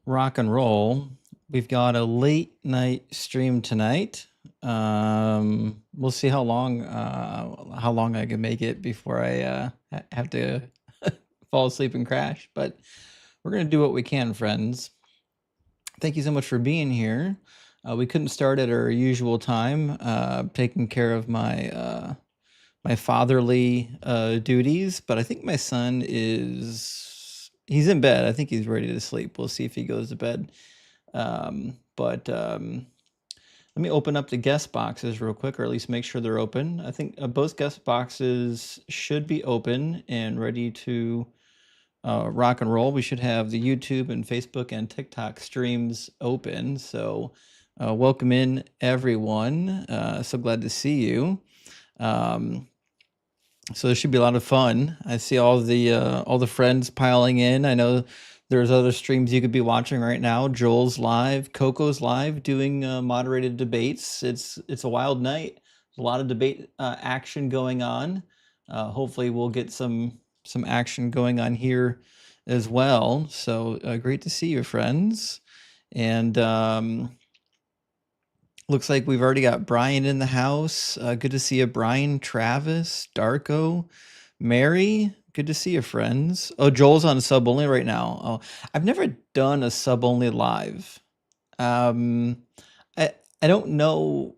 rock and roll. We've got a late night stream tonight. We'll see how long I can make it before I have to fall asleep and crash. But we're gonna do what we can, friends. Thank you so much for being here. We couldn't start at our usual time, taking care of my fatherly duties, but I think my son he's in bed. I think he's ready to sleep. We'll see if he goes to bed. But let me open up the guest boxes real quick, or at least make sure they're open. I think both guest boxes should be open and ready to rock and roll. We should have the YouTube and Facebook and TikTok streams open. So welcome in, everyone. So glad to see you. So there should be a lot of fun. I see all the friends piling in. I know there's other streams you could be watching right now. Joel's live, Coco's live, doing moderated debates. It's a wild night. There's a lot of debate action going on. Hopefully, we'll get some action going on here as well. So great to see you, friends. And looks like we've already got Brian in the house. Good to see you, Brian, Travis, Darko, Mary. Good to see you, friends. Oh, Joel's on sub only right now. Oh, I've never done a sub only live. I don't know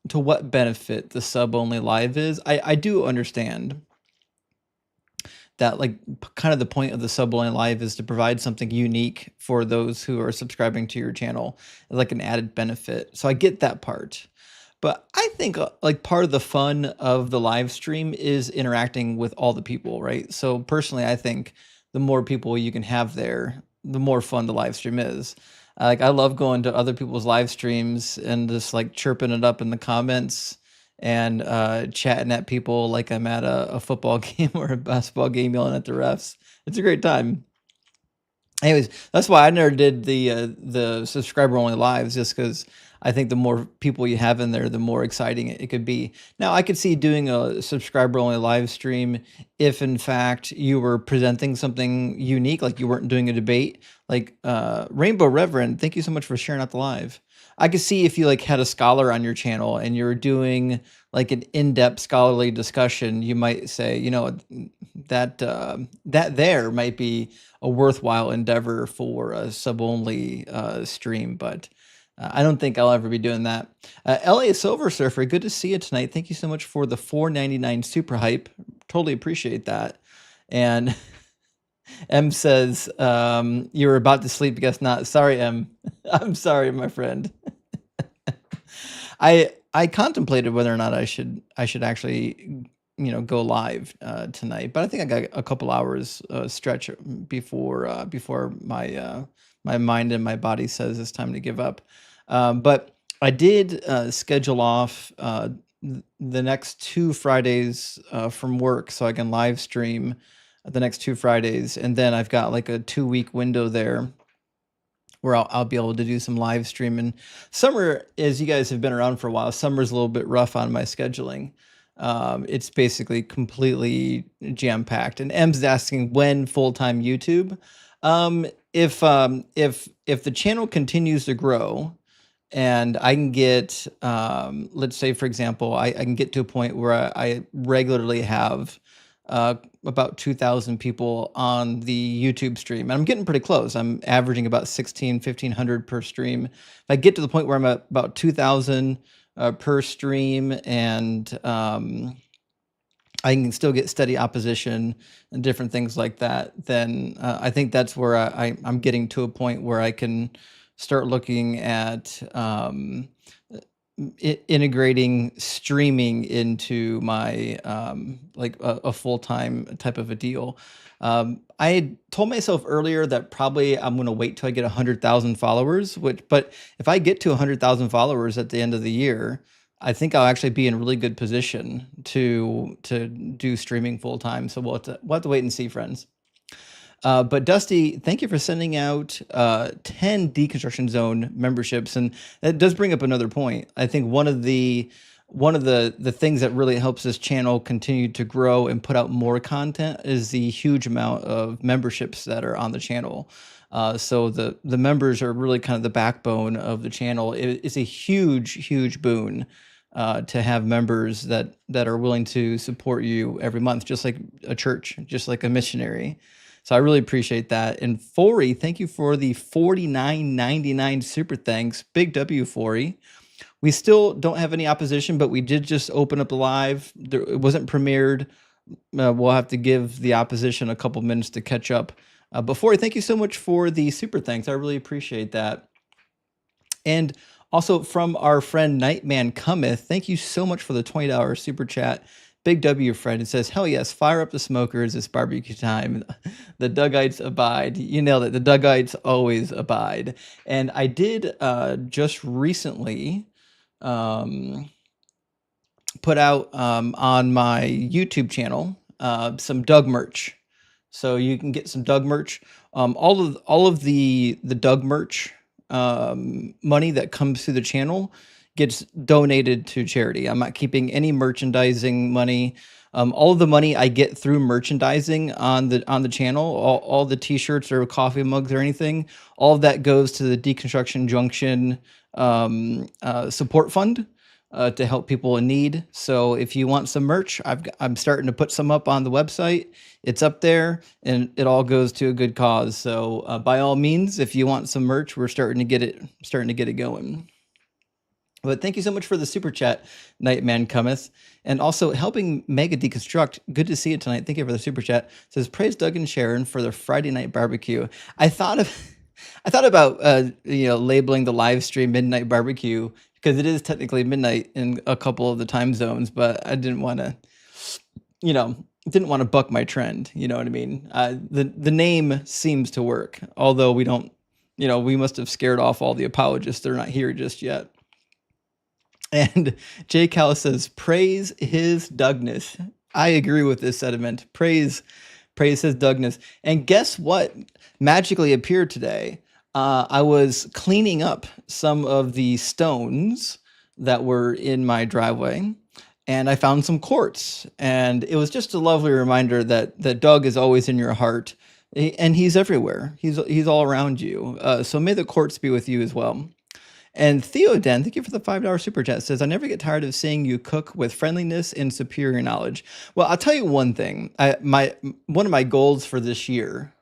to what benefit the sub only live is. I do understand that, like, kind of the point of the sub only live is to provide something unique for those who are subscribing to your channel, like an added benefit. So I get that part. But I think like part of the fun of the live stream is interacting with all the people, right? So personally, I think the more people you can have there, the more fun the live stream is. Like, I love going to other people's live streams and just like chirping it up in the comments and chatting at people like I'm at a football game or a basketball game, yelling at the refs. It's a great time. Anyways, that's why I never did the subscriber only lives, just because I think the more people you have in there, the more exciting it could be. Now, I could see doing a subscriber only live stream if, in fact, you were presenting something unique, like you weren't doing a debate. Like Rainbow Reverend, thank you so much for sharing out the live. I could see if you like had a scholar on your channel and you're doing like an in-depth scholarly discussion, you might say, you know, that there might be a worthwhile endeavor for a sub-only stream, but I don't think I'll ever be doing that. LA Silver Surfer, good to see you tonight. Thank you so much for the $4.99 super hype. Totally appreciate that. And M says, you were about to sleep, guess not. Sorry, M. I'm sorry, my friend. I contemplated whether or not I should actually, you know, go live tonight, but I think I got a couple hours stretch before my my mind and my body says it's time to give up. But I did schedule off the next 2 Fridays from work so I can live stream the next 2 Fridays, and then I've got like a 2-week window there where I'll be able to do some live streaming. Summer, as you guys have been around for a while, summer's a little bit rough on my scheduling. It's basically completely jam-packed. And M's asking when full-time YouTube. If the channel continues to grow and I can get, let's say, for example, I can get to a point where I regularly have about 2,000 people on the YouTube stream. And I'm getting pretty close. I'm averaging about 1,500 per stream. If I get to the point where I'm at about 2,000 per stream and I can still get steady opposition and different things like that, then I think that's where I'm getting to a point where I can start looking at integrating streaming into my like a full-time type of a deal. I had told myself earlier that probably I'm going to wait till I get 100,000 followers, but if I get to 100,000 followers at the end of the year, I think I'll actually be in a really good position to do streaming full time. So we'll have to wait and see, friends. But Dusty, thank you for sending out 10 Deconstruction Zone memberships, and that does bring up another point. I think one of the things that really helps this channel continue to grow and put out more content is the huge amount of memberships that are on the channel. So the members are really kind of the backbone of the channel. It's a huge boon to have members that are willing to support you every month, just like a church, just like a missionary. So I really appreciate that. And Fori, thank you for the $49.99 super thanks. Big W, Fori. We still don't have any opposition, but we did just open up the live. It wasn't premiered. We'll have to give the opposition a couple minutes to catch up. Before, thank you so much for the super thanks. I really appreciate that. And also from our friend Nightman Cometh, thank you so much for the $20 super chat. Big W friend. It says, hell yes, fire up the smokers. It's barbecue time. The Duggites abide. You nailed it. The Duggites always abide. And I did just recently put out on my YouTube channel some Doug merch. So you can get some Doug merch. All of the Doug merch money that comes through the channel gets donated to charity. I'm not keeping any merchandising money. All of the money I get through merchandising on the channel, all the t-shirts or coffee mugs or anything, all of that goes to the Deconstruction Junction support fund to help people in need. So if you want some merch, I'm starting to put some up on the website. It's up there, and it all goes to a good cause. So by all means, if you want some merch, we're starting to get it going. But thank you so much for the super chat, Nightman Cometh, and also helping Mega Deconstruct. Good to see you tonight. Thank you for the super chat. It says, praise Doug and Sharon for their Friday night barbecue. I thought about labeling the live stream Midnight Barbecue, because it is technically midnight in a couple of the time zones, but I didn't want to buck my trend. You know what I mean? The name seems to work, although we don't, we must have scared off all the apologists. They're not here just yet. And J. Cal says, praise his Dougness. I agree with this sentiment. Praise his Dougness. And guess what magically appeared today? I was cleaning up some of the stones that were in my driveway, and I found some quartz. And it was just a lovely reminder that Doug is always in your heart, and he's everywhere. He's all around you. So may the quartz be with you as well. And Theoden, thank you for the $5 super chat, says, I never get tired of seeing you cook with friendliness and superior knowledge. Well, I'll tell you one thing. One of my goals for this year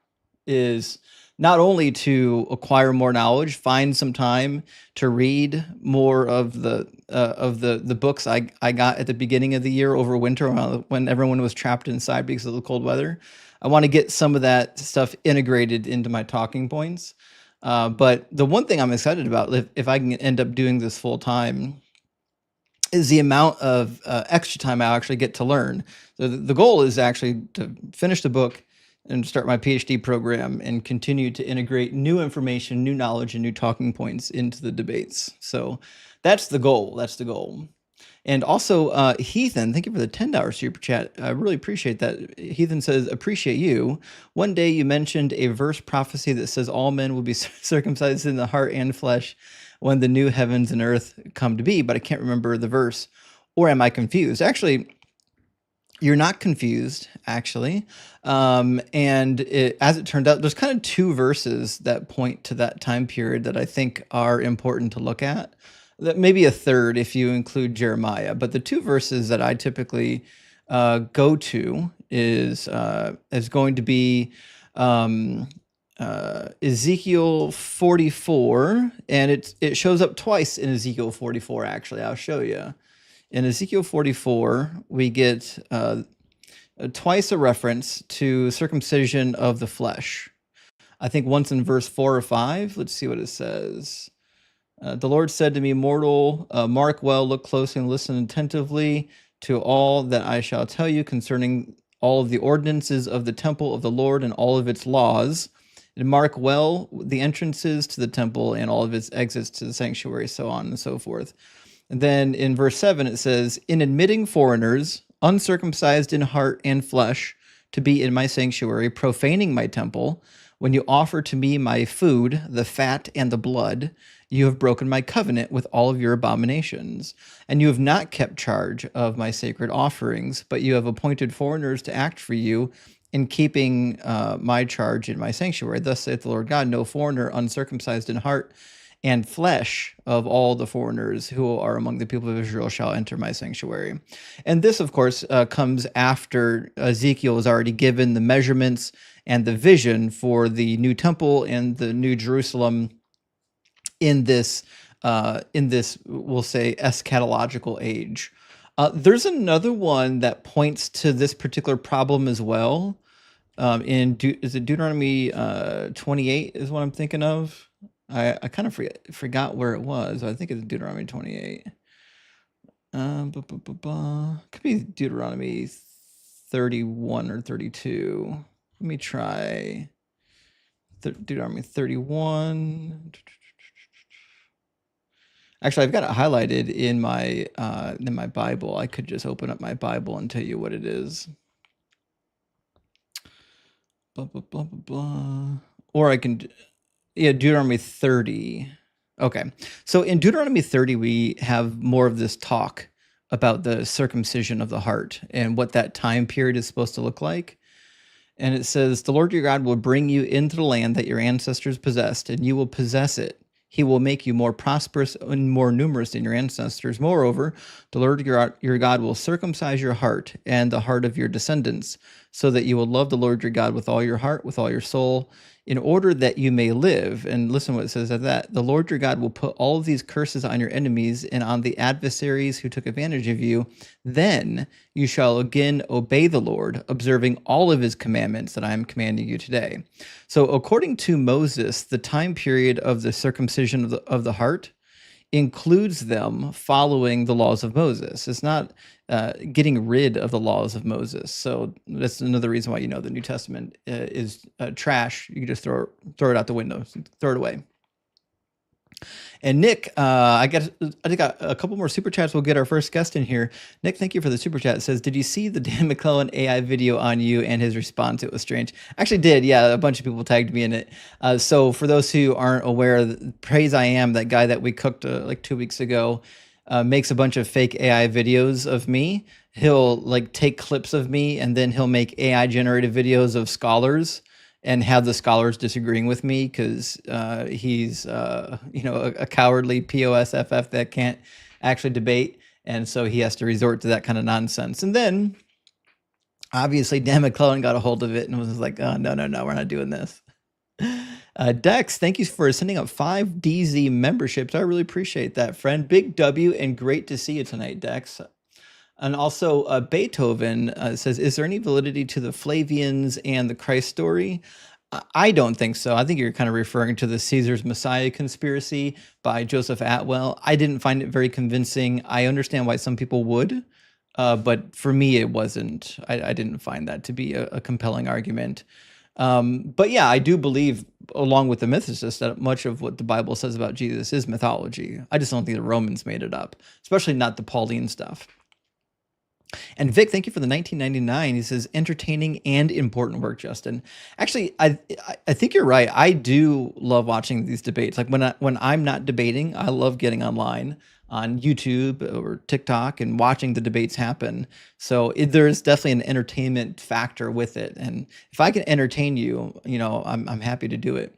is not only to acquire more knowledge, find some time to read more of the books I got at the beginning of the year over winter when everyone was trapped inside because of the cold weather. I want to get some of that stuff integrated into my talking points. But the one thing I'm excited about, if I can end up doing this full time, is the amount of extra time I'll actually get to learn. So the goal is actually to finish the book and start my PhD program and continue to integrate new information, new knowledge, and new talking points into the debates. So that's the goal. That's the goal. And also, Heathen, thank you for the $10 super chat. I really appreciate that. Heathen says, appreciate you. One day you mentioned a verse prophecy that says all men will be circumcised in the heart and flesh when the new heavens and earth come to be, but I can't remember the verse. Or am I confused? Actually, you're not confused, actually. And as it turned out, there's kind of two verses that point to that time period that I think are important to look at. That maybe a third if you include Jeremiah, but the two verses that I typically go to is going to be Ezekiel 44, and it shows up twice in Ezekiel 44. Actually, I'll show you. In Ezekiel 44, we get twice a reference to circumcision of the flesh. I think once in verse 4 or 5. Let's see what it says. The Lord said to me, mortal, mark well, look closely, and listen attentively to all that I shall tell you concerning all of the ordinances of the temple of the Lord and all of its laws. And mark well the entrances to the temple and all of its exits to the sanctuary, so on and so forth. And then in verse 7, it says, in admitting foreigners, uncircumcised in heart and flesh, to be in my sanctuary, profaning my temple, when you offer to me my food, the fat and the blood, you have broken my covenant with all of your abominations, and you have not kept charge of my sacred offerings, but you have appointed foreigners to act for you in keeping my charge in my sanctuary. Thus saith the Lord God, no foreigner uncircumcised in heart and flesh of all the foreigners who are among the people of Israel shall enter my sanctuary. And this, of course, comes after Ezekiel was already given the measurements and the vision for the new temple and the new Jerusalem in this, we'll say, eschatological age. There's another one that points to this particular problem as well. Is it Deuteronomy 28 is what I'm thinking of? I kind of forgot where it was. I think it's Deuteronomy 28. Could be Deuteronomy 31 or 32. Let me try Deuteronomy 31. Actually, I've got it highlighted in my Bible. I could just open up my Bible and tell you what it is. Blah, blah, blah, blah, blah. Or I can, yeah, Deuteronomy 30. Okay. So in Deuteronomy 30, we have more of this talk about the circumcision of the heart and what that time period is supposed to look like. And it says, the Lord your God will bring you into the land that your ancestors possessed, and you will possess it. He will make you more prosperous and more numerous than your ancestors. Moreover, the Lord your God will circumcise your heart and the heart of your descendants, so that you will love the Lord your God with all your heart, with all your soul, in order that you may live. And listen what it says at that. The Lord your God will put all of these curses on your enemies and on the adversaries who took advantage of you. Then you shall again obey the Lord, observing all of his commandments that I am commanding you today. So according to Moses, the time period of the circumcision of the heart includes them following the laws of Moses. It's not getting rid of the laws of Moses. So that's another reason why, the New Testament is trash. You can just throw it out the window, throw it away. And Nick, I got a couple more super chats. We'll get our first guest in here. Nick, thank you for the super chat. It says, did you see the Dan McClellan AI video on you and his response? It was strange. Actually did. Yeah, a bunch of people tagged me in it. So for those who aren't aware, Praise I Am, that guy that we cooked like 2 weeks ago, makes a bunch of fake AI videos of me. He'll take clips of me and then he'll make AI generated videos of scholars and have the scholars disagreeing with me because he's a cowardly POSFF that can't actually debate, and so he has to resort to that kind of nonsense. And then obviously Dan McClellan got a hold of it and was like, oh, no, we're not doing this. Dex, thank you for sending up 5 DZ memberships. I really appreciate that, friend. Big W, and great to see you tonight, Dex. And also Beethoven says, is there any validity to the Flavians and the Christ story? I don't think so. I think you're kind of referring to the Caesar's Messiah conspiracy by Joseph Atwell. I didn't find it very convincing. I understand why some people would, but for me, it wasn't. I didn't find that to be a compelling argument. But yeah, I do believe, along with the mythicists, that much of what the Bible says about Jesus is mythology. I just don't think the Romans made it up, especially not the Pauline stuff. And Vic, thank you for the 1999. He says, entertaining and important work, Justin. Actually, I think you're right. I do love watching these debates. Like when I'm not debating, I love getting online on YouTube or TikTok and watching the debates happen. So there's definitely an entertainment factor with it. And if I can entertain you, I'm happy to do it.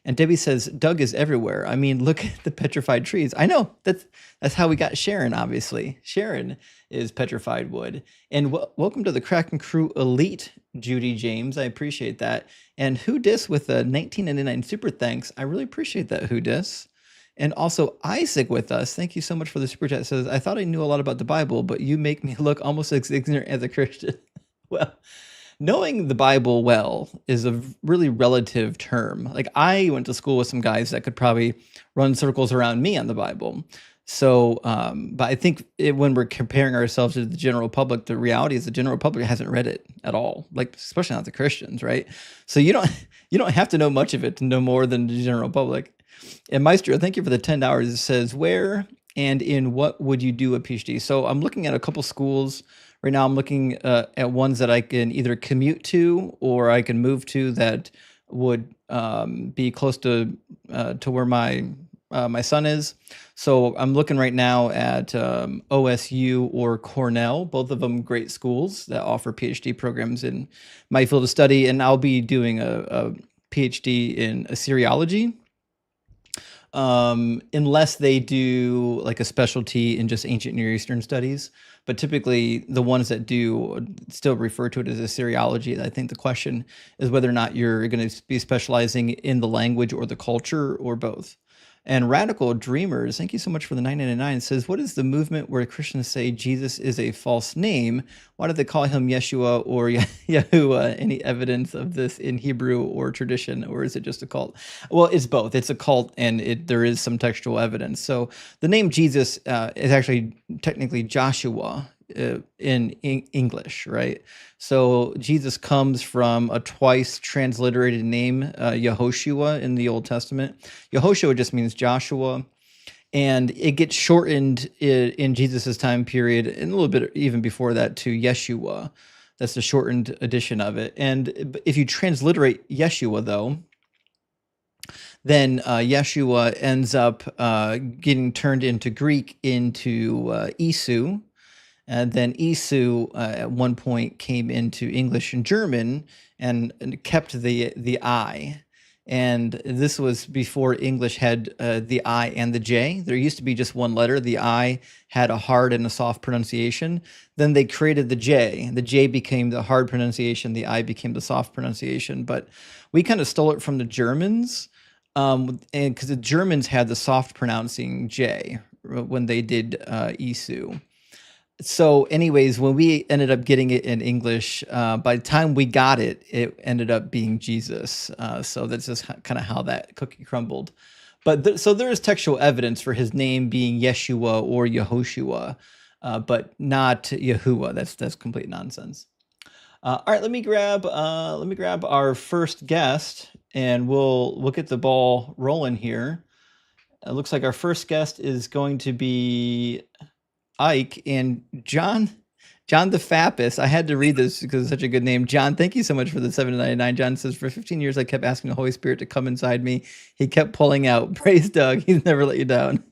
And Debbie says, Doug is everywhere. I mean, look at the petrified trees. I know, that's how we got Sharon, obviously. Sharon is petrified wood. And welcome to the Kraken Crew Elite, Judy James. I appreciate that. And Who Dis with a 1999 super thanks. I really appreciate that, Who Dis. And also Isaac with us. Thank you so much for the super chat. It says, I thought I knew a lot about the Bible, but you make me look almost as ignorant as a Christian. Well, knowing the Bible well is a really relative term. Like I went to school with some guys that could probably run circles around me on the Bible. So, but I think when we're comparing ourselves to the general public, the reality is the general public hasn't read it at all, like especially not the Christians, right? So you don't have to know much of it to know more than the general public. And Maestro, thank you for the $10. It says, where and in what would you do a PhD? So I'm looking at a couple schools. Right now I'm looking at ones that I can either commute to or I can move to that would be close to where my my son is. So I'm looking right now at OSU or Cornell, both of them great schools that offer PhD programs in my field of study. And I'll be doing a PhD in Assyriology, unless they do like a specialty in just ancient Near Eastern studies. But typically, the ones that do still refer to it as Assyriology. I think the question is whether or not you're going to be specializing in the language or the culture or both. And Radical Dreamers, thank you so much for the 999, says, what is the movement where Christians say Jesus is a false name? Why do they call him Yeshua or Yahuwah? Any evidence of this in Hebrew or tradition, or is it just a cult? Well, it's both. It's a cult, and there is some textual evidence. So the name Jesus is actually technically Joshua in English, right? So Jesus comes from a twice transliterated name, Yehoshua, in the Old Testament. Yehoshua just means Joshua, and it gets shortened in Jesus's time period, and a little bit even before that, to Yeshua. That's the shortened edition of it. And if you transliterate Yeshua, though, then Yeshua ends up getting turned into Greek into Isu. And then Isu at one point came into English and German and kept the I. And this was before English had the I and the J. There used to be just one letter. The I had a hard and a soft pronunciation. Then they created the J. The J became the hard pronunciation. The I became the soft pronunciation. But we kind of stole it from the Germans, and because the Germans had the soft pronouncing J when they did Isu. So anyways, when we ended up getting it in English, by the time we got it, it ended up being Jesus. So that's just kind of how that cookie crumbled. But so there is textual evidence for his name being Yeshua or Yehoshua, but not Yahuwah. That's complete nonsense. All right, let me grab our first guest, and we'll get the ball rolling here. It looks like our first guest is going to be Ike and John the Fappist. I had to read this because it's such a good name. John, thank you so much for the 799. John says, for 15 years, I kept asking the Holy Spirit to come inside me. He kept pulling out. Praise Doug. He's never let you down.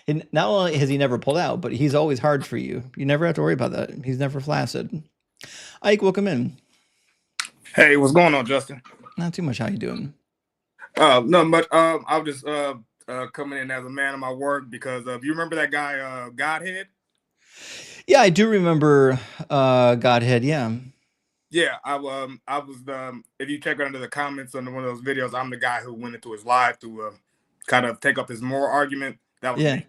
And not only has he never pulled out, but he's always hard for you. You never have to worry about that. He's never flaccid. Ike, welcome in. Hey, what's going on, Justin? Not too much. How you doing? Not much. I was just coming in as a man of my word because you remember that guy Godhead? Yeah, I do remember Godhead. Yeah. Yeah, I was if you check under the comments on one of those videos, I'm the guy who went into his live to kind of take up his moral argument. That was me.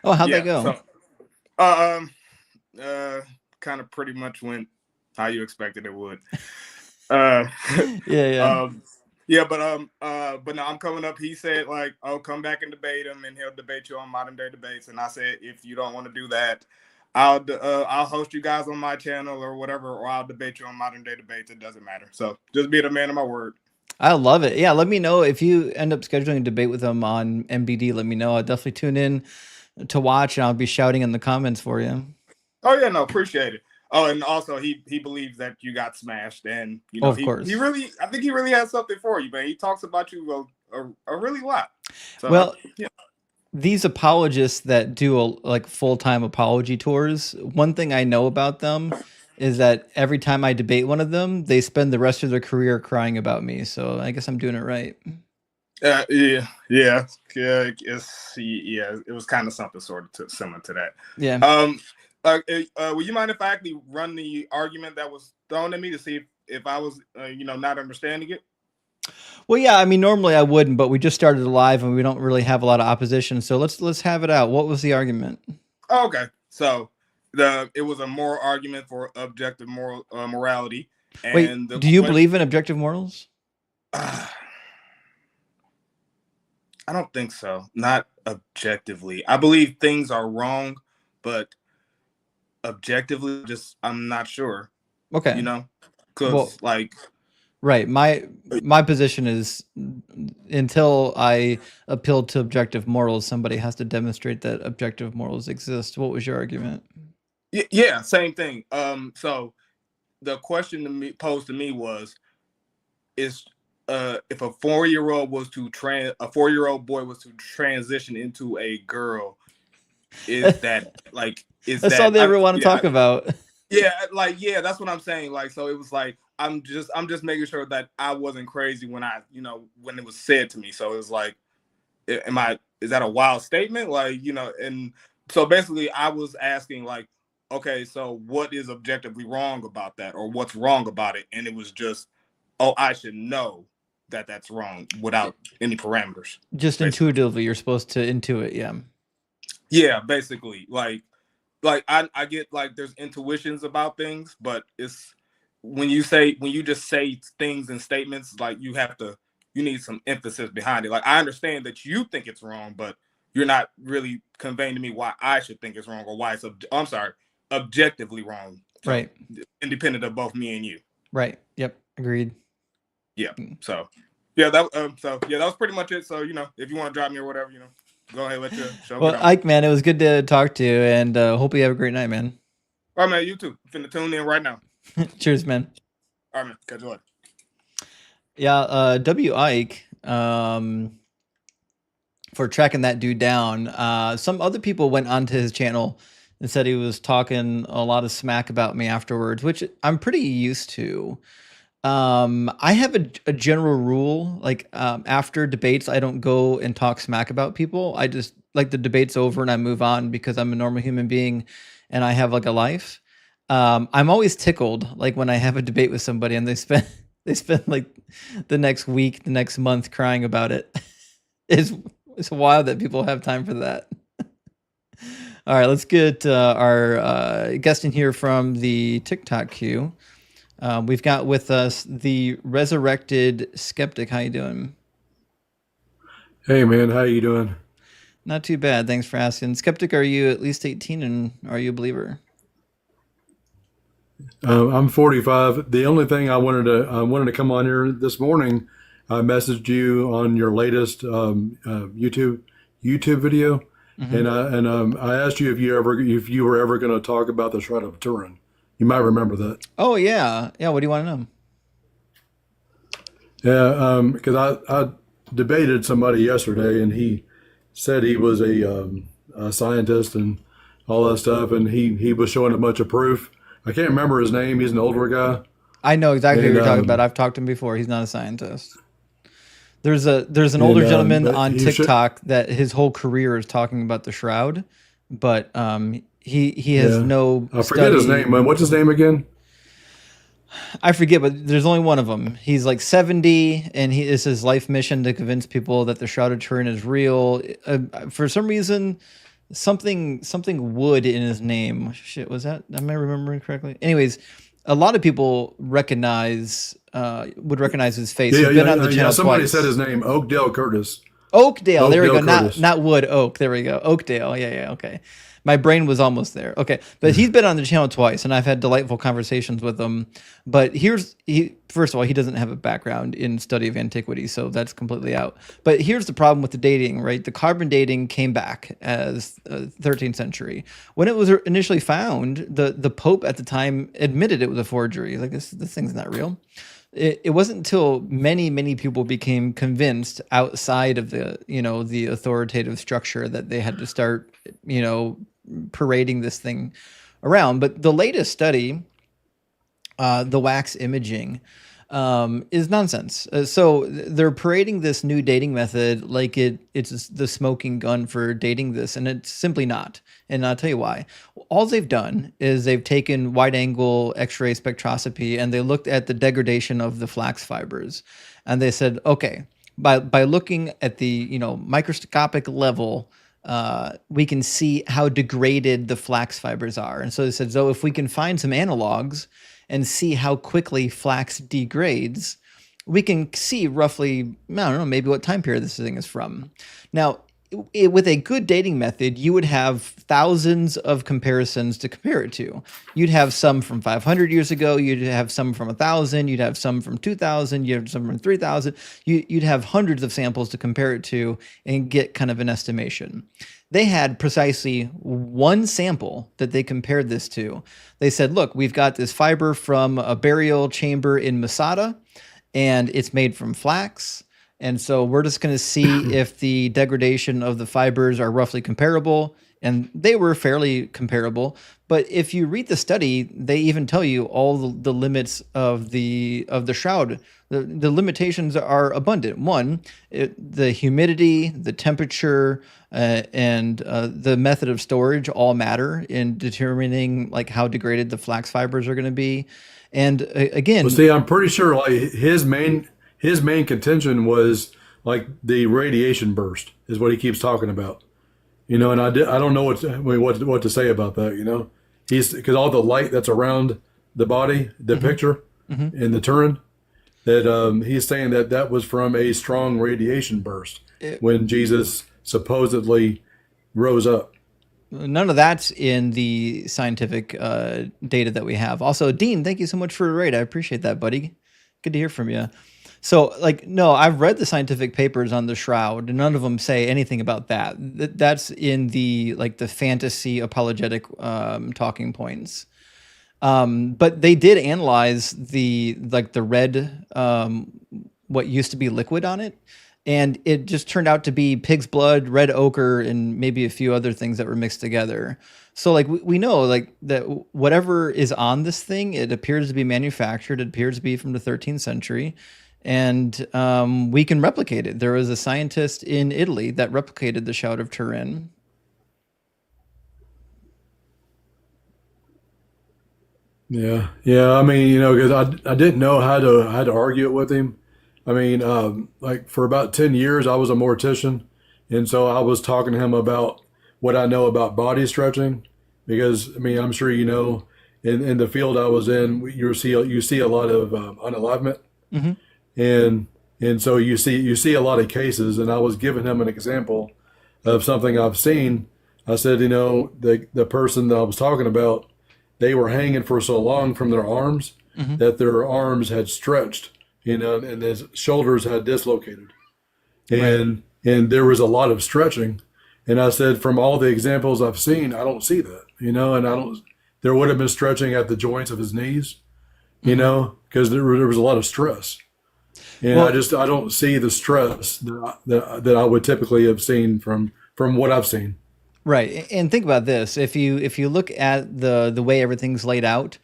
Oh, how'd that go? So, kind of pretty much went how you expected it would. Yeah, but no, I'm coming up. He said like, "Oh, come back and debate him, and he'll debate you on modern day debates." And I said, if you don't want to do that, I'll host you guys on my channel or whatever, or I'll debate you on modern day debates. It doesn't matter. So just be the man of my word. I love it. Yeah, let me know if you end up scheduling a debate with him on MBD. Let me know. I'll definitely tune in to watch, and I'll be shouting in the comments for you. Oh yeah, no, appreciate it. Oh, and also he believes that you got smashed, and you know, of course. I think he really has something for you, man. He talks about you a really lot. So, well, these apologists that do like full-time apology tours, one thing I know about them is that every time I debate one of them, they spend the rest of their career crying about me. So I guess I'm doing it right. Yeah. It was kind of something sort of similar to that. Yeah. Would you mind if I actually run the argument that was thrown at me to see if I was, not understanding it? Well, yeah. I mean, normally I wouldn't, but we just started live and we don't really have a lot of opposition. So let's have it out. What was the argument? Okay, so it was a moral argument for objective morality. And wait, do you believe in objective morals? I don't think so. Not objectively. I believe things are wrong, but objectively, I'm not sure. Okay. Because right. My position is until I appeal to objective morals, somebody has to demonstrate that objective morals exist. What was your argument? Yeah, same thing. So the question posed to me was, is if a 4-year-old was to a 4-year-old boy was to transition into a girl, is that like is That's all that they ever want to yeah talk about. yeah like yeah that's what I'm saying. Like, so it was like I'm just making sure that I wasn't crazy when I when it was said to me. So it was like, is that a wild statement? Like, and so basically I was asking like, okay, so what is objectively wrong about that, or what's wrong about it? And it was just, oh, I should know that that's wrong without any parameters. Just Basically, intuitively, you're supposed to intuit. Yeah. yeah, basically, like I get like there's intuitions about things, but it's when you just say things and statements, like you need some emphasis behind it. Like, I understand that you think it's wrong, but you're not really conveying to me why I should think it's wrong, or why it's I'm sorry, objectively wrong. So Right. independent of both me and you. Right. Yep. Agreed. Yeah. So yeah, that that was pretty much it. So if you want to drop me or whatever, go ahead, let your show get Well, on. Ike, man, it was good to talk to you, and hope you have a great night, man. All right, man. You too. Finna tune in right now. Cheers, man. All right, man. Catch you later. Yeah, W. Ike, for tracking that dude down. Some other people went onto his channel and said he was talking a lot of smack about me afterwards, which I'm pretty used to. I have a general rule, like, after debates, I don't go and talk smack about people. I just, like, the debate's over and I move on because I'm a normal human being and I have like a life. I'm always tickled, like, when I have a debate with somebody and they spend like the next week, the next month crying about it. It's wild that people have time for that. All right, let's get our guest in here from the TikTok queue. We've got with us the Resurrected Skeptic. How you doing? Hey man, how you doing? Not too bad. Thanks for asking. Skeptic, are you at least 18 and are you a believer? I'm 45. The only thing I wanted to come on here this morning. I messaged you on your latest YouTube video, Mm-hmm. and I asked you if you were ever going to talk about the Shroud of Turin. You might remember that. Oh, yeah. Yeah. What do you want to know? Yeah, because I debated somebody yesterday, and he said he was a scientist and all that stuff, and he was showing a bunch of proof. I can't remember his name. He's an older guy, I know exactly what and you're talking about. I've talked to him before. He's not a scientist. There's an older and gentleman but on he should. TikTok that his whole career is talking about the shroud, but he has Yeah, no I forget his study. name. What's his name again? I forget, but there's only one of them. He's like 70, and he is his life mission to convince people that the Shroud of Turin is real. For some reason, something wood in his name. Shit, was that? Am I remembering correctly? Anyways, a lot of people would recognize his face. Yeah, He's yeah, been on the yeah. channel Somebody said twice. his name, Oakdale Curtis. Oakdale, there we go. Oakdale Not Curtis. not Wood Oak. There we go. Oakdale. Yeah, yeah. Okay. My brain was almost there. Okay, but he's been on the channel twice, and I've had delightful conversations with him. But first of all, he doesn't have a background in study of antiquity, so that's completely out. But here's the problem with the dating, right? The carbon dating came back as 13th century. When it was initially found, the Pope at the time admitted it was a forgery. Like, this thing's not real. It wasn't until many people became convinced outside of the authoritative structure that they had to start parading this thing around. But the latest study, the wax imaging, is nonsense. So they're parading this new dating method like it's the smoking gun for dating this, and it's simply not. And I'll tell you why. All they've done is they've taken wide angle X-ray spectroscopy and they looked at the degradation of the flax fibers, and they said, okay, by looking at the microscopic level, we can see how degraded the flax fibers are. And so they said, so if we can find some analogs and see how quickly flax degrades, we can see roughly, I don't know, maybe what time period this thing is from. Now, with a good dating method, you would have thousands of comparisons to compare it to. You'd have some from 500 years ago. You'd have some from 1,000. You'd have some from 2,000. You'd have some from 3,000. You'd have hundreds of samples to compare it to and get kind of an estimation. They had precisely one sample that they compared this to. They said, look, we've got this fiber from a burial chamber in Masada, and it's made from flax. And so we're just going to see if the degradation of the fibers are roughly comparable, and they were fairly comparable. But if you read the study, they even tell you all the limits of the shroud. The limitations are abundant. One, the humidity, the temperature, and the method of storage all matter in determining like how degraded the flax fibers are going to be. And again, Well, see, I'm pretty sure like his main contention was like the radiation burst is what he keeps talking about. And I don't know what to say about that. He's because all the light that's around the body, the picture in the Turin, that he's saying that was from a strong radiation burst when Jesus supposedly rose up. None of that's in the scientific data that we have. Also, Dean, thank you so much for the raid. I appreciate that, buddy. Good to hear from you. So, like, no, I've read the scientific papers on the shroud, and none of them say anything about that. That's in the fantasy apologetic talking points. But they did analyze the red, what used to be liquid on it, and it just turned out to be pig's blood, red ochre, and maybe a few other things that were mixed together. So like we know like that whatever is on this thing, it appears to be manufactured. It appears to be from the 13th century, and we can replicate it. There was a scientist in Italy that replicated the Shroud of Turin. Yeah, yeah. I mean, because I didn't know how to argue it with him. I mean, like for about 10 years, I was a mortician, and so I was talking to him about what I know about body stretching, because I mean, I'm sure in the field I was in, you see a lot of unalignment, Hmm. and so you see a lot of cases, and I was giving him an example of something I've seen. I said, the person that I was talking about, they were hanging for so long from their arms Hmm. that their arms had stretched, and his shoulders had dislocated, Right. and there was a lot of stretching. And I said, from all the examples I've seen, I don't see that, and I don't. There would have been stretching at the joints of his knees, Hmm. because there was a lot of stress, and Well, I don't see the stress that I would typically have seen from what I've seen. right. And think about this. If you look at the way everything's laid out,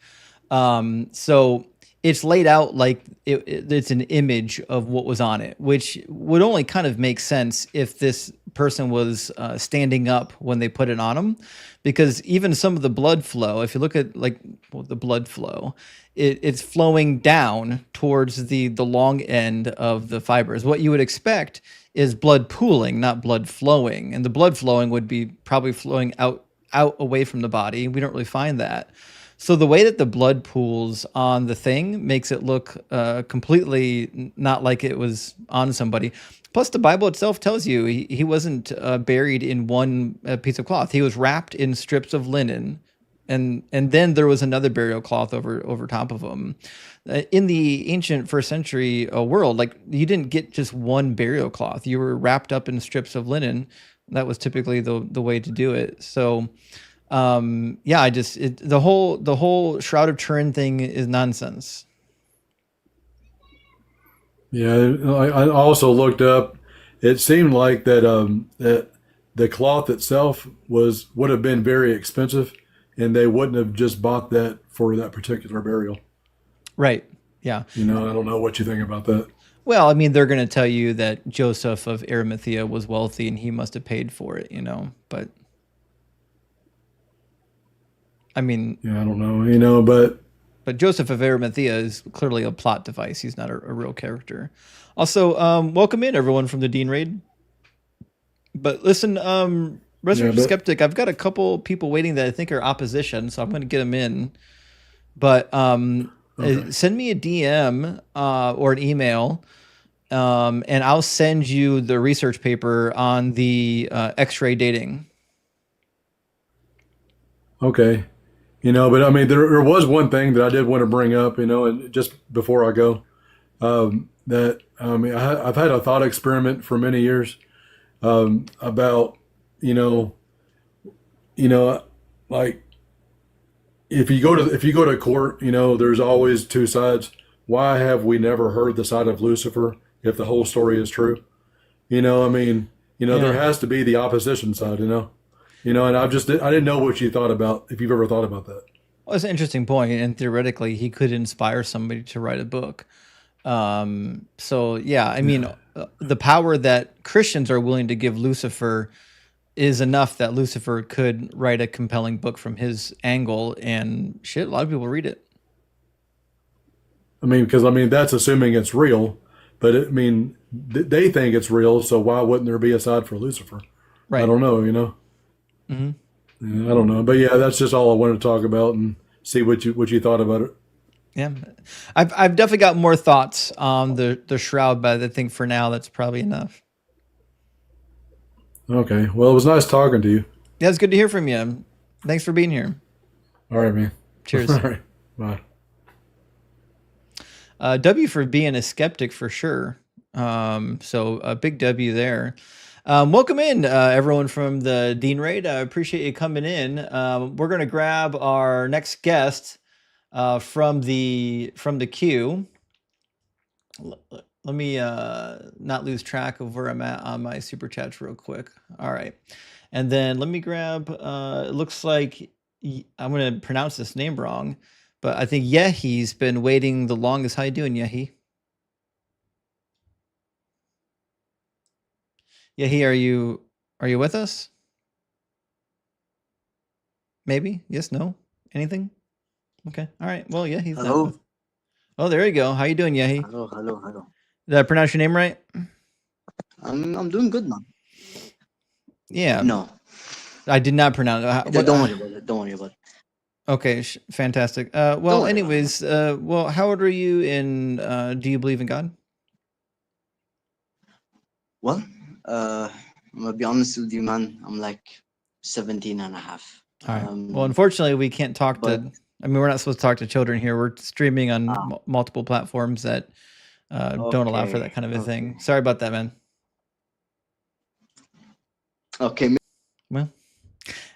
so it's laid out like it's an image of what was on it, which would only kind of make sense if this person was standing up when they put it on them, because even some of the blood flow, if you look at the blood flow, it's flowing down towards the long end of the fibers. What you would expect is blood pooling, not blood flowing, and the blood flowing would be probably flowing out away from the body. We don't really find that. So the way that the blood pools on the thing makes it look completely not like it was on somebody. Plus, the Bible itself tells you he wasn't buried in one piece of cloth. He was wrapped in strips of linen, and then there was another burial cloth over top of him. In the ancient first century world, like you didn't get just one burial cloth. You were wrapped up in strips of linen. That was typically the way to do it. So yeah, the whole Shroud of Turin thing is nonsense. Yeah, I also looked up. It seemed like that the cloth itself would have been very expensive, and they wouldn't have just bought that for that particular burial. Right. Yeah. I don't know what you think about that. Well, I mean, they're going to tell you that Joseph of Arimathea was wealthy and he must have paid for it. But I mean, Yeah, I don't know, but Joseph of Arimathea is clearly a plot device. He's not a real character. Also, welcome in everyone from the Dean Raid. But listen, yeah, Resurrected but Skeptic, I've got a couple people waiting that I think are opposition, so I'm going to get them in. But okay, send me a DM or an email, and I'll send you the research paper on the X-ray dating. okay, but I mean, there was one thing that I did want to bring up, and just before I go, that I mean, I've had a thought experiment for many years about, you know, like if you go to court, there's always two sides. why have we never heard the side of Lucifer if the whole story is true? You know, I mean, there Yeah. has to be the opposition side. And I didn't know what you thought about if you've ever thought about that. Well, it's an interesting point, and theoretically, he could inspire somebody to write a book. So yeah, I mean, Yeah. the power that Christians are willing to give Lucifer is enough that Lucifer could write a compelling book from his angle, and shit, a lot of people read it. I mean, because that's assuming it's real, but they think it's real, so why wouldn't there be a side for Lucifer? I Right. don't know. Hmm. Yeah, I don't know, but yeah, that's just all I wanted to talk about and see what you thought about it. Yeah, I've definitely got more thoughts on the shroud, but I think for now that's probably enough. Okay, well, it was nice talking to you. Yeah, it's good to hear from you. Thanks for being here. All right, man. All Cheers. right, bye. W for being a skeptic for sure. So a big W there. Welcome in, everyone from the Dean Raid. I appreciate you coming in. We're going to grab our next guest from the queue. Let me not lose track of where I'm at on my super chats real quick. All right. And then let me grab, it looks like I'm going to pronounce this name wrong, but I think Yehi's been waiting the longest. How you doing, Yehi? Yehi, are you with us? Maybe? Yes, no? Anything? Okay. All right. Well, yeah, he's not with. Hello, Oh, there you go. How you doing, Yehi? hello. Did I pronounce your name right? I'm doing good, man. Yeah, No, I did not pronounce don't worry about it. Don't worry about it. Okay, fantastic. Don't Well, worry about it. anyways, well, how old are you and do you believe in God? Well, I'm gonna be honest with you, man. I'm like 17 and a half. All right. Well, unfortunately, we can't talk but I mean, we're not supposed to talk to children here. We're streaming on ah, multiple platforms that don't allow for that kind of a thing. okay, Sorry about that, man. okay. Well,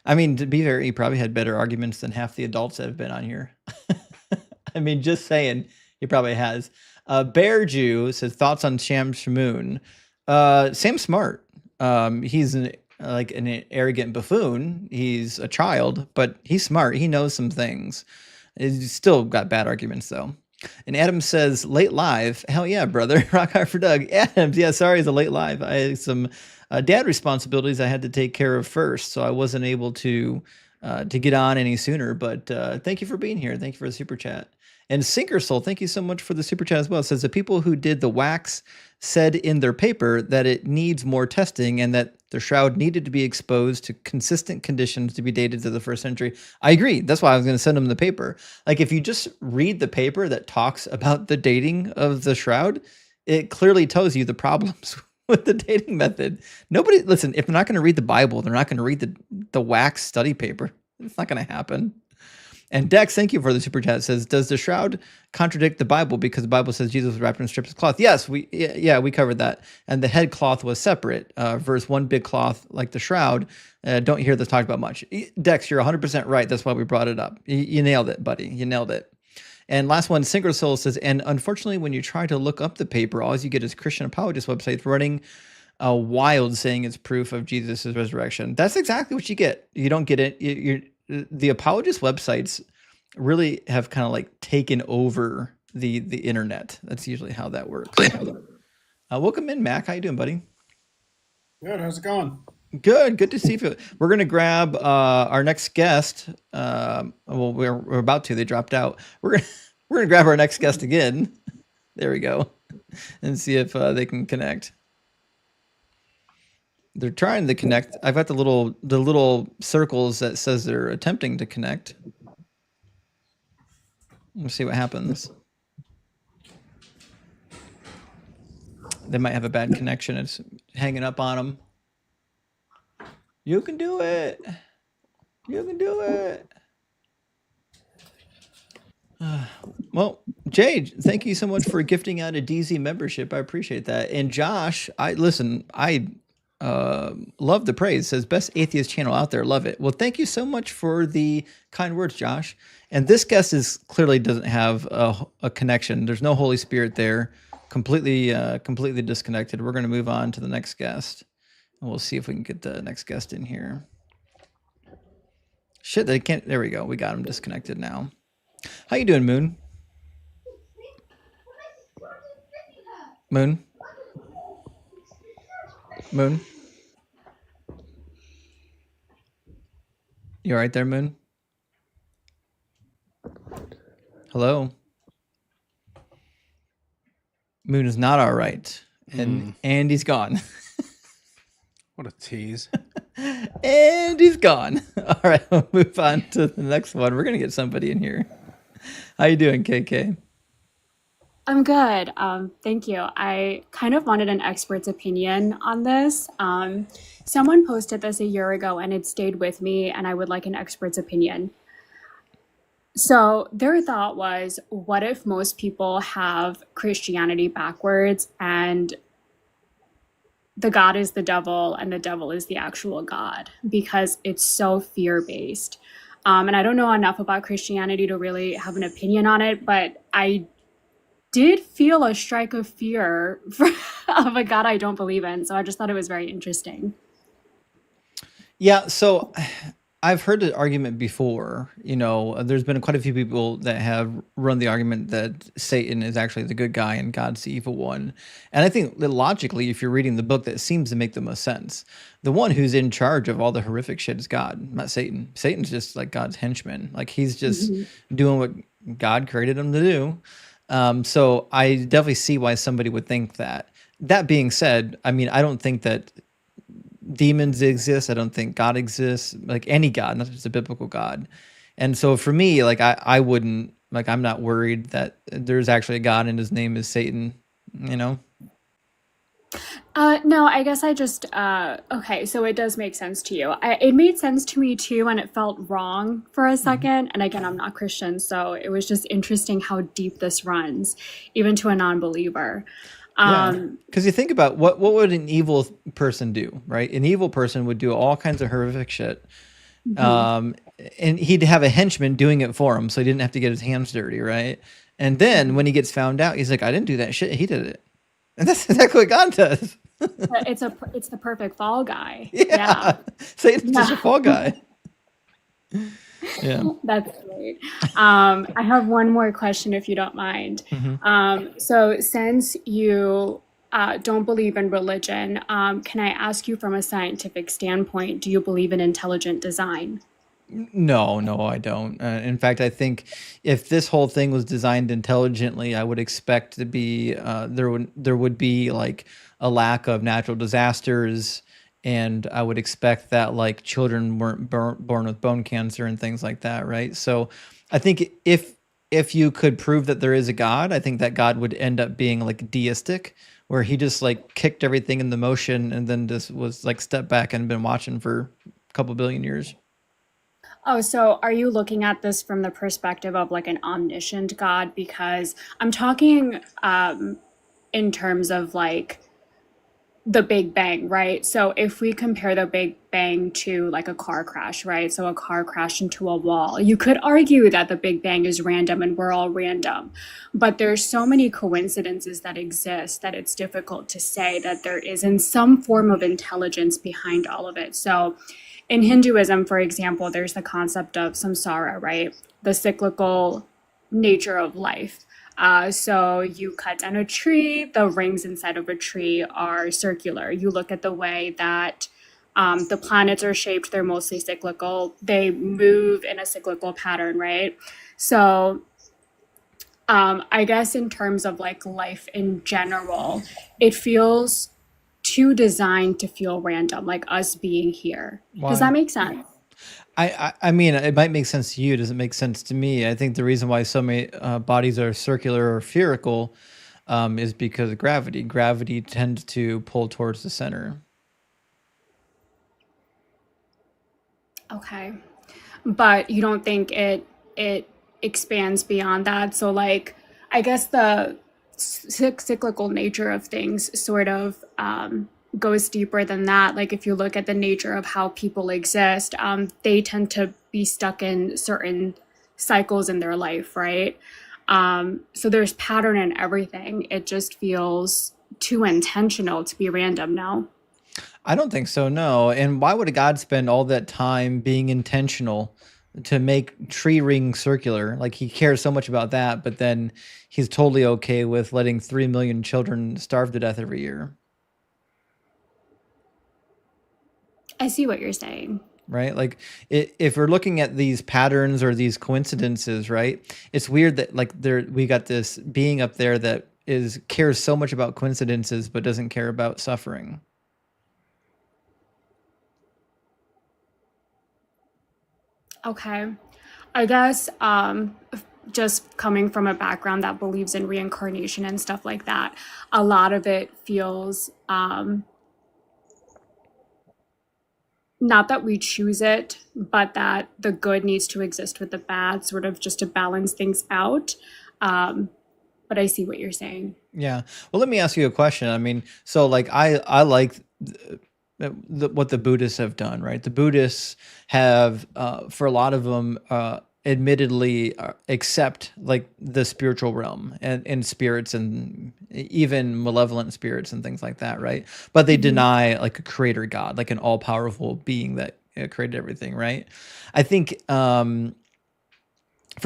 I mean, to be fair, he probably had better arguments than half the adults that have been on here. I mean, just saying, he probably has. Bear Jew says thoughts on Sham Shamoon. Sam Smart. He's like an arrogant buffoon. He's a child, but he's smart. He knows some things. He's still got bad arguments though. And Adam says late live. Hell yeah, brother. Rock hard for Doug. Adams. Yeah, sorry, it's a late live. I had some dad responsibilities I had to take care of first, so I wasn't able to get on any sooner. But thank you for being here. Thank you for the super chat. And Sinker Soul, thank you so much for the super chat as well. It says the people who did the wax said in their paper that it needs more testing and that the shroud needed to be exposed to consistent conditions to be dated to the first century. I agree. That's why I was going to send them the paper. Like if you just read the paper that talks about the dating of the shroud, it clearly tells you the problems with the dating method. Nobody, listen, if they're not going to read the Bible, they're not going to read the wax study paper. It's not going to happen. And Dex, thank you for the super chat. It says, does the shroud contradict the Bible because the Bible says Jesus was wrapped in strips of cloth? Yes, we covered that. And the head cloth was separate versus one big cloth like the shroud. Don't hear this talked about much. Dex, you're 100% right. That's why we brought it up. You nailed it, buddy. You nailed it. And last one, Synchro Soul says, and unfortunately, when you try to look up the paper, all you get is Christian apologist websites running wild saying it's proof of Jesus' resurrection. That's exactly what you get. You don't get it. The apologist websites really have kind of like taken over the internet. That's usually how that works. Welcome in, Mac. How you doing, buddy? Good. How's it going? Good to see you. We're gonna grab our next guest. Well, we're about to. They dropped out. We're gonna grab our next guest again. There we go, and see if they can connect. They're trying to connect. I've got the little circles that says they're attempting to connect. We'll see what happens. They might have a bad connection. It's hanging up on them. You can do it. You can do it. Well, Jade, thank you so much for gifting out a DZ membership. I appreciate that. And Josh, I Love the praise, says best atheist channel out there. Love it. Well, thank you so much for the kind words, Josh. And this guest is clearly doesn't have a connection. There's no Holy Spirit there. Completely disconnected. We're going to move on to the next guest. And we'll see if we can get the next guest in here. Shit, they can't. There we go. We got him disconnected now. How you doing, Moon? Moon? Moon? You all right there, Moon? Hello? Moon is not all right. And Andy's gone. What a tease. And he's gone. All right, we'll move on to the next one. We're going to get somebody in here. How you doing, KK? I'm good. Thank you. I kind of wanted an expert's opinion on this. Someone posted this a year ago and it stayed with me, and I would like an expert's opinion. So their thought was, what if most people have Christianity backwards and the God is the devil and the devil is the actual God, because it's so fear-based. And I don't know enough about Christianity to really have an opinion on it, but I did feel a strike of fear of a God I don't believe in. So I just thought it was very interesting. Yeah, so I've heard the argument before. You know, there's been quite a few people that have run the argument that Satan is actually the good guy and God's the evil one. And I think that logically, if you're reading the book, that seems to make the most sense. The one who's in charge of all the horrific shit is God, not Satan. Satan's just like God's henchman. Like he's just doing what God created him to do. So I definitely see why somebody would think that. That being said, I mean, I don't think that demons exist. I don't think God exists, like any God, not just a biblical God. And so for me, like I wouldn't, like I'm not worried that there's actually a God and his name is Satan, you know? No, I guess I just, okay, so it does make sense to you. It made sense to me too, and it felt wrong for a second. And again, I'm not Christian, so it was just interesting how deep this runs, even to a non-believer. Yeah, because you think about what would an evil person do, right? An evil person would do all kinds of horrific shit. And he'd have a henchman doing it for him, so he didn't have to get his hands dirty, right? And then when he gets found out, he's like, I didn't do that shit, he did it. And that's exactly what God does. It's the perfect fall guy. Yeah. Satan's just a fall guy. Yeah. That's great. I have one more question, if you don't mind. So since you don't believe in religion, can I ask you from a scientific standpoint, do you believe in intelligent design? No, I don't. In fact, I think if this whole thing was designed intelligently, I would expect to be there would be like a lack of natural disasters, and I would expect that like children weren't born with bone cancer and things like that, right? So, I think if you could prove that there is a God, I think that God would end up being like deistic, where he just like kicked everything into motion and then just was like stepped back and been watching for a couple billion years. Oh, so are you looking at this from the perspective of like an omniscient God? Because I'm talking in terms of like the Big Bang, right? So if we compare the Big Bang to like a car crash, right? So a car crashed into a wall. You could argue that the Big Bang is random and we're all random, but there's so many coincidences that exist that it's difficult to say that there isn't some form of intelligence behind all of it. So in Hinduism, for example, there's the concept of samsara, right? The cyclical nature of life. So you cut down a tree, the rings inside of a tree are circular. You look at the way that the planets are shaped, they're mostly cyclical. They move in a cyclical pattern, right? So I guess in terms of like life in general, it feels too designed to feel random, like us being here. Why? Does that make sense? I mean, it might make sense to you. It doesn't make sense to me. I think the reason why so many bodies are circular or spherical is because of gravity. Gravity tends to pull towards the center. Okay. But you don't think it expands beyond that? So like, I guess the cyclical nature of things sort of goes deeper than that. Like if you look at the nature of how people exist, they tend to be stuck in certain cycles in their life, right? So there's pattern in everything. It just feels too intentional to be random now. I don't think so, no. And why would a God spend all that time being intentional to make tree ring circular? Like he cares so much about that, but then he's totally okay with letting 3 million children starve to death every year. I see what you're saying. Right? Like if we're looking at these patterns or these coincidences, right? It's weird that like we got this being up there that cares so much about coincidences but doesn't care about suffering. Okay. I guess just coming from a background that believes in reincarnation and stuff like that, a lot of it feels not that we choose it, but that the good needs to exist with the bad, sort of just to balance things out. But I see what you're saying. Yeah. Well, let me ask you a question. I mean, so like I like what the Buddhists have done, right? The Buddhists have, for a lot of them, admittedly accept like the spiritual realm and spirits and even malevolent spirits and things like that, right? But they deny like a creator God, like an all powerful being that created everything, right? I think for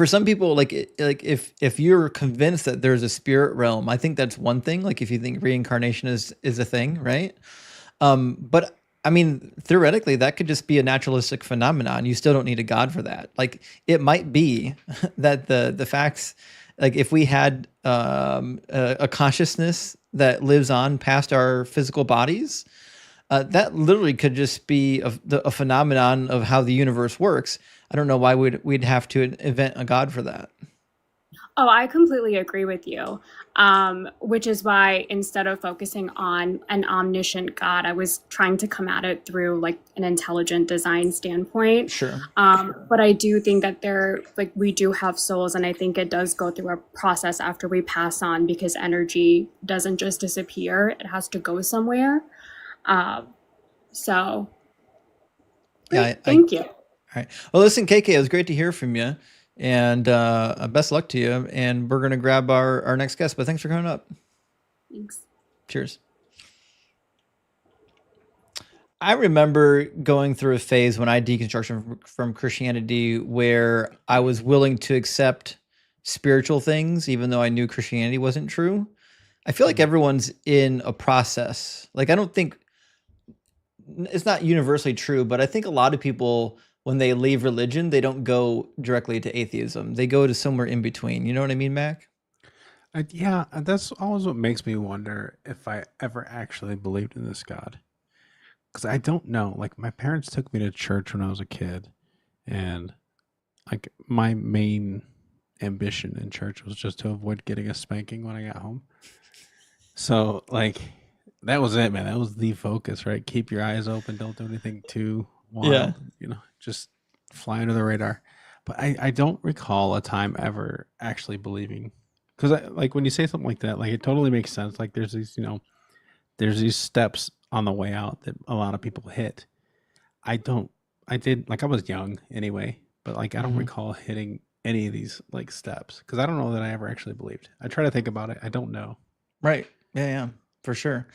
some people, like if you're convinced that there's a spirit realm, I think that's one thing. Like if you think reincarnation is a thing, right? But I mean, theoretically, that could just be a naturalistic phenomenon. You still don't need a God for that. Like it might be that the facts, like if we had a consciousness that lives on past our physical bodies, that literally could just be a phenomenon of how the universe works. I don't know why we'd have to invent a God for that. Oh, I completely agree with you. Which is why instead of focusing on an omniscient God, I was trying to come at it through like an intelligent design standpoint. Sure. But I do think that we do have souls, and I think it does go through a process after we pass on because energy doesn't just disappear; it has to go somewhere. So, Yeah. thank you. All right. Well, listen, KK, it was great to hear from you. And best luck to you. And we're going to grab our next guest. But thanks for coming up. Thanks. Cheers. I remember going through a phase when I deconstruction from Christianity where I was willing to accept spiritual things, even though I knew Christianity wasn't true. I feel like everyone's in a process. Like, I don't think it's not universally true, but I think a lot of people, when they leave religion, they don't go directly to atheism. They go to somewhere in between. You know what I mean, Mac? Yeah, that's always what makes me wonder if I ever actually believed in this God. Because I don't know. Like, my parents took me to church when I was a kid, and like my main ambition in church was just to avoid getting a spanking when I got home. So, like, that was it, man. That was the focus, right? Keep your eyes open. Don't do anything too wild. Yeah. Just fly under the radar. But I don't recall a time ever actually believing. Because like when you say something like that, like it totally makes sense. Like there's these steps on the way out that a lot of people hit. I was young anyway, but like I don't recall hitting any of these like steps because I don't know that I ever actually believed. I try to think about it. I don't know. Right. Yeah, for sure.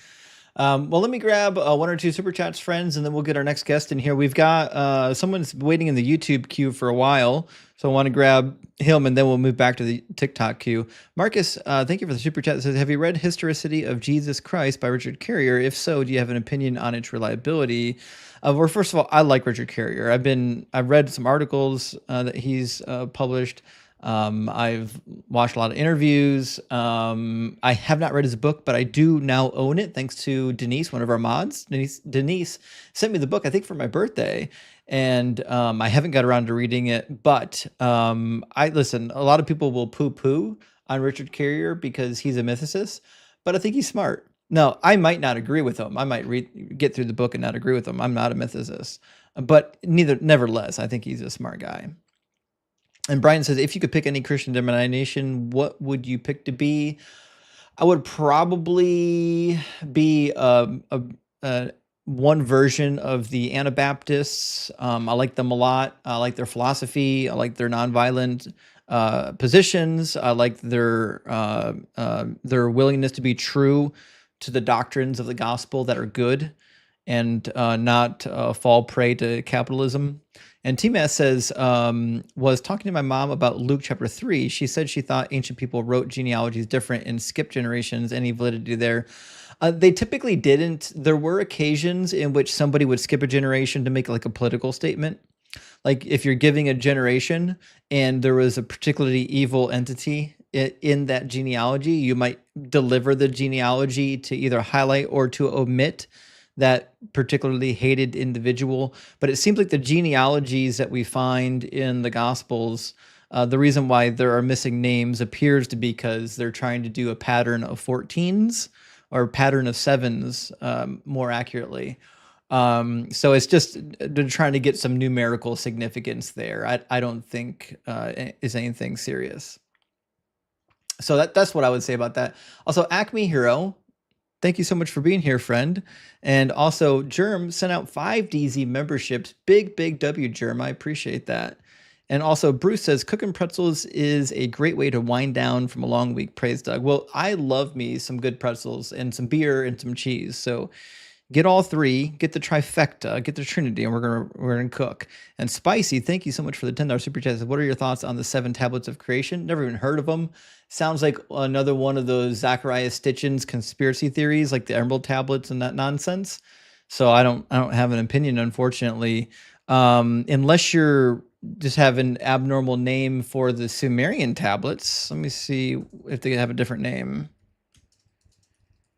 Well, let me grab one or two super chats, friends, and then we'll get our next guest in here. We've got someone's waiting in the YouTube queue for a while, so I want to grab him, and then we'll move back to the TikTok queue. Marcus, thank you for the super chat. It says, have you read Historicity of Jesus Christ by Richard Carrier? If so, do you have an opinion on its reliability? Well, first of all, I like Richard Carrier. I've read some articles that he's published. I've watched a lot of interviews. I have not read his book, but I do now own it thanks to Denise, one of our mods. Denise sent me the book, I think, for my birthday, and I haven't got around to reading it. But I listen. A lot of people will poo-poo on Richard Carrier because he's a mythicist, but I think he's smart. No, I might not agree with him. I might get through the book and not agree with him. I'm not a mythicist, but nevertheless, I think he's a smart guy. And Brian says, if you could pick any Christian denomination, what would you pick to be? I would probably be one version of the Anabaptists. I like them a lot. I like their philosophy. I like their nonviolent positions. I like their willingness to be true to the doctrines of the gospel that are good, and not fall prey to capitalism. And TMAS says, was talking to my mom about Luke chapter 3. She said she thought ancient people wrote genealogies different and skipped generations. Any validity there? They typically didn't. There were occasions in which somebody would skip a generation to make like a political statement. Like if you're giving a generation and there was a particularly evil entity in that genealogy, you might deliver the genealogy to either highlight or to omit that particularly hated individual. But it seems like the genealogies that we find in the Gospels, the reason why there are missing names appears to be because they're trying to do a pattern of 14s or pattern of 7s, more accurately. So it's just they're trying to get some numerical significance there. I don't think is anything serious. So that's what I would say about that. Also, Acme Hero, thank you so much for being here, friend. And also, Germ sent out 5 DZ memberships. Big W, Germ. I appreciate that. And also, Bruce says, cooking pretzels is a great way to wind down from a long week. Praise Doug. Well, I love me some good pretzels and some beer and some cheese. So get all 3, get the trifecta, get the Trinity, and we're gonna cook. And Spicy, thank you so much for the $10 super chat. What are your thoughts on the 7 tablets of creation? Never even heard of them. Sounds like another one of those Zachariah Stitchin's conspiracy theories, like the Emerald tablets and that nonsense. So I don't have an opinion, unfortunately, unless you're just have an abnormal name for the Sumerian tablets. Let me see if they have a different name.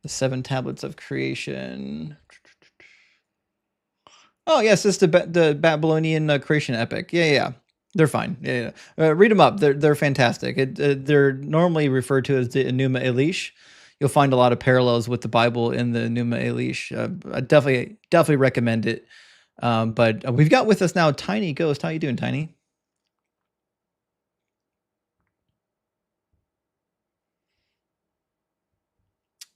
The 7 tablets of creation. Oh yes, it's the Babylonian creation epic. Yeah. They're fine. Yeah. Read them up. They're fantastic. They're normally referred to as the Enuma Elish. You'll find a lot of parallels with the Bible in the Enuma Elish. I definitely recommend it. But we've got with us now Tiny Ghost. How you doing, Tiny?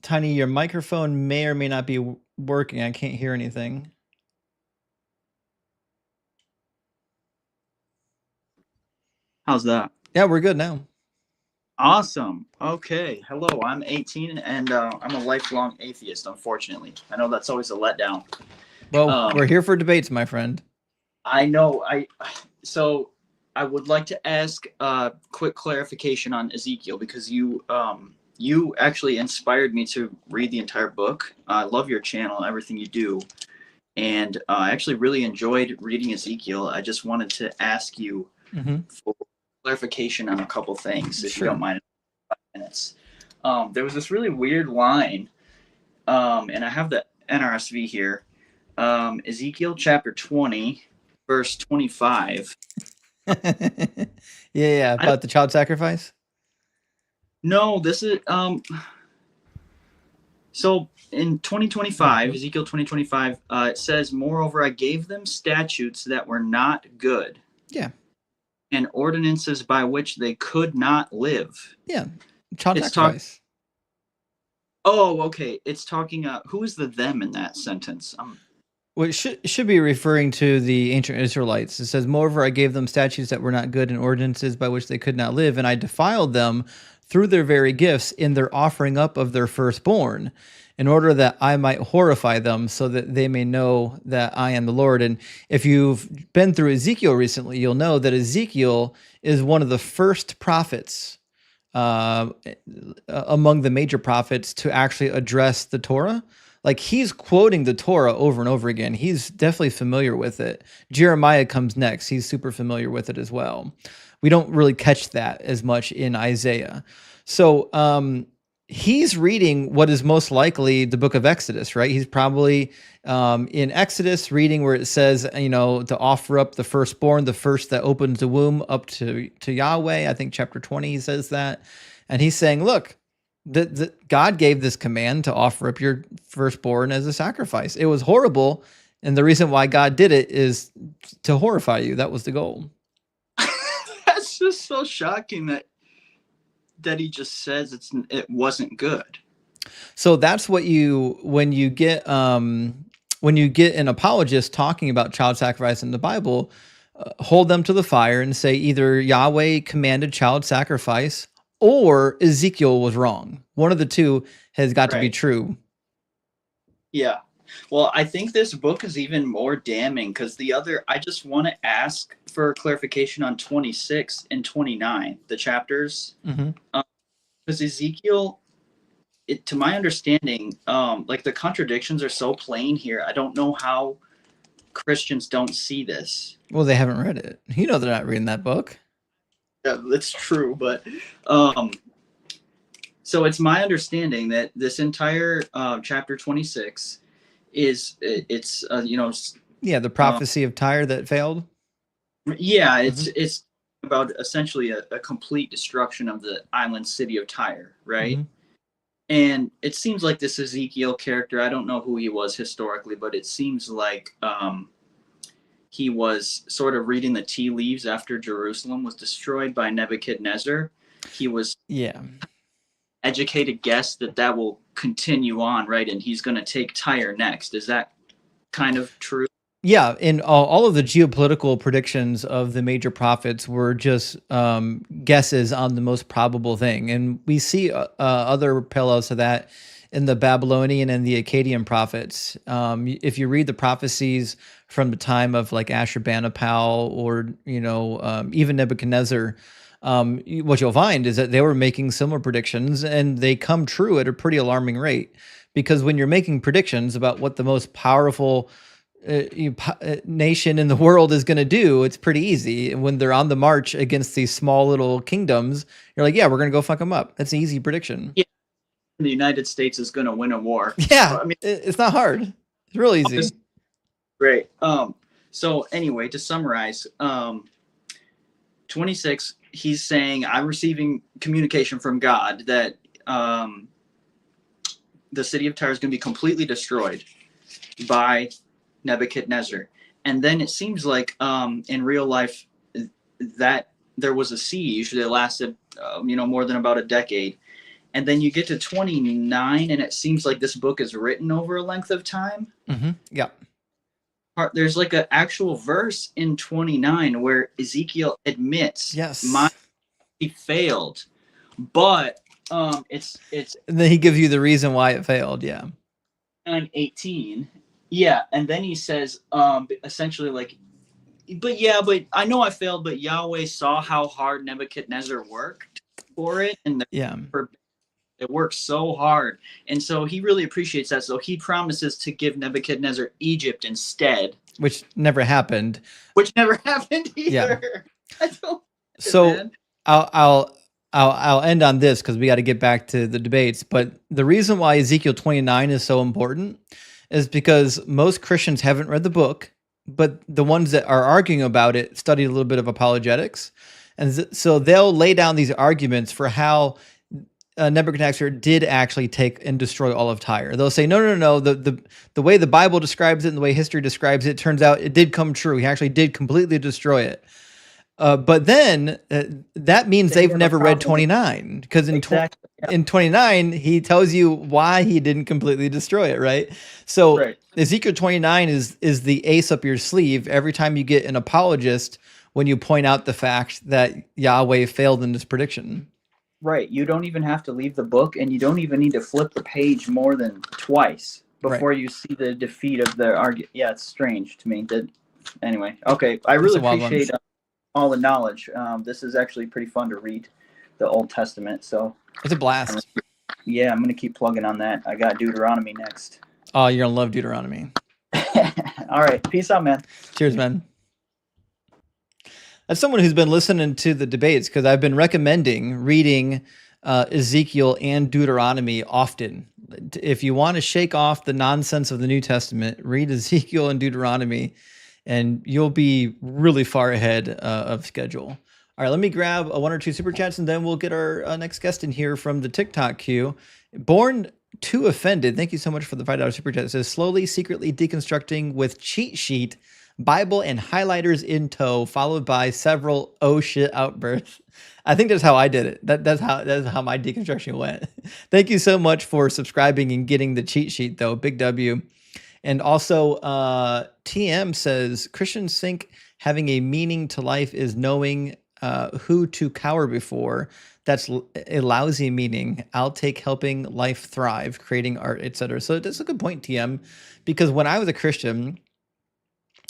Tiny, your microphone may or may not be working. I can't hear anything. How's that? Yeah, we're good now. Awesome. Okay. Hello, I'm 18 and I'm a lifelong atheist, unfortunately. I know that's always a letdown. Well, we're here for debates, my friend. I know. So I would like to ask a quick clarification on Ezekiel, because you actually inspired me to read the entire book. I love your channel and everything you do. And I actually really enjoyed reading Ezekiel. I just wanted to ask you for clarification on a couple things, if you don't mind. 5 minutes. There was this really weird line, and I have the NRSV here. Ezekiel chapter 20, verse 25. Yeah, about the child sacrifice. No, this is so in 2025, Ezekiel 2025, it says, "Moreover, I gave them statutes that were not good." Yeah. And ordinances by which they could not live. Yeah, child sacrifice. Oh, okay. It's talking. Who is the them in that sentence? Well, it should be referring to the ancient Israelites. It says, "Moreover, I gave them statutes that were not good and ordinances by which they could not live, and I defiled them through their very gifts in their offering up of their firstborn, in order that I might horrify them, so that they may know that I am the Lord." And if you've been through Ezekiel recently, you'll know that Ezekiel is one of the first prophets among the major prophets to actually address the Torah. Like, he's quoting the Torah over and over again. He's definitely familiar with it. Jeremiah comes next. He's super familiar with it as well. We don't really catch that as much in Isaiah. So he's reading what is most likely the book of Exodus, right? He's probably in Exodus reading where it says, to offer up the firstborn, the first that opens the womb, up to Yahweh. I think chapter 20 he says that. And he's saying, look, God gave this command to offer up your firstborn as a sacrifice. It was horrible, and the reason why God did it is to horrify you. That was the goal. That's just so shocking that he just says it wasn't good. So that's what when you get an apologist talking about child sacrifice in the Bible, hold them to the fire and say either Yahweh commanded child sacrifice or Ezekiel was wrong. One of the two has got to be Right. true. Yeah. Well, I think this book is even more damning because I just want to ask for clarification on 26 and 29, the chapters. Mm-hmm. Because Ezekiel, to my understanding, like the contradictions are so plain here. I don't know how Christians don't see this. Well, they haven't read it. You know they're not reading that book. Yeah, that's true. But so it's my understanding that this entire chapter 26 is the prophecy of Tyre that failed. Yeah, it's about essentially a complete destruction of the island city of Tyre, right? Mm-hmm. And it seems like this Ezekiel character, I don't know who he was historically, but it seems like he was sort of reading the tea leaves after Jerusalem was destroyed by Nebuchadnezzar. He was educated guess that will continue on, right? And he's going to take Tyre next. Is that kind of true? Yeah, and all of the geopolitical predictions of the major prophets were just guesses on the most probable thing. And we see other parallels to that in the Babylonian and the Akkadian prophets. If you read the prophecies from the time of like Ashurbanipal or, even Nebuchadnezzar, what you'll find is that they were making similar predictions and they come true at a pretty alarming rate. Because when you're making predictions about what the most powerful nation in the world is going to do, it's pretty easy. And when they're on the march against these small little kingdoms, you're like, yeah, we're going to go fuck them up. That's an easy prediction. Yeah. The United States is going to win a war. Yeah. I mean, it's not hard. It's real easy. Great. So anyway, to summarize, 26, he's saying, I'm receiving communication from God that the city of Tyre is going to be completely destroyed by Nebuchadnezzar. And then it seems like in real life that there was a siege that lasted more than about a decade. And then you get to 29 and it seems like this book is written over a length of time. Mm-hmm. Yeah. There's like an actual verse in 29 where Ezekiel admits, he failed, but it's and then he gives you the reason why it failed. Yeah. 18. Yeah, and then he says, essentially, like, but I know I failed, but Yahweh saw how hard Nebuchadnezzar worked for it, and it worked so hard, and so he really appreciates that. So he promises to give Nebuchadnezzar Egypt instead, which never happened. Either. Yeah. I don't. So man. I'll end on this because we got to get back to the debates. But the reason why Ezekiel 29 is so important is because most Christians haven't read the book, but the ones that are arguing about it studied a little bit of apologetics. And so they'll lay down these arguments for how Nebuchadnezzar did actually take and destroy all of Tyre. They'll say, no. The way the Bible describes it and the way history describes it, turns out it did come true. He actually did completely destroy it. But then that means they've never read 29 because in 29 he tells you why he didn't completely destroy it, right? So Ezekiel 29 is the ace up your sleeve every time you get an apologist when you point out the fact that Yahweh failed in this prediction. Right. You don't even have to leave the book, and you don't even need to flip the page more than twice before you see the defeat of the argument. Yeah, it's strange to me. Anyway, okay. I really appreciate all the knowledge. This is actually pretty fun to read the Old Testament. So it's a blast. I'm going to keep plugging on that. I got Deuteronomy next. Oh, you're going to love Deuteronomy. All right. Peace out, man. Cheers, man. As someone who's been listening to the debates, because I've been recommending reading Ezekiel and Deuteronomy often. If you want to shake off the nonsense of the New Testament, read Ezekiel and Deuteronomy, and you'll be really far ahead of schedule. All right, let me grab one or two super chats, and then we'll get our next guest in here from the TikTok queue. Born Too Offended, thank you so much for the $5 super chat. It says, slowly, secretly deconstructing with cheat sheet Bible and highlighters in tow, followed by several oh shit outbursts. I think that's how I did it. That's how my deconstruction went. Thank you so much for subscribing and getting the cheat sheet, though. Big W. And also, TM says Christians think having a meaning to life is knowing who to cower before. That's a lousy meaning. I'll take helping life thrive, creating art, etc. So that's a good point, TM, because when I was a Christian,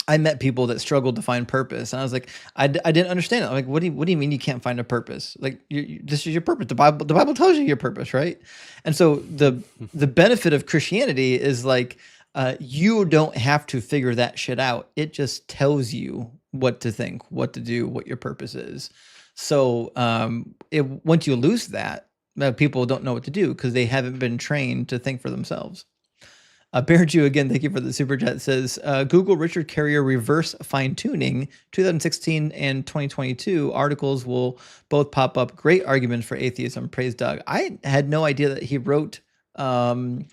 I met people that struggled to find purpose, and I was like, I didn't understand it. I'm like, what do you mean you can't find a purpose? Like, this is your purpose. The Bible tells you your purpose, right? And so the benefit of Christianity is like, you don't have to figure that shit out. It just tells you what to think, what to do, what your purpose is. So once you lose that, people don't know what to do because they haven't been trained to think for themselves. Bear Jew, again, thank you for the super chat, says, Google Richard Carrier reverse fine-tuning 2016 and 2022 articles will both pop up. Great arguments for atheism. Praise Doug. I had no idea that he wrote arguments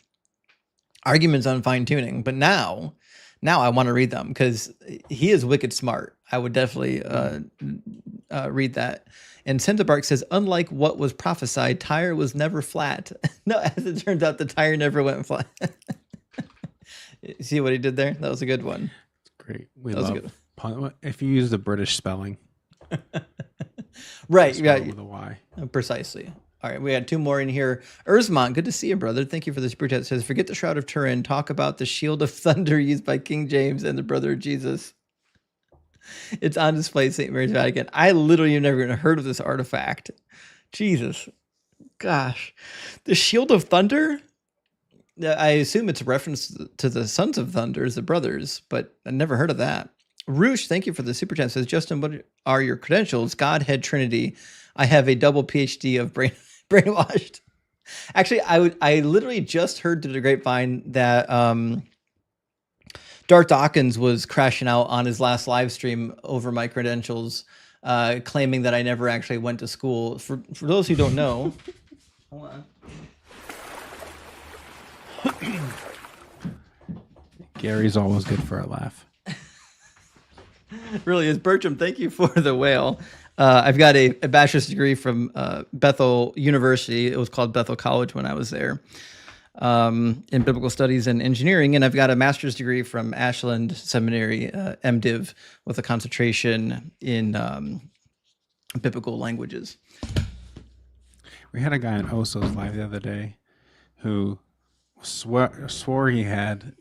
on fine-tuning, but now I want to read them because he is wicked smart. I would definitely read that. And Centabark says, unlike what was prophesied, tire was never flat. No, as it turns out, the tire never went flat. See what he did there? That was a good one. Great. We love if you use the British spelling. Right. Yeah. With a Y. Precisely. All right. We had two more in here. Urzmont, good to see you, brother. Thank you for the super chat. It says, forget the Shroud of Turin. Talk about the Shield of Thunder used by King James and the brother of Jesus. It's on display at St. Mary's Vatican. I literally have never even heard of this artifact. Jesus. Gosh. The Shield of Thunder? I assume it's a reference to the Sons of Thunders, the brothers, but I never heard of that. Roosh, thank you for the super chat. Says, Justin, what are your credentials? Godhead Trinity. I have a double PhD of brainwashed. Actually, I literally just heard through the grapevine that Dark Dawkins was crashing out on his last live stream over my credentials, claiming that I never actually went to school. For those who don't know, hold on. Gary's always good for a laugh. Really is. Bertram, thank you for the whale. I've got a bachelor's degree from Bethel University. It was called Bethel College when I was there, in biblical studies and engineering. And I've got a master's degree from Ashland Seminary, MDiv, with a concentration in biblical languages. We had a guy on Oso's live the other day who swore he had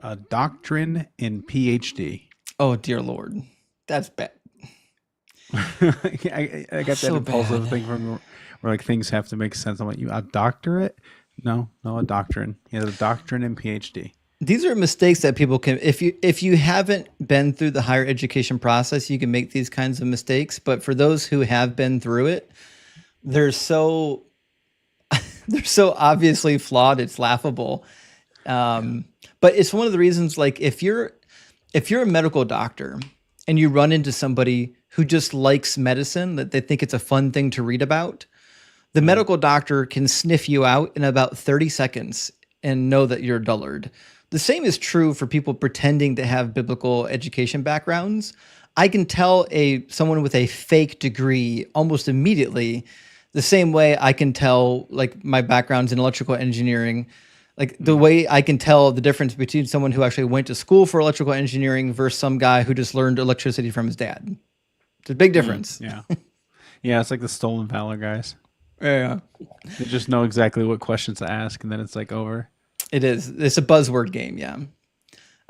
a doctrine in PhD. Oh, dear Lord. That's bad. I got So that impulsive bad. thing from where like things have to make sense. I'm like, you a doctorate? No, a doctrine. He has a doctrine in PhD. These are mistakes that people can, if you haven't been through the higher education process, you can make these kinds of mistakes. But for those who have been through it, they're so obviously flawed. It's laughable. But it's one of the reasons, like if you're a medical doctor and you run into somebody who just likes medicine, that they think it's a fun thing to read about, the medical doctor can sniff you out in about 30 seconds and know that you're a dullard. The same is true for people pretending to have biblical education backgrounds. I can tell someone with a fake degree almost immediately, the same way I can tell like my background's in electrical engineering, like the way I can tell the difference between someone who actually went to school for electrical engineering versus some guy who just learned electricity from his dad. It's a big difference. Yeah. Yeah, it's like the stolen valor guys. Yeah. They just know exactly what questions to ask, and then it's like over. It is. It's a buzzword game, yeah.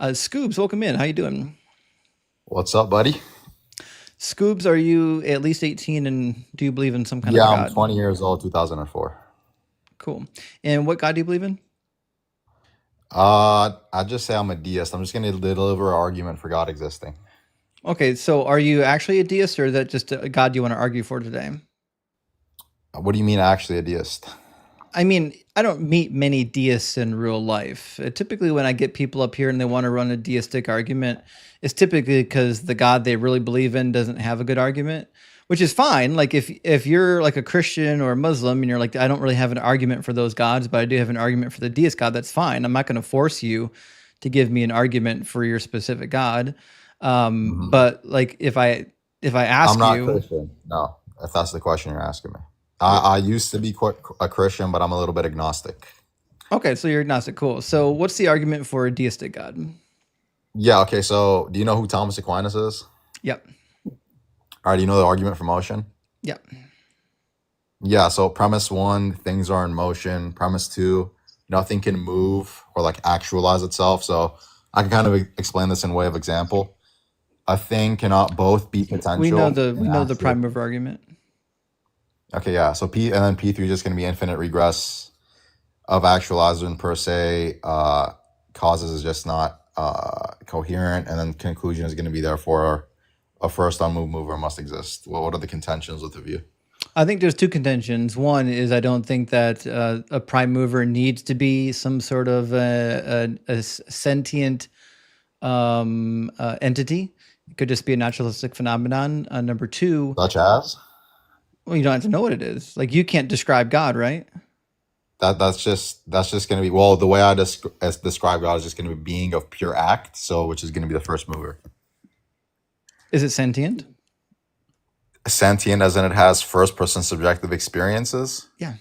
Scoobs, welcome in. How you doing? What's up, buddy? Scoobs, are you at least 18 and do you believe in some kind of Yeah, God? I'm 20 years old, 2004. Cool. And what God do you believe in? I just say I'm a deist. I'm just going to deliver an argument for God existing. Okay, so are you actually a deist, or is that just a God you want to argue for today? What do you mean actually a deist? I mean, I don't meet many deists in real life. Typically, when I get people up here and they want to run a deistic argument, it's typically because the God they really believe in doesn't have a good argument, which is fine. Like if you're like a Christian or a Muslim and you're like, I don't really have an argument for those gods, but I do have an argument for the deist God, that's fine. I'm not going to force you to give me an argument for your specific God. Mhm. But like if I ask I'm not you, Christian. No, if that's the question you're asking me. I used to be quite a Christian, but I'm a little bit agnostic. okay, so you're agnostic, cool. So what's the argument for a deistic God? Yeah, okay, so do you know who Thomas Aquinas is? Yep, All right, do you know the argument for motion? yep. Yeah, so premise one, things are in motion. Premise two, nothing can move or like actualize itself. So I can kind of explain this in way of example. A thing cannot both be potential. We know the and prime actual. mover argument. Okay, yeah. So P and then P3 is just going to be infinite regress of actualizer per se. Causes is just not coherent, and then conclusion is going to be therefore a first unmoved mover must exist. Well, what are the contentions with the view? I think there's two contentions. One is I don't think that a prime mover needs to be some sort of a sentient entity. It could just be a naturalistic phenomenon. Number two, Such as well, you don't have to know what it is. Like you can't describe God, right? that's just going to be, well, the way I describe God is just going to be being of pure act. So which is going to be the first mover. Is it sentient? Sentient as in it has first person subjective experiences. Yeah.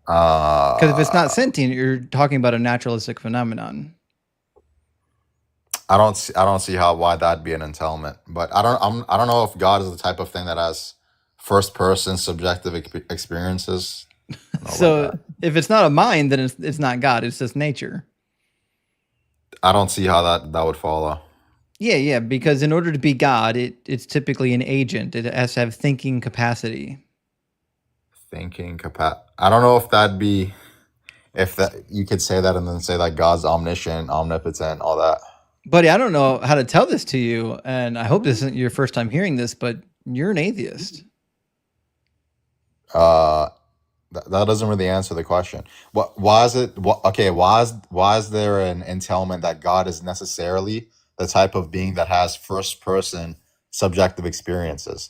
Because if it's not sentient, you're talking about a naturalistic phenomenon. I don't see why that'd be an entailment, but I don't know if God is the type of thing that has first person subjective experiences. So if it's not a mind, then it's not God. It's just nature. I don't see how that would follow. Yeah, because in order to be God, it's typically an agent. It has to have thinking capacity. I don't know if that'd be, if that you could say that and then say that God's omniscient, omnipotent, all that. Buddy, I don't know how to tell this to you, and I hope this isn't your first time hearing this, but you're an atheist. That doesn't really answer the question. Why is it? Why is there an entailment that God is necessarily the type of being that has first person subjective experiences?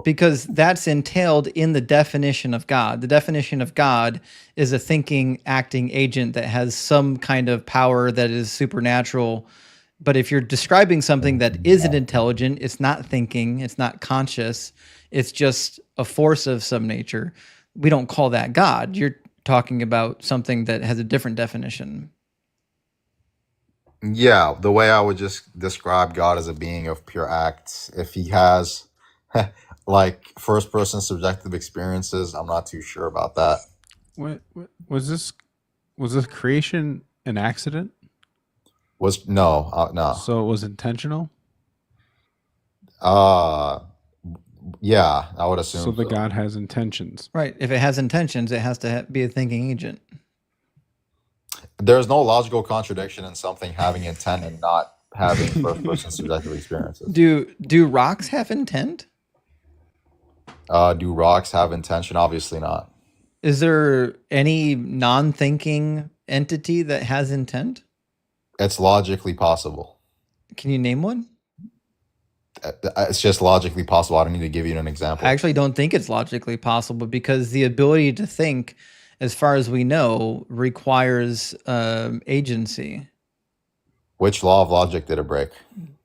Because that's entailed in the definition of God. The definition of God is a thinking, acting agent that has some kind of power that is supernatural. But if you're describing something that isn't intelligent, it's not thinking, it's not conscious, it's just a force of some nature, we don't call that God. You're talking about something that has a different definition. Yeah, the way I would just describe God as a being of pure acts, if he has like first person subjective experiences, I'm not too sure about that. What was this? Was this creation an accident? No. So it was intentional. Yeah, I would assume So the God has intentions. Right. If it has intentions, it has to be a thinking agent. There's no logical contradiction in something having intent and not having first person subjective experiences. Do rocks have intent? Do rocks have intention? Obviously not. Is there any non-thinking entity that has intent? It's logically possible. Can you name one? It's just logically possible. I don't need to give you an example. I actually don't think it's logically possible because the ability to think, as far as we know, requires agency. Which law of logic did it break?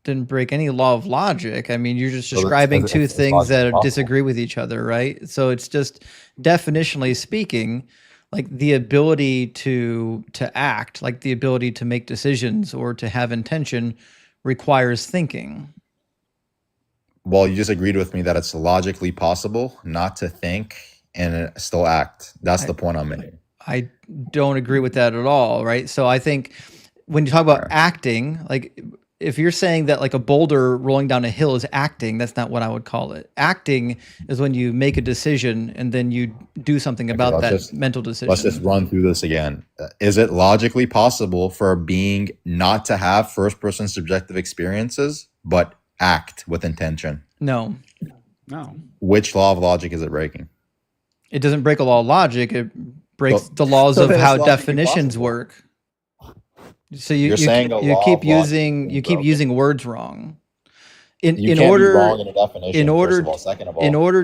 Didn't break any law of logic. I mean, you're just describing two things that disagree with each other, right? So it's just definitionally speaking, like the ability to act, like the ability to make decisions or to have intention requires thinking. Well, you just agreed with me that it's logically possible not to think and still act. That's the point I'm making. I don't agree with that at all, right? So I think when you talk about acting, like if you're saying that like a boulder rolling down a hill is acting, that's not what I would call it. Acting is when you make a decision and then you do something about that mental decision. Let's just run through this again. Is it logically possible for a being not to have first person subjective experiences, but act with intention? No. Which law of logic is it breaking? It doesn't break a law of logic. It breaks the laws of how definitions work. So you keep using words wrong. In order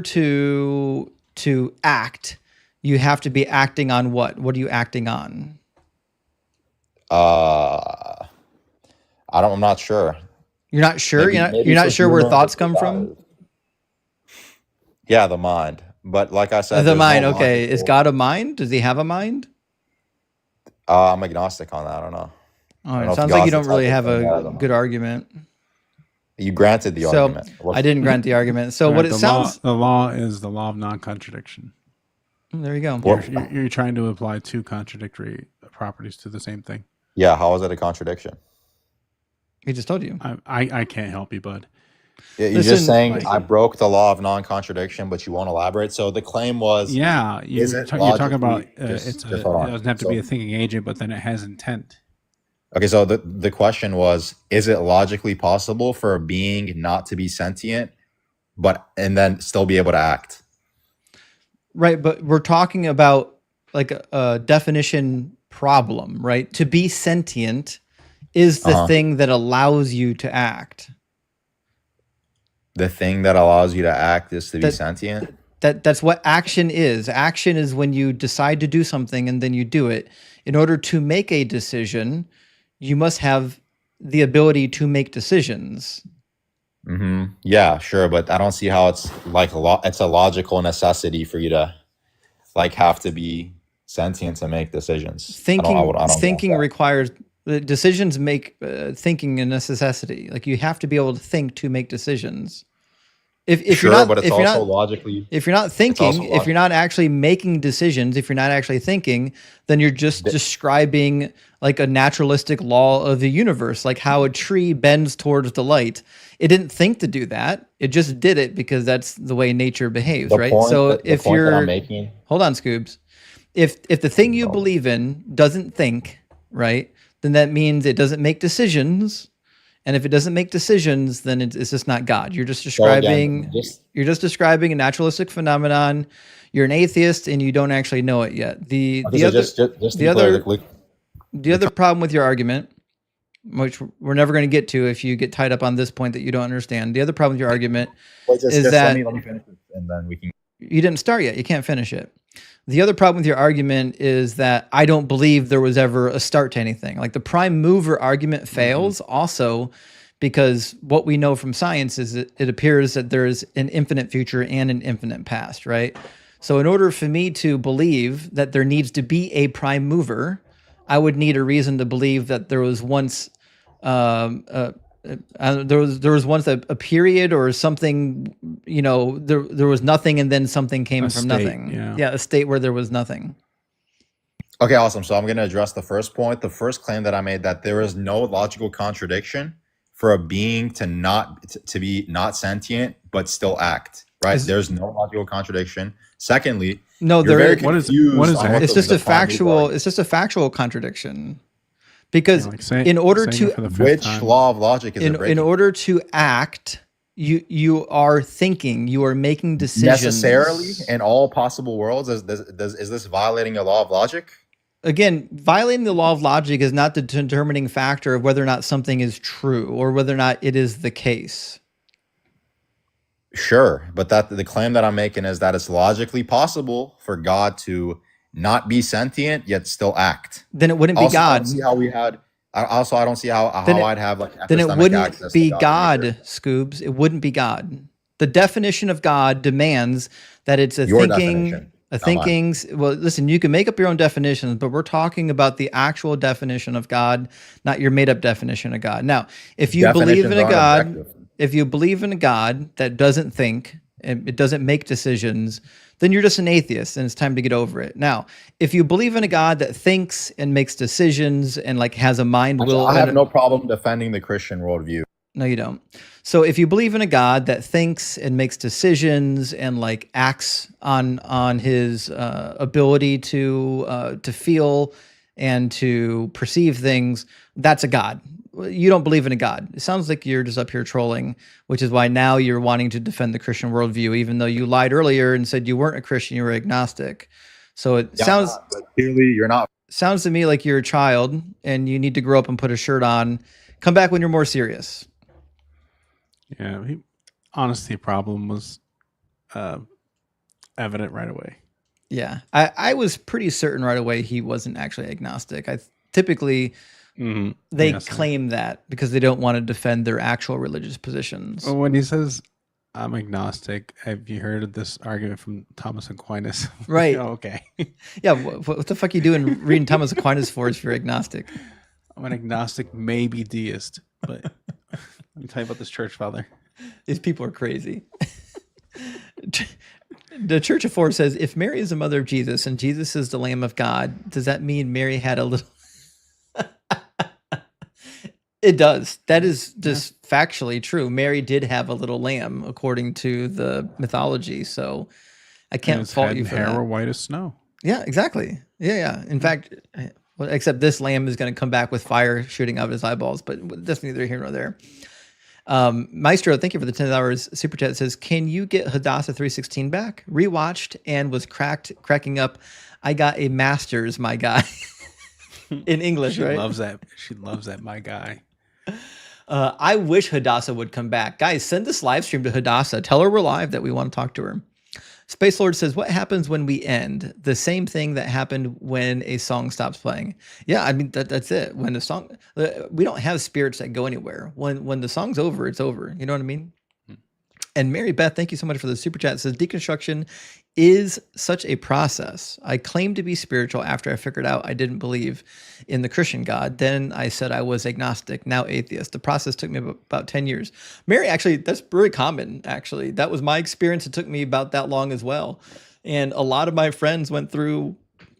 to act, you have to be acting on what? What are you acting on? I'm not sure. You're not sure. Maybe You're not for sure where humans thoughts it's come from. Yeah, the mind. But like I said, The there's mind. no Okay, is logical. God a mind? Does he have a mind? I'm agnostic on that. I don't know. Oh, I don't it know if sounds like you God's the don't type really of have thing that I a don't know. good argument. You granted the So argument. I didn't grant the argument. So All what right, it sounds. the law is the law of non-contradiction. There you go. What? You're trying to apply two contradictory properties to the same thing. Yeah, how is that a contradiction? He just told you. I can't help you, bud. Yeah, you're Listen, just saying like- I broke the law of non-contradiction, but you won't elaborate. So the claim was, Yeah, is it you're talking about logically- just it hold on. doesn't have to be So- a thinking agent, but then it has intent. okay, so the question was, is it logically possible for a being not to be sentient, and then still be able to act? Right, but we're talking about like a definition problem, right? To be sentient is the thing that allows you to act. The thing that allows you to act is to be sentient? That's what action is. Action is when you decide to do something and then you do it. In order to make a decision, you must have the ability to make decisions. Mm-hmm. Yeah, sure, but I don't see how it's like it's a logical necessity for you to like have to be sentient to make decisions. Thinking I don't thinking get that. requires decisions make thinking a necessity. Like you have to be able to think to make decisions. If Sure, you're not, but it's if you're also not, logically. if you're not also thinking, if logical. you're not actually making decisions, if you're not actually thinking, then you're just describing like a naturalistic law of the universe, like how a tree bends towards the light. It didn't think to do that. It just did it because that's the way nature behaves, right? So if you're I'm making, hold on, Scoobs. If the thing you believe in doesn't think, right, then that means it doesn't make decisions. And if it doesn't make decisions, then it's just not God. You're just describing you're just describing a naturalistic phenomenon. You're an atheist and you don't actually know it yet. The other problem with your argument, which we're never going to get to if you get tied up on this point that you don't understand. The other problem with your argument is that let me finish it, and then we can. You didn't start yet. You can't finish it. The other problem with your argument is that I don't believe there was ever a start to anything. Like the prime mover argument fails also because what we know from science is it appears that there is an infinite future and an infinite past, right? So in order for me to believe that there needs to be a prime mover, I would need a reason to believe that there was once there was once a period or something, you know, there was nothing and then something came from nothing. Yeah, a state where there was nothing. Okay, awesome. So I'm going to address the first point. The first claim that I made, that there is no logical contradiction for a being to be not sentient but still act. Right? There's no logical contradiction. Secondly, no, there is. What is that? It's just a factual. It's just a factual contradiction. Because in order to which law of logic is in order to act, you are thinking, you are making decisions necessarily in all possible worlds. Is this violating a law of logic? Again, violating the law of logic is not the determining factor of whether or not something is true or whether or not it is the case. Sure, but the claim that I'm making is that it's logically possible for God to not be sentient yet still act. Then it wouldn't be God. I don't see how we had. Also, I don't see how I'd have like. Then it wouldn't be God, Scoobs. It wouldn't be God. The definition of God demands that it's Your definition, well, listen, you can make up your own definitions, but we're talking about the actual definition of God, not your made up definition of God. Now, if you believe in a God, if you believe in a God that doesn't think and it doesn't make decisions, then you're just an atheist and it's time to get over it. Now, if you believe in a God that thinks and makes decisions and like has a mind, will, I have no problem defending the Christian worldview. No, you don't. So if you believe in a God that thinks and makes decisions and like acts on his ability to feel and to perceive things, that's a God. You don't believe in a God. It sounds like you're just up here trolling, which is why now you're wanting to defend the Christian worldview, even though you lied earlier and said you weren't a Christian, you were agnostic. So it sounds clearly you're not. Sounds to me like you're a child and you need to grow up and put a shirt on. Come back when you're more serious. Yeah, honesty problem was evident right away. Yeah, I was pretty certain right away he wasn't actually agnostic. I typically They Yes, claim that because they don't want to defend their actual religious positions. Well, when he says I'm agnostic, have you heard of this argument from Thomas Aquinas? Right. Oh, okay. Yeah, what the fuck are you doing reading Thomas Aquinas for if you're agnostic? I'm an agnostic, maybe deist, but let me tell you about this church father. These people are crazy. The Church of Four says, if Mary is the mother of Jesus and Jesus is the Lamb of God, does that mean Mary had a little... It does. That is just factually true. Mary did have a little lamb, according to the mythology. So I can't fault you for hair that. were white as snow. Yeah, exactly. Yeah. In fact, well, except this lamb is going to come back with fire shooting out of his eyeballs, but that's neither here nor there. Maestro, thank you for the 10 hours super chat. It says, can you get Hadassah 316 back? Rewatched and was cracking up. I got a master's, my guy. In English, She right? loves that. She loves that, my guy. I wish Hadassah would come back. Guys, send this live stream to Hadassah. Tell her we're live, that we want to talk to her. Space Lord says, what happens when we end? The same thing that happened when a song stops playing. Yeah, I mean, that's it. When the song, we don't have spirits that go anywhere. When the song's over, it's over. You know what I mean? And Mary Beth, thank you so much for the super chat. It says, deconstruction is such a process. I claimed to be spiritual after I figured out I didn't believe in the Christian God. Then I said I was agnostic, now atheist. The process took me about 10 years. Mary, actually, that's very common, actually. That was my experience. It took me about that long as well. And a lot of my friends went through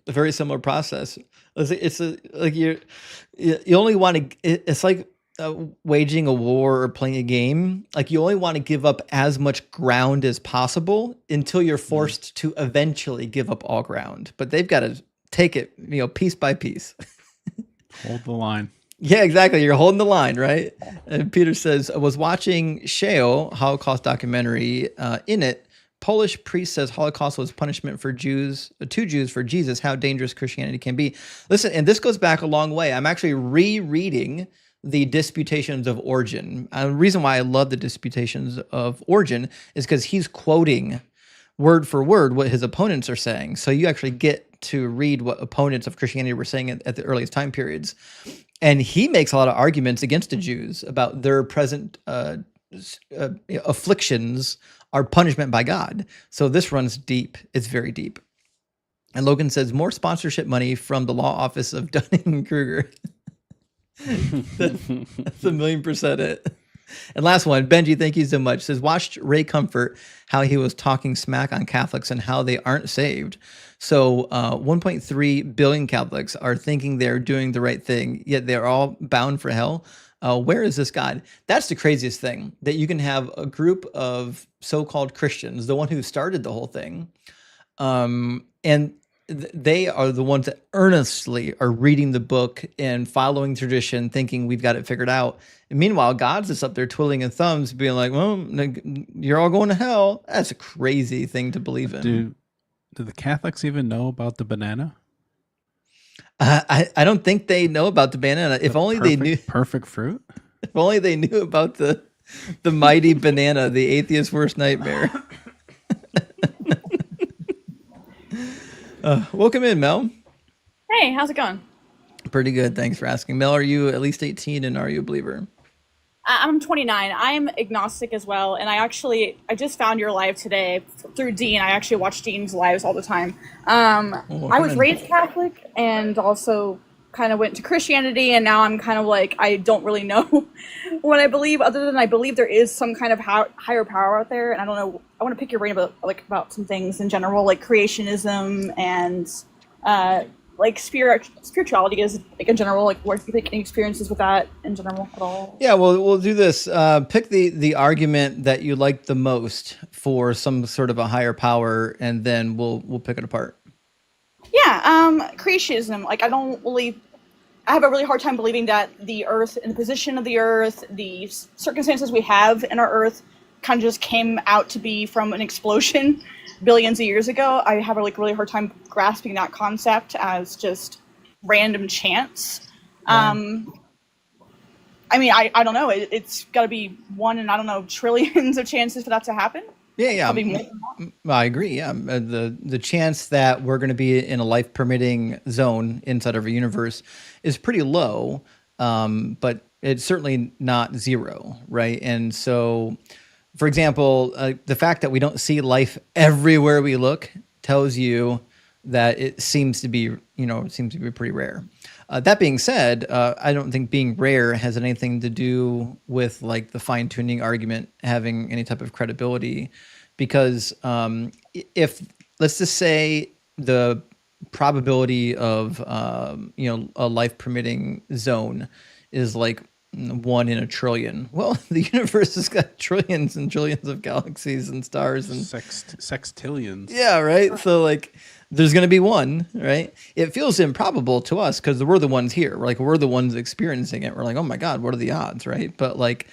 a very similar process. Like you only want to, it's like, waging a war or playing a game. Like you only want to give up as much ground as possible until you're forced to eventually give up all ground. But they've got to take it, piece by piece. Hold the line. Yeah, exactly. You're holding the line, right? And Peter says, I was watching Sheo, Holocaust documentary. In it, Polish priest says Holocaust was punishment for Jews, to Jews for Jesus, how dangerous Christianity can be. Listen, and this goes back a long way. I'm actually rereading the Disputations of Origen. The reason why I love the Disputations of Origen is because he's quoting word for word what his opponents are saying. So you actually get to read what opponents of Christianity were saying at the earliest time periods. And he makes a lot of arguments against the Jews about their present afflictions are punishment by God. So this runs deep. It's very deep. And Logan says, more sponsorship money from the law office of Dunning-Kruger. That's 1,000,000% it. And last one, Benji, thank you so much. Says, watched Ray Comfort, how he was talking smack on Catholics and how they aren't saved. So 1.3 billion Catholics are thinking they're doing the right thing, yet they're all bound for hell. Where is this God? That's the craziest thing, that you can have a group of so-called Christians, the one who started the whole thing, and they are the ones that earnestly are reading the book and following tradition, thinking we've got it figured out. And meanwhile, God's just up there twiddling his thumbs, being like, well, you're all going to hell. That's a crazy thing to believe in. Do the Catholics even know about the banana? I don't think they know about the banana. If only they knew. Perfect fruit? If only they knew about the mighty banana, the atheist's worst nightmare. Welcome in, Mel. Hey, how's it going? Pretty good. Thanks for asking. Mel, are you at least 18 and are you a believer? I'm 29. I'm agnostic as well, and I just found your live today through Dean. I actually watch Dean's lives all the time. I was raised Catholic and also kind of went to Christianity, and now I'm kind of like, I don't really know what I believe, other than I believe there is some kind of higher power out there, and I don't know. I want to pick your brain about some things in general, like creationism and spirituality is in general, like what do you think, any experiences with that in general at all? Yeah, well, we'll do this. Pick the argument that you like the most for some sort of a higher power, and then we'll pick it apart. Yeah, creationism. Like, I have a really hard time believing that the Earth and the position of the Earth, the circumstances we have in our Earth, kind of just came out to be from an explosion billions of years ago. I have a really hard time grasping that concept as just random chance. I mean, I don't know. It's got to be one in, I don't know, trillions of chances for that to happen. Yeah. I agree. Yeah, the chance that we're going to be in a life permitting zone inside of a universe is pretty low. but it's certainly not zero, right? And so, for example, the fact that we don't see life everywhere we look tells you that it seems to be, pretty rare. That being said, I don't think being rare has anything to do with like the fine tuning argument having any type of credibility, because if let's just say the probability of a life permitting zone is like 1 in a trillion. Well, the universe has got trillions and trillions of galaxies and stars and sextillions. Yeah, right. So like, there's going to be one, right? It feels improbable to us because we're the ones here. We're the ones experiencing it. We're like, oh my God, what are the odds, right? But like,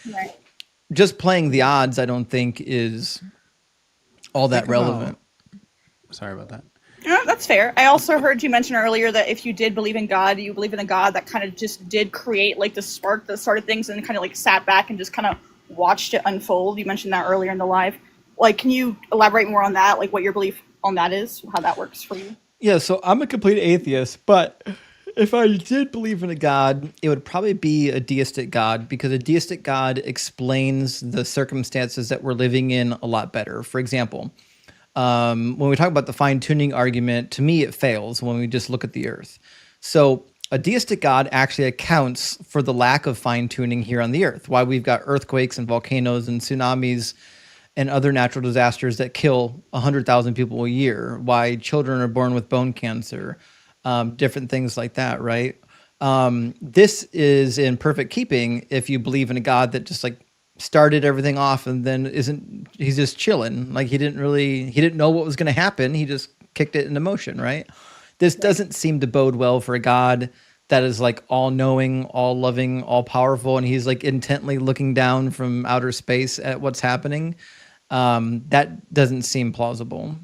just playing the odds, I don't think is all that relevant. Sorry about that. No, that's fair. I also heard you mention earlier that if you did believe in God, you believe in a God that kind of just did create like the spark that started things and kind of like sat back and just kind of watched it unfold. You mentioned that earlier in the live. Like, can you elaborate more on that? Like what your belief on that is, how that works for you? Yeah, so I'm a complete atheist, but if I did believe in a God, it would probably be a deistic God, because a deistic God explains the circumstances that we're living in a lot better. For example, when we talk about the fine-tuning argument, to me it fails when we just look at the earth. So a deistic God actually accounts for the lack of fine-tuning here on the earth, why we've got earthquakes and volcanoes and tsunamis and other natural disasters that kill 100,000 people a year, why children are born with bone cancer, different things like that, right? This is in perfect keeping if you believe in a God that just like started everything off and then he's just chilling. Like he didn't know what was going to happen. He just kicked it into motion, right? This doesn't seem to bode well for a God that is like all knowing, all loving, all powerful. And he's like intently looking down from outer space at what's happening. That doesn't seem plausible.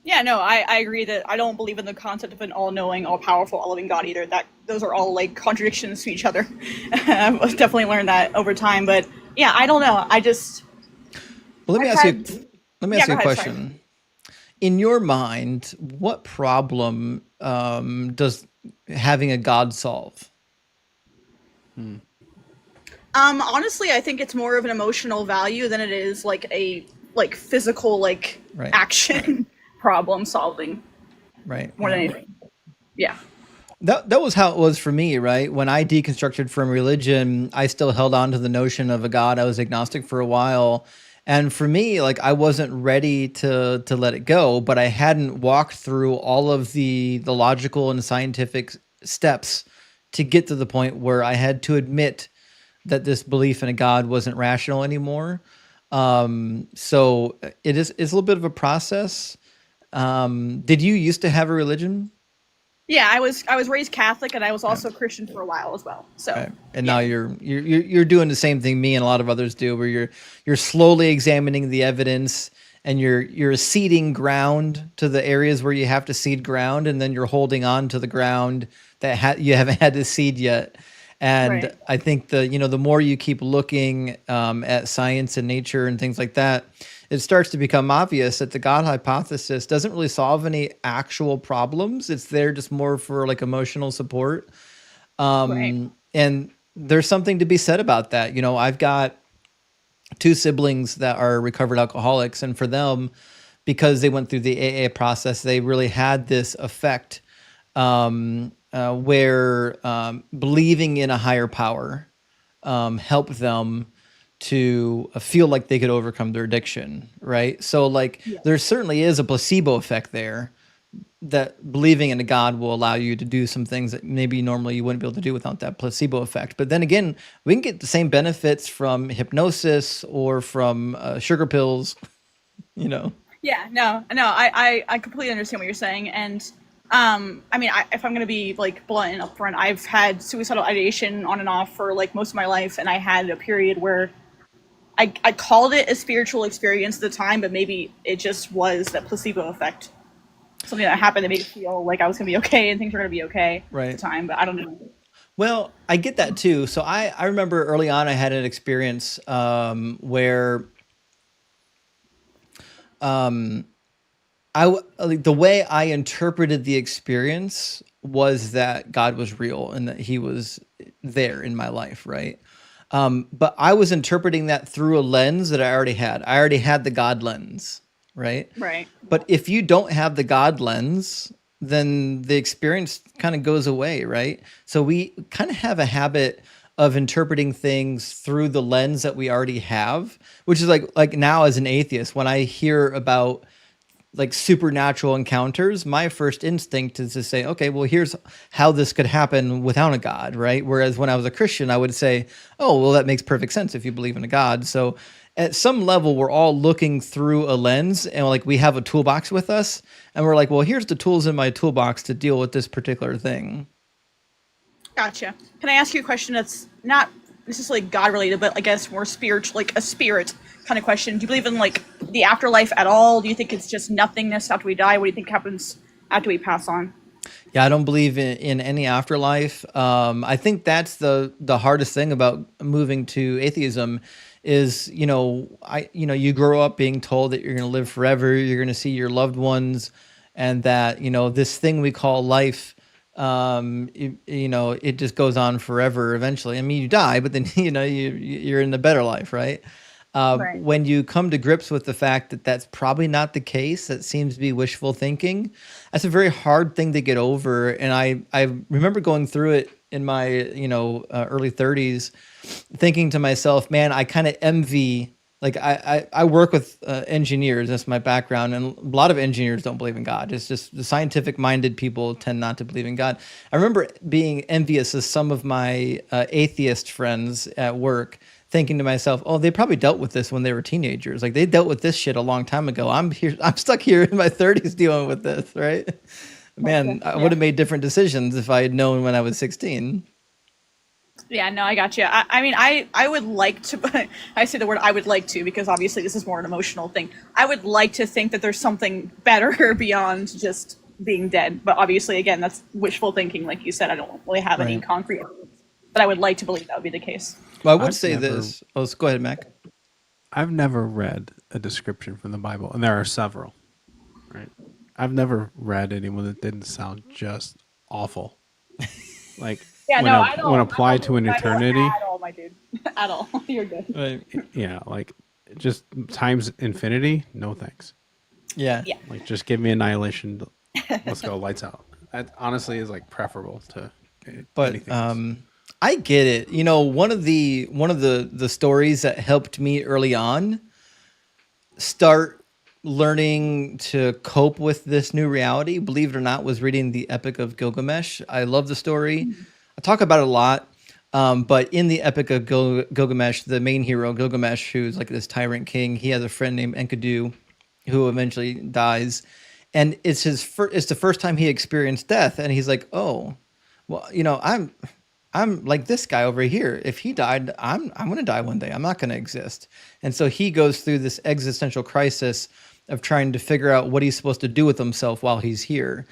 Yeah, no, I agree that I don't believe in the concept of an all-knowing, all-powerful, all-loving God either. That those are all like contradictions to each other. I've definitely learned that over time. But yeah, I don't know. I just Well, let me ask you a question. Sorry. In your mind, what problem does having a God solve? Honestly, I think it's more of an emotional value than it is like a physical action problem solving. Right. More than anything. Yeah. That was how it was for me, right? When I deconstructed from religion, I still held on to the notion of a God. I was agnostic for a while. And for me, like I wasn't ready to let it go, but I hadn't walked through all of the logical and scientific steps to get to the point where I had to admit that this belief in a God wasn't rational anymore. So it's a little bit of a process. Did you used to have a religion? Yeah, I was raised Catholic, and I was also Christian for a while as well. So, okay. And now you're doing the same thing me and a lot of others do, where you're slowly examining the evidence and you're seeding ground to the areas where you have to seed ground, and then you're holding on to the ground that you haven't had to seed yet. And I think the more you keep looking at science and nature and things like that, it starts to become obvious that the God hypothesis doesn't really solve any actual problems. It's there just more for like emotional support. And there's something to be said about that. I've got 2 siblings that are recovered alcoholics, and for them, because they went through the AA process, they really had this effect where believing in a higher power helped them to feel like they could overcome their addiction, right? So there certainly is a placebo effect there, that believing in a God will allow you to do some things that maybe normally you wouldn't be able to do without that placebo effect. But then again, we can get the same benefits from hypnosis or from sugar pills, Yeah, no, I completely understand what you're saying. And I mean, if I'm going to be like blunt and upfront, I've had suicidal ideation on and off for like most of my life. And I had a period where I called it a spiritual experience at the time, but maybe it just was that placebo effect. Something that happened that made me feel like I was going to be okay and things were going to be okay at the time, but I don't know. Well, I get that too. So I remember early on I had an experience where like the way I interpreted the experience was that God was real and that he was there in my life, right? But I was interpreting that through a lens that I already had. I already had the God lens, right? Right. But if you don't have the God lens, then the experience kind of goes away, right? So we kind of have a habit of interpreting things through the lens that we already have, which is like now as an atheist, when I hear about like supernatural encounters, my first instinct is to say, okay, well, here's how this could happen without a God, right? Whereas when I was a Christian, I would say, oh, well, that makes perfect sense if you believe in a God. So at some level, we're all looking through a lens and like we have a toolbox with us and we're like, well, here's the tools in my toolbox to deal with this particular thing. Gotcha. Can I ask you a question that's not necessarily God related, but I guess more spiritual, like a spirit kind of question? Do you believe in like the afterlife at all? Do you think it's just nothingness after we die? What do you think happens after we pass on? Yeah, I don't believe in any afterlife. I think that's the hardest thing about moving to atheism is, you grow up being told that you're going to live forever, you're going to see your loved ones, and that, this thing we call life, it just goes on forever eventually. I mean, you die, but then, you're in the better life, right? Right. When you come to grips with the fact that that's probably not the case, that seems to be wishful thinking, that's a very hard thing to get over. And I remember going through it in my, early 30s, thinking to myself, man, I kind of envy, like I work with engineers, that's my background, and a lot of engineers don't believe in God. It's just the scientific minded people tend not to believe in God. I remember being envious of some of my atheist friends at work, thinking to myself, oh, they probably dealt with this when they were teenagers. Like they dealt with this shit a long time ago. I'm stuck here in my 30s dealing with this, right? Man, I would have made different decisions if I had known when I was 16. Yeah, no, I got you. I mean, I would like to, I say the word I would like to, because obviously this is more an emotional thing. I would like to think that there's something better beyond just being dead. But obviously, again, that's wishful thinking. Like you said, I don't really have any Right. concrete evidence. But I would like to believe that would be the case. Well, I would I've say never- this. Oh, go ahead, Mac. I've never read a description from the Bible, and there are several. Right? I've never read anyone that didn't sound just awful. Like Yeah, when, no, I don't. when applied to an I don't eternity, At all, my dude. At all. You're good. Right. yeah, like just times infinity. No thanks. Yeah. Yeah. Like just give me annihilation. Let's go, lights out. That honestly is like preferable to But anything else. I get it. One of the stories that helped me early on start learning to cope with this new reality, believe it or not, was reading the Epic of Gilgamesh. I love the story. I talk about it a lot. But in the Epic of Gilgamesh, the main hero, Gilgamesh, who's like this tyrant king, he has a friend named Enkidu who eventually dies. And it's it's the first time he experienced death. And he's like, oh, well, I'm like this guy over here. If he died, I'm going to die one day. I'm not going to exist. And so he goes through this existential crisis of trying to figure out what he's supposed to do with himself while he's here.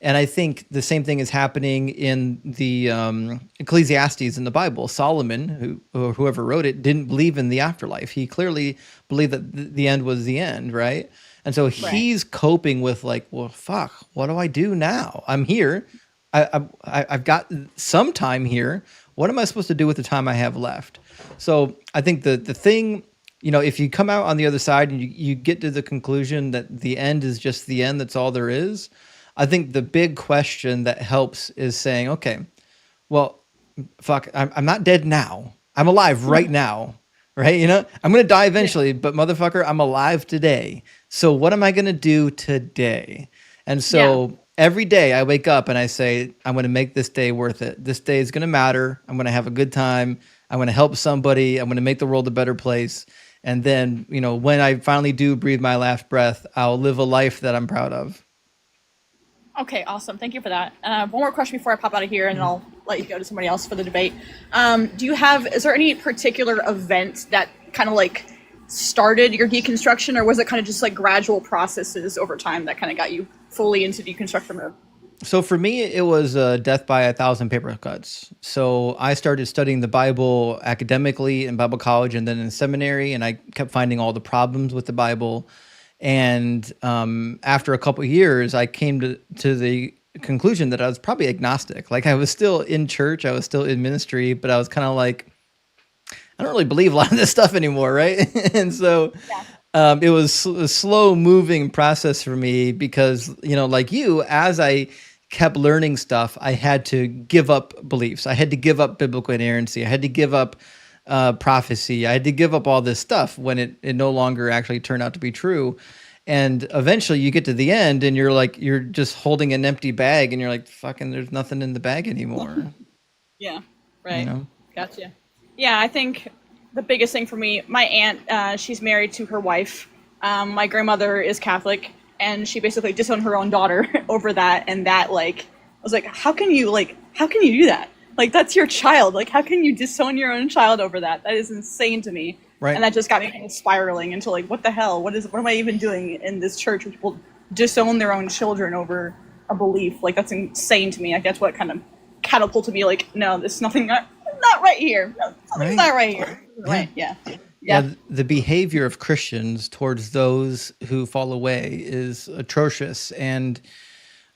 And I think the same thing is happening in the Ecclesiastes in the Bible. Solomon, or whoever wrote it, didn't believe in the afterlife. He clearly believed that the end was the end, right? And so he's coping with like, well, fuck, what do I do now? I'm here. I've got some time here. What am I supposed to do with the time I have left? So I think the thing, if you come out on the other side and you get to the conclusion that the end is just the end, that's all there is. I think the big question that helps is saying, okay, well, fuck, I'm not dead now. I'm alive right now, right? I'm going to die eventually, but motherfucker, I'm alive today. So what am I going to do today? And so every day I wake up and I say, I'm going to make this day worth it. This day is going to matter. I'm going to have a good time. I'm going to help somebody. I'm going to make the world a better place. And then, when I finally do breathe my last breath, I'll live a life that I'm proud of. Okay, awesome. Thank you for that. One more question before I pop out of here, and then I'll let you go to somebody else for the debate. Is there any particular event that kind of like started your deconstruction, or was it kind of just like gradual processes over time that kind of got you fully into deconstruction mode? So for me, it was death by 1,000 paper cuts. So I started studying the Bible academically in Bible college and then in seminary, and I kept finding all the problems with the Bible. And after a couple of years, I came to the conclusion that I was probably agnostic. Like I was still in church, I was still in ministry, but I was kind of like, I don't really believe a lot of this stuff anymore, right? And so it was a slow moving process for me because, like you, as I kept learning stuff, I had to give up beliefs. I had to give up biblical inerrancy. I had to give up prophecy. I had to give up all this stuff when it no longer actually turned out to be true. And eventually you get to the end and you're just holding an empty bag and you're like, fucking, there's nothing in the bag anymore. Yeah, right. Gotcha. Yeah, I think the biggest thing for me, my aunt, she's married to her wife. My grandmother is Catholic, and she basically disowned her own daughter over that. And that, like, I was like, how can you do that? Like, that's your child. Like, how can you disown your own child over that? That is insane to me. Right. And that just got me kind of spiraling into like, what the hell? What am I even doing in this church where people disown their own children over a belief? Like, that's insane to me. Like, that's what kind of catapulted me. Like, no, there's nothing not right here. No, something's not right here. Right? Yeah. The behavior of Christians towards those who fall away is atrocious, and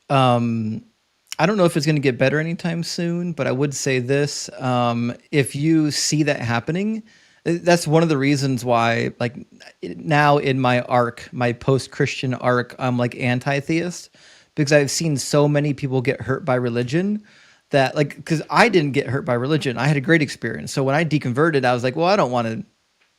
I don't know if it's going to get better anytime soon. But I would say this: if you see that happening, that's one of the reasons why, like now in my arc, my post-Christian arc, I'm like anti-theist because I've seen so many people get hurt by religion that, like, because I didn't get hurt by religion. I had a great experience. So when I deconverted, I was like, well, I don't want to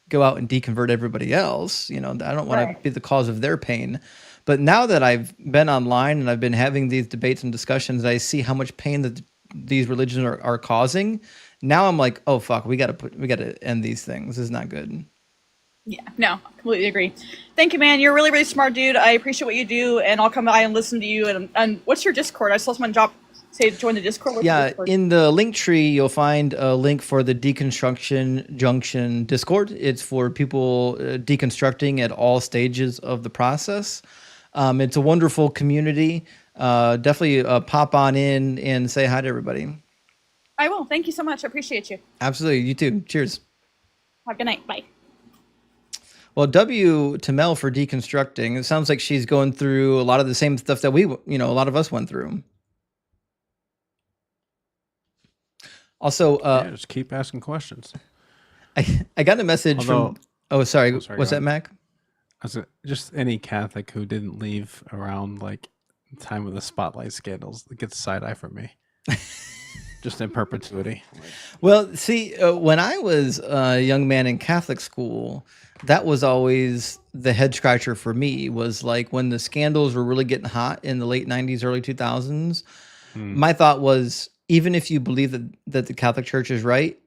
go out and deconvert everybody else. I don't want to be the cause of their pain. But now that I've been online and I've been having these debates and discussions, I see how much pain that these religions are causing. Now I'm like, oh fuck, we gotta end these things. This is not good. Yeah, no, completely agree. Thank you, man. You're a really, really smart dude. I appreciate what you do, and I'll come by and listen to you. And what's your Discord? I saw someone say join the Discord. What's the Discord? In the link tree, you'll find a link for the Deconstruction Junction Discord. It's for people deconstructing at all stages of the process. It's a wonderful community. Definitely pop on in and say hi to everybody. I will. Thank you so much. I appreciate you. Absolutely. You too. Cheers. Have a good night. Bye. Well, W to Mel for deconstructing. It sounds like she's going through a lot of the same stuff that a lot of us went through. Also, just keep asking questions. I got a message from. Oh, sorry. What's that, Mac? Just any Catholic who didn't leave around like the time of the Spotlight scandals that gets side eye from me. Just in perpetuity. Well, see, when I was a young man in Catholic school, that was always the head scratcher for me, was like when the scandals were really getting hot in the late 90s, early 2000s. My thought was, even if you believe that the Catholic Church is right,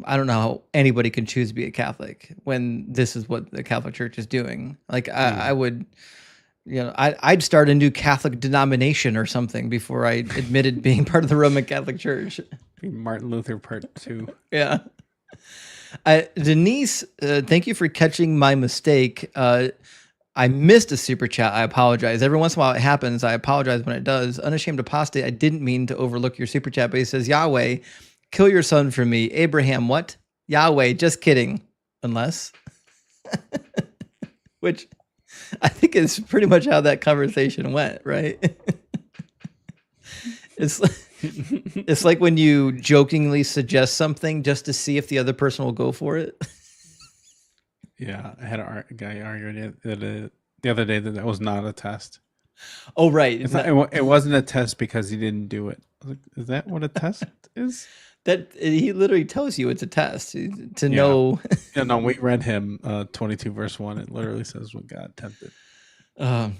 I don't know how anybody can choose to be a Catholic when this is what the Catholic Church is doing. Like I would... I'd start a new Catholic denomination or something before I admitted being part of the Roman Catholic Church. Martin Luther Part 2. Yeah. Denise, thank you for catching my mistake. I missed a super chat. I apologize. Every once in a while it happens. I apologize when it does. Unashamed Apostate, I didn't mean to overlook your super chat, but he says, Yahweh, kill your son for me. Abraham, what? Yahweh, just kidding. Unless. Which... I think it's pretty much how that conversation went, right? It's like when you jokingly suggest something just to see if the other person will go for it. Yeah, I had a guy arguing the other day that was not a test. Oh, right. It wasn't a test because he didn't do it. I was like, is that what a test is? That he literally tells you it's a test to know. Yeah, no, we read him 22 verse 1. It literally says what God tempted. All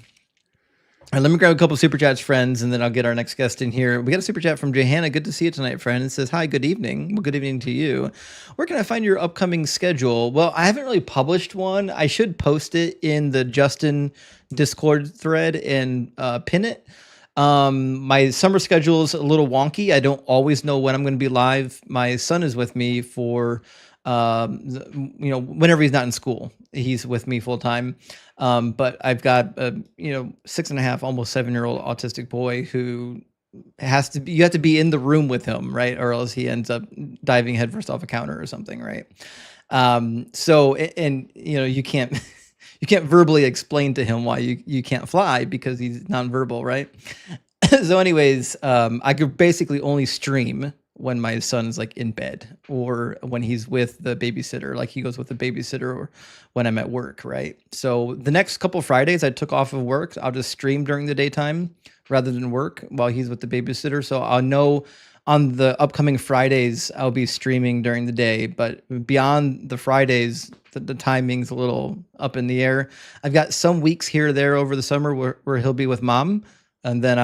right, let me grab a couple of super chats, friends, and then I'll get our next guest in here. We got a super chat from Johanna. Good to see you tonight, friend. It says, hi, good evening. Well, good evening to you. Where can I find your upcoming schedule? Well, I haven't really published one. I should post it in the Justin Discord thread and pin it. My summer schedule is a little wonky. I don't always know when I'm going to be live. My son is with me for, whenever he's not in school, he's with me full time. But I've got a, 6.5, almost 7-year-old autistic boy who you have to be in the room with him, right? Or else he ends up diving headfirst off a counter or something. Right. You can't, you can't verbally explain to him why you can't fly because he's nonverbal, right? So anyways, I could basically only stream when my son's like in bed or when he's with the babysitter, like he goes with the babysitter, or when I'm at work, right? So the next couple Fridays I took off of work. I'll just stream during the daytime rather than work while he's with the babysitter. So I'll know on the upcoming Fridays I'll be streaming during the day, but beyond the Fridays, the timing's a little up in the air. I've got some weeks here or there over the summer where he'll be with mom. And then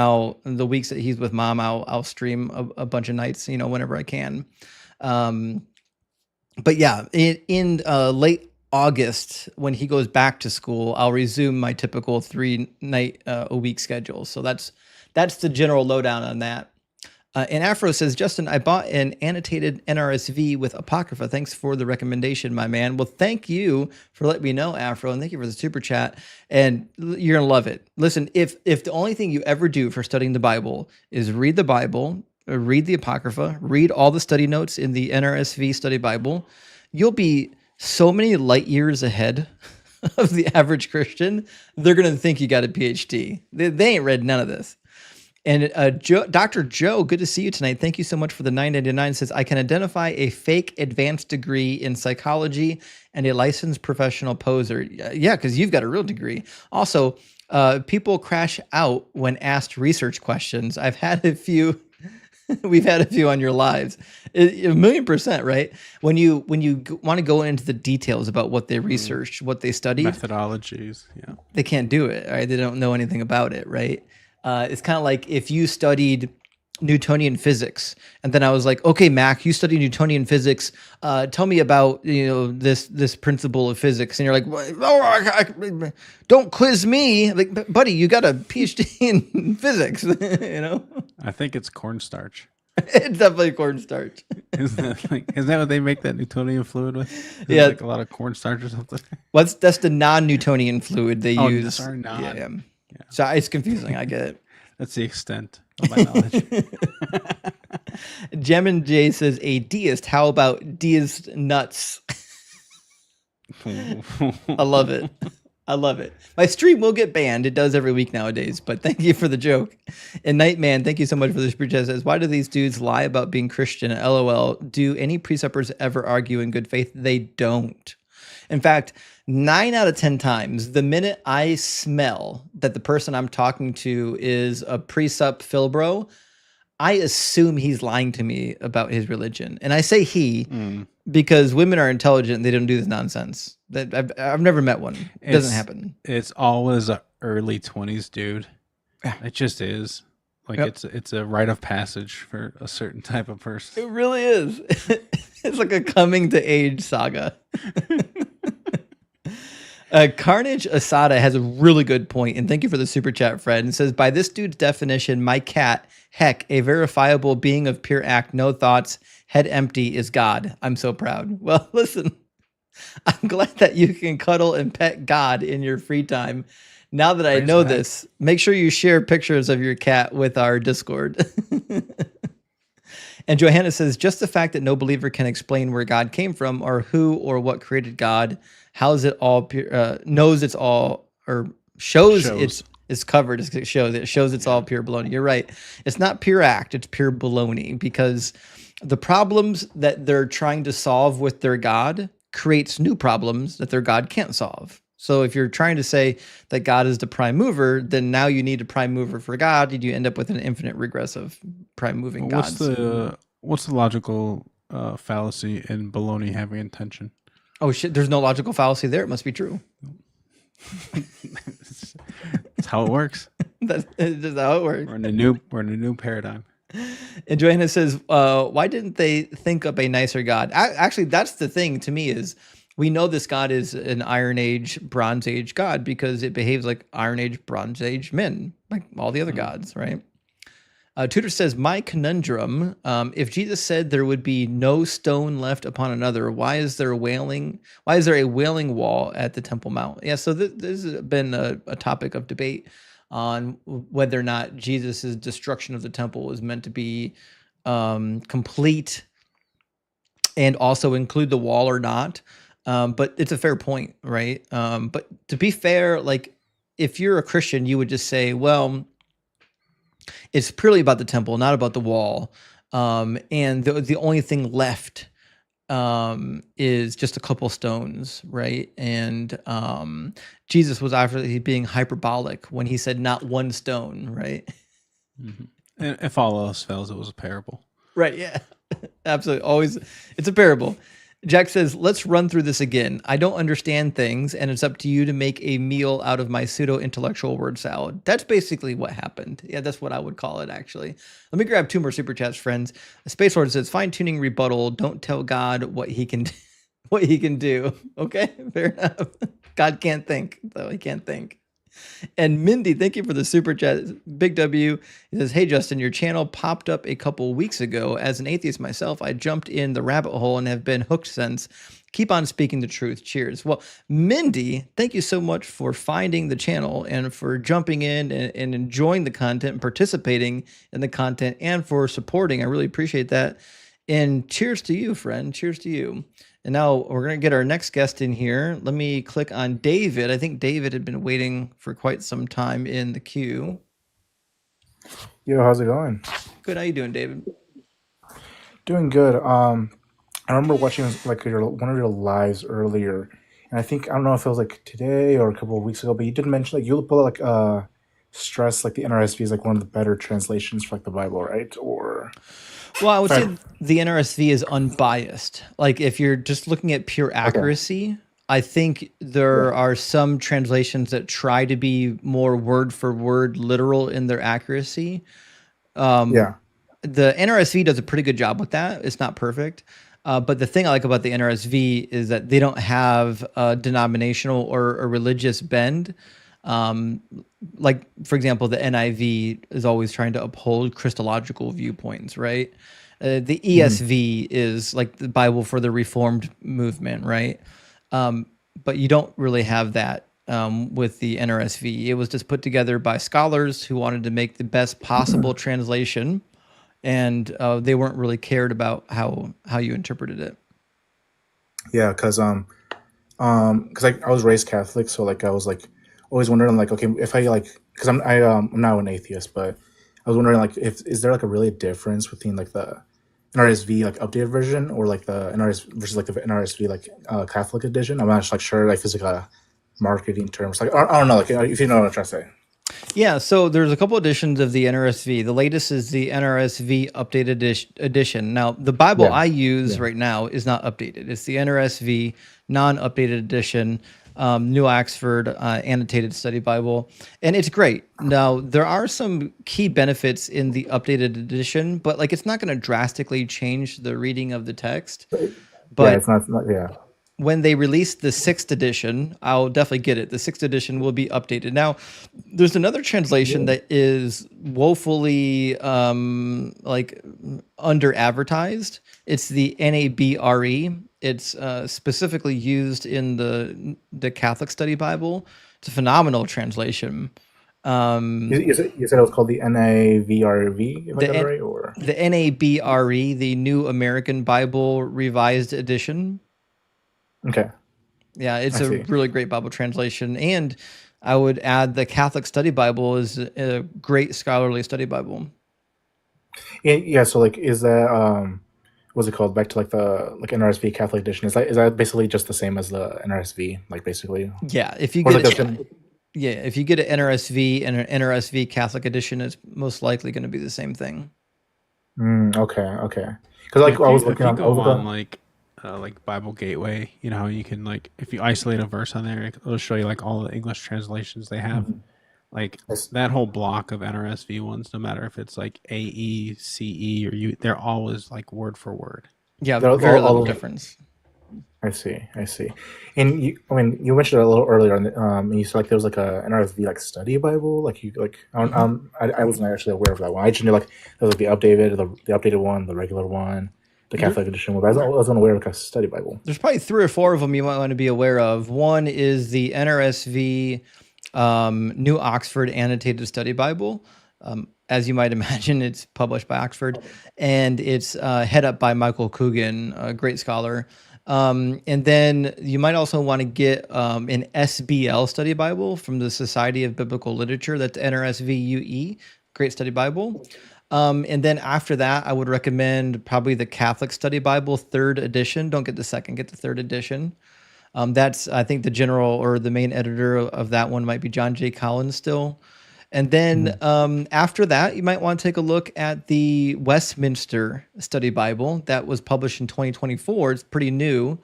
the weeks that he's with mom, I'll stream a bunch of nights, whenever I can. But yeah, in late August, when he goes back to school, I'll resume my typical 3-night a week schedule. So that's the general lowdown on that. And Afro says, Justin, I bought an annotated NRSV with Apocrypha. Thanks for the recommendation, my man. Well, thank you for letting me know, Afro, and thank you for the super chat. And you're gonna love it. Listen, if the only thing you ever do for studying the Bible is read the Bible, read the Apocrypha, read all the study notes in the NRSV study Bible, you'll be so many light years ahead of the average Christian. They're gonna think you got a PhD. They ain't read none of this. And Dr. Joe, good to see you tonight. Thank you so much for the $9.99. Says, I can identify a fake advanced degree in psychology and a licensed professional poser. Yeah, because you've got a real degree. Also, people crash out when asked research questions. I've had a few. We've had a few on your lives. 1,000,000%, right? When you want to go into the details about what they researched, what they studied, Methodologies, yeah. they can't do it, right? They don't know anything about it, right? It's kind of like if you studied Newtonian physics, and then I was like, okay, Mac, you study Newtonian physics. Tell me about this principle of physics, and you're like, oh, don't quiz me, like, buddy, you got a PhD in physics, I think it's cornstarch. It's definitely cornstarch. Is that what they make that Newtonian fluid with? Is Yeah, like a lot of cornstarch or something. that's the non-Newtonian fluid they Oh, use. sorry, non. Yeah. So it's confusing. I get it. That's the extent of my knowledge. Gem and Jay says, a deist. How about deist nuts? I love it. I love it. My stream will get banned. It does every week nowadays, but thank you for the joke. And Nightman, thank you so much for the super chat. Says, why do these dudes lie about being Christian? LOL. Do any preceptors ever argue in good faith? They don't. In fact, 9 out of 10 times, the minute I smell that the person I'm talking to is a precept filbro, I assume he's lying to me about his religion. And I say he because women are intelligent and they don't do this nonsense. I've never met one. It doesn't happen. It's always a early 20s dude. It just is. Like, Yep. it's a rite of passage for a certain type of person. It really is. It's like a coming to age saga. Carnage Asada has a really good point, and thank you for the super chat, Fred. It says, by this dude's definition, my cat, heck, a verifiable being of pure act, no thoughts, head empty, is God. I'm so proud. Well, listen, I'm glad that you can cuddle and pet God in your free time. Now that I know this, make sure you share pictures of your cat with our Discord. And Johanna says, just the fact that no believer can explain where God came from or who or what created God, how's it all pure, knows it's all, or shows. It's covered. It shows it's all pure baloney. You're right. It's not pure act. It's pure baloney, because the problems that they're trying to solve with their God creates new problems that their God can't solve. So if you're trying to say that God is the prime mover, then now you need a prime mover for God, and you end up with an infinite regress of prime moving gods. What's the logical fallacy in baloney having intention? Oh shit! There's no logical fallacy there. It must be true. That's how it works. That's just how it works. We're in a new paradigm. And Joanna says, why didn't they think up a nicer God? Actually, that's the thing to me is, we know this God is an Iron Age, Bronze Age God because it behaves like Iron Age, Bronze Age men, like all the other gods, right? Tudor says, my conundrum, if Jesus said there would be no stone left upon another, why is there a wailing wall at the Temple Mount? Yeah, so this has been a topic of debate on whether or not Jesus' destruction of the temple was meant to be complete and also include the wall or not. But it's a fair point, right? But to be fair, like if you're a Christian, you would just say, well, it's purely about the temple, not about the wall. And the only thing left is just a couple stones, right? And Jesus was actually being hyperbolic when he said not one stone, right? Mhm. And if all else fails, it was a parable. Right, yeah. Absolutely. Always, it's a parable. Jack says, let's run through this again. I don't understand things, and it's up to you to make a meal out of my pseudo-intellectual word salad. That's basically what happened. Yeah, that's what I would call it, actually. Let me grab 2 more super chats, friends. Space Lord says, fine-tuning rebuttal. Don't tell God what he can what he can do. Okay, fair enough. God can't think, though. He can't think. And Mindy, thank you for the super chat. Big W. He says, hey, Justin, your channel popped up a couple weeks ago. As an atheist myself, I jumped in the rabbit hole and have been hooked since. Keep on speaking the truth. Cheers. Well, Mindy, thank you so much for finding the channel and for jumping in and enjoying the content and participating in the content and for supporting. I really appreciate that. And cheers to you, friend. Cheers to you. And now we're going to get our next guest in here. Let me click on David. I think David had been waiting for quite some time in the queue. Yo, how's it going? Good. How you doing, David? Doing good. I remember watching like one of your lives earlier, and I don't know if it was like today or a couple of weeks ago, but you did mention like you put like stress like the NRSV is like one of the better translations for like the Bible, right? Or Well, I would say the NRSV is unbiased. Like if you're just looking at pure okay, accuracy, I think there yeah, are some translations that try to be more word for word literal in their accuracy. Um, yeah, the NRSV does a pretty good job with that. It's not perfect. But the thing I like about the NRSV is that they don't have a denominational or a religious bend. Um, like, for example, the NIV is always trying to uphold Christological viewpoints, right? The mhm, ESV is like the Bible for the Reformed movement, right? But you don't really have that with the NRSV. It was just put together by scholars who wanted to make the best possible translation, and they weren't really cared about how you interpreted it. yeah, because I was raised Catholic, so like I was like always wondering like okay if I like because I'm now an atheist, but I was wondering like if is there like a really difference between like the NRSV like updated version or like the NRS versus like the NRSV like Catholic edition? I'm not just like sure like if it's like a marketing terms like I don't know like if you know what I'm trying to say. Yeah, so there's a couple editions of the NRSV. The latest is the NRSV updated edition. Now, the Bible Yeah, I use yeah. right now is not updated. It's the NRSV non-updated edition, New Oxford Annotated Study Bible, and it's great. Now, there are some key benefits in the updated edition, but like it's not going to drastically change the reading of the text. Yeah, But it's not yeah. when they release the 6th edition, I'll definitely get it. The 6th edition will be updated. Now, there's another translation that is woefully like under advertised. It's the NABRE. It's specifically used in the Catholic Study Bible. It's a phenomenal translation. Um, You said it was called the NAVRV, if I the got it N- right, or the NABRE, the New American Bible Revised Edition. okay, Yeah, it's I a see. really great Bible translation. And I would add the Catholic Study Bible is a great scholarly study Bible. Yeah, so like is that what's it called? Back to like the like NRSV Catholic edition. Is that basically just the same as the NRSV, like basically? Yeah, if you Or get like it, yeah, if you get an NRSV and an NRSV Catholic edition, it's most likely going to be the same thing. Okay. Because Yeah, like if you go on like Bible Gateway, you know how you can like if you isolate a verse on there, it'll show you like all the English translations they have. Mhm. Like Yes. that whole block of NRSV ones, no matter if it's like AE, CE, or U, they're always like word for word. Yeah, They're very all little of difference. I see. And you mentioned it a little earlier, and you said like there was like a NRSV like study Bible, like you like I wasn't actually aware of that one. I just knew like there was like the updated one, the regular one, the There- Catholic edition. But I was unaware of like a study Bible. There's probably 3 or 4 of them you might want to be aware of. One is the NRSV New Oxford Annotated Study Bible. As you might imagine, it's published by Oxford, and it's head up by Michael Coogan, a great scholar. And then you might also want to get an SBL study Bible from the Society of Biblical Literature. That's NRSVUE, great study Bible. And then after that, I would recommend probably the Catholic Study Bible, third edition. Don't get the second, get the third edition. That's, I think, the general or the main editor of that one might be John J. Collins still. And then after that, you might want to take a look at the Westminster Study Bible that was published in 2024. It's pretty new.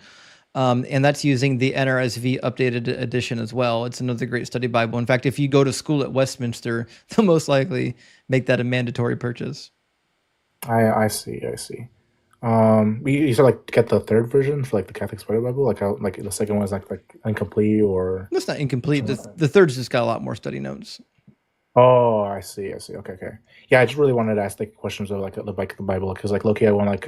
And that's using the NRSV updated edition as well. It's another great study Bible. In fact, if you go to school at Westminster, they'll most likely make that a mandatory purchase. I see. You said like get the third version for like the Catholic Study Bible, like how like the second one is like incomplete or. That's not incomplete. The third's just got a lot more study notes. Oh, I see. Okay. Yeah, I just really wanted to ask like questions of like the Bible because like low-key I want like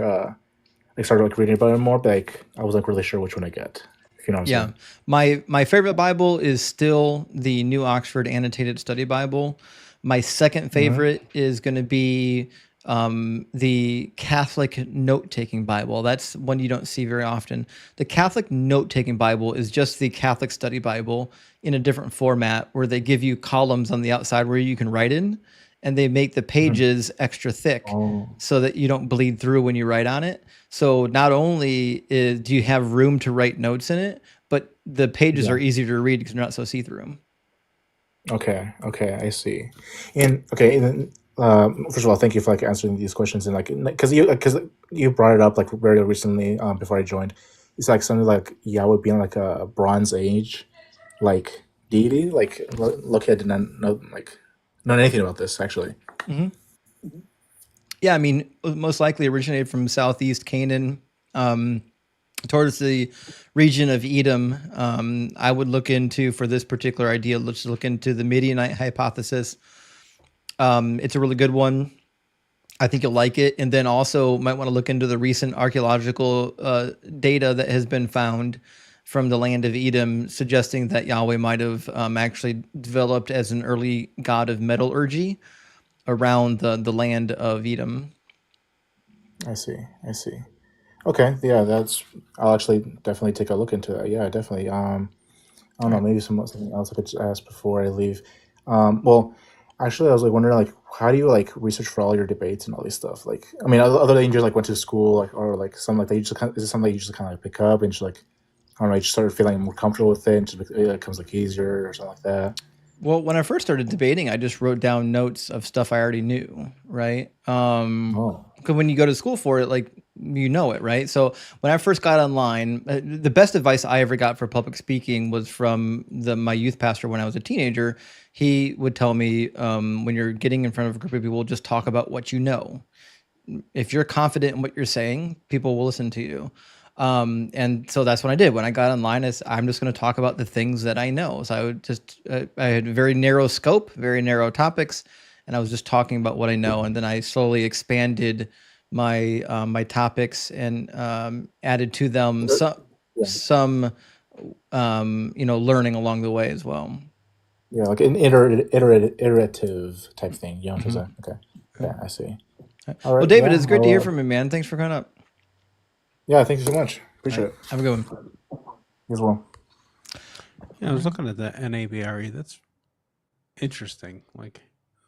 started like reading about it more, but like I was like really sure which one to get. If you know what I'm saying. My favorite Bible is still the New Oxford Annotated Study Bible. My second favorite is going to be the Catholic Note-Taking Bible. That's one you don't see very often. The Catholic Note-Taking Bible is just the Catholic Study Bible in a different format where they give you columns on the outside where you can write in, and they make the pages extra thick so that you don't bleed through when you write on it. So not only do you have room to write notes in it, but the pages are easier to read because they're not so see-through. Okay, I see. And then first of all, thank you for like answering these questions and like because you brought it up like very recently before I joined. It's like something like Yahweh being like a Bronze Age like deity. Like look, I did not know anything about this actually. Yeah, I mean, most likely originated from Southeast Canaan, towards the region of Edom. I would look into, for this particular idea, let's look into the Midianite hypothesis. It's a really good one. I think you'll like it. And then also might want to look into the recent archaeological data that has been found from the land of Edom, suggesting that Yahweh might have actually developed as an early god of metallurgy around the land of Edom. I see. Okay, yeah, I'll actually definitely take a look into that. Yeah, definitely. I don't know, maybe something else I could ask before I leave. Well, actually, I was like wondering, like, how do you like research for all your debates and all these stuff? Like, I mean, other than you just like went to school, like, or like something like that, is it something that you just kind of like pick up and just like, I don't know, you just started feeling more comfortable with it, and just it becomes like easier or something like that? Well, when I first started debating, I just wrote down notes of stuff I already knew, right? Because when you go to school for it, like, you know it, right? So when I first got online, the best advice I ever got for public speaking was from my youth pastor when I was a teenager. He would tell me, when you're getting in front of a group of people, just talk about what you know. If you're confident in what you're saying, people will listen to you. And so that's what I did when I got online. I'm just going to talk about the things that I know. So I would just, I had very narrow scope, very narrow topics, and I was just talking about what I know. And then I slowly expanded my my topics and added to them some learning along the way as well. Yeah, like an iterative type thing. You know what I'm saying? Okay. Yeah, I see. All right. Well, David, it's great to hear from you, man. Thanks for coming up. Yeah, thank you so much. Appreciate it. Have a good one. You as well. Yeah, I was looking at the NABRE. That's interesting. Like,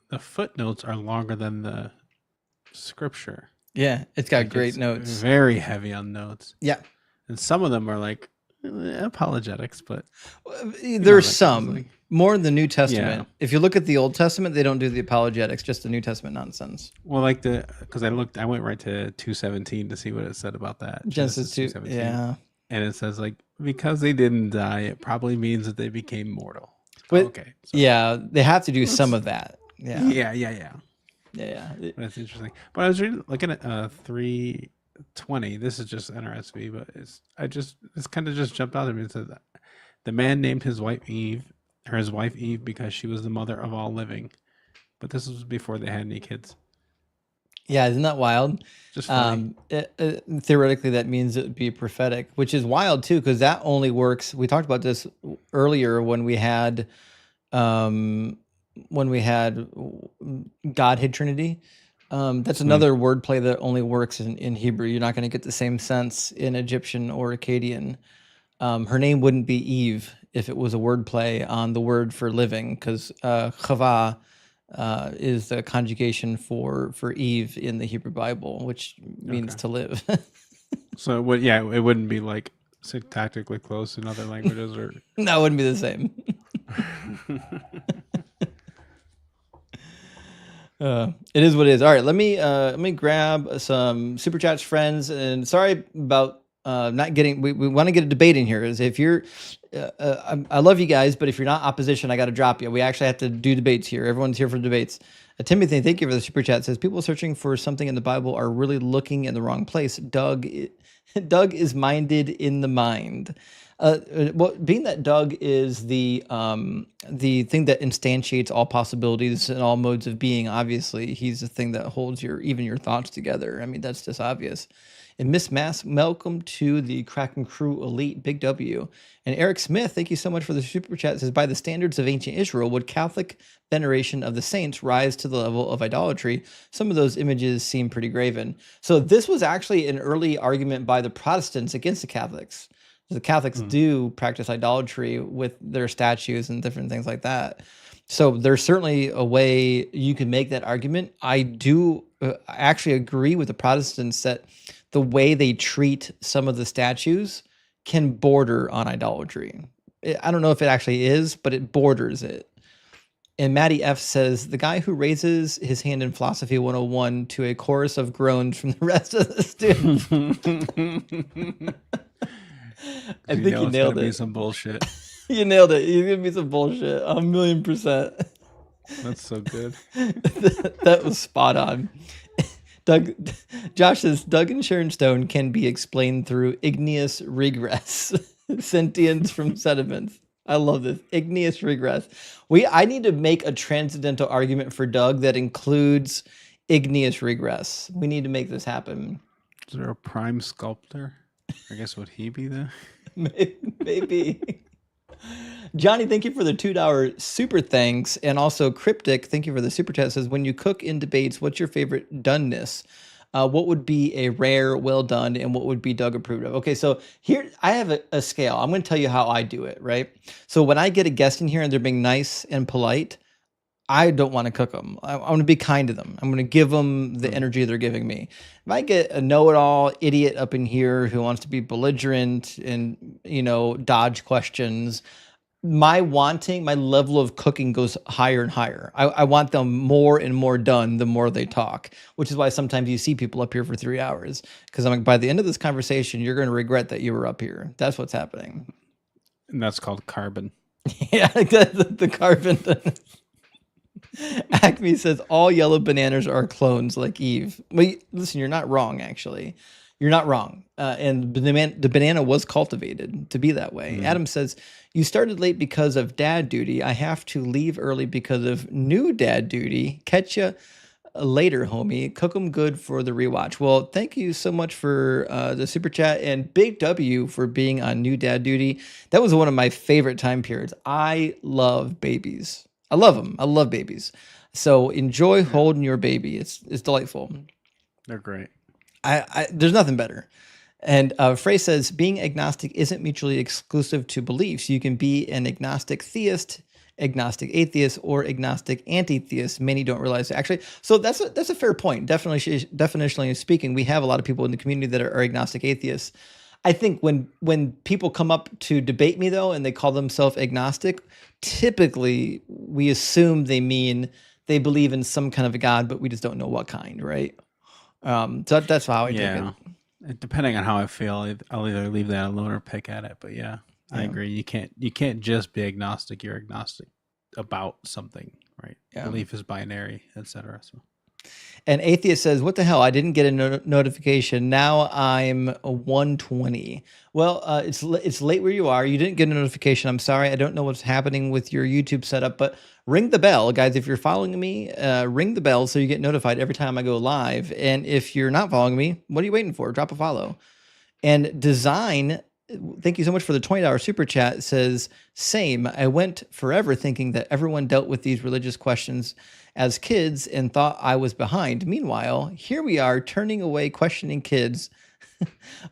the footnotes are longer than the scripture. Yeah, it's got great notes. Very heavy on notes. Yeah. And some of them are like apologetics, but there's some more in the New Testament. Yeah. If you look at the Old Testament, they don't do the apologetics, just the New Testament nonsense. Well, like because I went right to 2:17 to see what it said about that. Genesis 2:17. Yeah. And it says like, because they didn't die, it probably means that they became mortal. But, okay. So. Yeah, they have to do some of that. Yeah. Yeah. That's interesting. But I was looking at 3:20. This is just NRSV, but it's kind of just jumped out at me. It says that the man named his wife Eve because she was the mother of all living. But this was before they had any kids. Yeah, isn't that wild? Just funny. Theoretically, that means it would be prophetic, which is wild too, because that only works. We talked about this earlier when we had Godhead Trinity. That's Hmm. another wordplay that only works in Hebrew. You're not going to get the same sense in Egyptian or Akkadian. Her name wouldn't be Eve if it was a wordplay on the word for living, because chava is the conjugation for Eve in the Hebrew Bible, which means Okay. to live. So it wouldn't be like syntactically close in other languages, or No, it wouldn't be the same. It is what it is. All right, let me grab some super chats, friends, and sorry about not getting. We want to get a debate in here. Is if you're, I love you guys, but if you're not opposition, I got to drop you. We actually have to do debates here. Everyone's here for debates. Timothy, thank you for the super chat. Says people searching for something in the Bible are really looking in the wrong place. Doug, Doug is minded in the mind. Well, being that Doug is the thing that instantiates all possibilities and all modes of being, obviously he's the thing that holds even your thoughts together. I mean, that's just obvious. And Miss Mass, welcome to the Kraken Crew Elite, Big W. And Eric Smith, thank you so much for the super chat. Says, by the standards of ancient Israel, would Catholic veneration of the saints rise to the level of idolatry? Some of those images seem pretty graven. So this was actually an early argument by the Protestants against the Catholics. The Catholics do practice idolatry with their statues and different things like that. So there's certainly a way you can make that argument. I do actually agree with the Protestants that the way they treat some of the statues can border on idolatry. I don't know if it actually is, but it borders it. And Maddie F says, the guy who raises his hand in Philosophy 101 to a chorus of groans from the rest of the students. I think you nailed Be it. some bullshit. You nailed it. You're gonna be some bullshit. 1,000,000%. That's so good. That was spot on. Josh says Doug and Sharon Stone can be explained through igneous regress, sentience from sediments. I love this igneous regress. I need to make a transcendental argument for Doug that includes igneous regress. We need to make this happen. Is there a prime sculptor? I guess would he be the Maybe. Johnny, thank you for the $2 super thanks. And also Cryptic, thank you for the super chat. Says, when you cook in debates, what's your favorite doneness? What would be a rare, well done, and what would be Doug approved of? Okay, so here I have a scale. I'm going to tell you how I do it, right? So when I get a guest in here and they're being nice and polite, I don't want to cook them. I'm going to be kind to them. I'm going to give them the energy they're giving me. If I get a know-it-all idiot up in here who wants to be belligerent and, dodge questions, my level of cooking goes higher and higher. I want them more and more done the more they talk, which is why sometimes you see people up here for 3 hours. Because I'm like, by the end of this conversation, you're going to regret that you were up here. That's what's happening. And that's called carbon. Yeah, the carbon. Acme says all yellow bananas are clones like Eve. Well, listen, you're not wrong, actually. You're not wrong. And the banana was cultivated to be that way. Adam says, you started late because of dad duty. I have to leave early because of new dad duty. Catch ya later, homie. Cook them good for the rewatch. Well, thank you so much for the super chat, and big W for being on new dad duty. That was one of my favorite time periods. I love babies. I love them. I love babies. So enjoy holding your baby. It's delightful. They're great. There's nothing better. And Frey says, being agnostic isn't mutually exclusive to beliefs. You can be an agnostic theist, agnostic atheist, or agnostic anti-theist. Many don't realize it. Actually. So that's a fair point. Definitionally speaking, we have a lot of people in the community that are agnostic atheists. I think when people come up to debate me, though, and they call themselves agnostic, typically we assume they mean they believe in some kind of a God, but we just don't know what kind, right? So that's how I take it. Depending on how I feel, I'll either leave that alone or pick at it. But yeah, I agree. You can't just be agnostic. You're agnostic about something, right? Yeah. Belief is binary, etc. So. And Atheist says, what the hell? I didn't get a notification. Now I'm 120. Well, it's late where you are. You didn't get a notification. I'm sorry. I don't know what's happening with your YouTube setup, but ring the bell. Guys, if you're following me, ring the bell so you get notified every time I go live. And if you're not following me, what are you waiting for? Drop a follow. And Design thank you so much for the $20 super chat. It says, same. I went forever thinking that everyone dealt with these religious questions as kids and thought I was behind. Meanwhile, here we are turning away questioning kids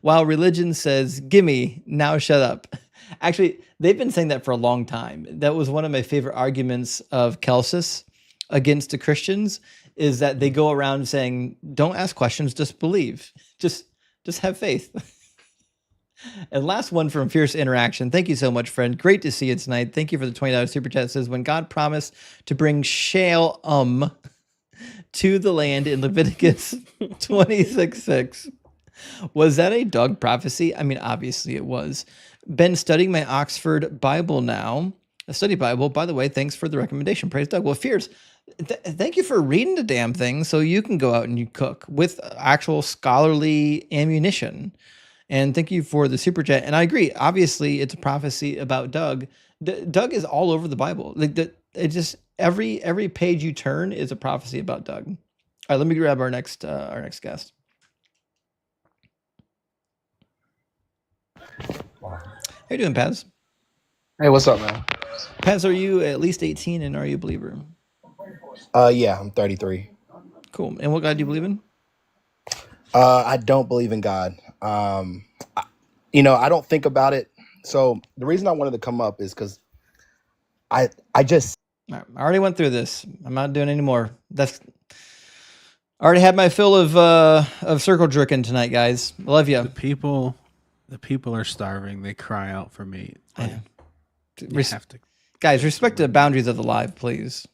while religion says, gimme, now shut up. Actually, they've been saying that for a long time. That was one of my favorite arguments of Celsus against the Christians, is that they go around saying, don't ask questions, just believe. Just have faith. And last one from Fierce Interaction. Thank you so much, friend. Great to see you tonight. Thank you for the $20 super chat. It says, when God promised to bring Shalom to the land in Leviticus 26:6, was that a dog prophecy? I mean, obviously it was. Been studying my Oxford Bible now, a study Bible. By the way, thanks for the recommendation. Praise Doug. Well, Fierce, thank you for reading the damn thing so you can go out and you cook with actual scholarly ammunition. And thank you for the super chat. And I agree. Obviously, it's a prophecy about Doug. Doug is all over the Bible. Like it just every page you turn is a prophecy about Doug. All right, let me grab our next guest. How you doing, Paz? Hey, what's up, man? Paz, are you at least 18 and are you a believer? Yeah, I'm 33. Cool. And what God do you believe in? I don't believe in God. I don't think about it. So the reason I wanted to come up is because I just All right, I already went through this. I'm not doing any more. I already had my fill of circle jerking tonight, guys. I love you. The people are starving. They cry out for meat. Yeah. You have to. Guys, respect the boundaries of the live, please.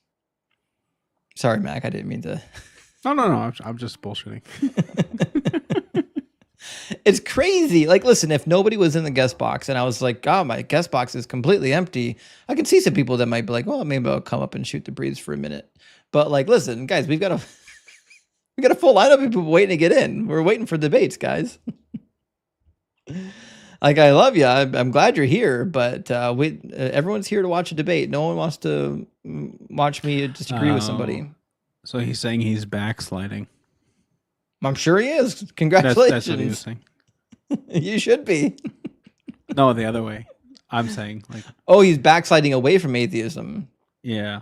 Sorry, Mac. I didn't mean to. No. I'm just bullshitting. It's crazy. Like, listen, if nobody was in the guest box and I was like, oh, my guest box is completely empty, I could see some people that might be like, well, maybe I'll come up and shoot the breeze for a minute. But like, listen, guys, we got a full lineup of people waiting to get in. We're waiting for debates, guys. Like, I love you. I'm glad you're here, but everyone's here to watch a debate. No one wants to watch me disagree with somebody. So he's saying he's backsliding. I'm sure he is. Congratulations. That's what he was saying. You should be. No, the other way. I'm saying like. Oh, he's backsliding away from atheism. Yeah.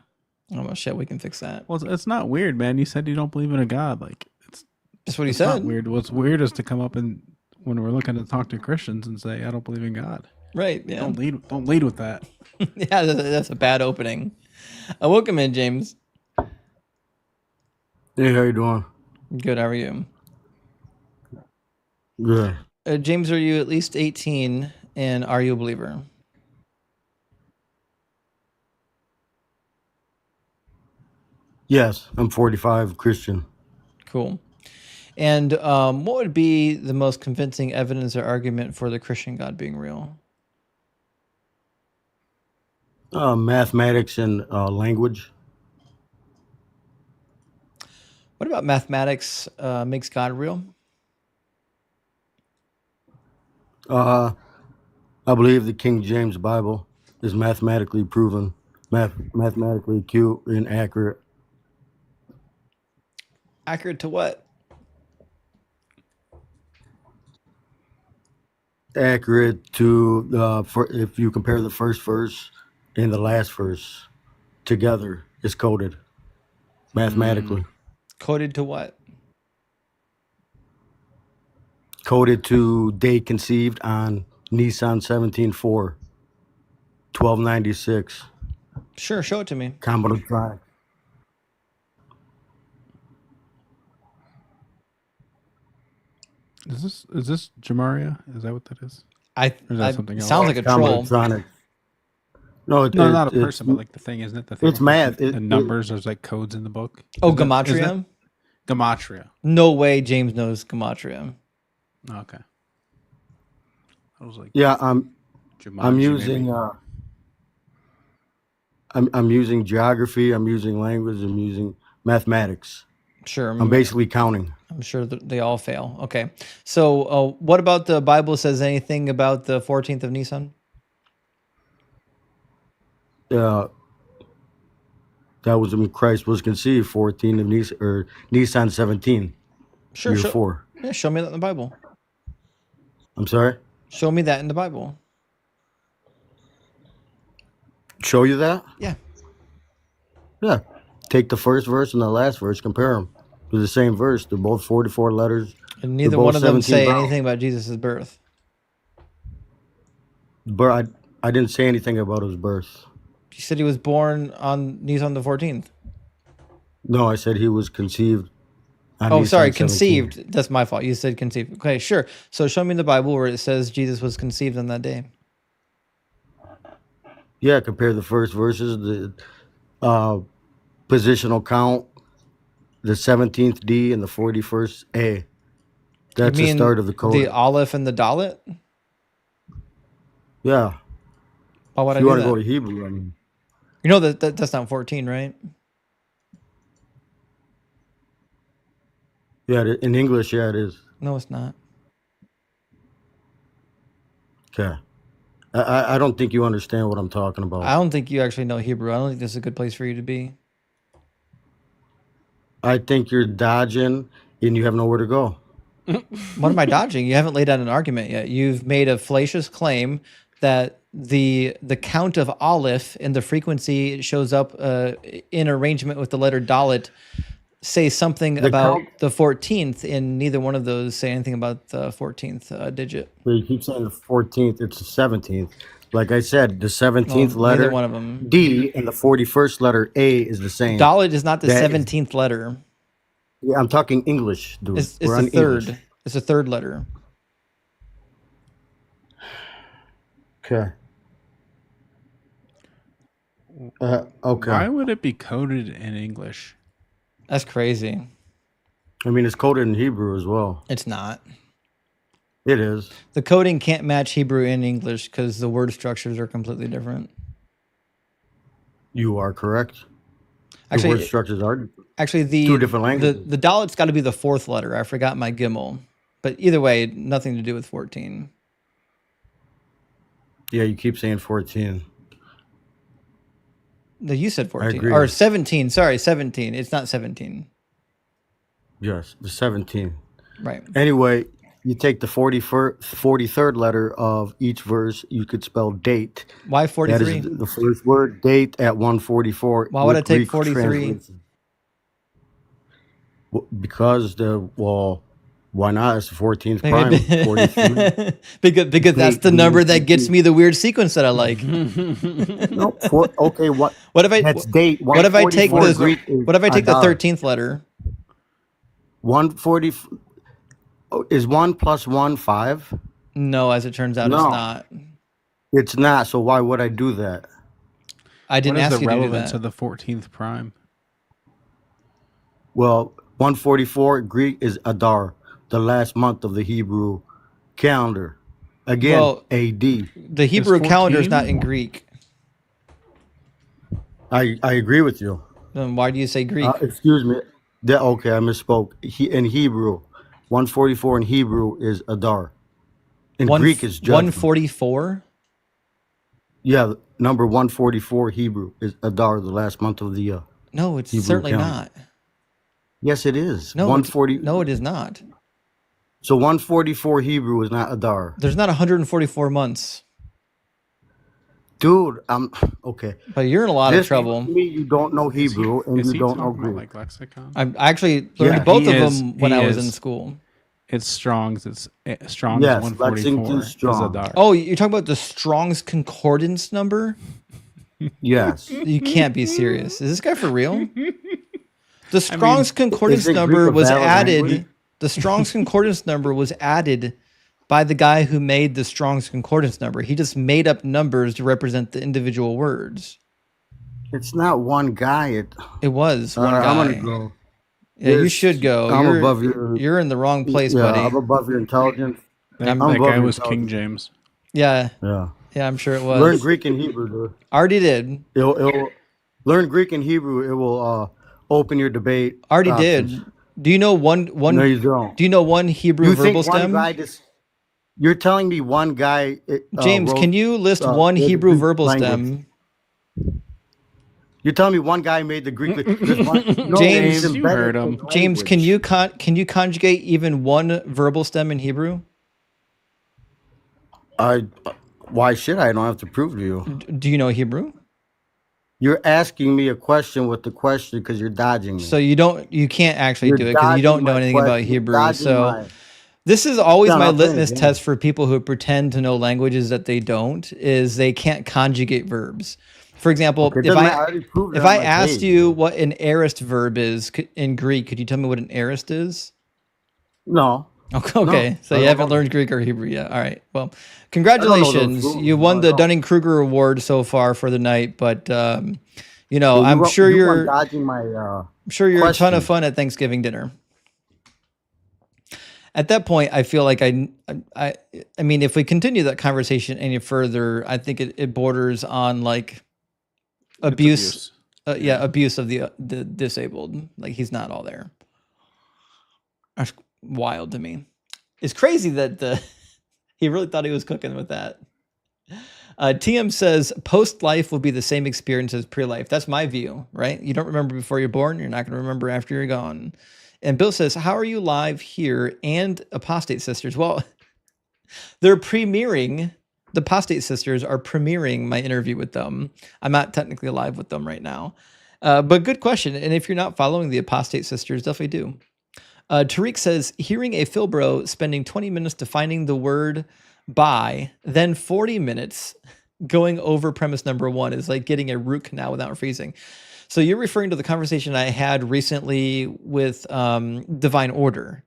Oh well, shit. We can fix that. Well, it's not weird, man. You said you don't believe in a God. Like it's. That's what he it's said. Not weird. What's weird is to come up and when we're looking to talk to Christians and say I don't believe in God. Right. Yeah. Don't lead with that. Yeah, that's a bad opening. Welcome in, James. Hey, how you doing? Good. How are you? Good. James, are you at least 18 and are you a believer? Yes, I'm 45, Christian. Cool. And what would be the most convincing evidence or argument for the Christian God being real? Mathematics and language. What about mathematics makes God real? I believe the King James Bible is mathematically proven, mathematically acute and accurate. Accurate to what? Accurate to if you compare the first verse and the last verse together, it's coded mathematically. Coded to what? Coded to date conceived on Nissan 17.4, 1296. Sure, show it to me. Combinatoric. Is this Jamaria? Is that what that is? Or is that something else? Sounds like a troll. Combinatoric. No, not a person, but like the thing, isn't it? The thing It's math. The numbers, there's like codes in the book. Oh, Is that- gematria? Gematria. No way James knows gematria. Okay. I was like, Yeah, I'm Jumanji, using maybe. I'm using geography, I'm using language, I'm using mathematics. Sure. I'm basically counting. I'm sure that they all fail. Okay. So what about the Bible says anything about the 14th of Nisan? That was when Christ was conceived, 14 of Nisan, or Nisan 17. Sure. Year 4. Yeah, show me that in the Bible. I'm sorry? Show me that in the Bible. Show you that? Yeah. Yeah. Take the first verse and the last verse, compare them. They're the same verse. They're both 44 letters. And They're neither both one of them 17 say vowels. anything about Jesus' birth. But I didn't say anything about his birth. You said he was born on Nisan the 14th. No, I said he was conceived. On Oh, Nisan sorry, 17. conceived. That's my fault. You said conceived. Okay, sure. So show me in the Bible where it says Jesus was conceived on that day. Yeah, compare the first verses, the positional count, the 17th D and the 41st A. That's You the mean start of the code. the Aleph and the Dalet? Yeah. Why would If I you do want to that? go to Hebrew, I mean. You know that's not 14, right? Yeah, in English, yeah, it is. No, it's not. Okay. I don't think you understand what I'm talking about. I don't think you actually know Hebrew. I don't think this is a good place for you to be. I think you're dodging and you have nowhere to go. What am I dodging? You haven't laid out an argument yet. You've made a fallacious claim that the count of Aleph and the frequency it shows up in arrangement with the letter Dalet say something The about count- the 14th, and neither one of those say anything about the 14th digit. But you keep saying the 14th, it's the 17th. Like I said, the 17th Well, neither letter, one of them. D, and the 41st letter, A, is the same. Dalet is not the That is- 17th letter. Yeah, I'm talking English, dude. It's We're the on third. English. It's the third letter. Okay. Okay. Why would it be coded in English? That's crazy. I mean, it's coded in Hebrew as well. It's not. It is. The coding can't match Hebrew and English because the word structures are completely different. You are correct. The Actually, word structures are Actually, two different languages. the Dalet's got to be the fourth letter. I forgot my Gimel. But either way, nothing to do with 14. Yeah, you keep saying 14. No, you said 14. agree. Or 17. Sorry, 17. It's not 17. Yes, the 17. Right. Anyway, you take the 43rd letter of each verse, you could spell date. Why That 43? is the first word, date, at 144. Why would with I take Greek 43? translation. Because why not? It's the 14th prime. 43. because that's the number that gets me the weird sequence that I like. No, okay, what if I that's date. what if I take 144 the Greek is what if I take the Adar. 13th letter? 140 is 1 plus 1 5? No, as it turns out, No. it's not. It's not. So why would I do that? I didn't What is ask the you to do relevance that. of the 14th prime? Well, 144 Greek is Adar, the last month of the Hebrew calendar. Again, Well, AD. The Hebrew calendar is 14? not in Greek. I agree with you. Then why do you say Greek? Excuse me. Okay, I misspoke. In Hebrew, 144 in Hebrew is Adar. In Greek is judgment. 144? Yeah, number 144 Hebrew is Adar, the last month of the No, it's Hebrew certainly calendar. not. Yes, it is. No, 140. no, it is not. So 144 Hebrew is not Adar. There's not 144 months. Dude, okay. But you're in a lot of This trouble. tells me you don't know Hebrew and Is you he don't know talking about Greek. like lexicon? I actually learned Yeah, both he of is- them when he I was in is. school. It's Strong's. It's Strong's Yes, 144 Lexington is Strong. Adar. Oh, you're talking about the Strong's Concordance number? Yes. You can't be serious. Is this guy for real? The Strong's is Concordance it Greek number a was valid added. language? The Strong's Concordance number was added by the guy who made the Strong's Concordance number. He just made up numbers to represent the individual words. It's not one guy. It was one I'm guy. gonna go. Yeah, you Yes, should go. I'm you're, above your. You're in the wrong place, yeah, buddy. I'm above your intelligence. That, I'm that above guy your was King intelligence. James. Yeah, Yeah. yeah, I'm sure it Learn was. Greek and Hebrew, dude. Already did. It'll learn Greek and Hebrew. It will open your debate. Already options. did. Do you know one? No, you don't. Do you know one Hebrew You verbal think one stem? guy just? You're telling me one guy. James, wrote, can you list one the Hebrew Greek verbal language. stem? You're telling me one guy made the Greek. There's one, no, James, it's you embedded heard in him. the James, language. can you conjugate even one verbal stem in Hebrew? Why should I? I don't have to prove to you. Do you know Hebrew? You're asking me a question with the question because you're dodging me. So you can't actually You're do it because you dodging don't know my anything about question. You're Hebrew. dodging So my. this is always Done, my I'll finish, litmus yeah. test for people who pretend to know languages that they don't, is they can't conjugate verbs. For example, Okay, it if doesn't matter. I already proved it if on I my asked page. you what an aorist verb is in Greek, could you tell me what an aorist is? No. Okay, so I you don't haven't know. learned Greek or Hebrew yet. All right. Well, I don't know those congratulations. rules. You No, won I the don't. Dunning-Kruger Award so far for the night, but Yeah, I'm sure you want you're dodging my you're a ton of question. fun at Thanksgiving dinner. At that point, I feel like I mean, if we continue that conversation any further, I think it borders on like abuse. abuse. Yeah, abuse of the disabled. Like he's not all there. That's wild to me. It's crazy that he really thought he was cooking with that. TM says post life will be the same experience as pre life. That's my view, right? You don't remember before you're born, you're not going to remember after you're gone. And Bill says, how are you live here and Apostate Sisters? Well, they're premiering. The Apostate Sisters are premiering my interview with them. I'm not technically live with them right now. But good question. And if you're not following the Apostate Sisters, definitely do. Tariq says, hearing a Philbro spending 20 minutes defining the word by, then 40 minutes going over premise number one is like getting a root canal without freezing. So you're referring to the conversation I had recently with Divine Order,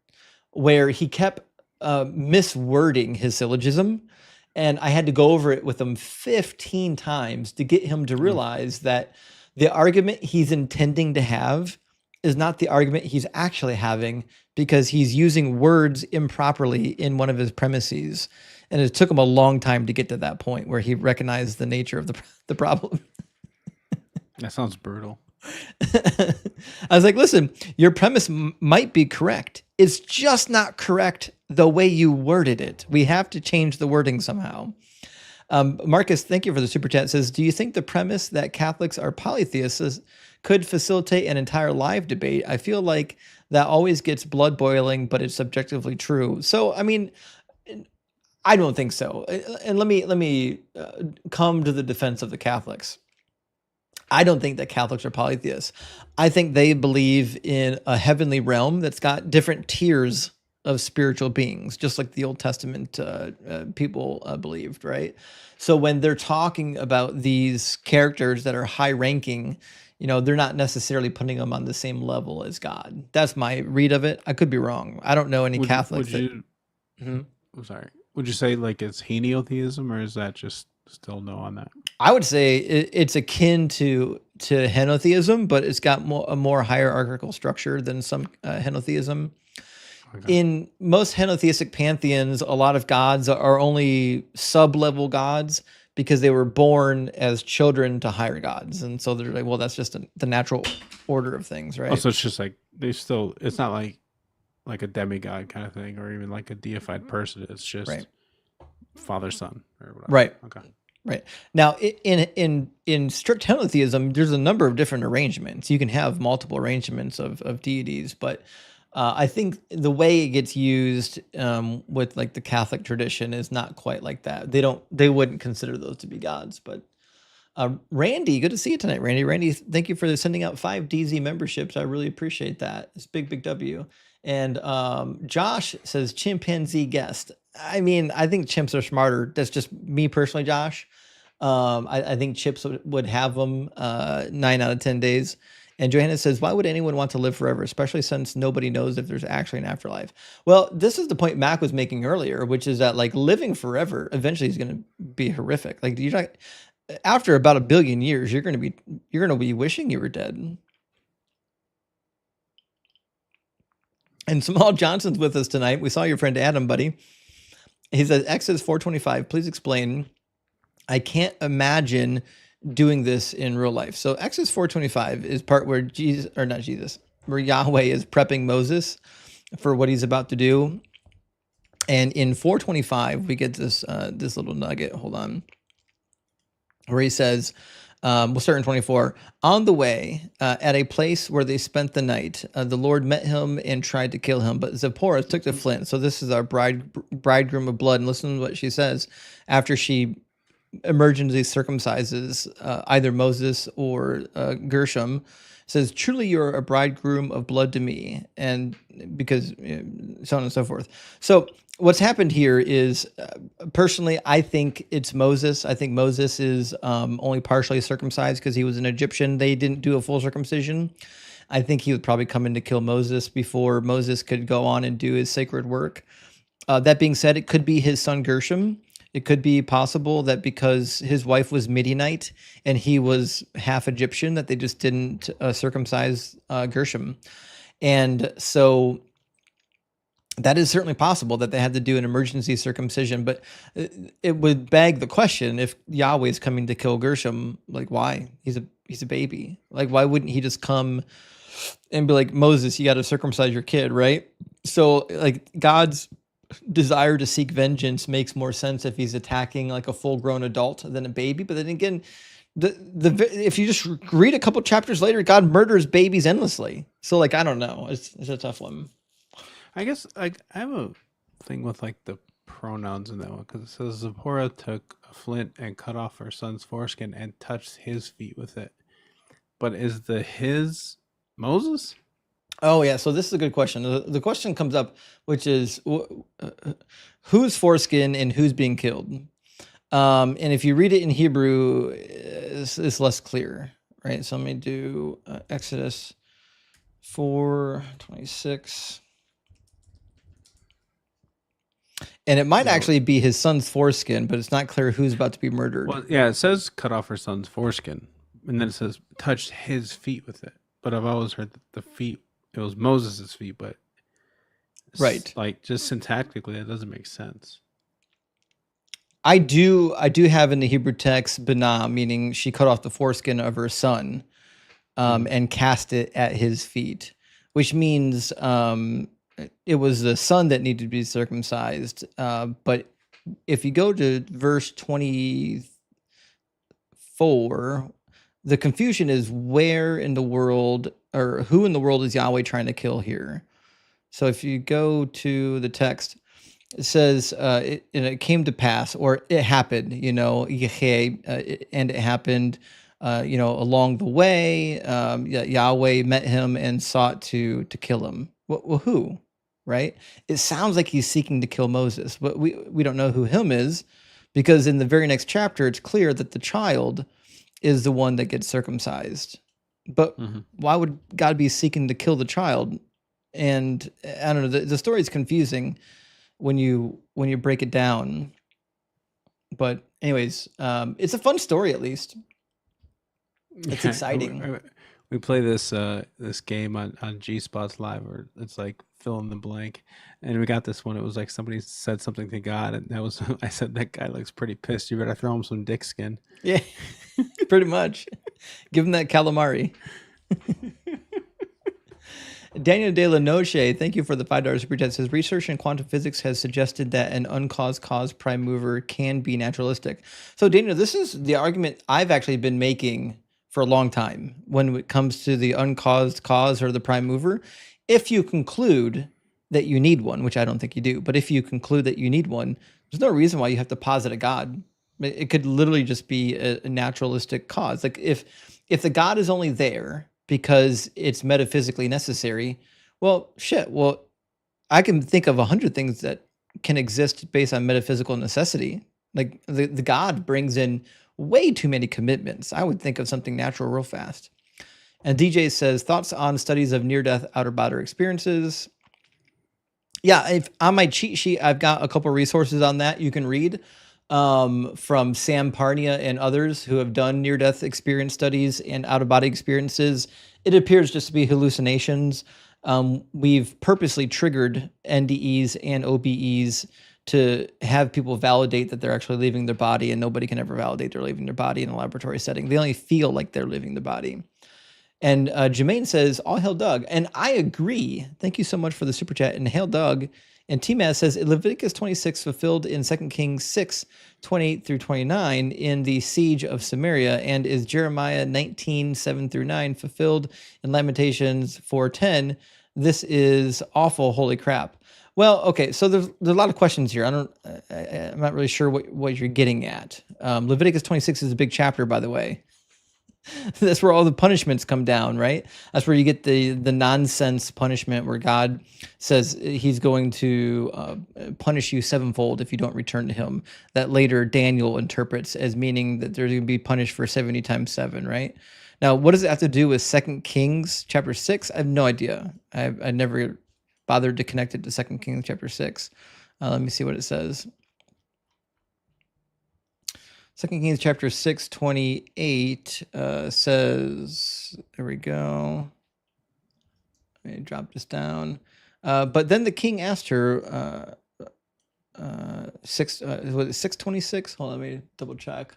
where he kept miswording his syllogism. And I had to go over it with him 15 times to get him to realize that the argument he's intending to have is not the argument he's actually having, because he's using words improperly in one of his premises. And it took him a long time to get to that point where he recognized the nature of the problem. That sounds brutal. I was like, listen, your premise might be correct. It's just not correct the way you worded it. We have to change the wording somehow. Marcus, thank you for the super chat. Says, do you think the premise that Catholics are polytheists could facilitate an entire live debate? I feel like that always gets blood boiling, but it's subjectively true. So, I mean, I don't think so. And let me come to the defense of the Catholics. I don't think that Catholics are polytheists. I think they believe in a heavenly realm that's got different tiers of spiritual beings, just like the Old Testament people believed, right? So when they're talking about these characters that are high ranking, they're not necessarily putting them on the same level as God. That's my read of it. I could be wrong. I don't know any Catholics. I'm sorry. Would you say like it's henotheism, or is that just still no on that? I would say it's akin to henotheism, but it's got a more hierarchical structure than some henotheism. Okay. In most henotheistic pantheons, a lot of gods are only sub-level gods because they were born as children to higher gods. And so they're like, well, that's just the natural order of things, right? Oh, so it's just like it's not like a demigod kind of thing, or even like a deified person. It's just Father, Son, or whatever. Right. Okay. Right. Now, in strict henotheism, there's a number of different arrangements. You can have multiple arrangements of deities, but I think the way it gets used with like the Catholic tradition is not quite like that. They wouldn't consider those to be gods. But Randy, good to see you tonight, Randy. Randy, thank you for sending out 5 DZ memberships. I really appreciate that. It's big W. And Josh says chimpanzee guest. I mean, I think chimps are smarter. That's just me personally, Josh. I think chips would have them 9 out of 10 days. And Johanna says, why would anyone want to live forever, especially since nobody knows if there's actually an afterlife? Well, this is the point Mac was making earlier, which is that like living forever eventually is going to be horrific. Like after about 1 billion years, you're going to be wishing you were dead. And Samal Johnson's with us tonight. We saw your friend Adam, buddy. He says, Exodus 4:25, please explain. I can't imagine doing this in real life. So Exodus 4:25 is part where where Yahweh is prepping Moses for what he's about to do. And in 4:25, we get this little nugget. Hold on. Where he says, We'll start in 24. On the way, at a place where they spent the night, the Lord met him and tried to kill him. But Zipporah took the flint. So this is our bridegroom of blood. And listen to what she says after she emergency circumcises either Moses or Gershom. Says, truly you're a bridegroom of blood to me, and because so on and so forth. So what's happened here is, personally, I think it's Moses. I think Moses is only partially circumcised because he was an Egyptian. They didn't do a full circumcision. I think he would probably come in to kill Moses before Moses could go on and do his sacred work. That being said, it could be his son Gershom. It could be possible that because his wife was Midianite and he was half Egyptian, that they just didn't circumcise Gershom. And so that is certainly possible that they had to do an emergency circumcision. But it would beg the question, if Yahweh is coming to kill Gershom, like, why? He's a baby. Like, why wouldn't he just come and be like, Moses, you got to circumcise your kid, right? So like God's desire to seek vengeance makes more sense if he's attacking like a full-grown adult than a baby. But then again, if you just read a couple chapters later, God murders babies endlessly. So like, I don't know. It's a tough one. I guess like I have a thing with like the pronouns in that one, because it says Zipporah took a flint and cut off her son's foreskin and touched his feet with it. But is the his Moses? Oh yeah, so this is a good question. The question comes up, which is whose foreskin and who's being killed. And if you read it in Hebrew, it's less clear, right? So let me do Exodus 4:26. And it might actually be his son's foreskin, but it's not clear who's about to be murdered. Well, yeah, it says cut off her son's foreskin, and then it says touched his feet with it. But I've always heard that the feet, it was Moses' feet, but right, like just syntactically, that doesn't make sense. I do have in the Hebrew text Binah, meaning she cut off the foreskin of her son and cast it at his feet, which means it was the son that needed to be circumcised. But if you go to verse 24, the confusion is where in the world, or who in the world is Yahweh trying to kill here? So if you go to the text, it says, it came to pass, or it happened, and it happened, along the way, Yahweh met him and sought to kill him. Well, who, right? It sounds like he's seeking to kill Moses, but we don't know who him is, because in the very next chapter, it's clear that the child is the one that gets circumcised. But why would God be seeking to kill the child? And I don't know, the story is confusing when you break it down. But anyways, it's a fun story, at least. It's exciting. We play this game on G Spots Live, where it's like fill in the blank, and we got this one. It was like somebody said something to God, and that was I said, that guy looks pretty pissed. You better throw him some dick skin. Yeah, pretty much. Give him that calamari. Daniel De La Noche, thank you for the $5 super chat. Says research in quantum physics has suggested that an uncaused cause prime mover can be naturalistic. So Daniel, this is the argument I've actually been making for a long time when it comes to the uncaused cause or the prime mover. If you conclude that you need one, which I don't think you do, but if you conclude that you need one, there's no reason why you have to posit a God. It could literally just be a naturalistic cause. Like if the God is only there because it's metaphysically necessary, well, shit. Well, I can think of 100 things that can exist based on metaphysical necessity. Like the God brings in way too many commitments. I would think of something natural real fast. And DJ says, thoughts on studies of near-death outer-body experiences. Yeah, if on my cheat sheet, I've got a couple resources on that you can read from Sam Parnia and others who have done near-death experience studies and out-of-body experiences. It appears just to be hallucinations. We've purposely triggered NDEs and OBEs to have people validate that they're actually leaving their body, and nobody can ever validate they're leaving their body in a laboratory setting. They only feel like they're leaving the body. And Jermaine says, all hail Doug. And I agree. Thank you so much for the super chat. And hail Doug And T-Maz says Leviticus 26 fulfilled in 2 Kings 6, 28 through 29 in the siege of Samaria, and is Jeremiah 19, 7 through 9 fulfilled in Lamentations 4:10. This is awful, holy crap. Well, okay, so there's a lot of questions here. I'm not really sure what you're getting at. Leviticus 26 is a big chapter, by the way. That's where all the punishments come down, right? That's where you get the nonsense punishment where God says he's going to punish you sevenfold if you don't return to him. That later Daniel interprets as meaning that they're going to be punished for 70 times 7, right? Now, what does it have to do with 2 Kings chapter 6? I have no idea. I never bothered to connect it to 2 Kings chapter 6. Let me see what it says. 2 Kings chapter 6, 28 says, there we go. Let me drop this down. But then the king asked her, 626? Hold on, let me double check.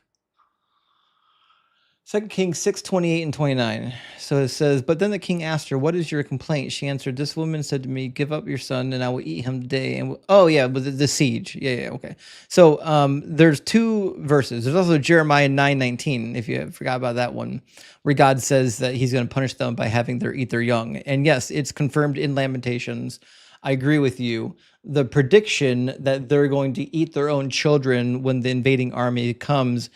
2 Kings 6, 28 and 29. So it says, but then the king asked her, what is your complaint? She answered, this woman said to me, give up your son and I will eat him today. And oh yeah, but the siege. Yeah, okay. So there's 2 verses. There's also Jeremiah 9:19, if you forgot about that one, where God says that he's going to punish them by having them eat their young. And yes, it's confirmed in Lamentations. I agree with you. The prediction that they're going to eat their own children when the invading army comes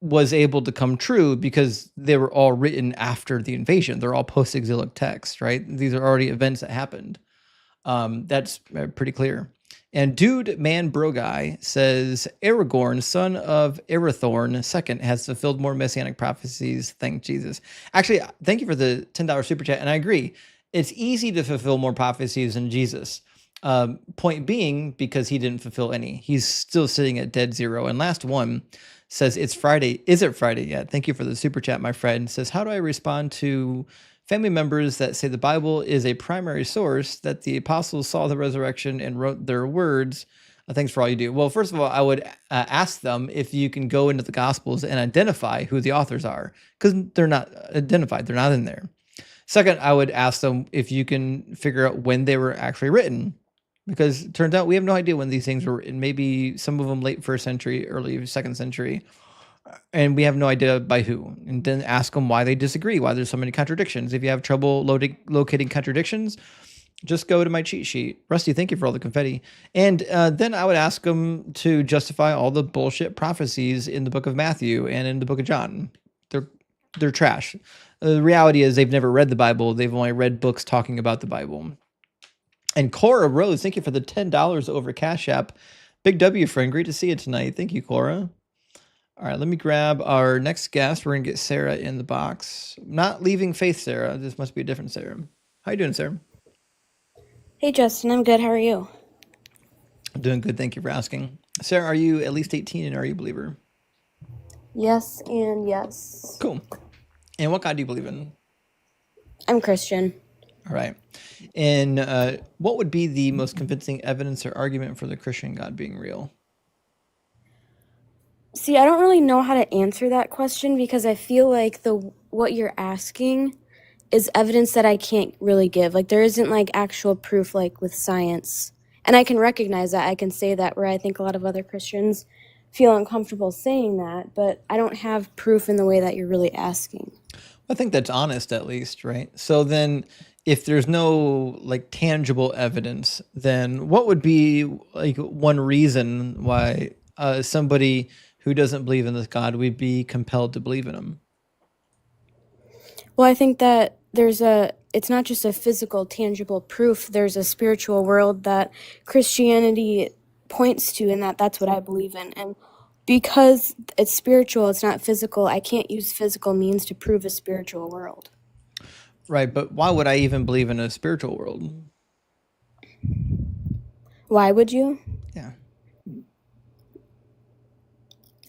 was able to come true because they were all written after the invasion. They're all post-exilic texts, right? These are already events that happened. That's pretty clear. And Dude Man Bro Guy says, Aragorn, son of Arathorn II, has fulfilled more messianic prophecies. Thank Jesus. Actually, thank you for the $10 super chat. And I agree. It's easy to fulfill more prophecies than Jesus. Point being, because he didn't fulfill any. He's still sitting at dead zero. And last one says, it's Friday. Is it Friday yet? Thank you for the super chat, my friend. Says, how do I respond to family members that say the Bible is a primary source, that the apostles saw the resurrection and wrote their words? Thanks for all you do. Well, first of all, I would ask them if you can go into the Gospels and identify who the authors are, because they're not identified. They're not in there. Second, I would ask them if you can figure out when they were actually written, because it turns out we have no idea when these things were written. Maybe some of them late 1st century, early 2nd century, and we have no idea by who. And then ask them why they disagree, why there's so many contradictions. If you have trouble locating contradictions, just go to my cheat sheet. Rusty, thank you for all the confetti. And then I would ask them to justify all the bullshit prophecies in the book of Matthew and in the book of John. They're trash. The reality is they've never read the Bible. They've only read books talking about the Bible. And Cora Rose, thank you for the $10 over Cash App. Big W, friend. Great to see you tonight. Thank you, Cora. All right, let me grab our next guest. We're going to get Sarah in the box. Not leaving Faith Sarah. This must be a different Sarah. How you doing, Sarah? Hey, Justin. I'm good. How are you? I'm doing good. Thank you for asking. Sarah, are you at least 18 and are you a believer? Yes and yes. Cool. And what God do you believe in? I'm Christian. All right. And what would be the most convincing evidence or argument for the Christian God being real? See, I don't really know how to answer that question because I feel like what you're asking is evidence that I can't really give. Like, there isn't like actual proof like with science. And I can recognize that. I can say that, where I think a lot of other Christians feel uncomfortable saying that, but I don't have proof in the way that you're really asking. I think that's honest, at least, right? So then if there's no like tangible evidence, then what would be like one reason why somebody who doesn't believe in this God would be compelled to believe in him? Well, I think that it's not just a physical, tangible proof. There's a spiritual world that Christianity points to, and that's what I believe in. And because it's spiritual, it's not physical, I can't use physical means to prove a spiritual world. Right, but why would I even believe in a spiritual world? Why would you? Yeah.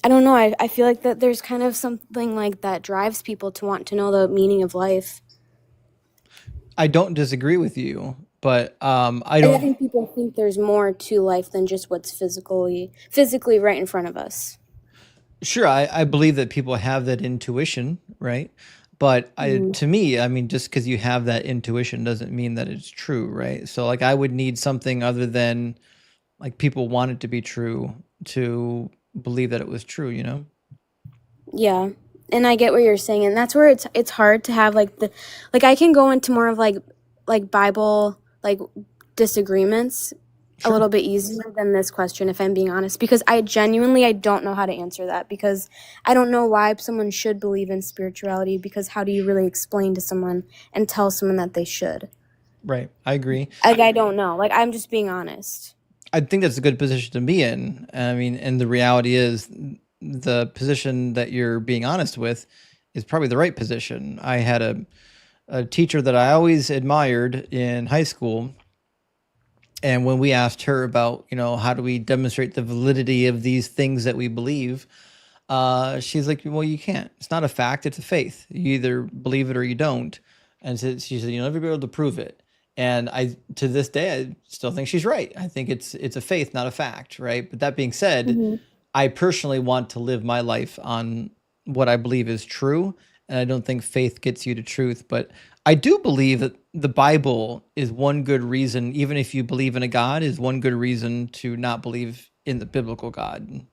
I don't know. I feel like that there's kind of something like that drives people to want to know the meaning of life. I don't disagree with you, but I think people think there's more to life than just what's physically right in front of us. Sure, I believe that people have that intuition, right? But Mhm. to me, I mean, just because you have that intuition doesn't mean that it's true, right? So like I would need something other than like people want it to be true to believe that it was true, you know? Yeah. And I get what you're saying, and that's where it's hard to have like I can go into more of like Bible like disagreements a little Sure. bit easier than this question, if I'm being honest, because I don't know how to answer that, because I don't know why someone should believe in spirituality, because how do you really explain to someone and tell someone that they should? Right. I agree. Like, I don't know. Like, I'm just being honest. I think that's a good position to be in. I mean, and the reality is the position that you're being honest with is probably the right position. I had a teacher that I always admired in high school. And when we asked her about, you know, how do we demonstrate the validity of these things that we believe, she's like, well, you can't. It's not a fact, it's a faith. You either believe it or you don't. And so she said, you'll never be able to prove it. And I, to this day, I still think she's right. I think it's a faith, not a fact, right? But that being said, Hmm. I personally want to live my life on what I believe is true, and I don't think faith gets you to truth. But I do believe that the Bible is one good reason, even if you believe in a God, is one good reason to not believe in the biblical God.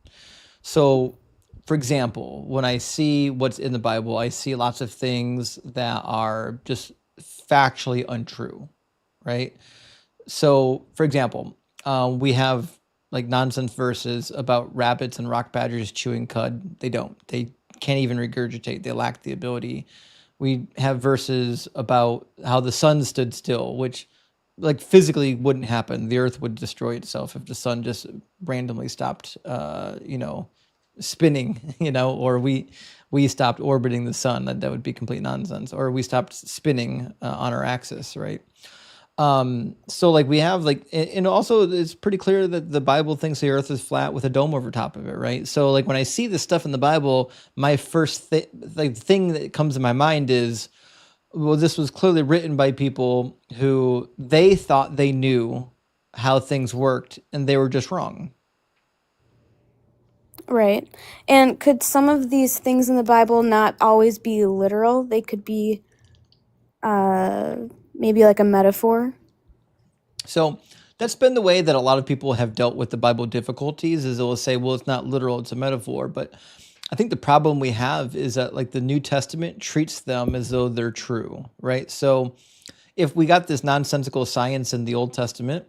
So, for example, when I see what's in the Bible, I see lots of things that are just factually untrue, right? So, for example, we have like nonsense verses about rabbits and rock badgers chewing cud. They don't. They can't even regurgitate. They lack the ability. We have verses about how the sun stood still, which like physically wouldn't happen. The earth would destroy itself if the sun just randomly stopped, spinning, or we stopped orbiting the sun. That would be complete nonsense. Or we stopped spinning on our axis, right? So like we have like, and also it's pretty clear that the Bible thinks the earth is flat with a dome over top of it, right? So like when I see this stuff in the Bible, my first thing that comes to my mind is, well, this was clearly written by people who they thought they knew how things worked and they were just wrong. Right. And could some of these things in the Bible not always be literal? They could be maybe like a metaphor. So that's been the way that a lot of people have dealt with the Bible difficulties is they'll say, well, it's not literal, it's a metaphor. But I think the problem we have is that like the New Testament treats them as though they're true, right? So if we got this nonsensical science in the Old Testament,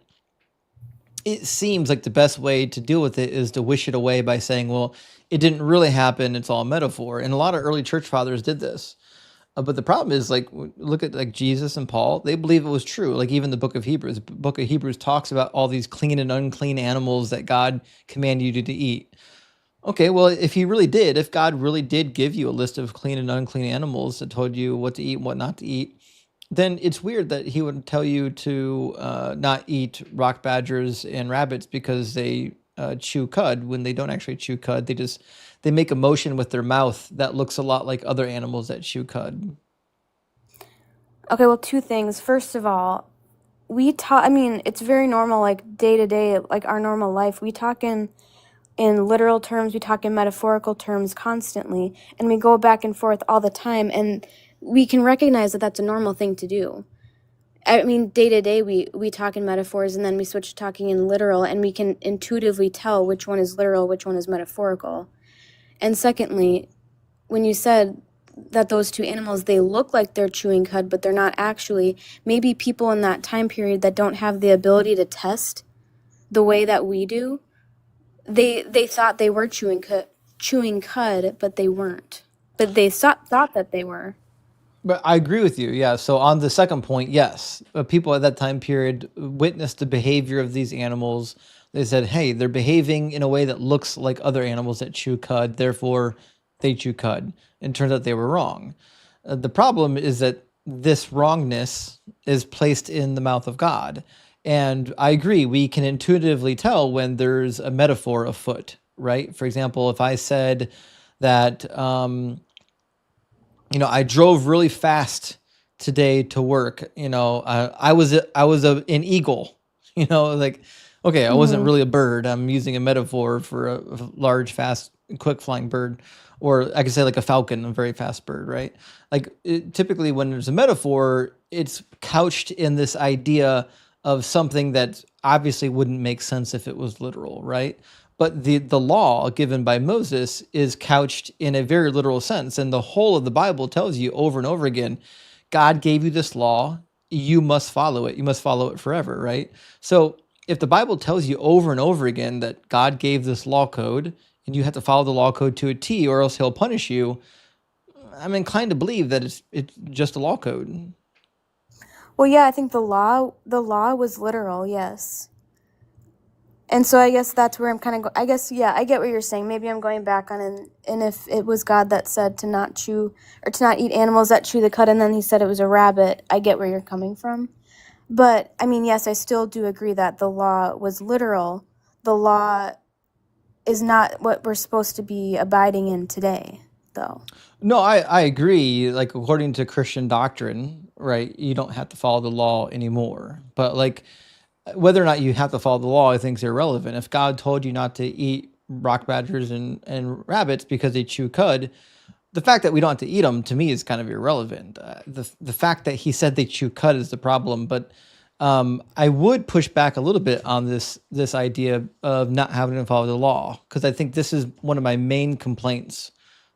it seems like the best way to deal with it is to wish it away by saying, well, it didn't really happen, it's all a metaphor. And a lot of early church fathers did this. But the problem is, like, look at like Jesus and Paul. They believe it was true. Like even the Book of Hebrews. The Book of Hebrews talks about all these clean and unclean animals that God commanded you to eat. Okay, well, if he really did, if God really did give you a list of clean and unclean animals that told you what to eat and what not to eat, then it's weird that he would tell you to not eat rock badgers and rabbits because they chew cud when they don't actually chew cud. They make a motion with their mouth that looks a lot like other animals that chew cud. Okay, well, two things. First of all, I mean, it's very normal, like day to day, like our normal life. We talk in literal terms, we talk in metaphorical terms constantly, and we go back and forth all the time, and we can recognize that that's a normal thing to do. I mean, day to day, we talk in metaphors, and then we switch to talking in literal, and we can intuitively tell which one is literal, which one is metaphorical. And secondly, when you said that those two animals, they look like they're chewing cud, but they're not actually, maybe people in that time period that don't have the ability to test the way that we do, they thought they were chewing cud, but they weren't. But they thought that they were. But I agree with you. Yeah. So on the second point, yes, people at that time period witnessed the behavior of these animals. They said, "Hey, they're behaving in a way that looks like other animals that chew cud. Therefore, they chew cud." And it turns out they were wrong. The problem is that this wrongness is placed in the mouth of God. And I agree, we can intuitively tell when there's a metaphor afoot, right? For example, if I said that, I drove really fast today to work. I was an eagle. Like, okay, I wasn't Mhm. really a bird. I'm using a metaphor for a large, fast, quick flying bird. or I could say like a falcon, a very fast bird, right? Like typically when there's a metaphor, it's couched in this idea of something that obviously wouldn't make sense if it was literal, right? But the law given by Moses is couched in a very literal sense, and the whole of the Bible tells you over and over again, God gave you this law, you must follow it. You must follow it forever, right? So if the Bible tells you over and over again that God gave this law code and you have to follow the law code to a T or else he'll punish you, I'm inclined to believe that it's just a law code. Well, yeah, I think the law was literal, yes. And so I guess that's where I'm kind of I guess, yeah, I get what you're saying. Maybe I'm going back on and if it was God that said to not chew or to not eat animals that chew the cud, and then he said it was a rabbit, I get where you're coming from. But I mean, yes, I still do agree that the law was literal. The law is not what we're supposed to be abiding in today, though. No, I agree. Like according to Christian doctrine, right, you don't have to follow the law anymore. But like whether or not you have to follow the law, I think is irrelevant. If God told you not to eat rock badgers and rabbits because they chew cud, the fact that we don't have to eat them to me is kind of irrelevant. The fact that he said they chew cud is the problem. But I would push back a little bit on this idea of not having to follow the law, because I think this is one of my main complaints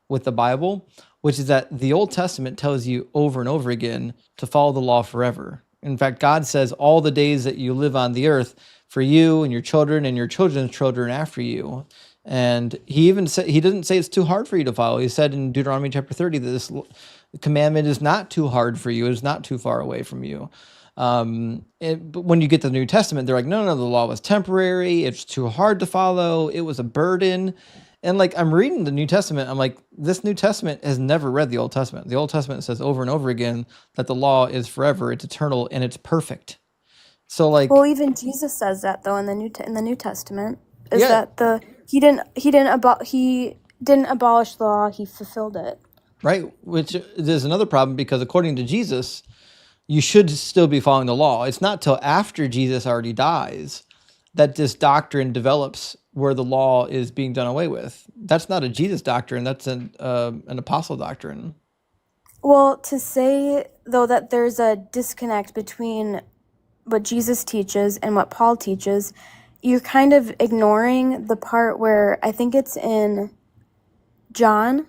with the Bible, which is that the Old Testament tells you over and over again to follow the law forever. In fact, God says all the days that you live on the earth for you and your children and your children's children after you. And he even said, he didn't say it's too hard for you to follow. He said in Deuteronomy chapter 30 that this commandment is not too hard for you. It's not too far away from you. But when you get to the New Testament, they're like, no, the law was temporary. It's too hard to follow. It was a burden. And like, I'm reading the New Testament. I'm like, this New Testament has never read the Old Testament. The Old Testament says over and over again that the law is forever, it's eternal, and it's perfect. So like, well, even Jesus says that though in the New Testament is yeah, that he didn't abolish the law, he fulfilled it. right. Which is another problem, because according to Jesus, you should still be following the law. It's not till after Jesus already dies that this doctrine develops where the law is being done away with. That's not a Jesus doctrine. That's an apostle doctrine. Well, to say though that there's a disconnect between what Jesus teaches and what Paul teaches, you're kind of ignoring the part where I think it's in John,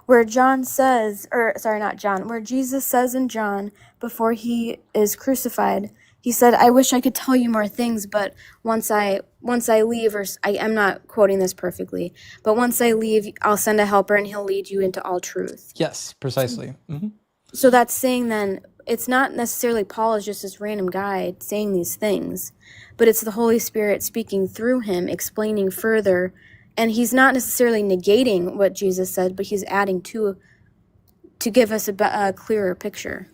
where John says, or sorry, not John, where Jesus says in John before he is crucified, he said, I wish I could tell you more things, but once I leave, or I'm not quoting this perfectly, but once I leave, I'll send a helper and he'll lead you into all truth. Yes, precisely. Mm-hmm. So that's saying then it's not necessarily Paul is just this random guy saying these things, but it's the Holy Spirit speaking through him, explaining further, and he's not necessarily negating what Jesus said, but he's adding to give us a clearer picture.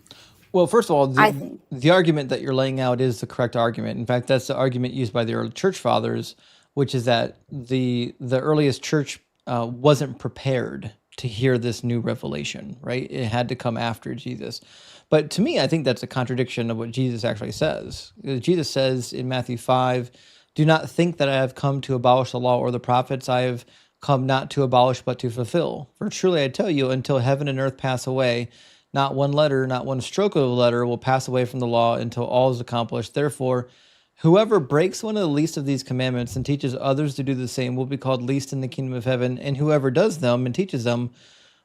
Well, first of all, I think. the argument that you're laying out is the correct argument. In fact, that's the argument used by the early church fathers, which is that the earliest church wasn't prepared to hear this new revelation, right? It had to come after Jesus. But to me, I think that's a contradiction of what Jesus actually says. Jesus says in Matthew 5, do not think that I have come to abolish the law or the prophets. I have come not to abolish, but to fulfill. For truly I tell you, until heaven and earth pass away, not one letter, not one stroke of a letter will pass away from the law until all is accomplished. Therefore, whoever breaks one of the least of these commandments and teaches others to do the same will be called least in the kingdom of heaven, and whoever does them and teaches them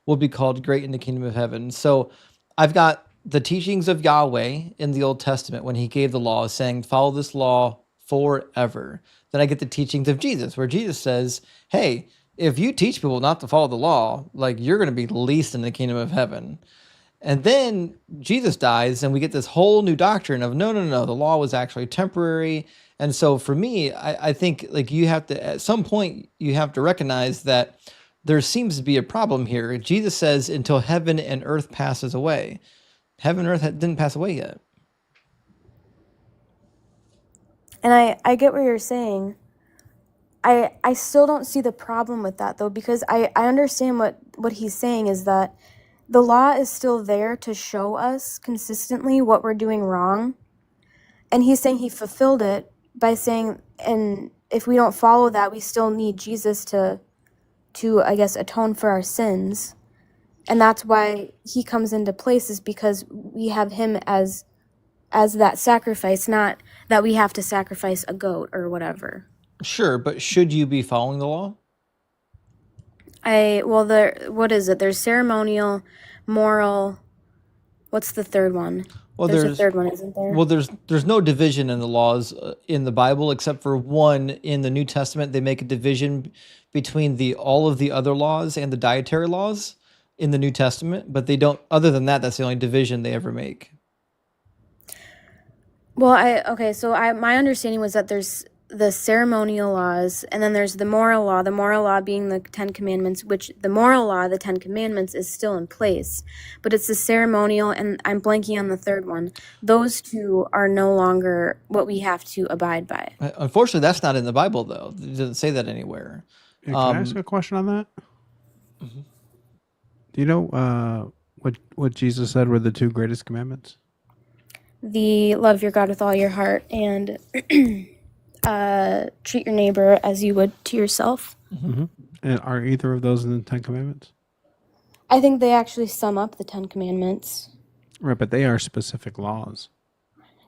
will be called great in the kingdom of heaven. So I've got the teachings of Yahweh in the Old Testament when he gave the law, saying, follow this law forever. Then I get the teachings of Jesus, where Jesus says, hey, if you teach people not to follow the law, like you're going to be least in the kingdom of heaven. And then Jesus dies, and we get this whole new doctrine of no, the law was actually temporary. And so for me, I think like you have to, at some point, you have to recognize that there seems to be a problem here. Jesus says, until heaven and earth passes away. Heaven and earth didn't pass away yet. And I get what you're saying. I still don't see the problem with that, though, because I understand what he's saying is that the law is still there to show us consistently what we're doing wrong. And he's saying he fulfilled it by saying, and if we don't follow that, we still need Jesus to to, I guess, atone for our sins. And that's why he comes into place, is because we have him as that sacrifice, not that we have to sacrifice a goat or whatever. Sure, but should you be following the law? What is it? There's ceremonial, moral. What's the third one? Well, There's a third one, isn't there? Well, there's no division in the laws in the Bible except for one in the New Testament. They make a division between all of the other laws and the dietary laws in the New Testament, but they don't. Other than that, that's the only division they ever make. Well, my understanding was that there's the ceremonial laws, and then there's the moral law being the Ten Commandments, which the moral law, the Ten Commandments, is still in place. But it's the ceremonial, and I'm blanking on the third one. Those two are no longer what we have to abide by. Unfortunately, that's not in the Bible, though. It doesn't say that anywhere. Can I ask a question on that? Mm-hmm. Do you know what Jesus said were the two greatest commandments? The love your God with all your heart, and treat your neighbor as you would to yourself. Mm-hmm. And are either of those in the Ten Commandments? I think they actually sum up the Ten Commandments. Right, but they are specific laws.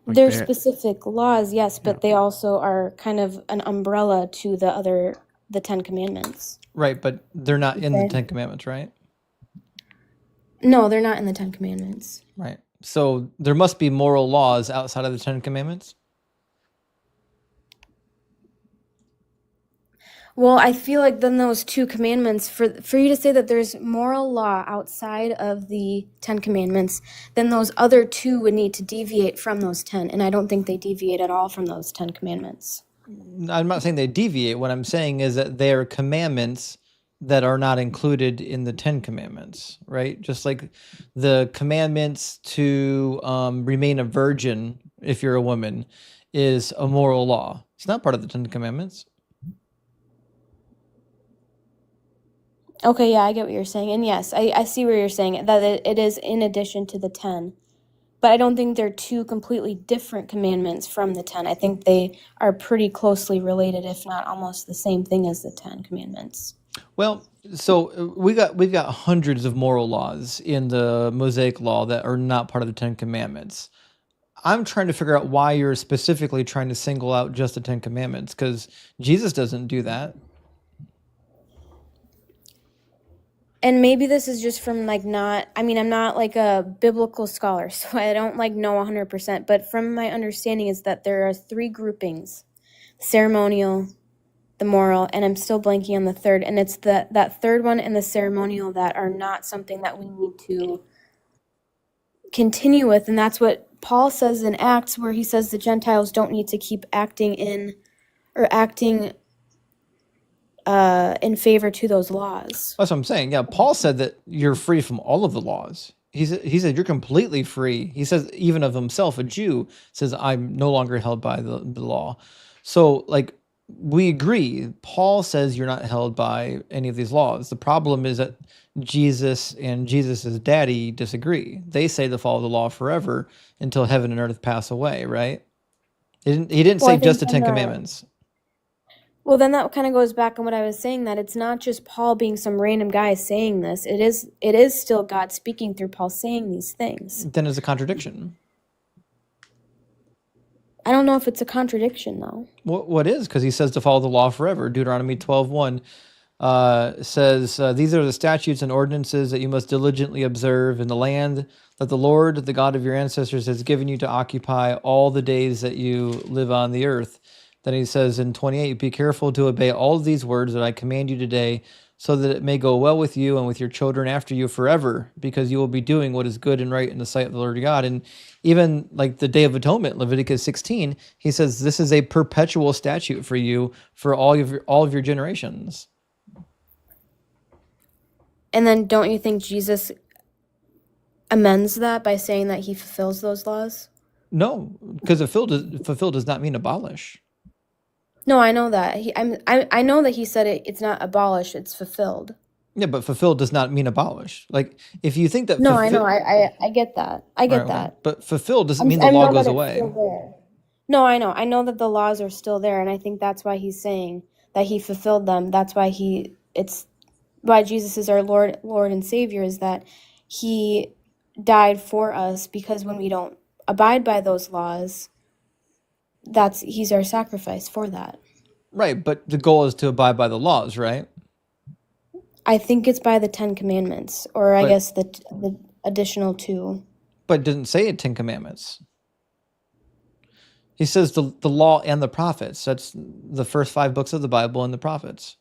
They're specific laws, yes, but they also are kind of an umbrella to the Ten Commandments. Right, but they're not in the Ten Commandments, right? No, they're not in the Ten Commandments. Right. So there must be moral laws outside of the Ten Commandments? Well, I feel like then those two commandments, for you to say that there's moral law outside of the Ten Commandments, then those other two would need to deviate from those 10, and I don't think they deviate at all from those 10 commandments. I'm not saying they deviate. What I'm saying is that they're commandments that are not included in the Ten Commandments, right? Just like the commandments to remain a virgin if you're a woman is a moral law. It's not part of the Ten Commandments. Okay, yeah, I get what you're saying. And yes, I see where you're saying that it is in addition to the 10. But I don't think they're two completely different commandments from the 10. I think they are pretty closely related, if not almost the same thing as the 10 commandments. Well, so we've got hundreds of moral laws in the Mosaic Law that are not part of the Ten Commandments. I'm trying to figure out why you're specifically trying to single out just the Ten Commandments, because Jesus doesn't do that. And maybe this is just from I'm not like a biblical scholar, so I don't know 100%, but from my understanding is that there are three groupings: ceremonial, the moral, and I'm still blanking on the third, and it's that third one and the ceremonial that are not something that we need to continue with. And that's what Paul says in Acts, where he says the Gentiles don't need to keep acting in favor to those laws. That's what I'm saying. Yeah, Paul said that you're free from all of the laws. He said you're completely free. He says even of himself, a Jew, says I'm no longer held by the law. So we agree. Paul says you're not held by any of these laws. The problem is that Jesus and Jesus's daddy disagree. They say to follow the law forever until heaven and earth pass away, right? He didn't say just the Ten Commandments. Well, then that kind of goes back on what I was saying, that it's not just Paul being some random guy saying this. It is still God speaking through Paul saying these things. Then it's a contradiction. I don't know if it's a contradiction, though. What is? Because he says to follow the law forever. Deuteronomy 12:1 says, these are the statutes and ordinances that you must diligently observe in the land that the Lord, the God of your ancestors, has given you to occupy all the days that you live on the earth. Then he says in 28, be careful to obey all of these words that I command you today, so that it may go well with you and with your children after you forever, because you will be doing what is good and right in the sight of the Lord God. And even the Day of Atonement, Leviticus 16, he says this is a perpetual statute for you for all of your generations. And then don't you think Jesus amends that by saying that he fulfills those laws? No, because fulfill does not mean abolish. No, I know that. I know that he said it's not abolished, it's fulfilled. Yeah, but fulfilled does not mean abolish. If you think that... No, I know. I get that. I get that. But fulfilled doesn't mean the law goes away. No, I know. I know that the laws are still there, and I think that's why he's saying that he fulfilled them. That's why why Jesus is our Lord and Savior is that he died for us, because when we don't abide by those laws, he's our sacrifice for that. Right, but the goal is to abide by the laws, right? I think it's by the 10 Commandments, or I But guess the additional 2. but it didn't say it 10 commandments. He says the law and the prophets. That's the first 5 books of the Bible and the prophets.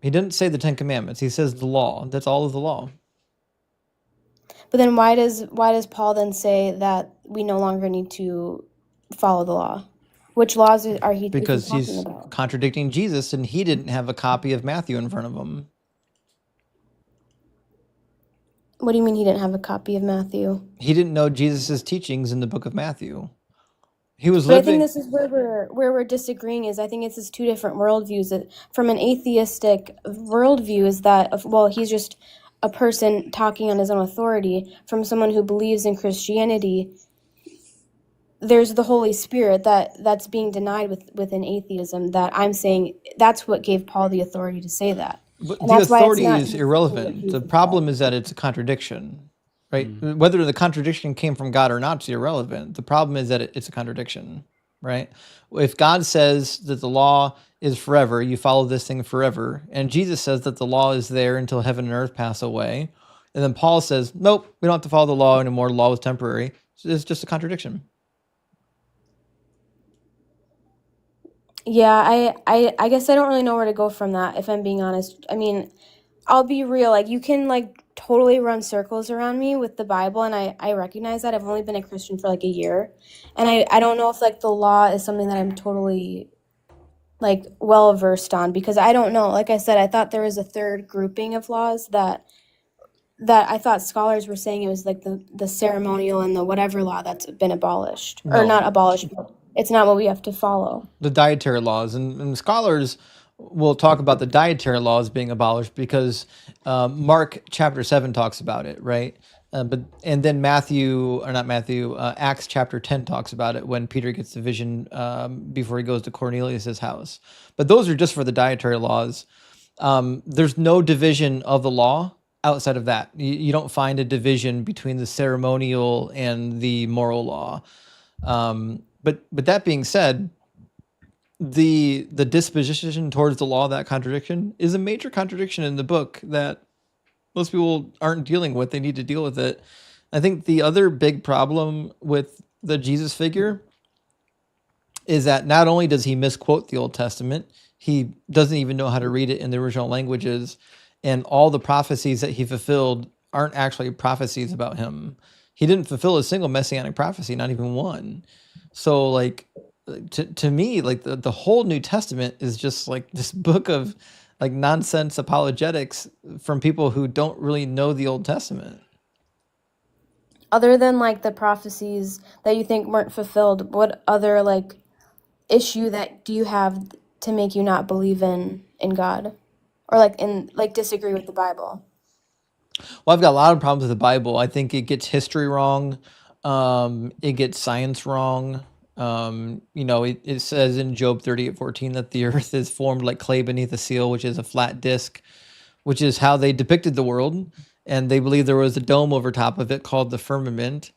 He didn't say the 10 commandments. He says the law. That's all of the law. But then why does Paul then say that we no longer need to follow the law? Which laws is he Because talking he's about? contradicting Jesus, and he didn't have a copy of Matthew in front of him. What do you mean he didn't have a copy of Matthew? He didn't know Jesus' teachings in the book of Matthew. He was But I think living. this is where we're disagreeing. Is I think it's just 2 different worldviews. That from an atheistic worldview is that, well, he's just a person talking on his own authority. From someone who believes in Christianity, there's the Holy Spirit that's being denied within atheism. That I'm saying that's what gave Paul the authority to say that, But and the that's why it's authority not is just what irrelevant. The Jesus problem said. is that it's a contradiction, right? Whether the contradiction came from God or not is irrelevant. The problem is that it's a contradiction, right? If God says that the law is forever, you follow this thing forever, and Jesus says that the law is there until heaven and earth pass away, and then Paul says, nope, we don't have to follow the law anymore. The law is temporary. It's just a contradiction. Yeah, I guess I don't really know where to go from that, if I'm being honest. I mean, I'll be real. Like, you can like totally run circles around me with the Bible, and I recognize that. I've only been a Christian for like a year, and I don't know if like the law is something that I'm totally like well versed on, because I don't know. Like I said, I thought there was a third grouping of laws that I thought scholars were saying it was like the ceremonial and the whatever law that's been abolished, or not No, abolished, but it's not what we have to follow. the dietary laws, and scholars will talk about the dietary laws being abolished because Mark chapter 7 talks about it, right? And then Acts chapter 10 talks about it when Peter gets the vision before he goes to Cornelius's house. But those are just for the dietary laws. There's no division of the law outside of that. You don't find a division between the ceremonial and the moral law. But that being said, the disposition towards the law, that contradiction, is a major contradiction in the book that most people aren't dealing with. They need to deal with it. I think the other big problem with the Jesus figure is that not only does he misquote the Old Testament, he doesn't even know how to read it in the original languages, and all the prophecies that he fulfilled aren't actually prophecies about him. He didn't fulfill a single messianic prophecy, not even one. So like to me, like the whole New Testament is just like this book of like nonsense apologetics from people who don't really know the Old Testament. Other than like the prophecies that you think weren't fulfilled, what other like issue that do you have to make you not believe in God, or like disagree with the Bible? Well, I've got a lot of problems with the Bible. I think it gets history wrong. It gets science wrong. It says in Job 38:14 that the earth is formed like clay beneath a seal, which is a flat disc, which is how they depicted the world. And they believe there was a dome over top of it called the firmament.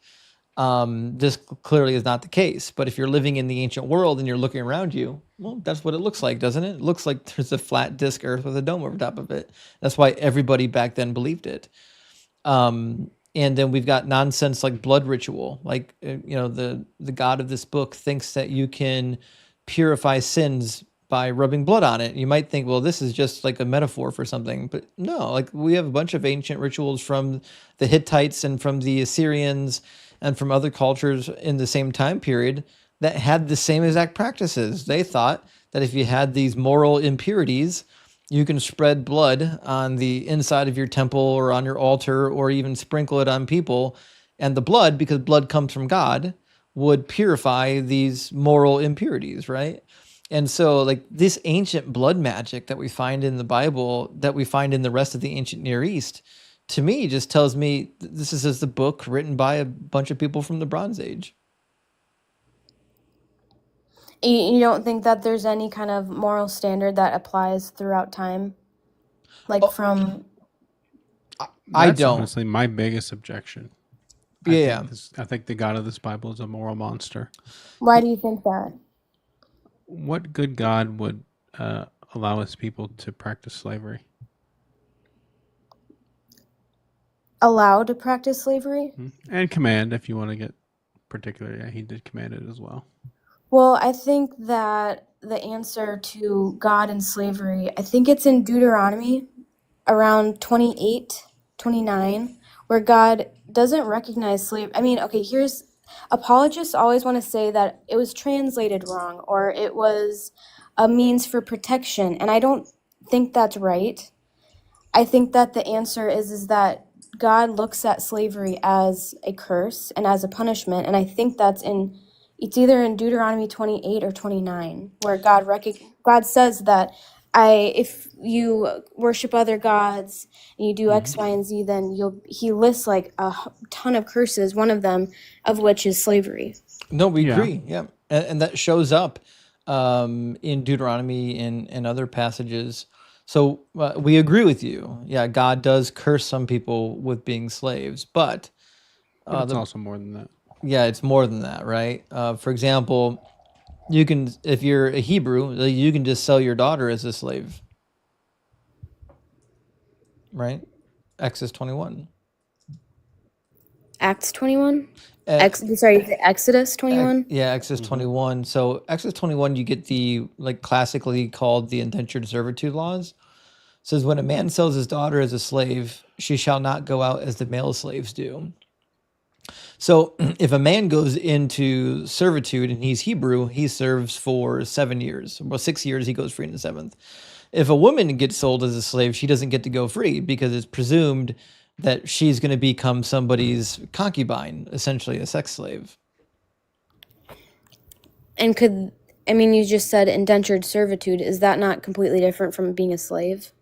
This clearly is not the case. But if you're living in the ancient world and you're looking around you, well, that's what it looks like, doesn't it? It looks like there's a flat disc earth with a dome over top of it. That's why everybody back then believed it. And then we've got nonsense like blood ritual. Like, the God of this book thinks that you can purify sins by rubbing blood on it. You might think, well, this is just like a metaphor for something. But no, like we have a bunch of ancient rituals from the Hittites and from the Assyrians and from other cultures in the same time period that had the same exact practices. They thought that if you had these moral impurities, you can spread blood on the inside of your temple or on your altar or even sprinkle it on people. And the blood, because blood comes from God, would purify these moral impurities, right? And so like this ancient blood magic that we find in the Bible, that we find in the rest of the ancient Near East, to me just tells me this is just a book written by a bunch of people from the Bronze Age. You don't think that there's any kind of moral standard that applies throughout time? Like Oh, from I That's don't. honestly my biggest objection. Yeah. I think the God of this Bible is a moral monster. why do you think that? What good God would allow his people to practice slavery? Allowed to practice slavery? And command, if you want to get particular. Yeah, he did command it as well. Well, I think that the answer to God and slavery, I think it's in Deuteronomy around 28, 29, where God doesn't recognize slavery. I mean, okay, here's apologists always want to say that it was translated wrong or it was a means for protection, and I don't think that's right. I think that the answer is that God looks at slavery as a curse and as a punishment, and I think it's either in Deuteronomy 28 or 29 where God says that if you worship other gods and you do X, Y, and Z, then he lists like a ton of curses, one of them of which is slavery. No, we Yeah. agree. Yeah. And that shows up in Deuteronomy and other passages. So we agree with you. Yeah, God does curse some people with being slaves, but But it's also more than that. yeah, it's more than that, right? For example, you can, if you're a Hebrew, you can just sell your daughter as a slave, right? Exodus 21. Acts 21? Uh, Exodus 21? Yeah, Exodus 21. So Exodus 21, you get the classically called the indentured servitude laws. It says when a man sells his daughter as a slave, she shall not go out as the male slaves do. So if a man goes into servitude and he's Hebrew, he serves for 7 years. Well, 6 years, he goes free in the seventh. If a woman gets sold as a slave, she doesn't get to go free because it's presumed that she's going to become somebody's concubine, essentially a sex slave. And you just said indentured servitude. Is that not completely different from being a slave?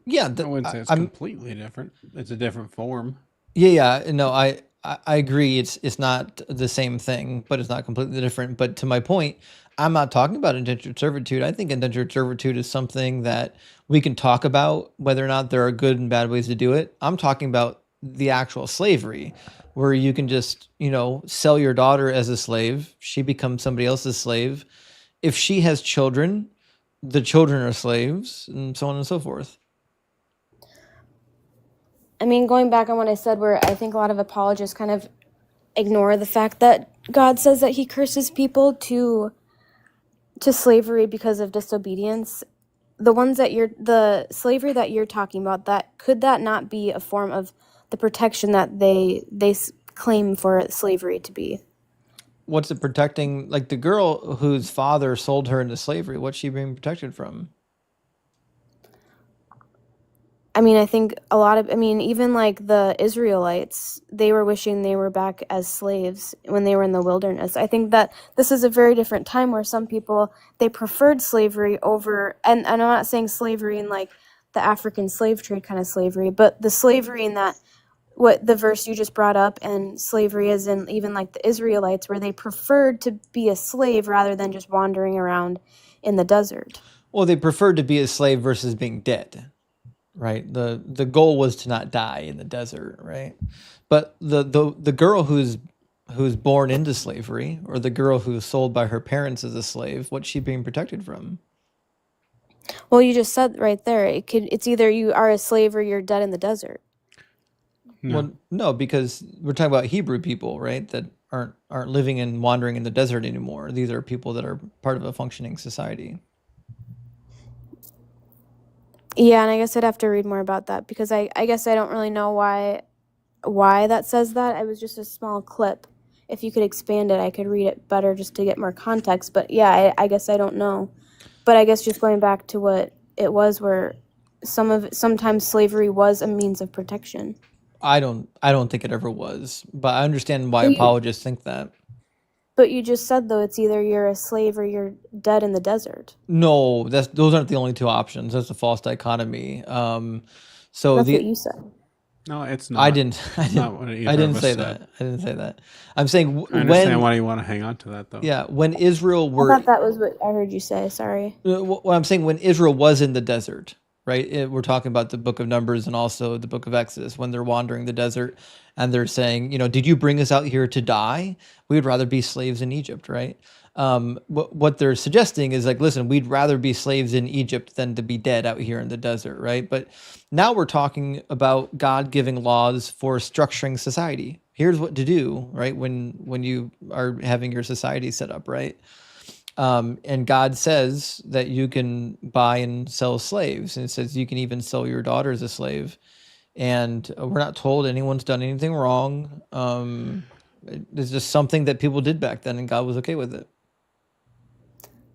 Yeah, I wouldn't say it's completely different. It's a different form. Yeah. No, I agree. It's not the same thing, but it's not completely different. But to my point, I'm not talking about indentured servitude. I think indentured servitude is something that we can talk about whether or not there are good and bad ways to do it. I'm talking about the actual slavery, where you can just, sell your daughter as a slave. She becomes somebody else's slave. If she has children, the children are slaves, and so on and so forth. I mean, going back on what I said, where I think a lot of apologists kind of ignore the fact that God says that he curses people to slavery because of disobedience. The slavery that you're talking about, could that not be a form of the protection that they claim for slavery to be? What's it protecting? Like the girl whose father sold her into slavery, what's she being protected from? I mean, I think even like the Israelites, they were wishing they were back as slaves when they were in the wilderness. I think that this is a very different time where some people, they preferred slavery over, and I'm not saying slavery in like the African slave trade kind of slavery, but the slavery in that, what the verse you just brought up, and slavery is in even like the Israelites, where they preferred to be a slave rather than just wandering around in the desert. Well, they preferred to be a slave versus being dead. Right. The goal was to not die in the desert, right? But the girl who's born into slavery, or the girl who's sold by her parents as a slave, what's she being protected from? Well, you just said right there, it's either you are a slave or you're dead in the desert. No. Well, no, because we're talking about Hebrew people, right? That aren't living and wandering in the desert anymore. These are people that are part of a functioning society. Yeah, and I guess I'd have to read more about that because I guess I don't really know why that says that. It was just a small clip. If you could expand it, I could read it better just to get more context. But yeah, I guess I don't know. But I guess just going back to what it was, where sometimes slavery was a means of protection. I don't think it ever was, but I understand why Well, apologists think that. But you just said, though, it's either you're a slave or you're dead in the desert. No, those aren't the only two options. That's a false dichotomy. So That's what you said. No, it's I not. didn't. It's not what I either of didn't us say said. that. I didn't say that. I'm saying I understand when, why you want to hang on to that, though. yeah, when Israel I were, thought that was what I heard you say. Sorry. what I'm saying, when Israel was in the desert, right? We're talking about the book of Numbers and also the book of Exodus, when they're wandering the desert and they're saying, did you bring us out here to die? We would rather be slaves in Egypt, right? What they're suggesting is like, listen, we'd rather be slaves in Egypt than to be dead out here in the desert, right? But now we're talking about God giving laws for structuring society. Here's what to do, right? When you are having your society set up, right? And God says that you can buy and sell slaves, and it says you can even sell your daughter as a slave. And we're not told anyone's done anything wrong. It's just something that people did back then, and God was okay with it.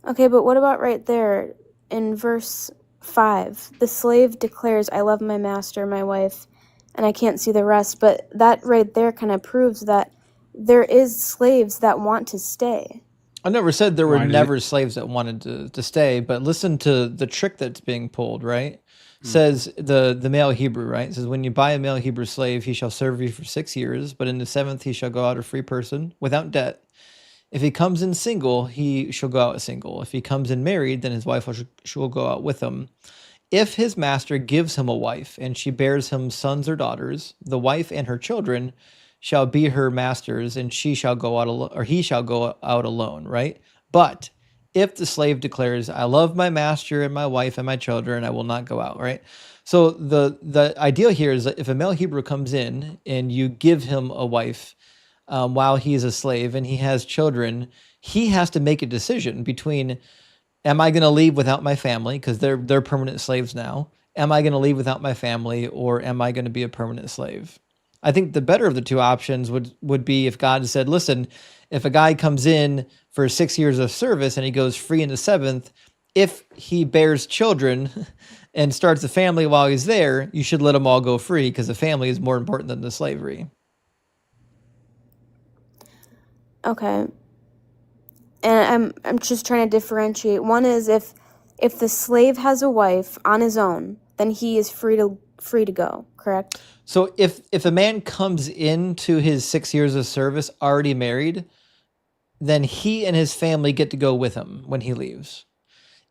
Okay, but what about right there in verse 5? The slave declares, I love my master, my wife, and I can't see the rest. But that right there kind of proves that there is slaves that want to stay. I never said there were Why did never slaves that wanted to stay, but listen to the trick that's being pulled, right? Says the male Hebrew, right? It says, when you buy a male Hebrew slave, he shall serve you for 6 years, but in the 7th he shall go out a free person without debt. If he comes in single, he shall go out single. If he comes in married, then his wife shall go out with him. If his master gives him a wife, and she bears him sons or daughters, the wife and her children shall be her master's, and she shall go out or he shall go out alone, right? But if the slave declares, I love my master and my wife and my children, I will not go out, right? So the idea here is that if a male Hebrew comes in and you give him a wife while he's a slave and he has children, he has to make a decision between, am I going to leave without my family, because they're permanent slaves now? Am I going to leave without my family, or am I going to be a permanent slave? I think the better of the two options would be if God said, listen, if a guy comes in for 6 years of service and he goes free in the 7th, if he bears children and starts a family while he's there, you should let them all go free, because the family is more important than the slavery. Okay. And I'm just trying to differentiate. One is if the slave has a wife on his own, then he is free to go, correct? So if a man comes into his 6 years of service already married, then he and his family get to go with him when he leaves.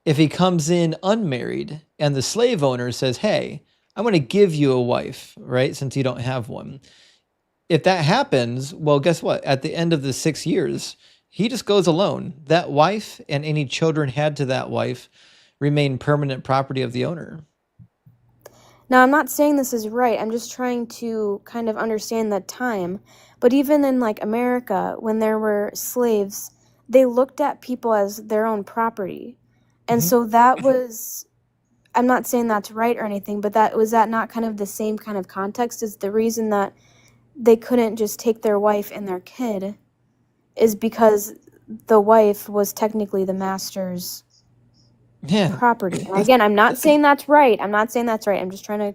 If he comes in unmarried and the slave owner says, hey, I'm going to give you a wife, right, since you don't have one. If that happens, well, guess what? At the end of the 6 years, he just goes alone. That wife and any children had to that wife remain permanent property of the owner. Now, I'm not saying this is right. I'm just trying to kind of understand that time. But even in like America, when there were slaves, they looked at people as their own property. And so that was, I'm not saying that's right or anything, but was that not kind of the same kind of context? Is the reason that they couldn't just take their wife and their kid is because the wife was technically the master's property. And again, I'm not saying that's right. I'm just trying to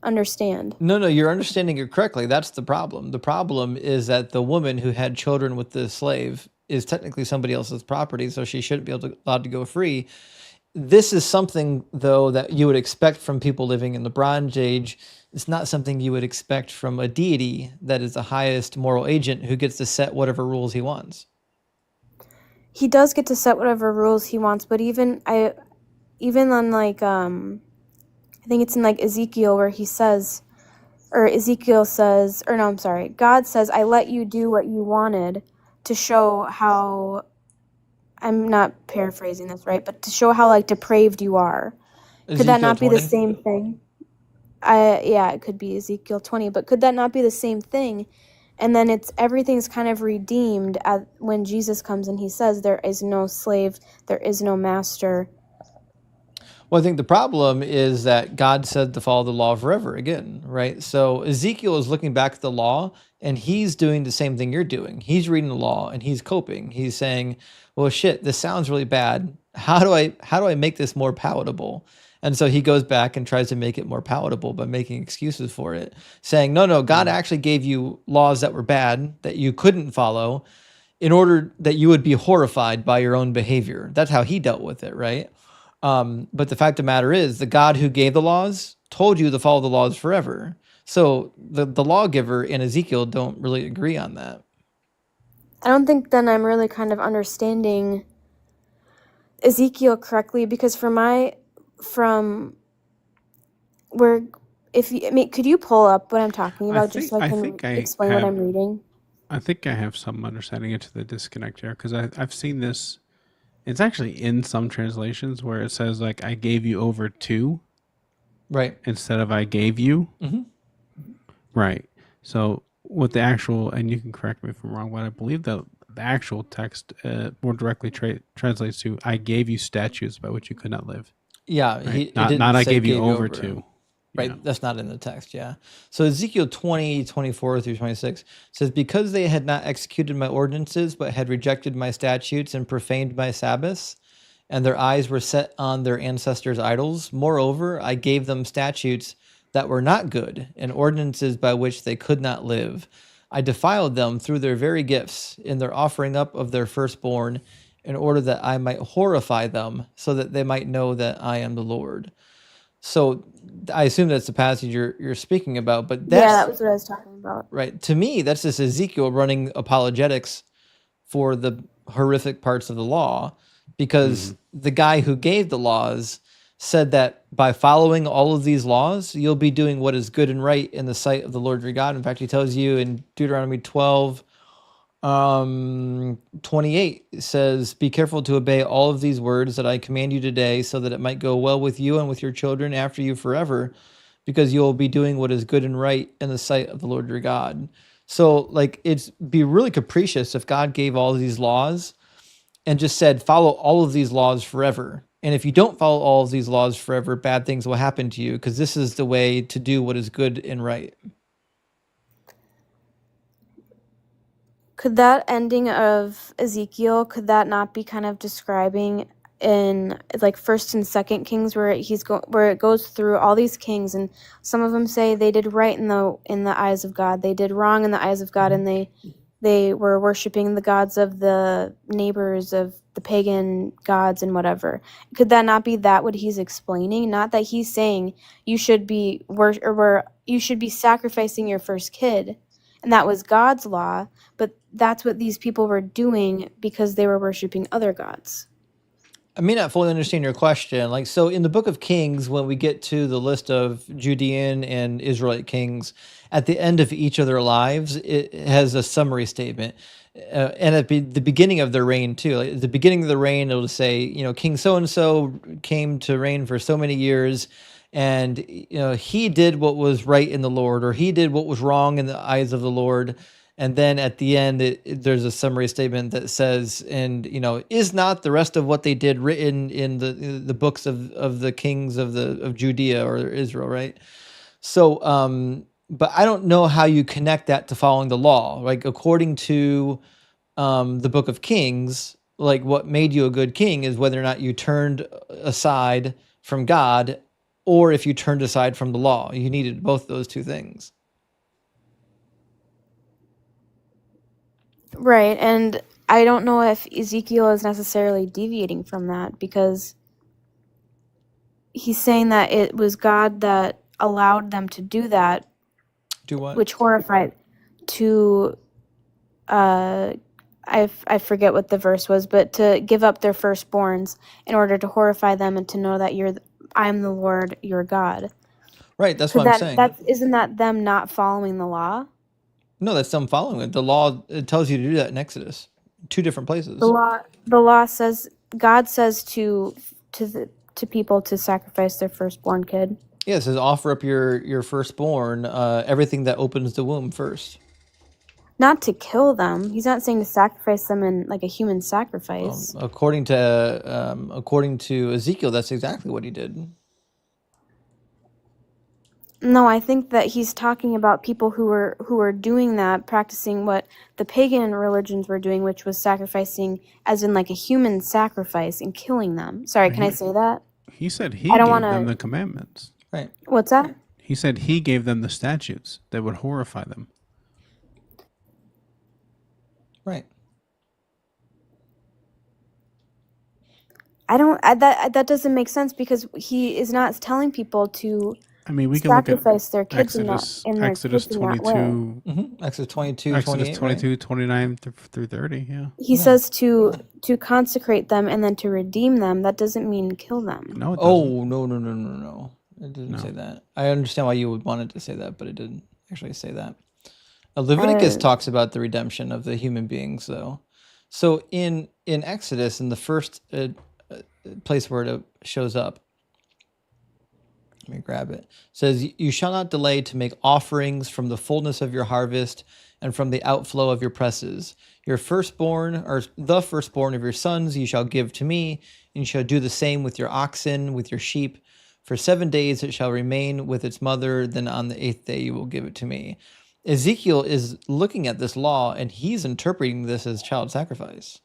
understand. No, you're understanding it correctly. That's the problem. The problem is that the woman who had children with the slave is technically somebody else's property, so she shouldn't be allowed to go free. This is something, though, that you would expect from people living in the Bronze Age. It's not something you would expect from a deity that is the highest moral agent who gets to set whatever rules he wants. He does get to set whatever rules he wants, but even on like I think it's in like Ezekiel where he says, God says, I let you do what you wanted to show how, I'm not paraphrasing this right, but to show how like depraved you are. Could that not be the same thing? Yeah, it could be Ezekiel 20, but could that not be the same thing? And then everything's kind of redeemed when Jesus comes and he says there is no slave, there is no master. Well, I think the problem is that God said to follow the law forever again, right? So Ezekiel is looking back at the law and he's doing the same thing you're doing. He's reading the law and he's coping. He's saying, well, shit, this sounds really bad. How do I make this more palatable? And so he goes back and tries to make it more palatable by making excuses for it, saying, no, God actually gave you laws that were bad that you couldn't follow in order that you would be horrified by your own behavior. That's how he dealt with it, right? But the fact of the matter is, the God who gave the laws told you to follow the laws forever. So the lawgiver and Ezekiel don't really agree on that. I don't think then I'm really kind of understanding Ezekiel correctly, because from where, if you, I mean, could you pull up what I'm talking about just so I can explain what I'm reading? I think I have some understanding into the disconnect here, because I've seen this. It's actually in some translations where it says like I gave you over to, right, instead of I gave you. Mm-hmm. Right. So what the actual, and you can correct me if I'm wrong, but I believe that the actual text more directly translates to I gave you statutes by which you could not live. Yeah, Right? it didn't Not I say gave you over to. Right, Yeah. that's not in the text, yeah. So Ezekiel 20:24 through 26 says, because they had not executed my ordinances, but had rejected my statutes and profaned my Sabbaths, and their eyes were set on their ancestors' idols. Moreover, I gave them statutes that were not good, and ordinances by which they could not live. I defiled them through their very gifts, in their offering up of their firstborn, in order that I might horrify them, so that they might know that I am the Lord. So I assume that's the passage you're speaking about, but that's, yeah, that was what I was talking about. Right. To me, that's just Ezekiel running apologetics for the horrific parts of the law, because the guy who gave the laws said that by following all of these laws, you'll be doing what is good and right in the sight of the Lord your God. In fact, he tells you in Deuteronomy 12, 28, it says, be careful to obey all of these words that I command you today, so that it might go well with you and with your children after you forever, because you will be doing what is good and right in the sight of the Lord your God. So like, it's be really capricious if God gave all of these laws and just said, follow all of these laws forever. And if you don't follow all of these laws forever, bad things will happen to you, because this is the way to do what is good and right. Could that ending of Ezekiel, could that not be kind of describing in like First and Second Kings, where where it goes through all these kings, and some of them say they did right in the eyes of God, they did wrong in the eyes of God, and they were worshiping the gods of the neighbors, of the pagan gods and whatever. Could that not be that what he's explaining? Not that he's saying you should be you should be sacrificing your first kid, and that was God's law, but that's what these people were doing because they were worshiping other gods. I may not fully understand your question. Like, so in the book of Kings, when we get to the list of Judean and Israelite kings, at the end of each of their lives, it has a summary statement. And at the beginning of their reign too, like at the beginning of the reign, it'll say, King so-and-so came to reign for so many years, and he did what was right in the Lord, or he did what was wrong in the eyes of the Lord. And then at the end, there's a summary statement that says, and is not the rest of what they did written in the books of the kings of Judea or Israel, right? So, but I don't know how you connect that to following the law. Like, according to the book of Kings, like, what made you a good king is whether or not you turned aside from God, or if you turned aside from the law. You needed both those two things. Right, and I don't know if Ezekiel is necessarily deviating from that, because he's saying that it was God that allowed them to do that. Do what? Which horrified to, I forget what the verse was, but to give up their firstborns in order to horrify them and to know that I'm the Lord your God. Right, that's what I'm saying. Isn't that them not following the law? No, that's them following it. The law, it tells you to do that in Exodus, 2 different places. The law says, God says to people to sacrifice their firstborn kid. Yeah, it says offer up your firstborn, everything that opens the womb first. Not to kill them. He's not saying to sacrifice them in like a human sacrifice. According to Ezekiel, that's exactly what he did. No, I think that he's talking about people who were doing that, practicing what the pagan religions were doing, which was sacrificing as in like a human sacrifice and killing them. Sorry, can I say that? He said he gave them the commandments. Right. What's that? He said he gave them the statutes that would horrify them. Right. That doesn't make sense, because he is not telling people to I mean, we can look at sacrifice their kids Exodus in their Exodus kids in that way. 22, Exodus 22, Exodus 28, right? 22, 29 through 30. Yeah. He Yeah. says to consecrate them and then to redeem them. That doesn't mean kill them. No, it doesn't. Oh, no. It didn't No. say that. I understand why you would want it to say that, but it didn't actually say that. Leviticus talks about the redemption of the human beings, though. So in Exodus, in the first place where it shows up, let me grab it. It says, "You shall not delay to make offerings from the fullness of your harvest and from the outflow of your presses. Your firstborn, or the firstborn of your sons, you shall give to me, and you shall do the same with your oxen, with your sheep. For 7 days it shall remain with its mother, then on the 8th day you will give it to me." Ezekiel is looking at this law, and he's interpreting this as child sacrifice.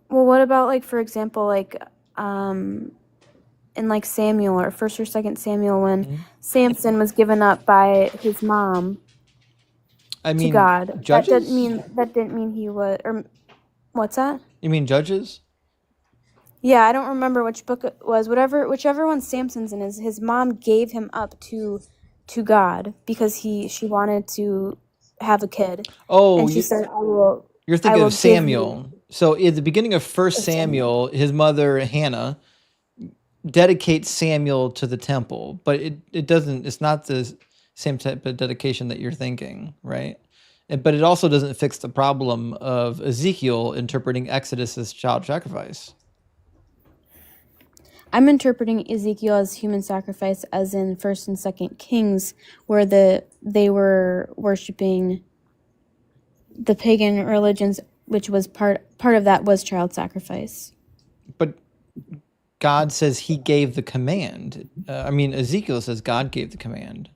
Well, what about, like, for example, like in like Samuel or 1st or 2nd Samuel, when Samson was given up by his mom to God? Judges? That didn't mean he was. Or what's that? You mean Judges? Yeah, I don't remember which book it was. Whichever one Samson's in, his mom gave him up to God because she wanted to have a kid. Oh, and she said, you're I thinking will of give Samuel. So at the beginning of 1 Samuel, his mother Hannah dedicates Samuel to the temple, but it's not the same type of dedication that you're thinking, right? But it also doesn't fix the problem of Ezekiel interpreting Exodus as child sacrifice. I'm interpreting Ezekiel as human sacrifice, as in 1st and 2nd Kings, where they were worshiping the pagan religions, which was part of that was child sacrifice. But God says he gave the command. Ezekiel says God gave the command.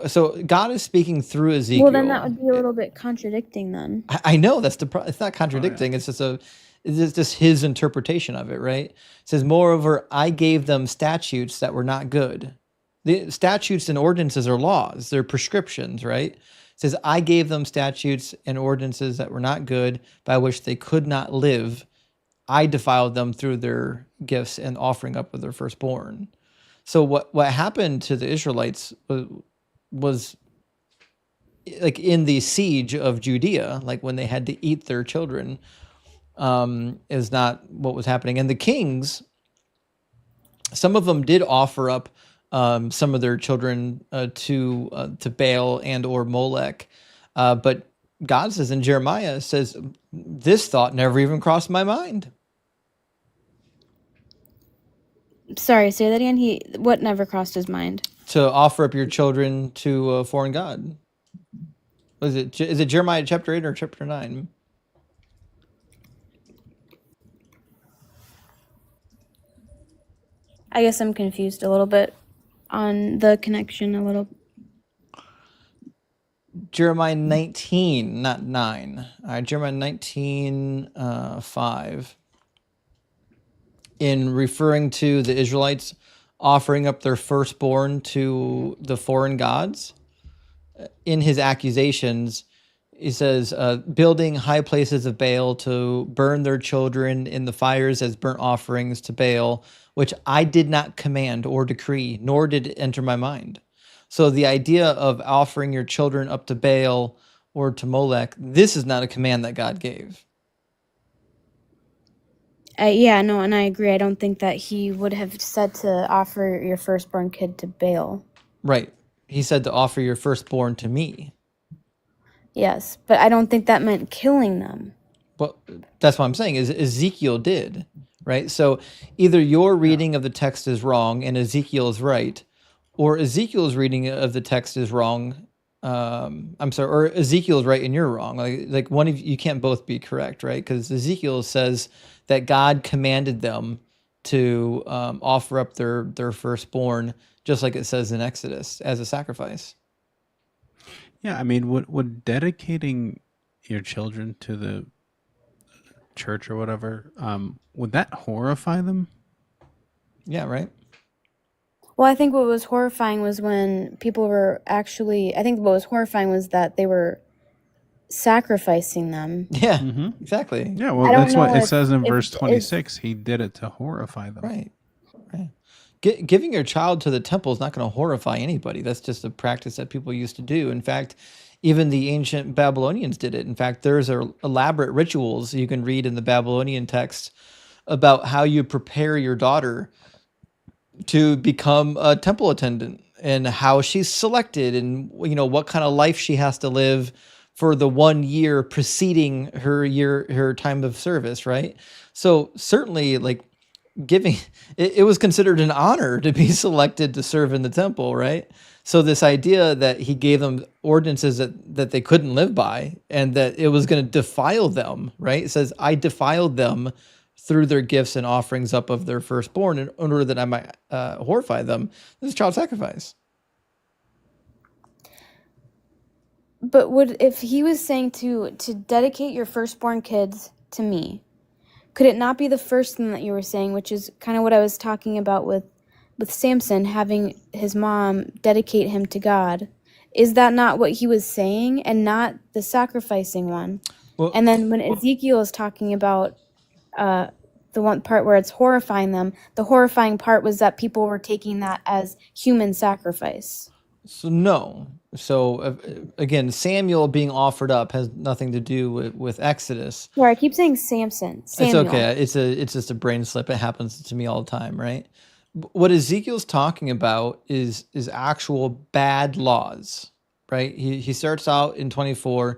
So God is speaking through Ezekiel. Well, then that would be a little bit contradicting then. I know that's it's not contradicting. It's just his interpretation of it, right? It says, "Moreover, I gave them statutes that were not good." The statutes and ordinances are laws. They're prescriptions, right? It says, "I gave them statutes and ordinances that were not good, by which they could not live. I defiled them through their gifts and offering up of their firstborn." So what happened to the Israelites was like in the siege of Judea, like when they had to eat their children, is not what was happening. And the kings, some of them did offer up some of their children to Baal and or Molech, but God says in Jeremiah, says, "This thought never even crossed my mind." Sorry, say that again. What never crossed his mind? To offer up your children to a foreign god. Is it Jeremiah chapter 8 or chapter 9? I guess I'm confused a little bit on the connection a little. Jeremiah 19, not 9. All right, Jeremiah 19, 5. In referring to the Israelites offering up their firstborn to the foreign gods, in his accusations, he says, building high places of Baal to burn their children in the fires as burnt offerings to Baal, which I did not command or decree, nor did it enter my mind. So the idea of offering your children up to Baal or to Molech, this is not a command that God gave. And I agree. I don't think that he would have said to offer your firstborn kid to Baal. Right. He said to offer your firstborn to me. Yes, but I don't think that meant killing them. Well, that's what I'm saying, is Ezekiel did, right? So either your reading of the text is wrong and Ezekiel is right, or Ezekiel's reading of the text is wrong. Or Ezekiel's right and you're wrong. Like one of you can't both be correct, right? Because Ezekiel says that God commanded them to offer up their firstborn, just like it says in Exodus, as a sacrifice. Yeah, I mean, would dedicating your children to the church or whatever, would that horrify them? Yeah, right. Well, I think what was horrifying was when people were actually. I think what was horrifying was that they were sacrificing them. Yeah, exactly. Yeah, well, that's what it says in verse 26. He did it to horrify them. Right. Giving your child to the temple is not going to horrify anybody. That's just a practice that people used to do. In fact, even the ancient Babylonians did it. In fact, there's elaborate rituals you can read in the Babylonian text about how you prepare your daughter to become a temple attendant, and how she's selected, and what kind of life she has to live for the 1 year preceding her time of service, right? So certainly, like, giving it was considered an honor to be selected to serve in the temple, right? So this idea that he gave them ordinances that they couldn't live by, and that it was going to defile them, right? It says, I defiled them through their gifts and offerings up of their firstborn in order that I might horrify them. This is child sacrifice. But if he was saying to dedicate your firstborn kids to me, could it not be the first thing that you were saying, which is kind of what I was talking about with Samson, having his mom dedicate him to God? Is that not what he was saying, and not the sacrificing one? Well, And then when Ezekiel is talking about the one part where it's horrifying them, the horrifying part was that people were taking that as human sacrifice. So no. So again, Samuel being offered up has nothing to do with Exodus. Sorry, I keep saying Samson. Samuel. It's okay. It's just a brain slip. It happens to me all the time, right? What Ezekiel's talking about is actual bad laws, right? He starts out in 24,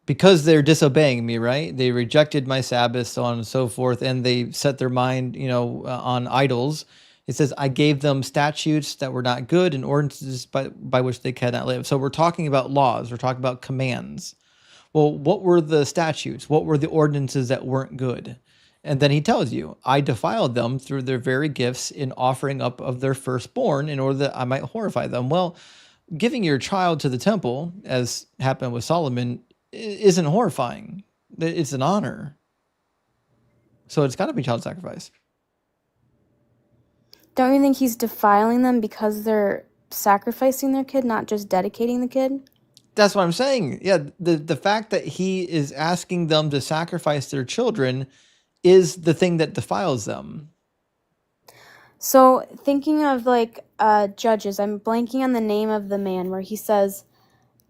because they're disobeying me, right? They rejected my Sabbath, so on and so forth, and they set their mind, on idols. It says, I gave them statutes that were not good, and ordinances by which they cannot live. So we're talking about laws. We're talking about commands. Well, what were the statutes? What were the ordinances that weren't good? And then he tells you, I defiled them through their very gifts in offering up of their firstborn in order that I might horrify them. Well, giving your child to the temple, as happened with Solomon, isn't horrifying. It's an honor. So it's got to be child sacrifice. Don't you think he's defiling them because they're sacrificing their kid, not just dedicating the kid? That's what I'm saying. Yeah, the fact that he is asking them to sacrifice their children is the thing that defiles them. So thinking of Judges, I'm blanking on the name of the man where he says,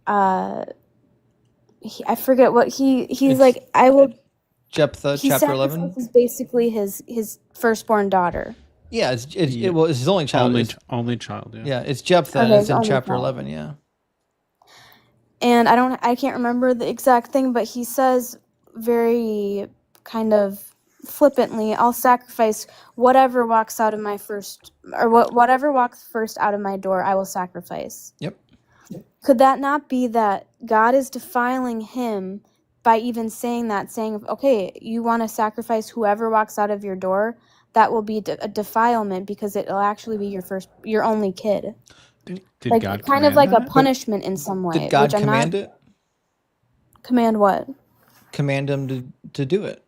I forget what he's like. I will. Jephthah, chapter 11. Sacrifices basically his firstborn daughter. Yeah, it's his only child. Only child. Yeah. Yeah, it's Jephthah. Okay, it's in chapter child. 11. Yeah. And I can't remember the exact thing, but he says very kind of flippantly, I'll sacrifice whatever walks out of my first, or whatever walks first out of my door, I will sacrifice. Yep. Could that not be that God is defiling him by even saying that, saying, okay, you want to sacrifice whoever walks out of your door? That will be a defilement because it'll actually be your only kid. Did like God kind of command like that? a punishment in some way. Did God which command it? Command what? Command him to do it.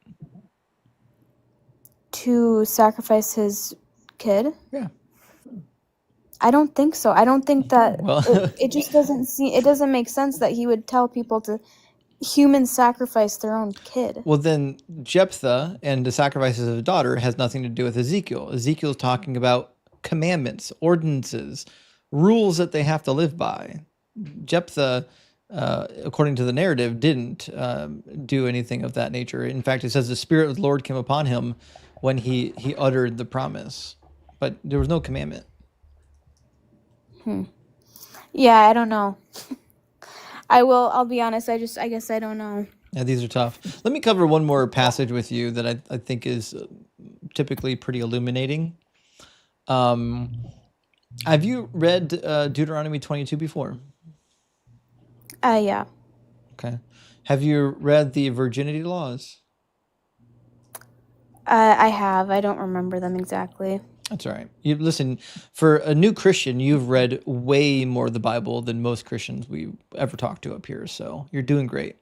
To sacrifice his kid? Yeah. I don't think so. I don't think that Well, it just doesn't make sense that he would tell people to human sacrifice their own kid. Well, then Jephthah and the sacrifices of a daughter has nothing to do with Ezekiel. Ezekiel's talking about commandments, ordinances, rules that they have to live by. Jephthah, according to the narrative, didn't do anything of that nature. In fact, it says the Spirit of the Lord came upon him when he uttered the promise, but there was no commandment. Yeah, I don't know. I'll be honest, I guess I don't know. Yeah, these are tough. Let me cover one more passage with you that I think is typically pretty illuminating. Have you read Deuteronomy 22 before? Yeah. Okay. Have you read the virginity laws? I have. I don't remember them exactly. That's all right. You listen, for a new Christian, you've read way more of the Bible than most Christians we ever talked to up here. So you're doing great.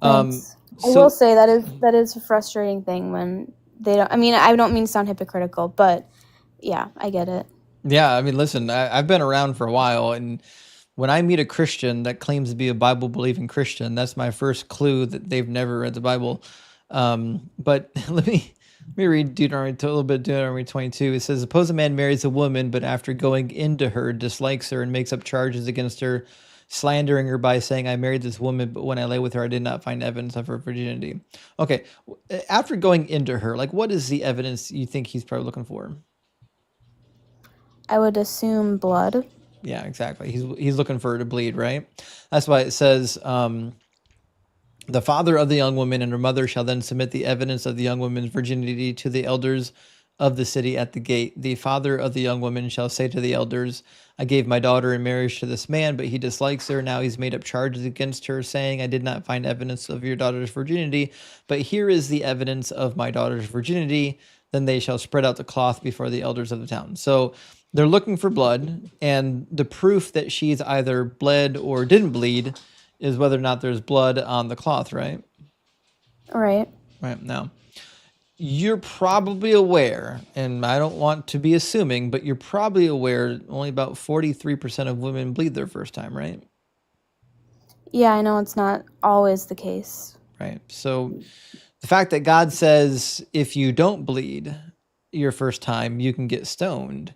Thanks. I will say that is a frustrating thing when they don't. I mean, I don't mean to sound hypocritical, but yeah, I get it. Yeah, I mean, listen, I've been around for a while, and when I meet a Christian that claims to be a Bible-believing Christian, that's my first clue that they've never read the Bible. But let Let me read Deuteronomy, a little bit of Deuteronomy 22. It says, suppose a man marries a woman, but after going into her, dislikes her and makes up charges against her, slandering her by saying, I married this woman, but when I lay with her, I did not find evidence of her virginity. Okay, after going into her, like, what is the evidence you think he's probably looking for? I would assume blood. Yeah, exactly. He's looking for her to bleed, right? That's why it says, the father of the young woman and her mother shall then submit the evidence of the young woman's virginity to the elders of the city at the gate. The father of the young woman shall say to the elders, I gave my daughter in marriage to this man, but he dislikes her. Now he's made up charges against her, saying, I did not find evidence of your daughter's virginity, but here is the evidence of my daughter's virginity. Then they shall spread out the cloth before the elders of the town. So they're looking for blood, and the proof that she's either bled or didn't bleed is whether or not there's blood on the cloth, right? Right. Right. Now, you're probably aware, and I don't want to be assuming, but you're probably aware only about 43% of women bleed their first time, right? Yeah, I know it's not always the case. Right. So the fact that God says if you don't bleed your first time, you can get stoned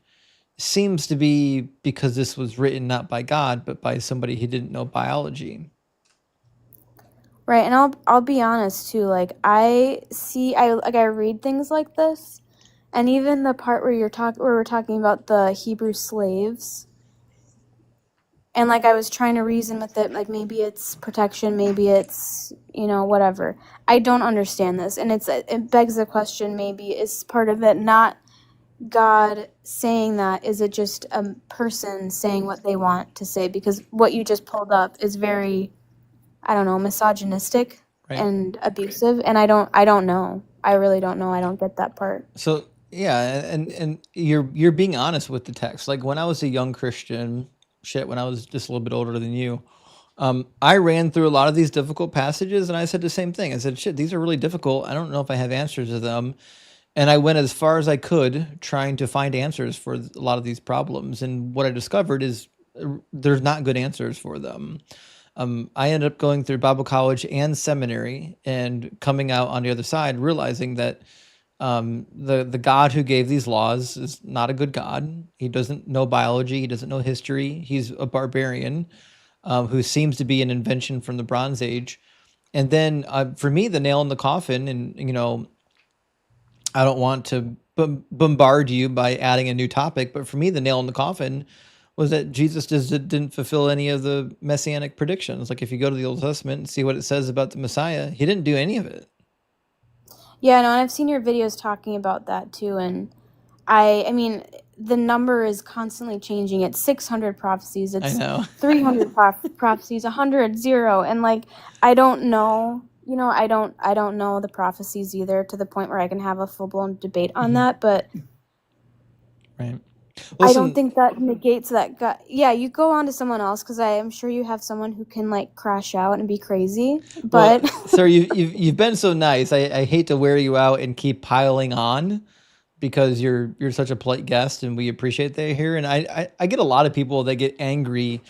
seems to be because this was written not by God, but by somebody who didn't know biology. Right, and I'll be honest too, like I read things like this, and even the part where we're talking about the Hebrew slaves, and like I was trying to reason with it, like maybe it's protection, maybe it's, whatever. I don't understand this, and it begs the question, maybe is part of it not God saying that? Is it just a person saying what they want to say? Because what you just pulled up is very, I don't know, misogynistic Right. and abusive, and I don't know. I really don't know. I don't get that part. So yeah, and you're being honest with the text. Like when I was a young Christian, when I was just a little bit older than you, I ran through a lot of these difficult passages, and I said the same thing. I said, shit, these are really difficult. I don't know if I have answers to them. And I went as far as I could trying to find answers for a lot of these problems. And what I discovered is there's not good answers for them. I ended up going through Bible college and seminary and coming out on the other side, realizing that the God who gave these laws is not a good God. He doesn't know biology. He doesn't know history. He's a barbarian who seems to be an invention from the Bronze Age. And then for me, the nail in the coffin, and, I don't want to bombard you by adding a new topic, but for me, the nail in the coffin was that Jesus didn't fulfill any of the messianic predictions. Like if you go to the Old Testament and see what it says about the Messiah, he didn't do any of it. Yeah, no, and I've seen your videos talking about that too, and I mean, the number is constantly changing. It's 600 prophecies. I It's know. 300 prophecies, 100, 0, and like I don't know. I don't know the prophecies either to the point where I can have a full-blown debate on that, but Right. I Listen, don't think that negates that God. Yeah, you go on to someone else because I am sure you have someone who can like crash out and be crazy, well, but sir, you've been so nice. I hate to wear you out and keep piling on because you're such a polite guest and we appreciate that here. And I get a lot of people that get angry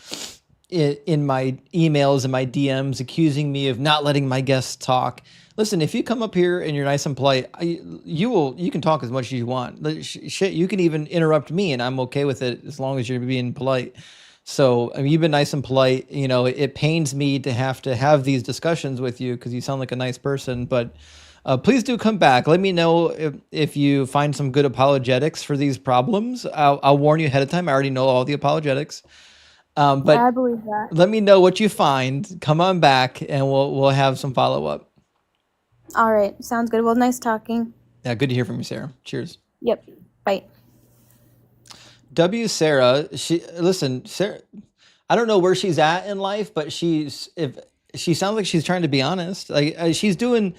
in my emails and my DMs accusing me of not letting my guests talk. Listen, if you come up here and you're nice and polite, you can talk as much as you want. Shit, you can even interrupt me and I'm okay with it as long as you're being polite. So I mean, you've been nice and polite. It pains me to have these discussions with you because you sound like a nice person, but please do come back. Let me know if you find some good apologetics for these problems. I'll warn you ahead of time. I already know all the apologetics. But yeah, I believe that. let me know what you find. Come on back and we'll have some follow up. All right, sounds good. Well, nice talking. Yeah, good to hear from you, Sarah. Cheers. Yep. Bye. Sarah, Sarah, I don't know where she's at in life, but she sounds like she's trying to be honest. Like she's doing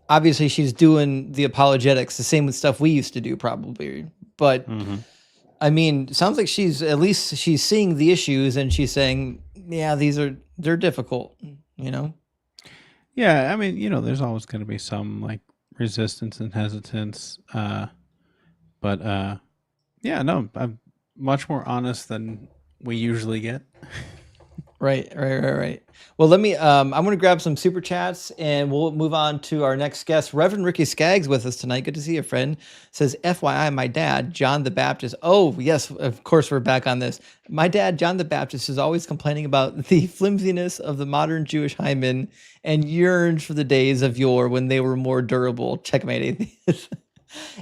the apologetics, the same with stuff we used to do probably. But I mean, sounds like she's seeing the issues and she's saying, yeah, they're difficult, Yeah, I mean, there's always going to be some like resistance and hesitance. But yeah, no, I'm much more honest than we usually get. Right. Well, let me. I'm going to grab some super chats, and we'll move on to our next guest. Reverend Ricky Skaggs with us tonight. Good to see you, friend. Says, FYI, my dad, John the Baptist. Oh, yes, of course we're back on this. My dad, John the Baptist, is always complaining about the flimsiness of the modern Jewish hymen and yearns for the days of yore when they were more durable. Checkmate atheist.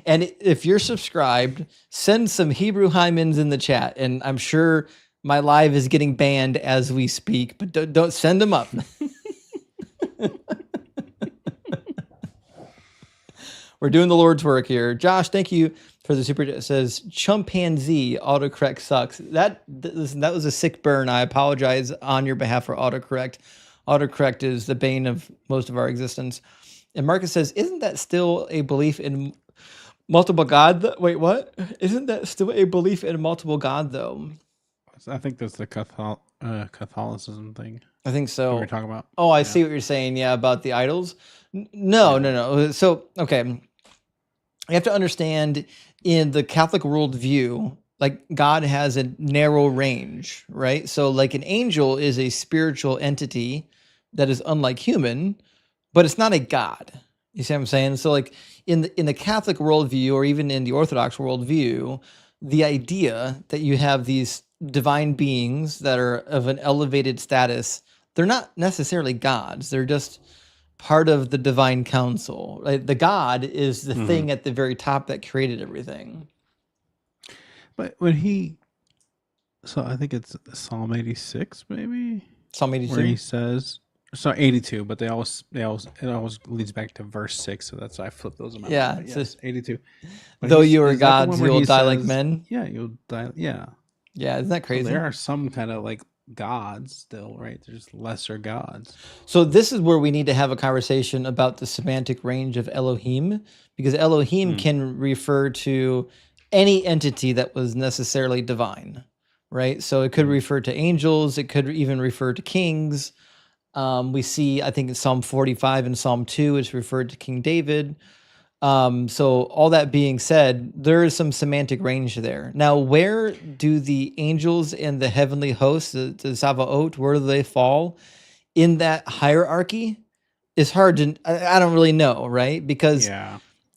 And if you're subscribed, send some Hebrew hymens in the chat, and I'm sure my live is getting banned as we speak, but don't send them up. We're doing the Lord's work here. Josh, thank you for the super. It says chimpanzee autocorrect sucks. Listen, that was a sick burn. I apologize on your behalf for autocorrect. Autocorrect is the bane of most of our existence. And Marcus says, isn't that still a belief in multiple God? Wait, what? Isn't that still a belief in multiple God though? I think that's the Catholicism thing. I think so. What we're talking about. Oh, I see what you're saying. Yeah, about the idols. No. So, okay, you have to understand in the Catholic worldview, like God has a narrow range, right? So, like an angel is a spiritual entity that is unlike human, but it's not a God. You see what I'm saying? So, like in the Catholic worldview, or even in the Orthodox worldview, the idea that you have these divine beings that are of an elevated status, they're not necessarily gods. They're just part of the divine council. Right? The God is the thing at the very top that created everything. But so I think it's Psalm 86, maybe? Psalm 82? Where he says, so 82, but it always leads back to verse 6, so that's why I flipped those around. Yeah, But it yes, says, 82. But though you are is that the gods, one where you'll he die like says- men. Yeah, you'll die. Yeah. Yeah, isn't that So crazy? there are some kind of like gods still, right? There's lesser gods. So this is where we need to have a conversation about the semantic range of Elohim, because Elohim can refer to any entity that was necessarily divine, right? So it could refer to angels. It could even refer to kings. We see, I think in Psalm 45 and Psalm 2, it's referred to King David. So all that being said, there is some semantic range there. Now, where do the angels and the heavenly hosts, the Savaot, where do they fall in that hierarchy? It's hard to, I don't really know, right? Because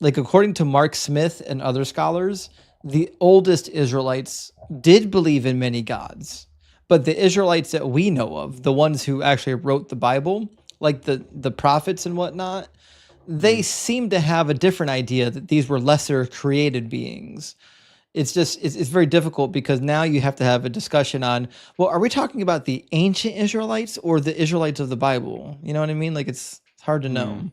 like according to Mark Smith and other scholars, the oldest Israelites did believe in many gods, but the Israelites that we know of, the ones who actually wrote the Bible, like the prophets and whatnot, they seem to have a different idea that these were lesser created beings. It's just, it's very difficult because now you have to have a discussion on, well, are we talking about the ancient Israelites or the Israelites of the Bible? You know what I mean? Like it's hard to know.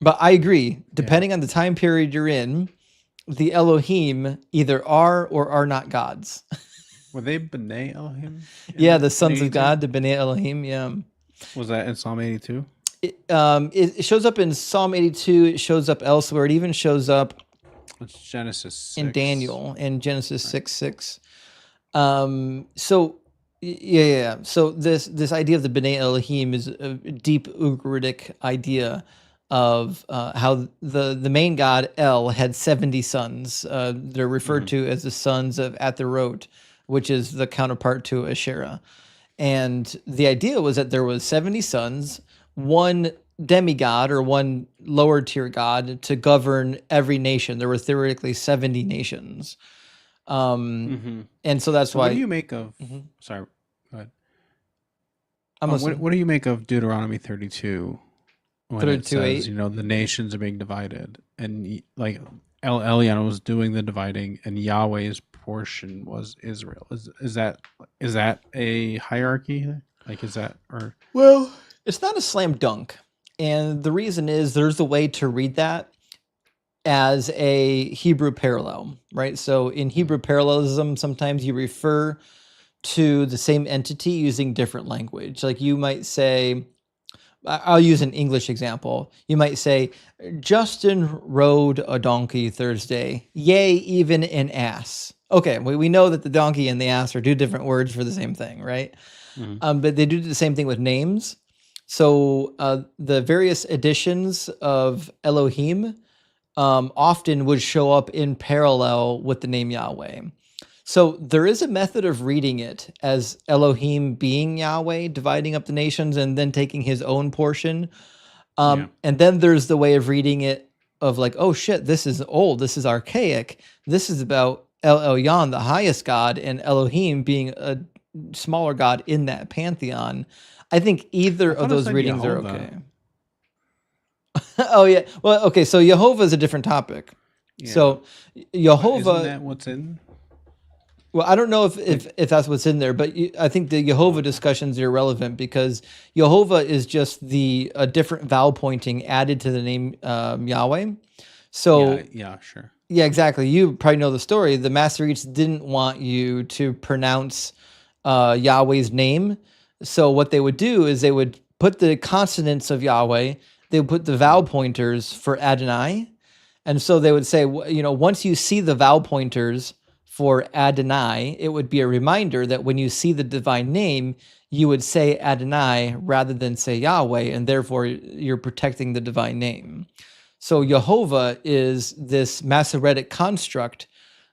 But I agree, depending on the time period you're in, the Elohim either are or are not gods. Were they B'nai Elohim? Yeah, the sons of God, the B'nai Elohim, yeah. Was that in Psalm 82? It shows up in Psalm 82. It shows up elsewhere. It even shows up It's Genesis 6. in Daniel in Genesis 6:6. So yeah. So this idea of the B'nai Elohim is a deep Ugaritic idea of how the main god El had 70 sons. They're referred to as the sons of Atherot, which is the counterpart to Asherah. And the idea was that there was 70 sons, one demigod or one lower tier god to govern every nation. There were theoretically 70 nations. And so that's why. What do you make of? Sorry, go ahead. I'm listening. What do you make of Deuteronomy 32? When 32:8? it says, the nations are being divided, and like Elion was doing the dividing, and Yahweh's portion was Israel. Is that a hierarchy? Like, is that or? Well, it's not a slam dunk. And the reason is there's a way to read that as a Hebrew parallel, right? So in Hebrew parallelism, sometimes you refer to the same entity using different language. Like you might say, I'll use an English example. You might say, Justin rode a donkey Thursday. Yea, even an ass. Okay, we know that the donkey and the ass are two different words for the same thing, right? But they do the same thing with names. So the various editions of Elohim often would show up in parallel with the name Yahweh. So there is a method of reading it as Elohim being Yahweh, dividing up the nations and then taking his own portion. And then there's the way of reading it of like, oh shit, this is old, this is archaic. This is about El Elyon, the highest God, and Elohim being a smaller God in that pantheon. I think either of those readings are okay. Oh yeah. Well, okay. So Jehovah is a different topic. Yeah. So Jehovah. Isn't that what's in? Well, I don't know if that's what's in there, but I think the Jehovah discussions are irrelevant because Jehovah is just a different vowel pointing added to the name Yahweh. So yeah, sure. Yeah, exactly. You probably know the story. The Masoretes didn't want you to pronounce Yahweh's name. So what they would do is they would put the consonants of Yahweh, they would put the vowel pointers for Adonai. And so they would say, once you see the vowel pointers for Adonai, it would be a reminder that when you see the divine name, you would say Adonai rather than say Yahweh, and therefore you're protecting the divine name. So Jehovah is this Masoretic construct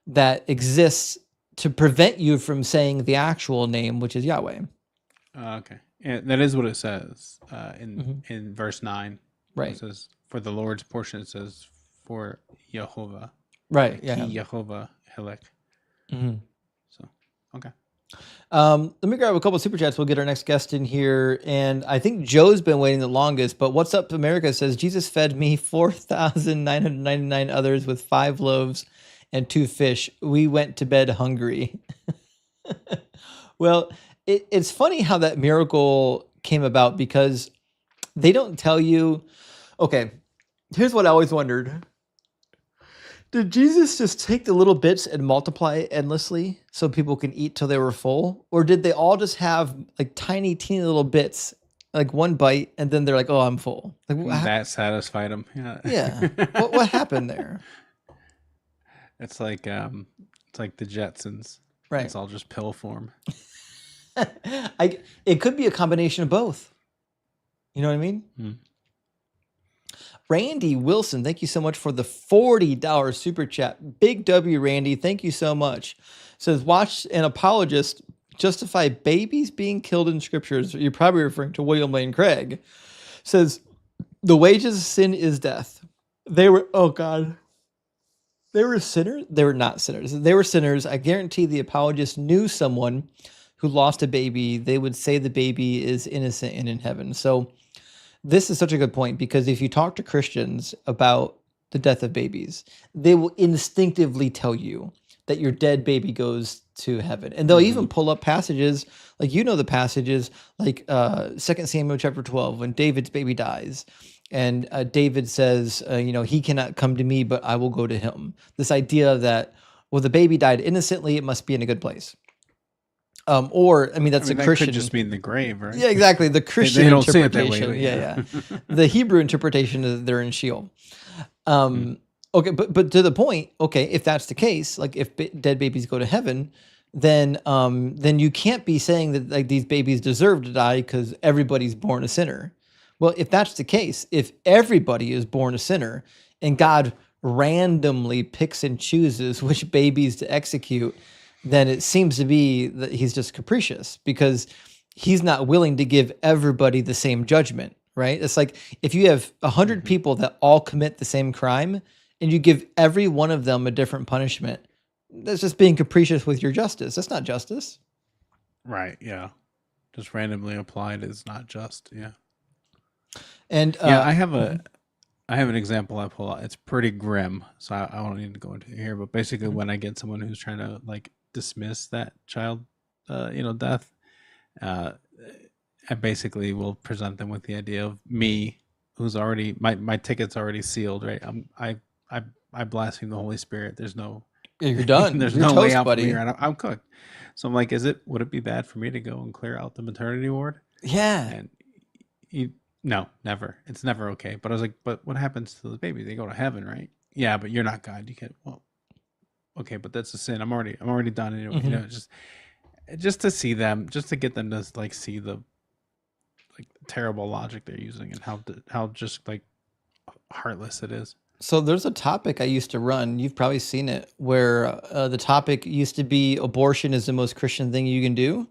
that exists to prevent you from saying the actual name, which is Yahweh. Okay. And that is what it says in verse 9. Right. It says, for the Lord's portion, it says, for Jehovah. Right, yeah. Jehovah Helek. So, okay. Let me grab a couple of super chats. We'll get our next guest in here. And I think Joe's been waiting the longest, but What's Up America says, Jesus fed me 4,999 others with 5 loaves and 2 fish. We went to bed hungry. Well, it's funny how that miracle came about because they don't tell you. Okay, here's what I always wondered. Did Jesus just take the little bits and multiply it endlessly so people can eat till they were full? Or did they all just have like tiny, teeny little bits, like one bite, and then they're like, oh, I'm full? Like, that satisfied them. Yeah. Yeah. What happened there? It's like the Jetsons. Right. It's all just pill form. It could be a combination of both. You know what I mean? Randy Wilson, thank you so much for the $40 super chat. Big W, Randy, thank you so much. Says, watch an apologist justify babies being killed in scriptures. You're probably referring to William Lane Craig. Says, the wages of sin is death. They were, oh God. They were sinners? They were not sinners. They were sinners. I guarantee the apologist knew someone who lost a baby. They would say the baby is innocent and in heaven. So this is such a good point because if you talk to Christians about the death of babies, they will instinctively tell you that your dead baby goes to heaven. And they'll even pull up passages, like the passages, like 2 Samuel chapter 12, when David's baby dies. And David says, he cannot come to me, but I will go to him. This idea that, well, the baby died innocently, it must be in a good place. That's a Christian. That could just mean the grave, right? Yeah, exactly. The Christian they don't interpretation. Say it that way, yeah. The Hebrew interpretation is they're in Sheol. Okay, but to the point, okay, if that's the case, like if dead babies go to heaven, then you can't be saying that like these babies deserve to die because everybody's born a sinner. Well, if that's the case, if everybody is born a sinner and God randomly picks and chooses which babies to execute, then it seems to be that he's just capricious because he's not willing to give everybody the same judgment, right? It's like if you have 100 people that all commit the same crime and you give every one of them a different punishment, that's just being capricious with your justice. That's not justice. Right, yeah. Just randomly applied is not just, yeah. And I have an example I pull out. It's pretty grim, so I don't need to go into it here. But basically, when I get someone who's trying to like dismiss that child, death, I basically will present them with the idea of me, who's already my ticket's already sealed. Right, I blaspheme the Holy Spirit. There's no, you're done. There's you're no toast, way out buddy. from here. I'm cooked. So I'm like, would it be bad for me to go and clear out the maternity ward? Yeah. And no, never. It's never okay. But I was like, but what happens to the baby? They go to heaven, right? Yeah, but you're not God. You can't. Well, okay, but that's a sin. I'm already done anyway. Just to see them, just to get them to like see the like terrible logic they're using and how just like heartless it is. So there's a topic I used to run. You've probably seen it, where the topic used to be abortion is the most Christian thing you can do,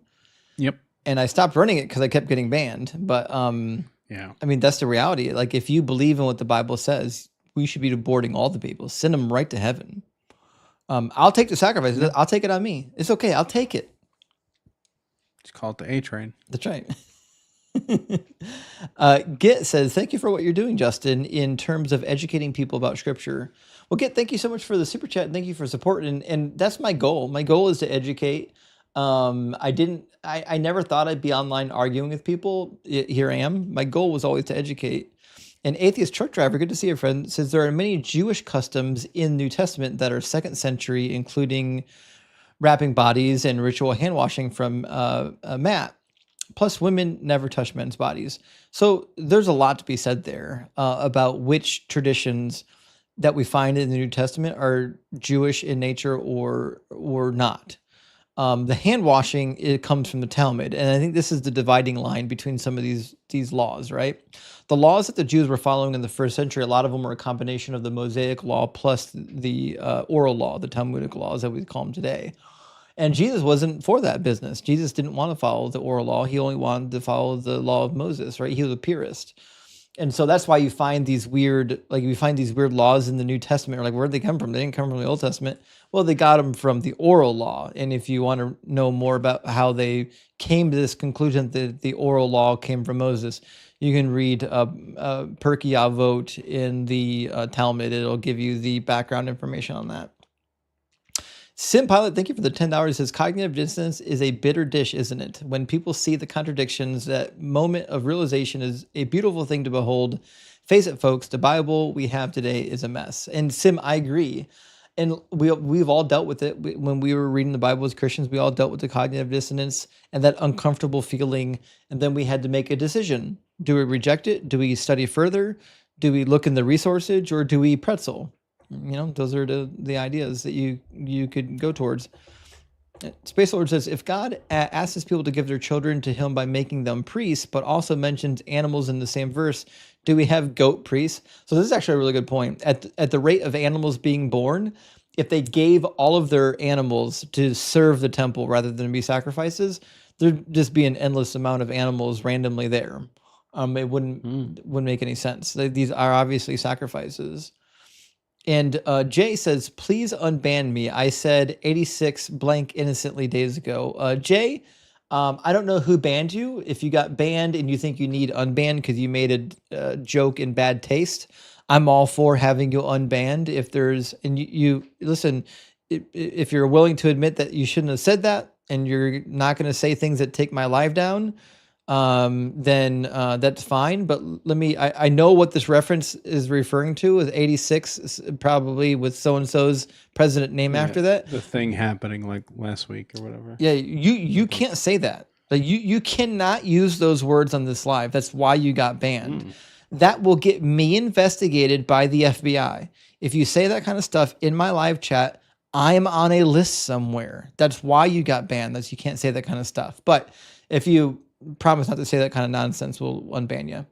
Yep. and I stopped running it because I kept getting banned. But Yeah. I mean, that's the reality. Like, if you believe in what the Bible says, we should be aborting all the people, send them right to heaven. I'll take the sacrifice. Yeah. I'll take it on me. It's okay. I'll take it. Just call it the A train. That's right. Git says, thank you for what you're doing, Justin, in terms of educating people about scripture. Well, Git, thank you so much for the super chat. And thank you for support. And that's my goal. My goal is to educate. I never thought I'd be online arguing with people. Here I am. My goal was always to educate. An atheist truck driver, good to see you, friend, says there are many Jewish customs in New Testament that are 2nd century, including wrapping bodies and ritual hand washing from Matt. Plus, women never touch men's bodies. So there's a lot to be said there about which traditions that we find in the New Testament are Jewish in nature or not. The hand washing, it comes from the Talmud, and I think this is the dividing line between some of these laws, right? The laws that the Jews were following in the 1st century, a lot of them were a combination of the Mosaic law plus the oral law, the Talmudic laws that we call them today. And Jesus wasn't for that business. Jesus didn't want to follow the oral law. He only wanted to follow the law of Moses, right? He was a purist. And so that's why you find these weird laws in the New Testament. Like, where'd they come from? They didn't come from the Old Testament. Well, they got them from the oral law. And if you want to know more about how they came to this conclusion that the oral law came from Moses, you can read Pirkei Avot in the Talmud. It'll give you the background information on that. Sim Pilot, thank you for the $10. It says cognitive dissonance is a bitter dish, isn't it? When people see the contradictions, that moment of realization is a beautiful thing to behold. Face it, folks, the Bible we have today is a mess. And Sim, I agree. And we've all dealt with it. When we were reading the Bible as Christians, we all dealt with the cognitive dissonance and that uncomfortable feeling. And then we had to make a decision. Do we reject it? Do we study further? Do we look in the resources, or do we pretzel? You know, those are the ideas that you could go towards. Space Lord says, if God asks his people to give their children to him by making them priests, but also mentions animals in the same verse, do we have goat priests? So this is actually a really good point. At the rate of animals being born, if they gave all of their animals to serve the temple rather than be sacrifices, there'd just be an endless amount of animals randomly there. It wouldn't make any sense. These are obviously sacrifices. And Jay says, please unban me. I said 86 blank innocently days ago. Jay, I don't know who banned you. If you got banned and you think you need unbanned because you made a joke in bad taste, I'm all for having you unbanned. If there's, and you listen, if you're willing to admit that you shouldn't have said that and you're not going to say things that take my life down, then that's fine. But I know what this reference is referring to with 86, probably with so-and-so's president name after that. The thing happening like last week or whatever. Yeah, you can't say that. Like you cannot use those words on this live. That's why you got banned. That will get me investigated by the FBI. If you say that kind of stuff in my live chat, I'm on a list somewhere. That's why you got banned. That's you can't say that kind of stuff. But if you promise not to say that kind of nonsense, we'll unban you.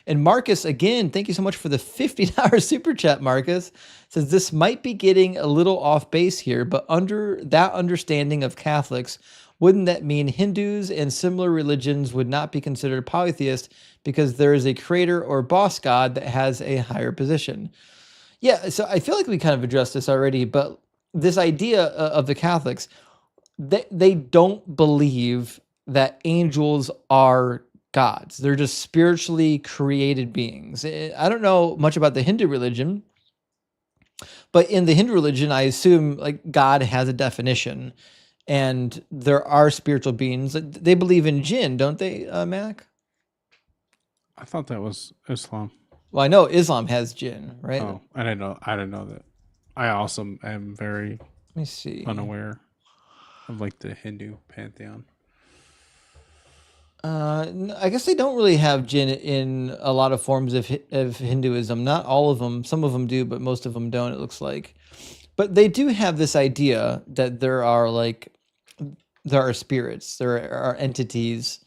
And Marcus, again, thank you so much for the $50 super chat. Marcus says, this might be getting a little off base here, but under that understanding of Catholics, wouldn't that mean Hindus and similar religions would not be considered polytheist because there is a creator or boss god that has a higher position? Yeah, so I feel like we kind of addressed this already, but this idea of the Catholics, they don't believe that angels are gods. They're just spiritually created beings. I don't know much about the Hindu religion, but in the Hindu religion, I assume like God has a definition and there are spiritual beings. They believe in jinn, don't they, Mac? I thought that was Islam. Well, I know Islam has jinn, right? Oh, I didn't know that. I also am very Let me see. unaware of like the Hindu pantheon. I guess they don't really have jinn in a lot of forms of Hinduism. Not all of them. Some of them do, but most of them don't, it looks like. But they do have this idea that there are spirits, there are entities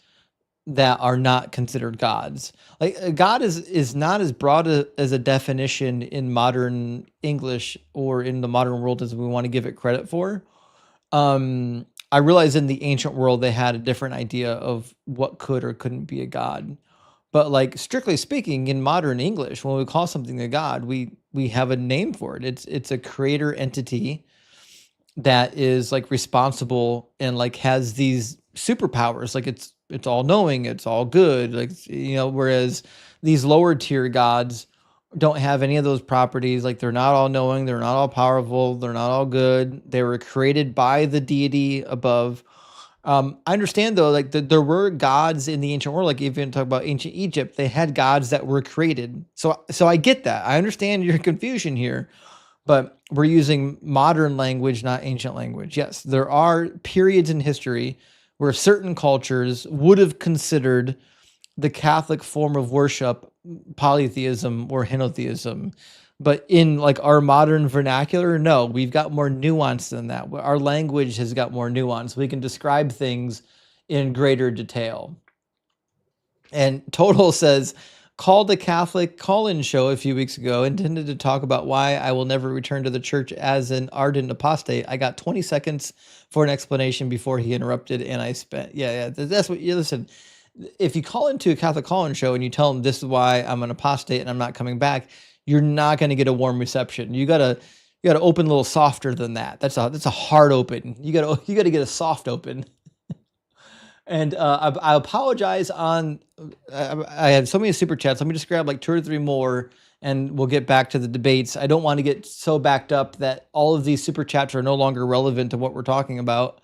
that are not considered gods. Like God is not as broad as a definition in modern English or in the modern world as we want to give it credit for. I realize in the ancient world they had a different idea of what could or couldn't be a god. But like strictly speaking, in modern English, when we call something a god, we have a name for it. It's a creator entity that is like responsible and like has these superpowers. Like it's all knowing, it's all good. Like whereas these lower tier gods don't have any of those properties. Like they're not all knowing, they're not all powerful, they're not all good. They were created by the deity above. I understand though, like there were gods in the ancient world. Like if you talk about ancient Egypt, they had gods that were created. So I get that. I understand your confusion here, but we're using modern language, not ancient language. Yes, there are periods in history where certain cultures would have considered the Catholic form of worship polytheism or henotheism. But in like our modern vernacular, no, we've got more nuance than that. Our language has got more nuance. We can describe things in greater detail. And Total says, called a Catholic call-in show a few weeks ago, intended to talk about why I will never return to the church as an ardent apostate. I got 20 seconds for an explanation before he interrupted, and I spent, that's what you listen. If you call into a Catholic call-in show and you tell them this is why I'm an apostate and I'm not coming back, you're not going to get a warm reception. You gotta open a little softer than that. That's a hard open. You gotta get a soft open. And I apologize on. I have so many super chats. Let me just grab like 2 or 3 more, and we'll get back to the debates. I don't want to get so backed up that all of these super chats are no longer relevant to what we're talking about.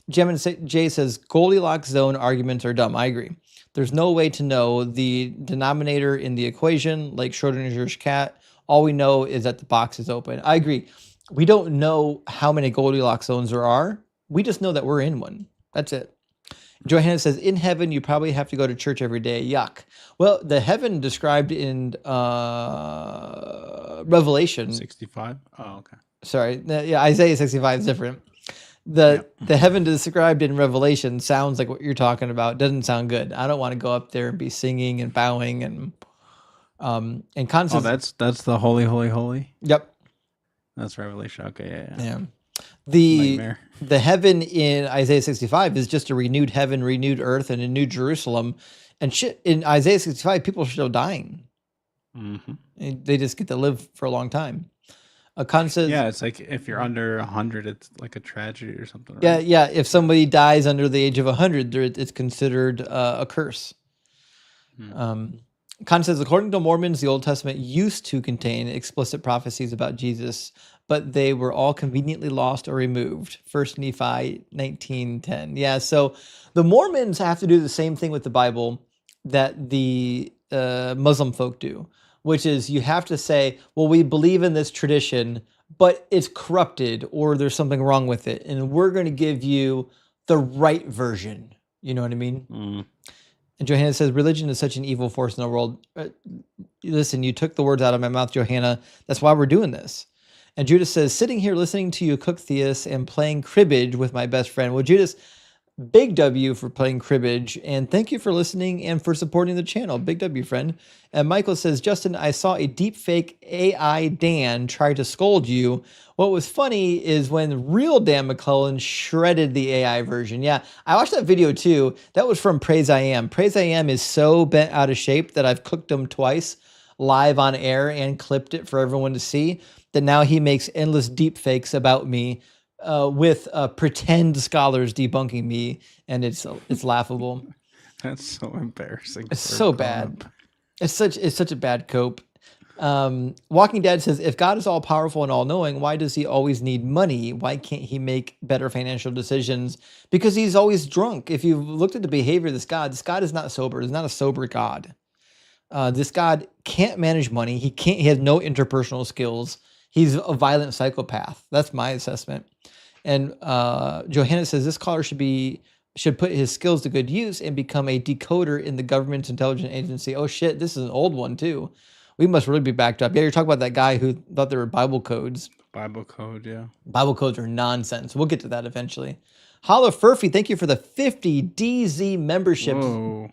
Jay says Goldilocks zone arguments are dumb. I agree. There's no way to know the denominator in the equation, like Schrodinger's cat. All we know is that the box is open. I agree. We don't know how many Goldilocks zones there are. We just know that we're in one. That's it. Johanna says, in heaven, you probably have to go to church every day. Yuck. Well, the heaven described in Revelation. 65? Oh, okay. Sorry. Yeah, Isaiah 65 is different. The heaven described in Revelation sounds like what you're talking about. Doesn't sound good. I don't want to go up there and be singing and bowing and constantly. That's the holy, holy, holy. Yep. That's Revelation. Okay, Yeah. Nightmare. The heaven in Isaiah 65 is just a renewed heaven, renewed earth, and a new Jerusalem. And shit, in Isaiah 65, people are still dying. Mm-hmm. They just get to live for a long time. Says, yeah, it's like if you're under 100, it's like a tragedy or something. Right? Yeah. If somebody dies under the age of 100, it's considered a curse. Khan says, according to Mormons, the Old Testament used to contain explicit prophecies about Jesus, but they were all conveniently lost or removed. 1 Nephi 19:10. Yeah, so the Mormons have to do the same thing with the Bible that the Muslim folk do, which is you have to say, well, we believe in this tradition, but it's corrupted or there's something wrong with it, and we're going to give you the right version. You know what I mean? And Johanna says, religion is such an evil force in the world. Listen, you took the words out of my mouth, Johanna. That's why we're doing this. And Judas says, sitting here listening to you cook theists and playing cribbage with my best friend. Well, Judas, big W for playing cribbage, and thank you for listening and for supporting the channel. Big W, friend. And Michael says, Justin, I saw a deep fake AI Dan try to scold you. What was funny is when real Dan McClellan shredded the AI version. Yeah, I watched that video too. That was from Praise I Am. Praise I Am is so bent out of shape that I've cooked him twice live on air and clipped it for everyone to see, that now he makes endless deep fakes about me with pretend scholars debunking me, and it's laughable. That's so embarrassing. It's so bad. It's such a bad cope. Walking Dead says, if God is all powerful and all knowing, why does he always need money? Why can't he make better financial decisions? Because he's always drunk. If you've looked at the behavior of this God is not sober. He's not a sober God. This God can't manage money. He has no interpersonal skills. He's a violent psychopath. That's my assessment. And Johanna says this caller should put his skills to good use and become a decoder in the government's intelligence agency. Oh shit, this is an old one too. We must really be backed up. Yeah, you're talking about that guy who thought there were Bible codes. Bible code, yeah. Bible codes are nonsense. We'll get to that eventually. Holla Furphy, thank you for the 50 DZ memberships. Whoa.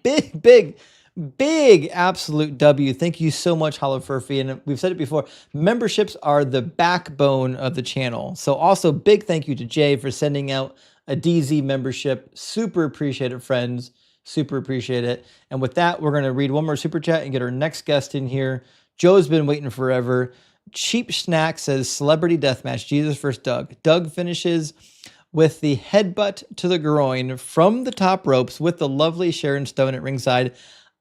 Big absolute W. Thank you so much, Holla Furphy. And we've said it before, memberships are the backbone of the channel. So also big thank you to Jay for sending out a DZ membership. Super appreciate it, friends. Super appreciate it. And with that, we're going to read one more super chat and get our next guest in here. Joe's been waiting forever. Cheap Snack says, Celebrity Deathmatch, Jesus versus Doug. Doug finishes with the headbutt to the groin from the top ropes with the lovely Sharon Stone at ringside.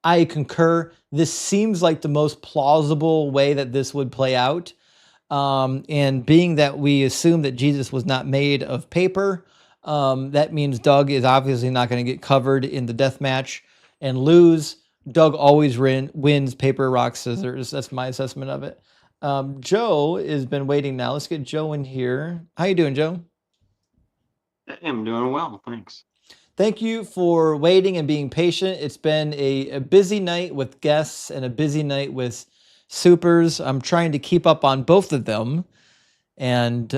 I concur. This seems like the most plausible way that this would play out. And being that we assume that Jesus was not made of paper, that means Doug is obviously not going to get covered in the death match and lose. Doug always wins paper, rock, scissors. That's my assessment of it. Joe has been waiting now. Let's get Joe in here. How you doing, Joe? I'm doing well, thanks. Thank you for waiting and being patient. It's been a busy night with guests and a busy night with supers. I'm trying to keep up on both of them. And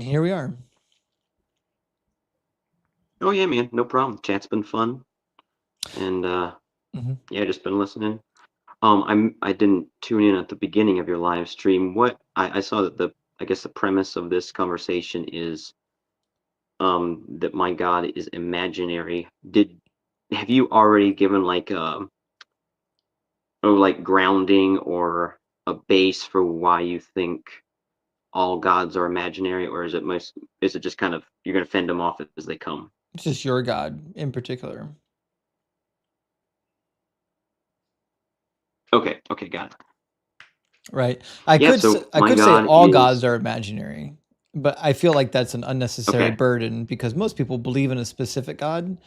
here we are. Oh yeah, man, no problem. Chat's been fun. And yeah, just been listening. I didn't tune in at the beginning of your live stream. What I saw that I guess the premise of this conversation is that my God is imaginary. Have you already given like grounding or a base for why you think all gods are imaginary, or is it just kind of you're gonna fend them off as they come? It's just your God in particular. Okay, got it. Right. I could say all gods are imaginary, but I feel like that's an unnecessary burden because most people believe in a specific God.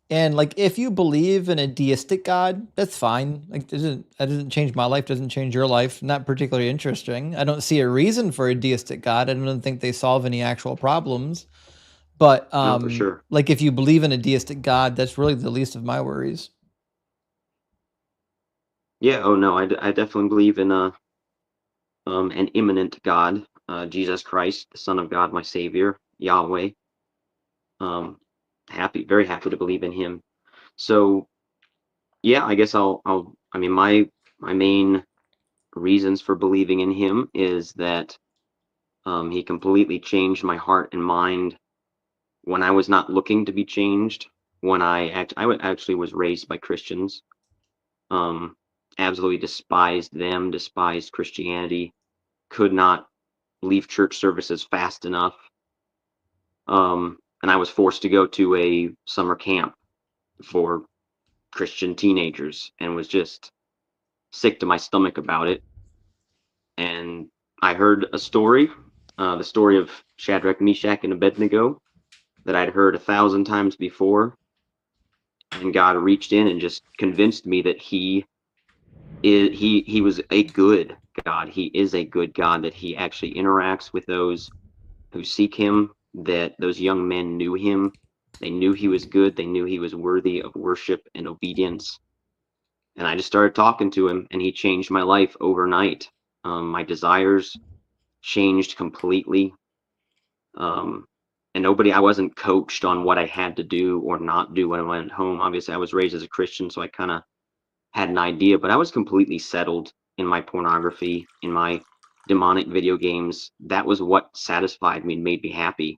And like if you believe in a deistic God, that's fine. Like that doesn't change my life, doesn't change your life. Not particularly interesting. I don't see a reason for a deistic God. I don't think they solve any actual problems. But no, for sure. Like if you believe in a deistic God, that's really the least of my worries. Yeah, oh no, I definitely believe in an immanent God, Jesus Christ, the Son of God, my Savior, Yahweh. Very happy to believe in him. So yeah, I guess I mean my main reasons for believing in him is that he completely changed my heart and mind when I was not looking to be changed. When I actually was raised by Christians, absolutely despised them, despised Christianity, could not leave church services fast enough. And I was forced to go to a summer camp for Christian teenagers and was just sick to my stomach about it. And I heard a story, the story of Shadrach, Meshach, and Abednego that I'd heard 1,000 times before. And God reached in and just convinced me that he was a good God. He is a good God, that he actually interacts with those who seek him, that those young men knew him. They knew he was good. They knew he was worthy of worship and obedience. And I just started talking to him, and he changed my life overnight. My desires changed completely. And I wasn't coached on what I had to do or not do when I went home. Obviously, I was raised as a Christian, so I kind of had an idea, but I was completely settled in my pornography, in my demonic video games. That was what satisfied me and made me happy.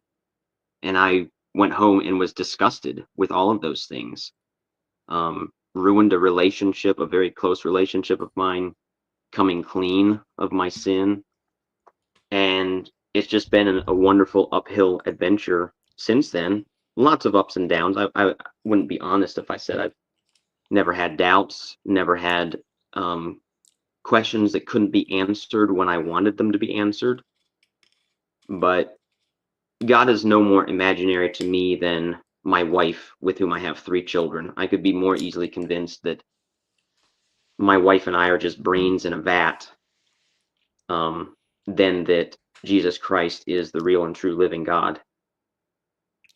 And I went home and was disgusted with all of those things. Ruined a relationship, a very close relationship of mine, coming clean of my sin. And it's just been a wonderful uphill adventure since then. Lots of ups and downs. I wouldn't be honest if I said I've never had doubts, never had questions that couldn't be answered when I wanted them to be answered. But God is no more imaginary to me than my wife, with whom I have 3 children. I could be more easily convinced that my wife and I are just brains in a vat, than that Jesus Christ is the real and true living God.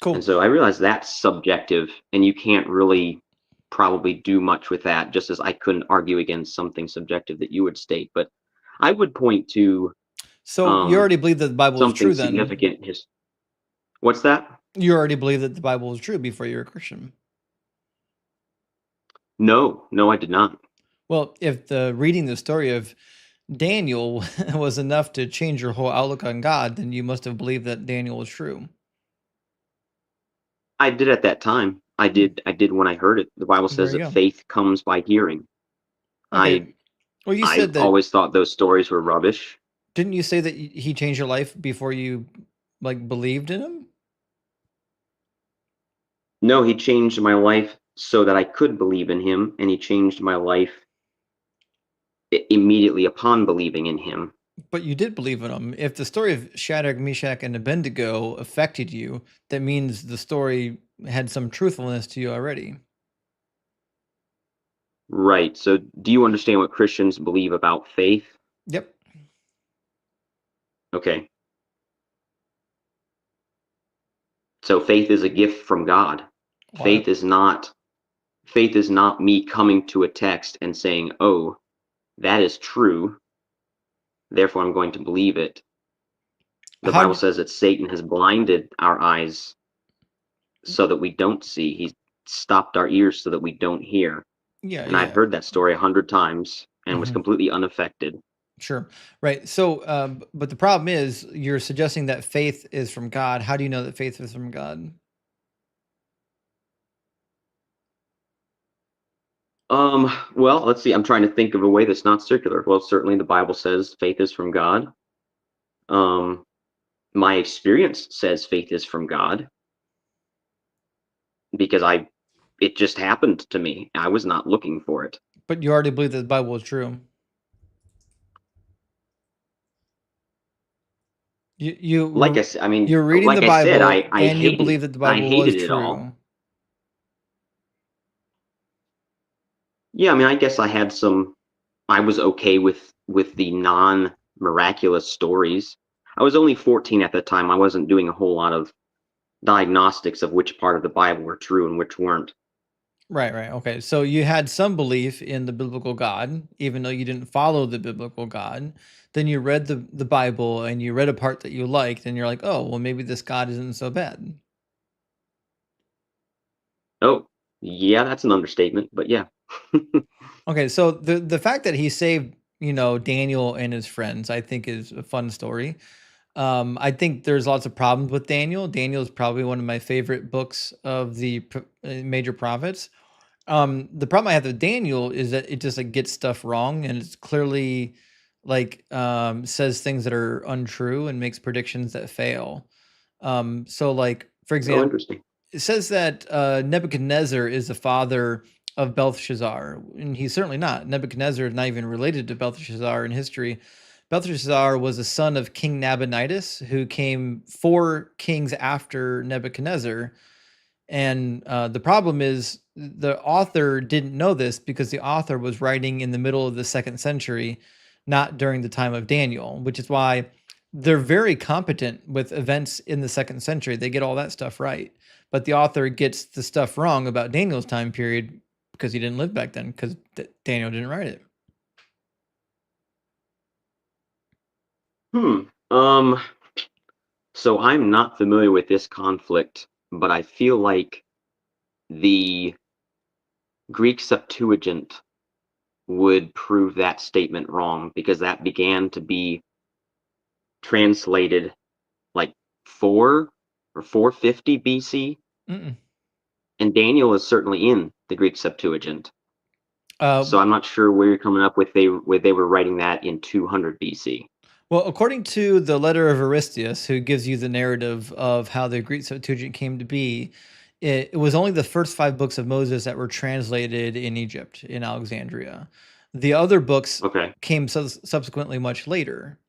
Cool. And so I realize that's subjective, and you can't really probably do much with that, just as I couldn't argue against something subjective that you would state. But I would point to so you already believe that the Bible is true then? Significant. What's that? You already believed that the Bible was true before you were a Christian. No, I did not. Well, if reading the story of Daniel was enough to change your whole outlook on God, then you must have believed that Daniel was true. I did at that time. I did when I heard it. The Bible There says you that go. faith comes by hearing. Okay. Well, you said I that. always thought those stories were rubbish. Didn't you say that he changed your life before you believed in him? No, he changed my life so that I could believe in him, and he changed my life immediately upon believing in him. But you did believe in him. If the story of Shadrach, Meshach, and Abednego affected you, that means the story had some truthfulness to you already. Right. So do you understand what Christians believe about faith? Yep. Okay. So faith is a gift from God. What? Faith is not me coming to a text and saying, "Oh, that is true. Therefore I'm going to believe it." The Bible says that Satan has blinded our eyes so that we don't see. He's stopped our ears so that we don't hear. Yeah, And I've yeah. heard that story 100 times and was Mhm. completely unaffected. Sure. Right. So, but the problem is you're suggesting that faith is from God. How do you know that faith is from God? Well, let's see. I'm trying to think of a way that's not circular. Well, certainly the Bible says faith is from God. My experience says faith is from God because it just happened to me. I was not looking for it. But you already believe that the Bible is true. Like I said, I mean, you're reading like the I said, Bible I and you hated, believe that the I Bible was hated it all. true. Yeah, I mean, I guess I was okay with the non-miraculous stories. I was only 14 at the time. I wasn't doing a whole lot of diagnostics of which part of the Bible were true and which weren't. Right, right. Okay. So you had some belief in the biblical God, even though you didn't follow the biblical God. Then you read the Bible and you read a part that you liked, and you're like, oh, well, maybe this God isn't so bad. Oh, yeah, that's an understatement, but yeah. Okay, so the fact that he saved, Daniel and his friends, I think is a fun story. I think there's lots of problems with Daniel. Daniel is probably one of my favorite books of the major prophets. The problem I have with Daniel is that it just gets stuff wrong, and it's clearly says things that are untrue and makes predictions that fail. So for Oh, example, interesting. it says that Nebuchadnezzar is the father of Belshazzar, and he's certainly not. Nebuchadnezzar is not even related to Belshazzar in history. Belshazzar was a son of King Nabonidus, who came 4 kings after Nebuchadnezzar. And the problem is the author didn't know this because the author was writing in the middle of the 2nd century, not during the time of Daniel, which is why they're very competent with events in the 2nd century. They get all that stuff right. But the author gets the stuff wrong about Daniel's time period because he didn't live back then, because Daniel didn't write it. So I'm not familiar with this conflict, but I feel like the Greek Septuagint would prove that statement wrong because that began to be translated like 4 or 450 BC. Mm-mm. And Daniel is certainly in the Greek Septuagint. So I'm not sure where you're coming up with they were writing that in 200 BC. Well, according to the letter of Aristeas, who gives you the narrative of how the Greek Septuagint came to be, it was only the first 5 books of Moses that were translated in Egypt, in Alexandria. The other books came subsequently much later.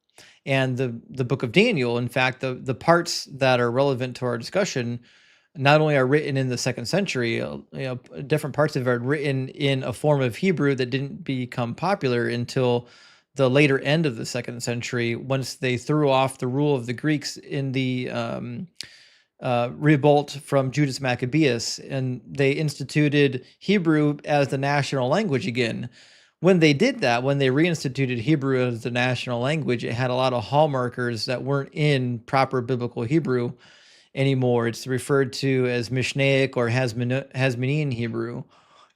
And the book of Daniel, in fact, the parts that are relevant to our discussion not only are written in the 2nd century, different parts of it are written in a form of Hebrew that didn't become popular until the later end of the 2nd century, once they threw off the rule of the Greeks in the revolt from Judas Maccabeus, and they instituted Hebrew as the national language again. When they did that, when they reinstituted Hebrew as the national language, it had a lot of hallmarkers that weren't in proper biblical Hebrew. anymore. It's referred to as Mishnaic or Hasmonean Hebrew.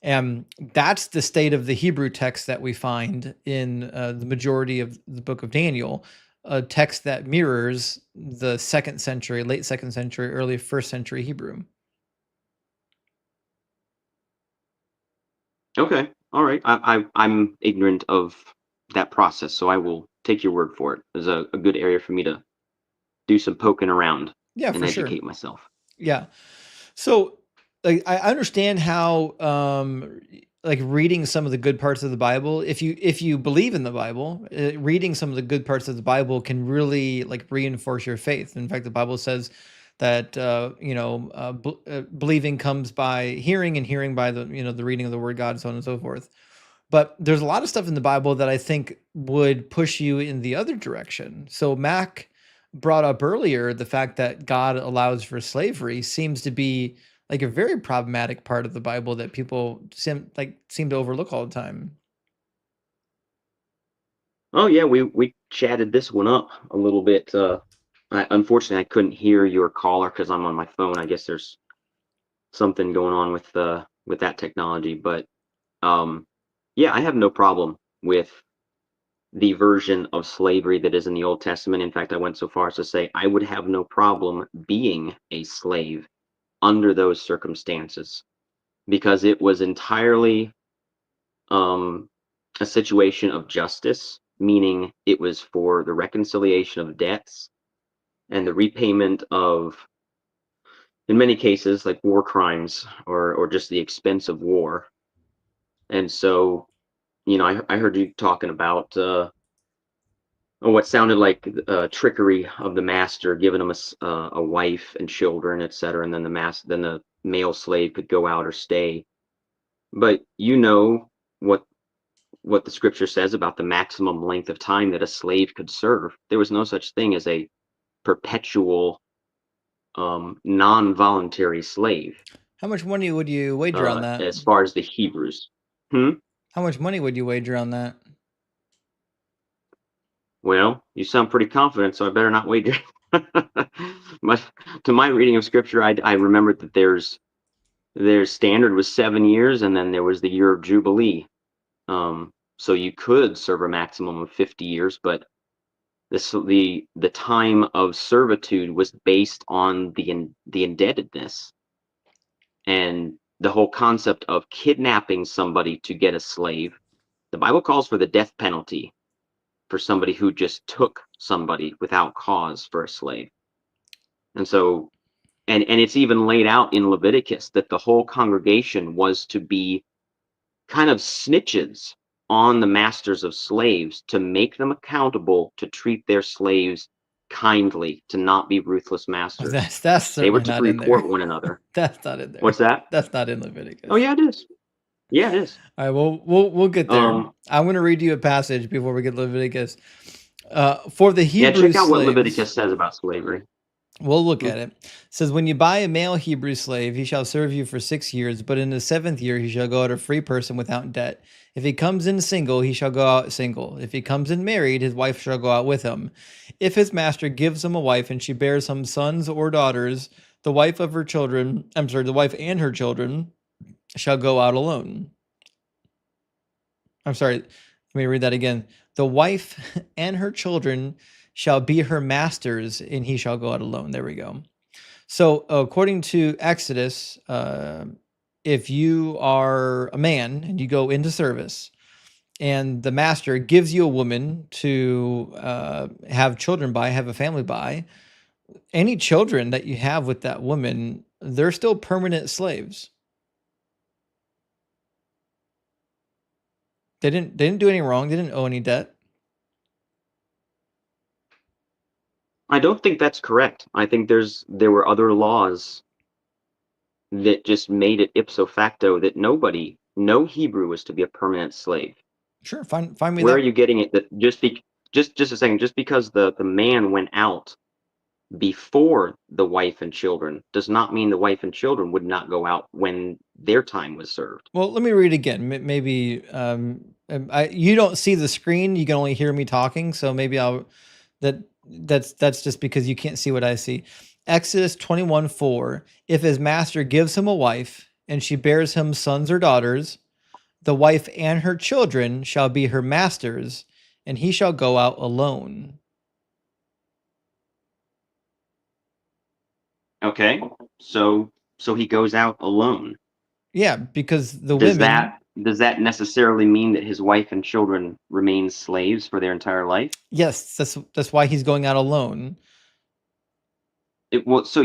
And that's the state of the Hebrew text that we find in the majority of the book of Daniel, a text that mirrors the second century, late second century, early first century Hebrew. Okay, all right. I'm ignorant of that process, so I will take your word for it. It's a good area for me to do some poking around Yeah, and for sure. educate myself. Yeah. So like I understand how like reading some of the good parts of the Bible, if you believe in the Bible, reading some of the good parts of the Bible can really like reinforce your faith. In fact, the Bible says that believing comes by hearing, and hearing by the the reading of the Word of God, so on and so forth. But there's a lot of stuff in the Bible that I think would push you in the other direction. So Mac brought up earlier the fact that God allows for slavery seems to be like a very problematic part of the Bible that people seem to overlook all the time. Oh yeah, we chatted this one up a little bit. Unfortunately, I couldn't hear your caller because I'm on my phone. I guess there's something going on with that technology, but yeah, I have no problem with the version of slavery that is in the Old Testament. In fact, I went so far as to say I would have no problem being a slave under those circumstances because it was entirely a situation of justice, meaning it was for the reconciliation of debts and the repayment of, in many cases, like war crimes or just the expense of war. And so, I heard you talking about what sounded like trickery of the master, giving him a wife and children, etc., and then the male slave could go out or stay. But what the scripture says about the maximum length of time that a slave could serve. There was no such thing as a perpetual non-voluntary slave. How much money would you wager on that? As far as the Hebrews. How much money would you wager on that? Well, you sound pretty confident, so I better not wager. But to my reading of scripture, I remembered that their standard was 7 years, and then there was the year of Jubilee. So you could serve a maximum of 50 years, but the time of servitude was based on the indebtedness, and the whole concept of kidnapping somebody to get a slave. The Bible calls for the death penalty for somebody who just took somebody without cause for a slave. And so, and it's even laid out in Leviticus that the whole congregation was to be kind of snitches on the masters of slaves to make them accountable, to treat their slaves kindly, to not be ruthless masters. That's They were certainly to not in there. report one another. That's not in there. What's that? That's not in Leviticus. Oh yeah, it is. Yeah, it is. All right, well, we'll get there. I'm going to read you a passage before we get Leviticus. For the Hebrew check out slaves, what Leviticus says about slavery. We'll look at it. It says, when you buy a male Hebrew slave, he shall serve you for 6 years, but in the 7th year he shall go out a free person without debt. If he comes in single, he shall go out single. If he comes in married, his wife shall go out with him. If his master gives him a wife and she bears him sons or daughters, the wife and her children shall go out alone. I'm sorry, let me read that again. The wife and her children shall be her masters, and he shall go out alone. There we go. So according to Exodus, if you are a man and you go into service and the master gives you a woman to have children by, have a family by, any children that you have with that woman, they're still permanent slaves. They didn't do anything wrong. They didn't owe any debt. I don't think that's correct. I think there were other laws that just made it ipso facto that no Hebrew was to be a permanent slave. Sure, find me. Where are you getting it? That just a second. Just because the man went out before the wife and children does not mean the wife and children would not go out when their time was served. Well, let me read again. Maybe you don't see the screen; you can only hear me talking. So maybe that's just because you can't see what I see. Exodus 21:4. If his master gives him a wife, and she bears him sons or daughters, the wife and her children shall be her master's, and he shall go out alone. Okay, so he goes out alone. Yeah, because the Does women. does that necessarily mean that his wife and children remain slaves for their entire life? Yes, that's why he's going out alone. So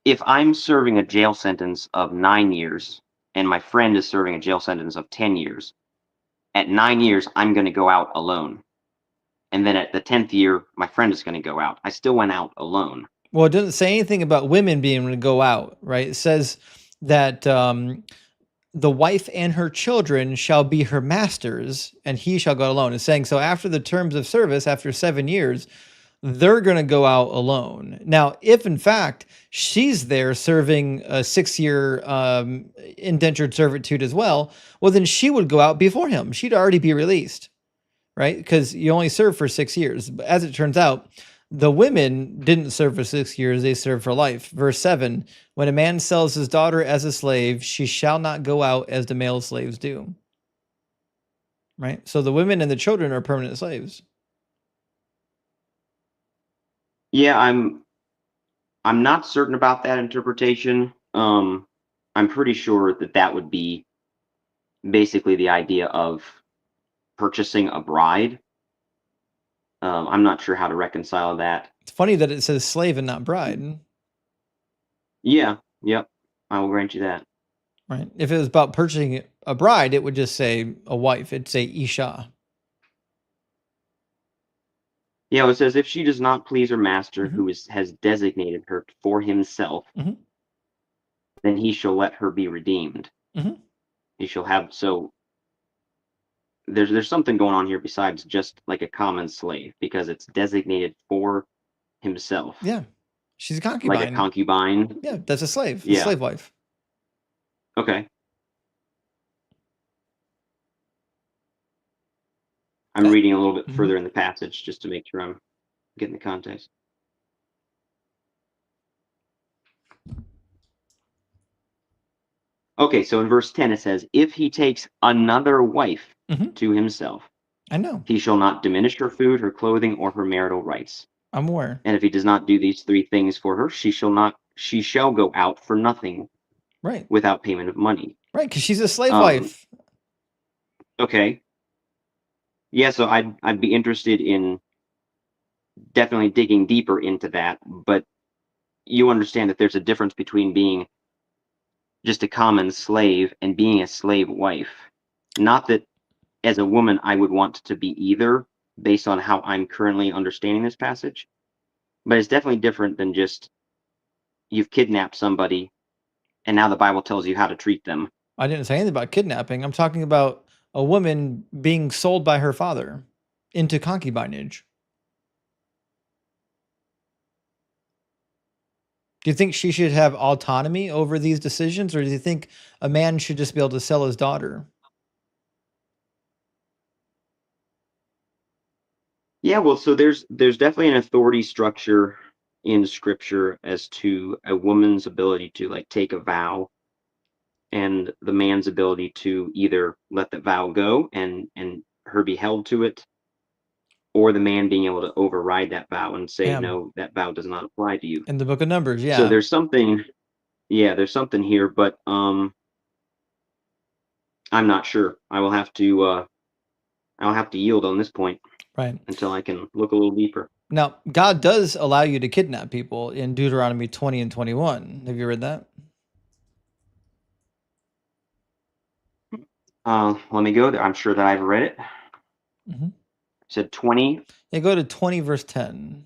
if I'm serving a jail sentence of 9 years and my friend is serving a jail sentence of 10 years, at 9 years I'm going to go out alone. And then at the 10th year my friend is going to go out. I still went out alone. Well, it doesn't say anything about women being able to go out, right? It says that the wife and her children shall be her masters, and he shall go alone. It's saying, so after the terms of service, after 7 years, they're going to go out alone. Now, if in fact she's there serving a 6-year indentured servitude as well, well, then she would go out before him. She'd already be released, right? Because you only serve for 6 years. But as it turns out, the women didn't serve for 6 years, they served for life. Verse 7, when a man sells his daughter as a slave, she shall not go out as the male slaves do. Right? So the women and the children are permanent slaves. Yeah, I'm not certain about that interpretation. I'm pretty sure that would be basically the idea of purchasing a bride. I'm not sure how to reconcile that. It's funny that it says slave and not bride. Yeah, yep. I will grant you that. Right. If it was about purchasing a bride, it would just say a wife. It'd say Isha. Yeah, it says if she does not please her master, who has designated her for himself, then he shall let her be redeemed. He shall have. So there's something going on here besides just like a common slave, because it's designated for himself. Yeah, she's a concubine. Like a concubine. Yeah, that's a slave. Yeah. A slave wife. Okay. I'm reading a little bit further in the passage just to make sure I'm getting the context. Okay, so in verse 10 it says, if he takes another wife to himself, I know, he shall not diminish her food, her clothing, or her marital rights. I'm aware. And if he does not do these 3 things for her, she shall go out for nothing. Right. Without payment of money. Right, because she's a slave wife. Okay. Yeah, so I'd be interested in definitely digging deeper into that, but you understand that there's a difference between being just a common slave and being a slave wife. Not that as a woman I would want to be either, based on how I'm currently understanding this passage, but it's definitely different than just you've kidnapped somebody and now the Bible tells you how to treat them. I didn't say anything about kidnapping. I'm talking about a woman being sold by her father into concubinage. Do you think she should have autonomy over these decisions, or do you think a man should just be able to sell his daughter? Yeah, well, so there's definitely an authority structure in Scripture as to a woman's ability to like take a vow, and the man's ability to either let the vow go and her be held to it, or the man being able to override that vow and say, no, that vow does not apply to you. In the book of Numbers, yeah. So there's something here, but I'm not sure. I'll have to yield on this point. Right. Until I can look a little deeper. Now, God does allow you to kidnap people in Deuteronomy 20 and 21. Have you read that? Let me go there. I'm sure that I've read it. Said 20. Yeah, go to 20 verse 10.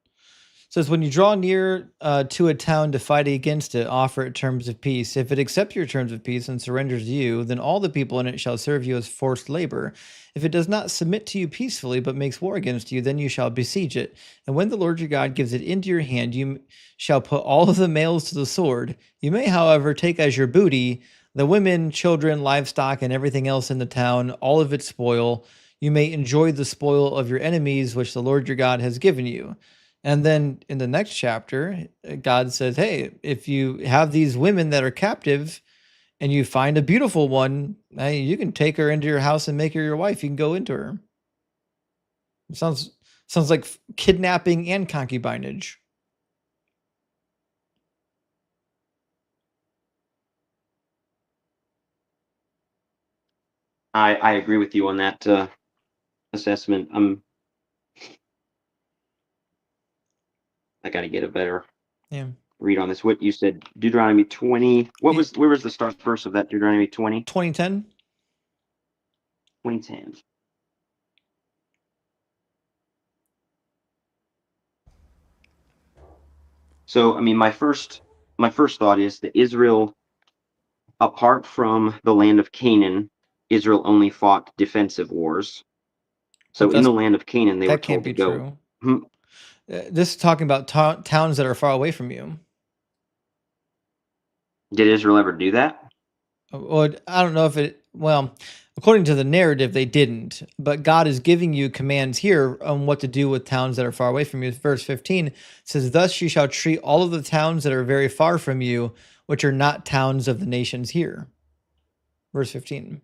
It says, when you draw near to a town to fight against it, offer it terms of peace. If it accepts your terms of peace and surrenders you, then all the people in it shall serve you as forced labor. If it does not submit to you peacefully, but makes war against you, then you shall besiege it. And when the Lord your God gives it into your hand, you shall put all of the males to the sword. You may, however, take as your booty the women, children, livestock, and everything else in the town, all of its spoil. you may enjoy the spoil of your enemies, which the Lord your God has given you. And then in the next chapter, God says, hey, if you have these women that are captive and you find a beautiful one, hey, you can take her into your house and make her your wife. You can go into her. It sounds like kidnapping and concubinage. I agree with you on that assessment. I got to get a better read on this. What you said, Deuteronomy 20. Where was the start verse of that? Deuteronomy 20? 2010. 2010. So, I mean, my first thought is that Israel, apart from the land of Canaan, Israel only fought defensive wars. So in the land of Canaan, they were told to go. True. This is talking about towns that are far away from you. Did Israel ever do that? Well, I don't know if it. Well, according to the narrative, they didn't. But God is giving you commands here on what to do with towns that are far away from you. Verse 15 says, "Thus you shall treat all of the towns that are very far from you, which are not towns of the nations here." Verse 15.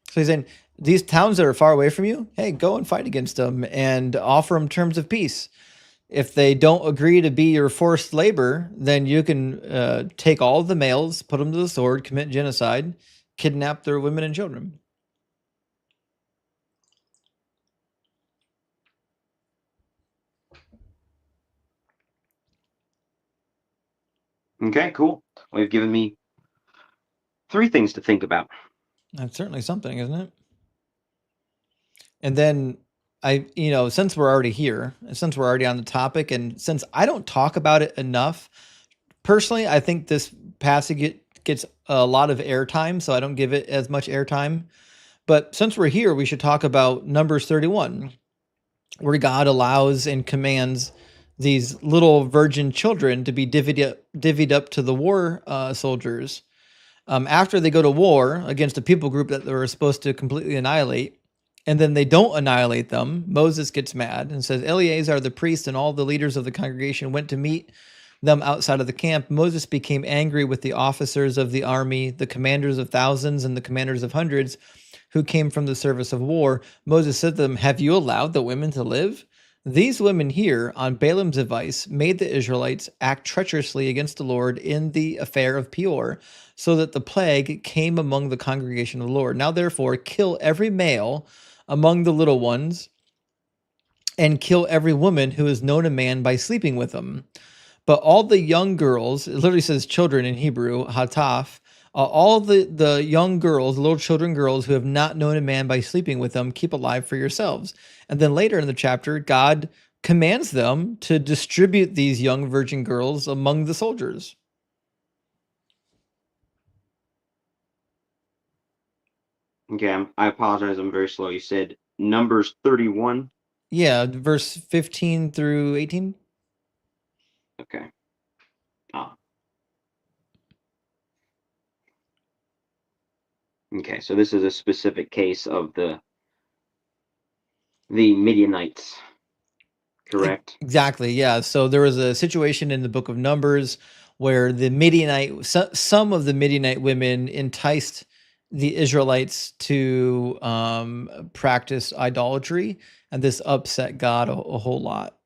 So he's saying, these towns that are far away from you, hey, go and fight against them and offer them terms of peace. If they don't agree to be your forced labor, then you can take all of the males, put them to the sword, commit genocide, kidnap their women and children. Okay, cool. Well, you've given me 3 things to think about. That's certainly something, isn't it? And then since we're already here, since we're already on the topic, and since I don't talk about it enough, personally, I think this passage gets a lot of airtime, so I don't give it as much airtime. But since we're here, we should talk about Numbers 31, where God allows and commands these little virgin children to be divvied up to the war soldiers. After they go to war against a people group that they were supposed to completely annihilate, and then they don't annihilate them, Moses gets mad and says, Eleazar the priest and all the leaders of the congregation went to meet them outside of the camp. Moses became angry with the officers of the army, the commanders of thousands and the commanders of hundreds who came from the service of war. Moses said to them, have you allowed the women to live? These women here, on Balaam's advice, made the Israelites act treacherously against the Lord in the affair of Peor, so that the plague came among the congregation of the Lord. Now, therefore, kill every male among the little ones, and kill every woman who has known a man by sleeping with him. But all the young girls, it literally says children in Hebrew, hataf, all the young girls, little children girls who have not known a man by sleeping with them, keep alive for yourselves. And then later in the chapter, God commands them to distribute these young virgin girls among the soldiers. Okay, I apologize. I'm very slow. You said Numbers 31? Yeah, verse 15 through 18. Okay. Okay, so this is a specific case of the Midianites, correct? Exactly, yeah. So there was a situation in the book of Numbers where some of the Midianite women enticed the Israelites to practice idolatry, and this upset God a whole lot.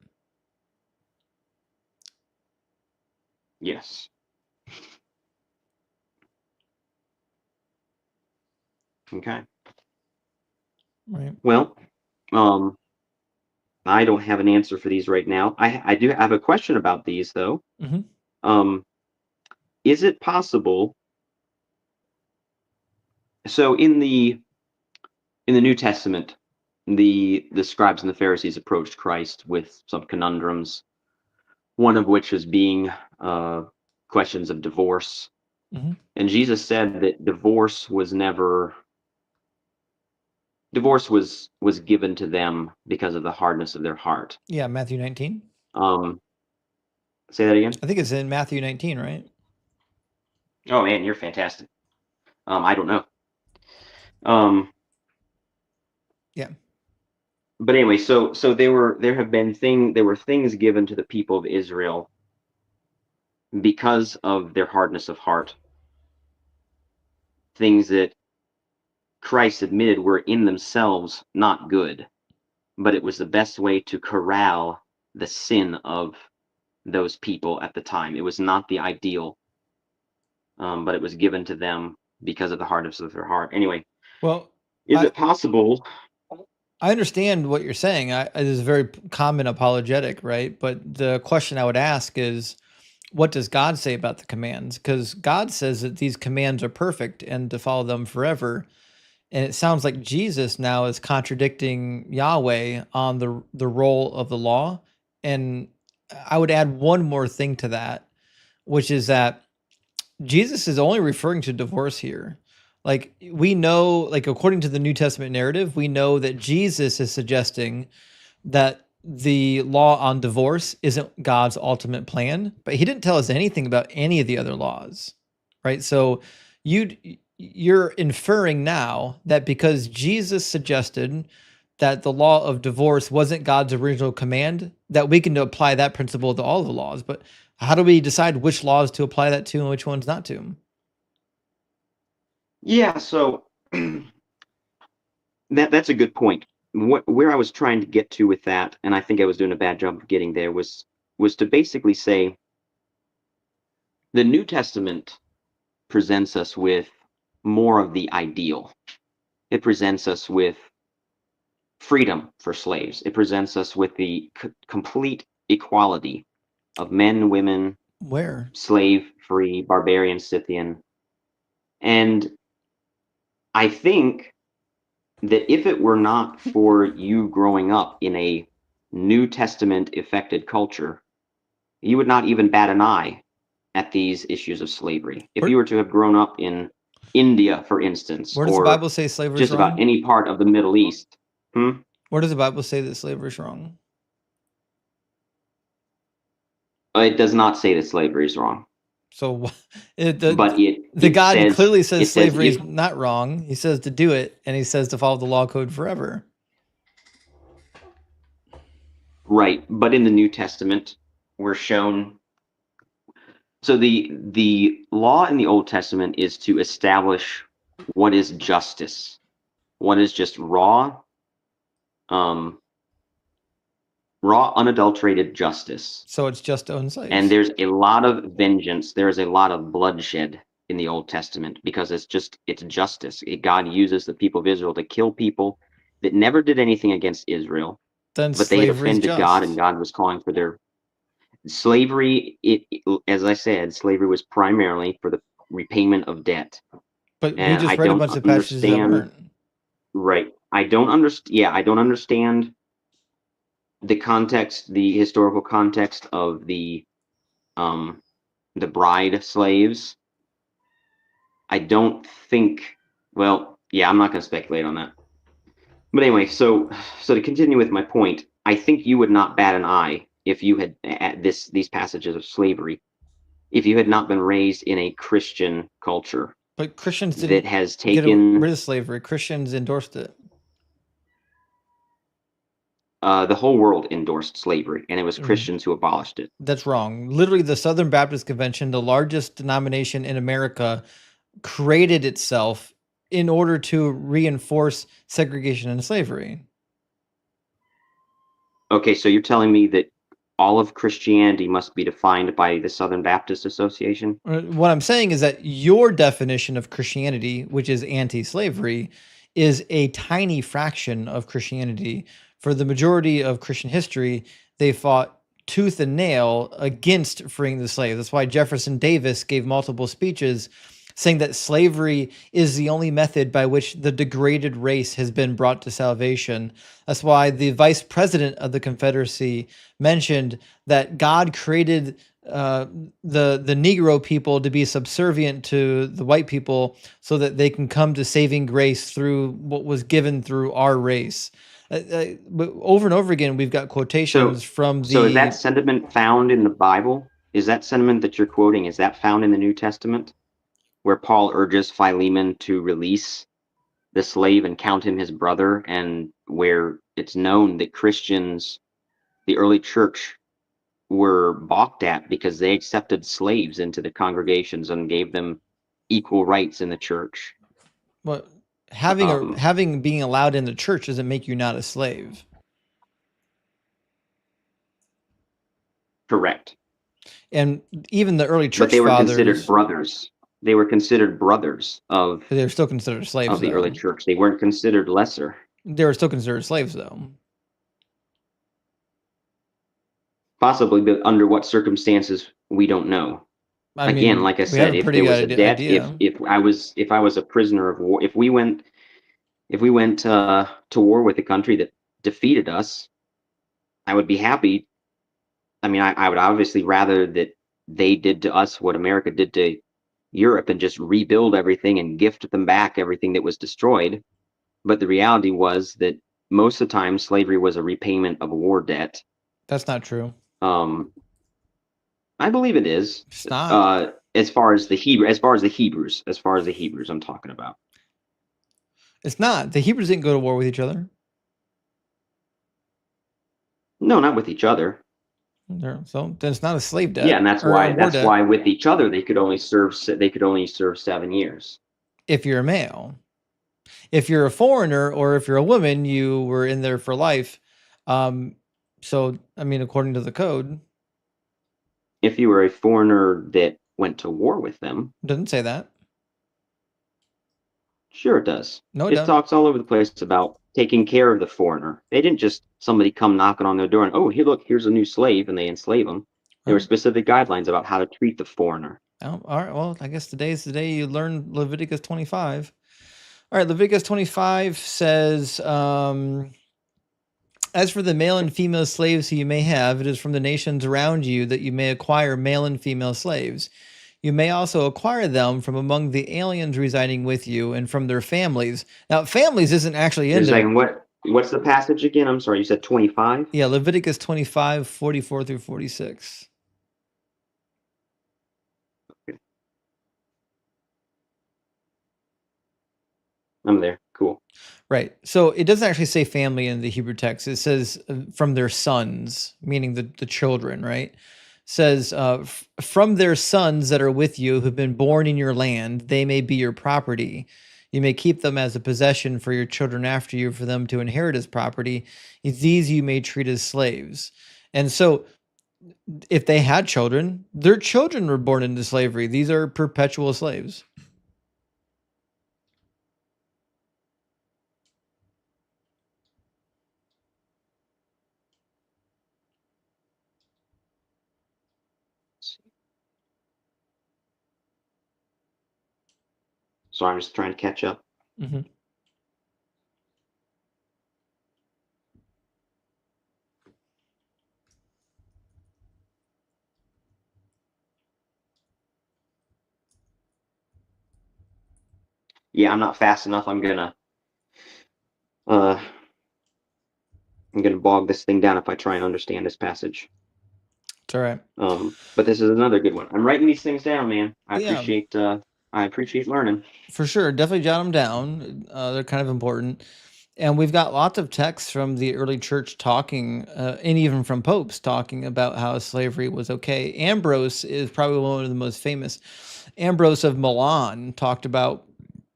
Yes. Okay. Right. Well, I don't have an answer for these right now. I do have a question about these though. Mm-hmm. Is it possible? So in the New Testament, the scribes and the Pharisees approached Christ with some conundrums, one of which was being questions of divorce. Mm-hmm. And Jesus said that divorce was given to them because of the hardness of their heart. Yeah, Matthew 19. Say that again? I think it's in Matthew 19, right? Oh man, you're fantastic. I don't know. Yeah. But anyway, so there were things given to the people of Israel because of their hardness of heart. Things that Christ admitted were in themselves not good, but it was the best way to corral the sin of those people at the time. It was not the ideal, but it was given to them because of the hardness of their heart. Anyway, Well, is it possible? I understand what you're saying. It is a very common apologetic, right? But the question I would ask is, what does God say about the commands? Because God says that these commands are perfect and to follow them forever. And it sounds like Jesus now is contradicting Yahweh on the role of the law. And I would add one more thing to that, which is that Jesus is only referring to divorce here. Like we know, like according to the New Testament narrative, we know that Jesus is suggesting that the law on divorce isn't God's ultimate plan, but he didn't tell us anything about any of the other laws, right? So you're inferring now that because Jesus suggested that the law of divorce wasn't God's original command, that we can apply that principle to all the laws. But how do we decide which laws to apply that to and which ones not to? Yeah, so that's a good point. Where I was trying to get to with that, and I think I was doing a bad job of getting there, was to basically say the New Testament presents us with more of the ideal. It presents us with freedom for slaves. It presents us with the complete equality of men, women, Where? slave, free, barbarian, Scythian. And I think that if it were not for you growing up in a New Testament affected culture, you would not even bat an eye at these issues of slavery. If you were to have grown up in India, for instance, Where does the or Bible say slavery is just about wrong? any part of the Middle East. Where does the Bible say that slavery is wrong? It does not say that slavery is wrong. So the God clearly says it says slavery if, is not wrong. He says to do it, and he says to follow the law code forever. right, but in the New Testament, we're shown. So the law in the Old Testament is to establish what is justice, what is just raw, unadulterated justice. So it's just to own slaves. And there's a lot of vengeance. There's a lot of bloodshed in the Old Testament because it's justice. God uses the people of Israel to kill people that never did anything against Israel, Then but they had slavery is offended God, just. and God was calling for their slavery. As I said, slavery was primarily for the repayment of debt. But we And just I read a don't bunch of passages that understand. weren't. Right. I don't understand. Yeah, I don't understand the context, the historical context of the bride slaves. I don't think. Well, yeah, I'm not going to speculate on that. But anyway, so to continue with my point, I think you would not bat an eye if you had at these passages of slavery, if you had not been raised in a Christian culture. But Christians that didn't has get taken rid of slavery. Christians endorsed it. The whole world endorsed slavery, and it was Christians who abolished it. That's wrong. Literally, the Southern Baptist Convention, the largest denomination in America, created itself in order to reinforce segregation and slavery. Okay, so you're telling me that all of Christianity must be defined by the Southern Baptist Association? What I'm saying is that your definition of Christianity, which is anti-slavery, is a tiny fraction of Christianity. For the majority of Christian history, they fought tooth and nail against freeing the slave. That's why Jefferson Davis gave multiple speeches saying that slavery is the only method by which the degraded race has been brought to salvation. That's why the vice president of the Confederacy mentioned that God created the Negro people to be subservient to the white people so that they can come to saving grace through what was given through our race. But over and over again, we've got quotations from the... So is that sentiment found in the Bible? Is that sentiment that you're quoting, is that found in the New Testament? Where Paul urges Philemon to release the slave and count him his brother, and where it's known that Christians, the early church, were balked at because they accepted slaves into the congregations and gave them equal rights in the church. Well, having being allowed in the church doesn't make you not a slave. Correct. And even the early church But they were fathers, considered brothers. They were considered brothers of they were still considered slaves. of the though. early church. They weren't considered lesser. They were still considered slaves, though. Possibly, but under what circumstances we don't know. I Again, mean, like I we have said, a if pretty there was a good debt, idea. if I was a prisoner of war, if we went to war with a country that defeated us, I would be happy. I mean, I would obviously rather that they did to us what America did to Europe and just rebuild everything and gift them back everything that was destroyed. But the reality was that most of the time slavery was a repayment of a war debt. That's not true. I believe it is. It's not. As far as the Hebrews, I'm talking about. It's not. The Hebrews didn't go to war with each other. No, not with each other. So then it's not a slave debt. Yeah, and that's why with each other they could only serve 7 years. If you're a male. If you're a foreigner or if you're a woman, you were in there for life. So I mean, according to the code, if you were a foreigner that went to war with them, it doesn't say that. Sure, it does. No, it it doesn't. talks all over the place about taking care of the foreigner. They didn't just somebody come knocking on their door and, oh, here, look, here's a new slave, and they enslave them. There were specific guidelines about how to treat the foreigner. Oh, all right. Well, I guess today's the day you learn Leviticus 25. All right, Leviticus 25 says, as for the male and female slaves who you may have, it is from the nations around you that you may acquire male and female slaves. You may also acquire them from among the aliens residing with you and from their families. Now, families isn't actually in there. What's the passage again? I'm sorry, you said 25? Yeah, Leviticus 25, 44 through 46. Okay. I'm there. Cool. Right. So it doesn't actually say family in the Hebrew text. It says from their sons, meaning the children, right? Says from their sons that are with you who've been born in your land, they may be your property. You may keep them as a possession for your children after you, for them to inherit as property. These you may treat as slaves. And so if they had children, their children were born into slavery. These are perpetual slaves. So I'm just trying to catch up. Mm-hmm. Yeah, I'm not fast enough. I'm gonna bog this thing down if I try and understand this passage. It's all right. But this is another good one. I'm writing these things down, man. I Yeah. appreciate learning. For sure. Definitely jot them down. They're kind of important. And we've got lots of texts from the early church talking, and even from popes talking about how slavery was okay. Ambrose is probably one of the most famous. Ambrose of Milan talked about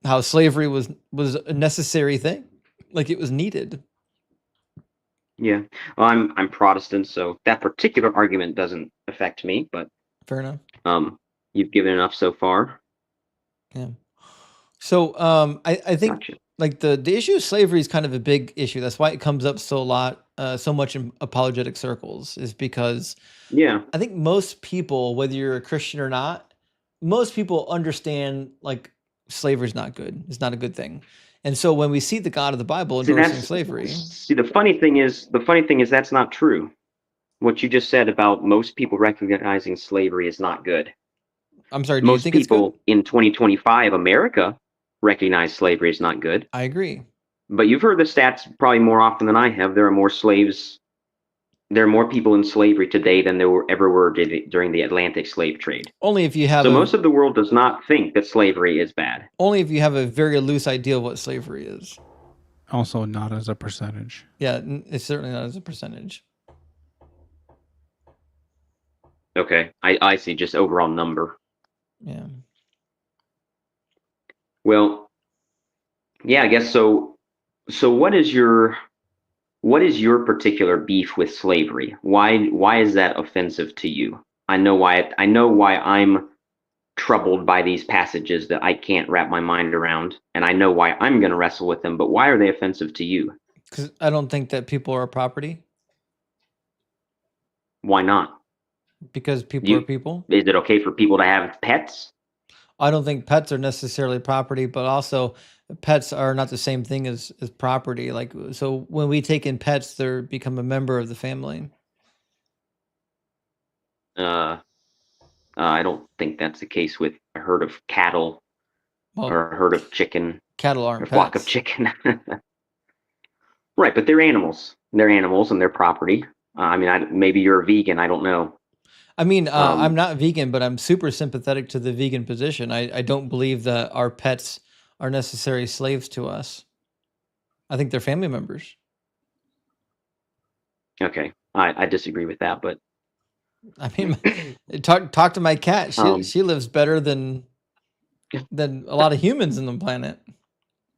how slavery was a necessary thing, like it was needed. Yeah. Well, I'm Protestant, so that particular argument doesn't affect me, but fair enough. You've given enough so far. Yeah. So I think Gotcha. like the issue of slavery is kind of a big issue. That's why it comes up so much in apologetic circles, is because Yeah. I think most people, whether you're a Christian or not, most people understand like slavery is not good. It's not a good thing. And so when we see the God of the Bible endorsing slavery, the funny thing is that's not true. What you just said about most people recognizing slavery is not good. I'm sorry, do most you think people it's good? in 2025 America recognize slavery is not good. I agree. But you've heard the stats probably more often than I have. There are more slaves. There are more people in slavery today than there ever were during the Atlantic slave trade. Only if you have most of the world does not think that slavery is bad. Only if you have a very loose idea of what slavery is. also not as a percentage. Yeah, it's certainly not as a percentage. Okay, I see, just overall number. Yeah. Well, yeah, I guess so. So what is your particular beef with slavery? Why is that offensive to you? I know why I'm troubled by these passages that I can't wrap my mind around, and I know why I'm going to wrestle with them, but why are they offensive to you? Because I don't think that people are property. Why not? Because people are people. Is it okay for people to have pets? I don't think pets are necessarily property, but also pets are not the same thing as property. Like, so when we take in pets, they become a member of the family. I don't think that's the case with a herd of cattle Well, or a herd of chicken cattle or aren't a flock of pets. chicken. Right, but they're animals. They're animals and they're property. I mean, maybe you're a vegan. I don't know. I mean, I'm not vegan, but I'm super sympathetic to the vegan position. I don't believe that our pets are necessary slaves to us. I think they're family members. Okay, I disagree with that, but I mean, talk to my cat. She lives better than a lot of humans in the planet.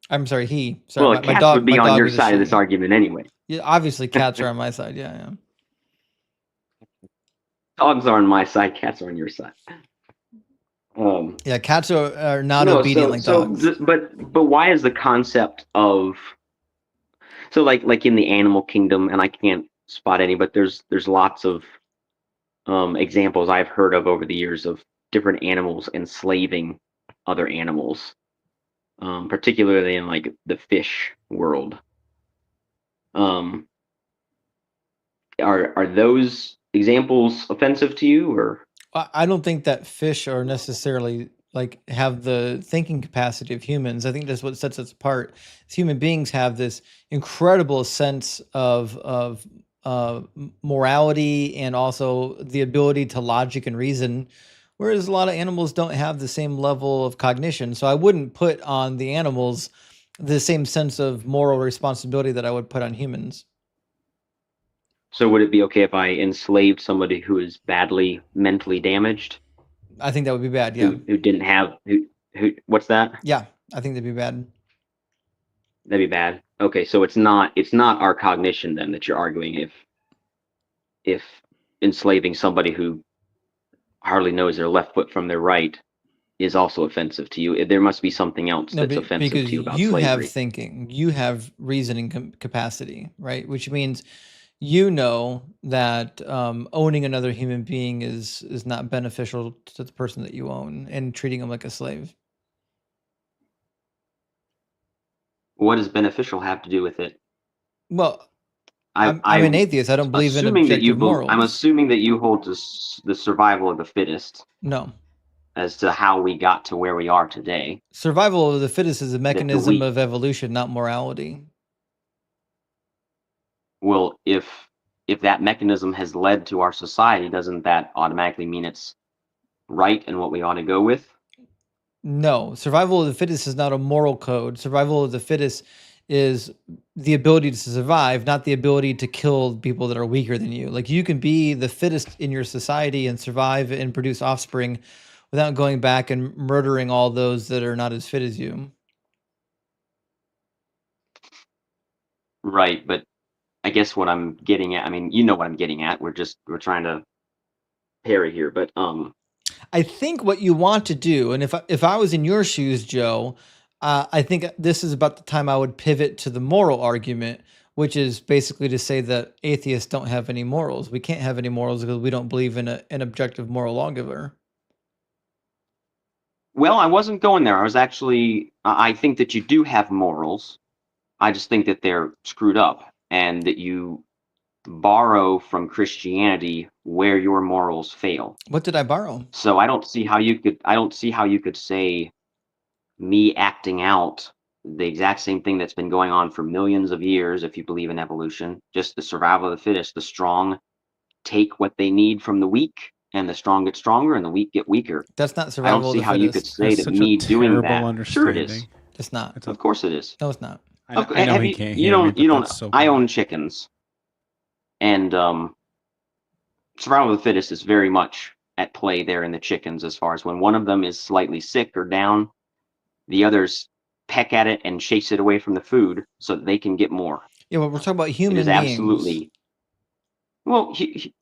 I'm sorry, he. Sorry, well, my cats dog. would be My on dog your is a side of this she. argument anyway. Yeah, obviously, cats are on my side. Yeah. Dogs are on my side. Cats are on your side. Yeah, cats are not No, obedient like dogs. but why is the concept of like in the animal kingdom, and I can't spot any, but there's lots of examples I've heard of over the years of different animals enslaving other animals, particularly in like the fish world. Are those examples offensive to you, or? I don't think that fish are necessarily like have the thinking capacity of humans. I think that's what sets us apart. As human beings have this incredible sense of morality and also the ability to logic and reason, whereas a lot of animals don't have the same level of cognition. So I wouldn't put on the animals the same sense of moral responsibility that I would put on humans. So would it be okay if I enslaved somebody who is badly mentally damaged? I think that would be bad. Yeah. Who didn't have who? What's that? Yeah, I think that'd be bad. That'd be bad. Okay, so it's not our cognition then that you're arguing if enslaving somebody who hardly knows their left foot from their right is also offensive to you. There must be something else that's offensive because to you about you slavery. have thinking, you have reasoning capacity, right? Which means you know that owning another human being is not beneficial to the person that you own and treating them like a slave. What does beneficial have to do with it? Well, I'm an atheist. I don't believe in objective morals. I'm assuming that you hold to the survival of the fittest. No. As to how we got to where we are today. Survival of the fittest is a mechanism of evolution, not morality. Well, if that mechanism has led to our society, doesn't that automatically mean it's right and what we ought to go with? No, survival of the fittest is not a moral code. Survival of the fittest is the ability to survive, not the ability to kill people that are weaker than you. Like, you can be the fittest in your society and survive and produce offspring without going back and murdering all those that are not as fit as you. Right, but I guess what I'm getting at, I mean, you know what I'm getting at. We're trying to parry here, but I think what you want to do, and if I was in your shoes, Joe, I think this is about the time I would pivot to the moral argument, which is basically to say that atheists don't have any morals. We can't have any morals because we don't believe in an objective moral lawgiver. Well, I wasn't going there. I was actually, I think that you do have morals. I just think that they're screwed up and that you borrow from Christianity where your morals fail. What did I borrow? So I don't see how you could say me acting out the exact same thing that's been going on for millions of years, if you believe in evolution, just the survival of the fittest. The strong take what they need from the weak, and the strong get stronger and the weak get weaker. That's not survival of the fittest. I don't see how you could say that me doing that. Sure it is. It's not. Of course it is. No, it's not. I know have he you? can't You hear me, don't. You but don't. that's so I bad. own chickens, and survival of the fittest is very much at play there in the chickens. As far as when one of them is slightly sick or down, the others peck at it and chase it away from the food so that they can get more. Yeah, but we're talking about It is human beings. absolutely. Well,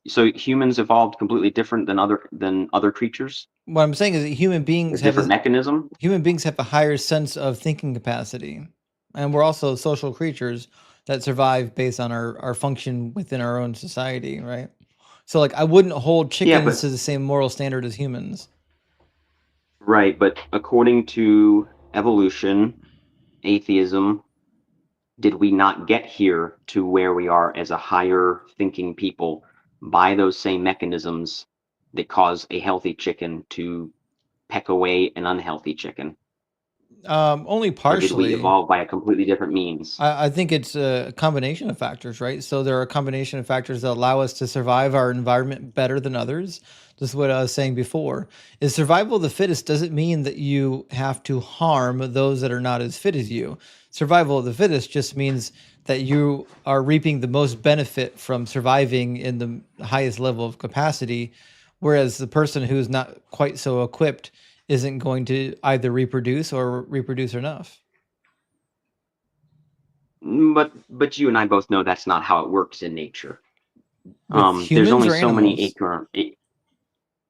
so humans evolved completely different than other creatures. What I'm saying is that human A beings have different mechanism. human beings have a higher sense of thinking capacity, and we're also social creatures that survive based on our function within our own society, right? So, like, I wouldn't hold Yeah, chickens but to the same moral standard as humans. right, but according to evolution, atheism, did we not get here to where we are as a higher thinking people by those same mechanisms that cause a healthy chicken to peck away an unhealthy chicken? Only Or did we partially. evolve by a completely different means? I think it's a combination of factors, right? So there are a combination of factors that allow us to survive our environment better than others. This is what I was saying before. Is survival of the fittest doesn't mean that you have to harm those that are not as fit as you. Survival of the fittest just means that you are reaping the most benefit from surviving in the highest level of capacity, whereas the person who's not quite so equipped isn't going to either reproduce or reproduce enough. But you and I both know that's not how it works in nature. With There's humans only or so many animals?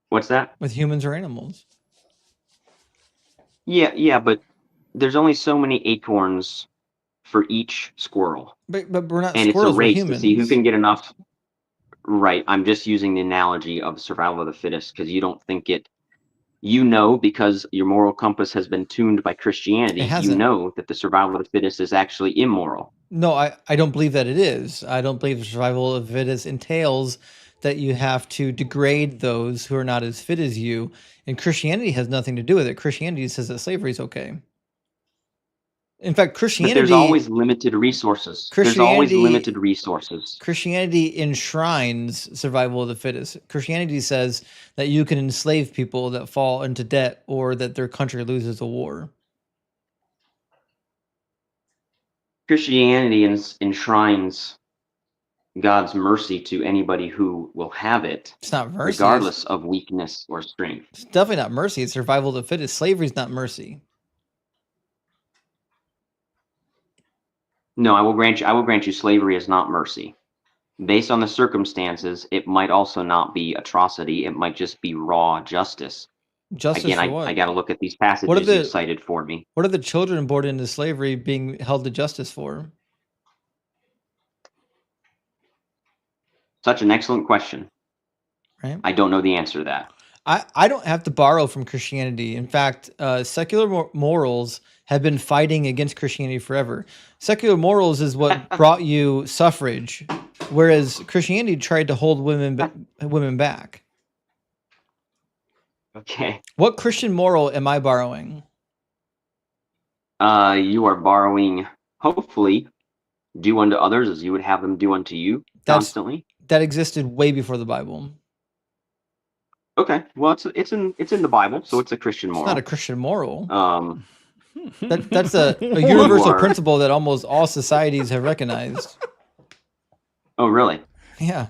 What's that? With humans or animals? Yeah, but there's only so many acorns for each squirrel. But we're not And it's a squirrels, we're race to see who humans. can get enough. Right. I'm just using the analogy of survival of the fittest because you don't think it. You know, because your moral compass has been tuned by Christianity, It you hasn't. know that the survival of the fittest is actually immoral. No, I don't believe that it is. I don't believe the survival of the fittest entails that you have to degrade those who are not as fit as you. And Christianity has nothing to do with it. Christianity says that slavery is okay. In fact, But there's always limited resources. There's always limited resources. Christianity enshrines survival of the fittest. Christianity says that you can enslave people that fall into debt or that their country loses a war. Christianity enshrines God's mercy to anybody who will have it. It's not mercy. Regardless of weakness or strength. It's definitely not mercy. It's survival of the fittest. Slavery is not mercy. No, I will grant you slavery is not mercy. Based on the circumstances, it might also not be atrocity. It might just be raw justice. Justice Again, for what? I got to look at these passages you cited for me. What are the children born into slavery being held to justice for? Such an excellent question. Right. I don't know the answer to that. I don't have to borrow from Christianity. In fact, secular morals have been fighting against Christianity forever. Secular morals is what brought you suffrage, whereas Christianity tried to hold women back. Okay. What Christian moral am I borrowing? You are borrowing, hopefully, do unto others as you would have them do unto you constantly. That existed way before the Bible. Okay, well, it's in the Bible, so it's a Christian moral. It's not a Christian moral. That's a universal principle that almost all societies have recognized. Oh, really? Yeah.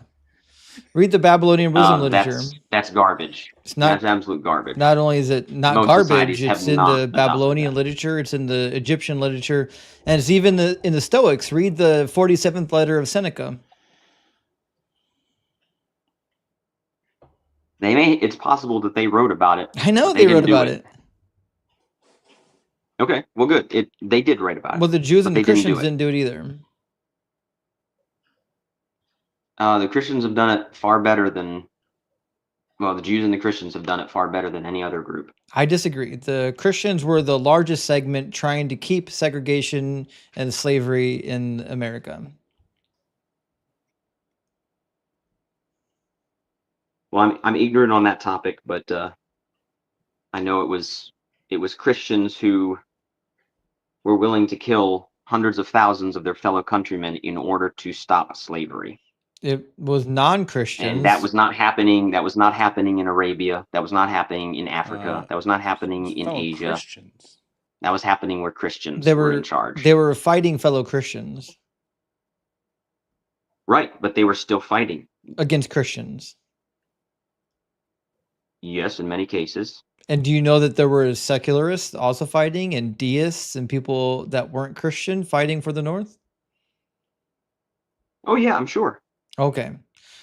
Read the Babylonian wisdom literature. That's garbage. It's not. That's absolute garbage. Not only is it not Most garbage, societies it's have in not the Babylonian literature, it's in the Egyptian literature, and it's even in the Stoics. Read the 47th letter of Seneca. It's possible that they wrote about it. I know they wrote about it. Okay, well, good. They did write about it. Well, the Jews and the Christians didn't do it either. The Christians have done it far better than. Well, the Jews and the Christians have done it far better than any other group. I disagree. The Christians were the largest segment trying to keep segregation and slavery in America. Well, I'm ignorant on that topic, but I know it was Christians who were willing to kill hundreds of thousands of their fellow countrymen in order to stop slavery. It was non-Christians. And that was not happening. That was not happening in Arabia. That was not happening in Africa. That was not happening in Asia. Christians. That was happening where Christians They were in were charge. they were fighting fellow Christians Right, but they were still fighting. against Christians. Yes, in many cases. And do you know that there were secularists also fighting, and deists and people that weren't Christian fighting for the North? Oh yeah, I'm sure. Okay.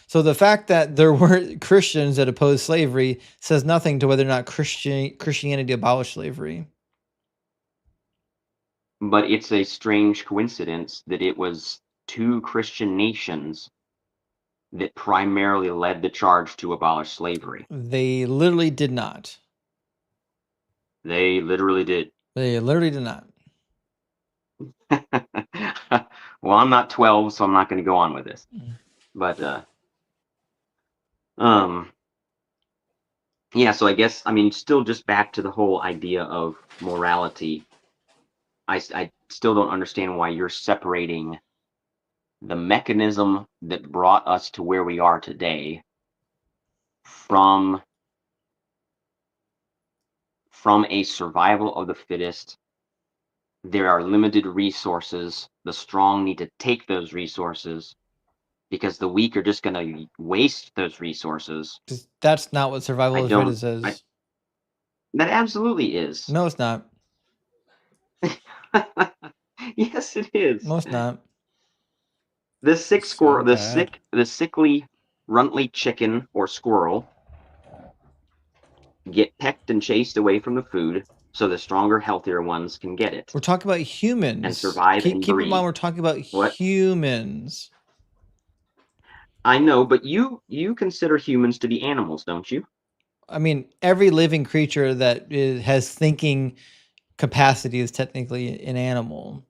So the fact that there weren't Christians that opposed slavery says nothing to whether or not Christianity abolished slavery. But it's a strange coincidence that it was two Christian nations that primarily led the charge to abolish slavery. They literally did not. They literally did. They literally did not. Well, I'm not 12, so I'm not going to go on with this. But yeah, so I guess, I mean, still just back to the whole idea of morality. I still don't understand why you're separating the mechanism that brought us to where we are today from a survival of the fittest. There are limited resources. The strong need to take those resources because the weak are just going to waste those resources. That's not what survival of the fittest is. That absolutely is. No, it's not. Yes, it is. No, it's not. The sick squirrel, So the sickly, runtly chicken or squirrel get pecked and chased away from the food so the stronger, healthier ones can get it. We're talking about humans. And survive and keep breed. in mind we're talking about humans. I know, but you consider humans to be animals, don't you? I mean, every living creature that has thinking capacity is technically an animal.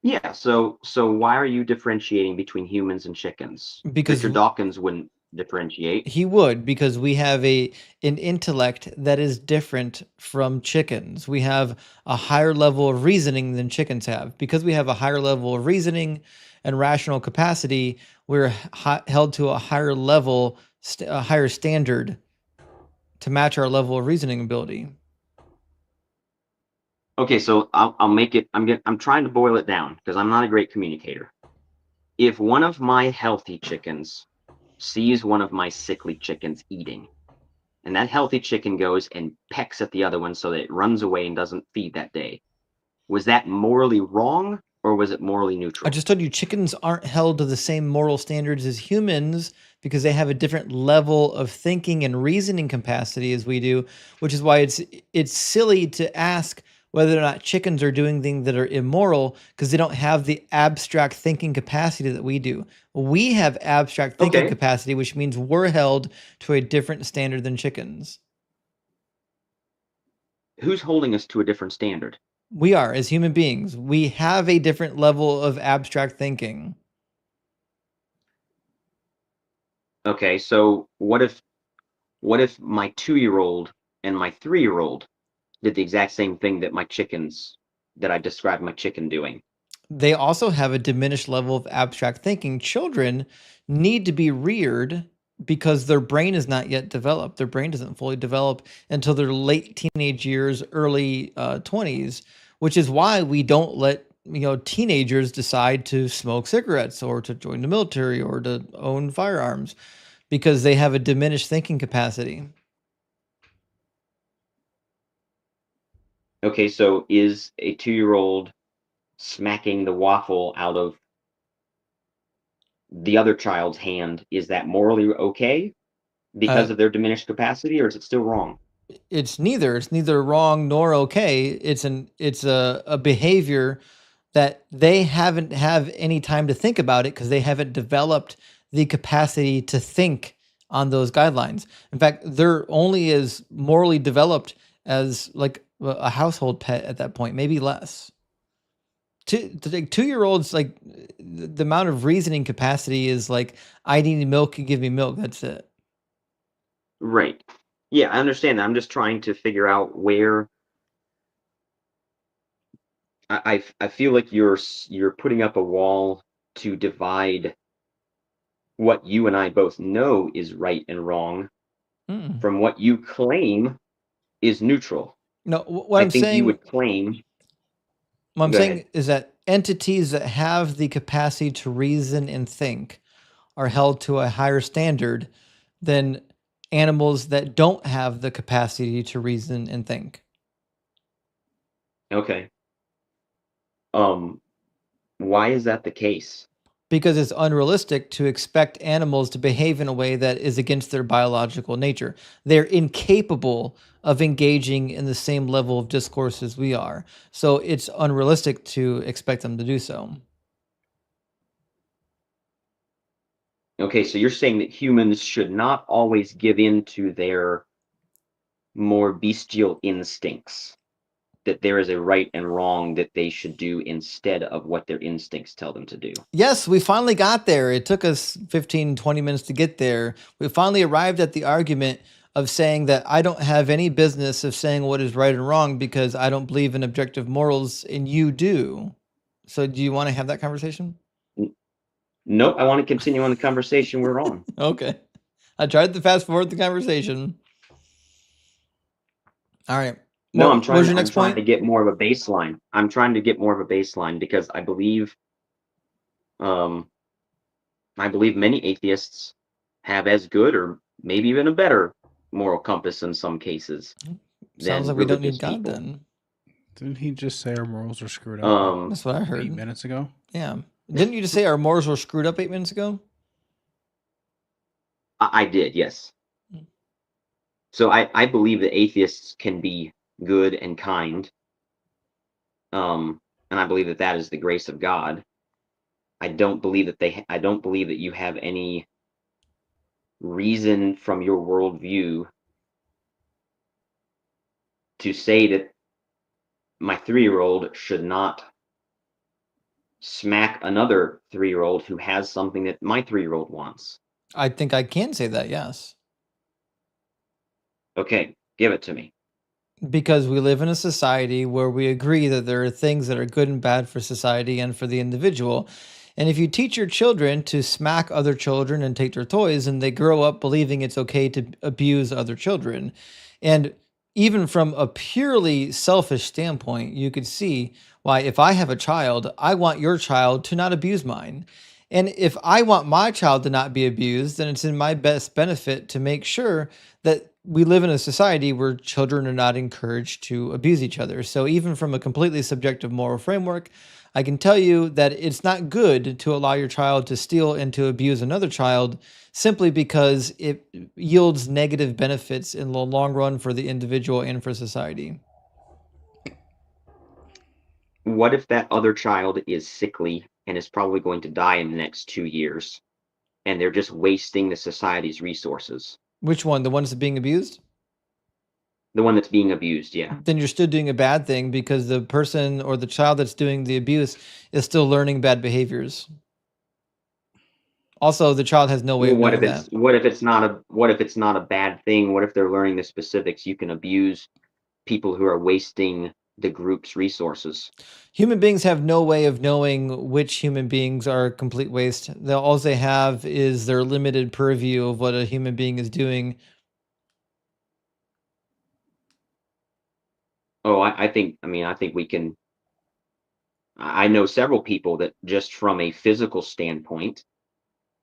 Yeah, so why are you differentiating between humans and chickens? Because Richard Dawkins wouldn't differentiate. He would, because we have an intellect that is different from chickens. We have a higher level of reasoning than chickens have. Because we have a higher level of reasoning and rational capacity, we're held to a higher level, a higher standard to match our level of reasoning ability. Okay, so I'll make it. I'm trying to boil it down because I'm not a great communicator. If one of my healthy chickens sees one of my sickly chickens eating, and that healthy chicken goes and pecks at the other one so that it runs away and doesn't feed that day, was that morally wrong or was it morally neutral? I just told you chickens aren't held to the same moral standards as humans because they have a different level of thinking and reasoning capacity as we do, which is why it's silly to ask whether or not chickens are doing things that are immoral because they don't have the abstract thinking capacity that we do. We have abstract thinking capacity, which means we're held to a different standard than chickens. Who's holding us to a different standard? We are, as human beings. We have a different level of abstract thinking. Okay, so what if my 2-year-old and my 3-year-old did the exact same thing that I described my chicken doing? They also have a diminished level of abstract thinking. Children need to be reared because their brain is not yet developed. Their brain doesn't fully develop until their late teenage years, early 20s, which is why we don't let teenagers decide to smoke cigarettes or to join the military or to own firearms, because they have a diminished thinking capacity. Okay, so is a 2-year-old smacking the waffle out of the other child's hand, is that morally okay because of their diminished capacity, or is it still wrong? It's neither. It's neither wrong nor okay. It's a behavior that they haven't have any time to think about it because they haven't developed the capacity to think on those guidelines. In fact, they're only as morally developed as like a household pet at that point, maybe less. 2-year-olds, like the amount of reasoning capacity is like, I need milk, you give me milk. That's it. Right. Yeah, I understand that. I'm just trying to figure out where I feel like you're putting up a wall to divide what you and I both know is right and wrong from what you claim is neutral. No, what I I'm think you saying, would claim. what I'm Go saying ahead. is that entities that have the capacity to reason and think are held to a higher standard than animals that don't have the capacity to reason and think. Okay. Why is that the case? Because it's unrealistic to expect animals to behave in a way that is against their biological nature. They're incapable of engaging in the same level of discourse as we are. So it's unrealistic to expect them to do so. Okay, so you're saying that humans should not always give in to their more bestial instincts, that there is a right and wrong that they should do instead of what their instincts tell them to do. Yes, we finally got there. It took us 15, 20 minutes to get there. We finally arrived at the argument of saying that I don't have any business of saying what is right and wrong because I don't believe in objective morals and you do. So do you want to have that conversation? Nope, I want to continue on the conversation we're on. Okay. I tried to fast forward the conversation. All right. No, What I'm was trying. your I'm next trying point? to get more of a baseline. I'm trying to get more of a baseline because I believe many atheists have as good or maybe even a better moral compass in some cases Sounds than like we don't religious need God people. then. Didn't he just say our morals are screwed up like That's what I heard. 8 minutes ago? Yeah. Didn't you just say our morals were screwed up 8 minutes ago? I did, yes. So I believe that atheists can be good and kind, and I believe that that is the grace of God. I don't believe that you have any reason from your worldview to say that my 3-year-old should not smack another 3-year-old who has something that my 3-year-old wants. I think I can say that, yes. Okay, give it to me. Because we live in a society where we agree that there are things that are good and bad for society and for the individual. And if you teach your children to smack other children and take their toys, and they grow up believing it's okay to abuse other children. And even from a purely selfish standpoint, you could see why if I have a child, I want your child to not abuse mine. And if I want my child to not be abused, then it's in my best benefit to make sure that we live in a society where children are not encouraged to abuse each other. So even from a completely subjective moral framework, I can tell you that it's not good to allow your child to steal and to abuse another child simply because it yields negative benefits in the long run for the individual and for society. What if that other child is sickly and is probably going to die in the next 2 years, and they're just wasting the society's resources? Which one? The one that's being abused? The one that's being abused, yeah. Then you're still doing a bad thing because the person or the child that's doing the abuse is still learning bad behaviors. Also, the child has no way Well, of knowing that. what if it's not a bad thing? What if they're learning the specifics? You can abuse people who are wasting the group's resources. Human beings have no way of knowing which human beings are a complete waste. All they have is their limited purview of what a human being is doing. Oh, I think we can. I know several people that just from a physical standpoint,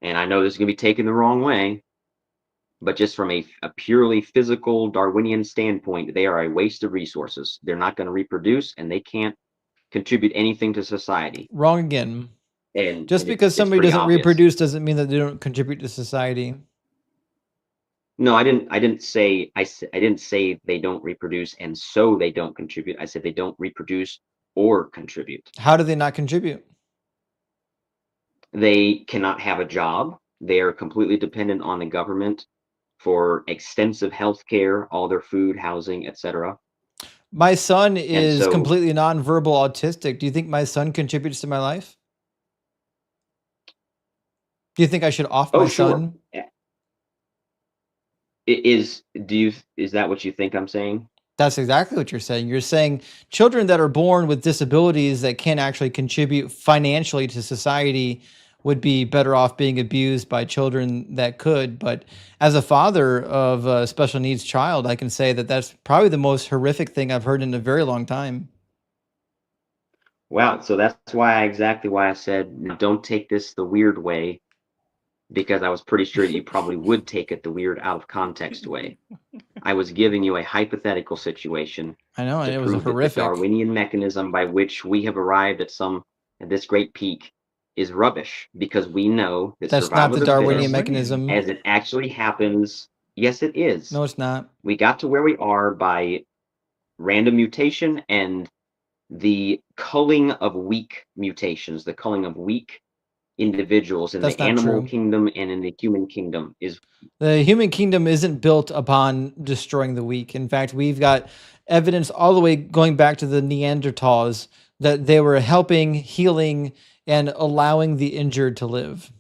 and I know this is going to be taken the wrong way, but just from a purely physical Darwinian standpoint, they are a waste of resources. They're not going to reproduce, and they can't contribute anything to society. Wrong again. And Just because somebody doesn't reproduce doesn't mean that they don't contribute to society. No, I didn't say they don't reproduce and so they don't contribute. I said they don't reproduce or contribute. How do they not contribute? They cannot have a job. They are completely dependent on the government for extensive health care, all their food, housing, etc. My son is so- completely nonverbal autistic. Do you think my son contributes to my life? Do you think I should off my son? Is that what you think I'm saying? That's exactly what you're saying. You're saying children that are born with disabilities that can't actually contribute financially to society would be better off being abused by children that could. But as a father of a special needs child, I can say that that's probably the most horrific thing I've heard in a very long time. Wow. So that's exactly why I said don't take this the weird way, because I was pretty sure that you probably would take it the weird out of context way. I was giving you a hypothetical situation I know, and to it was prove that the horrific. Darwinian mechanism by which we have arrived at this great peak is rubbish, because we know that That's not survival the of the Darwinian fittest, mechanism. as it actually happens. Yes, it is. No, it's not. We got to where we are by random mutation and the culling of weak mutations, the culling of weak individuals in That's the not animal true. kingdom and in the human kingdom is The human kingdom isn't built upon destroying the weak. In fact, we've got evidence all the way going back to the Neanderthals that they were helping, healing, and allowing the injured to live.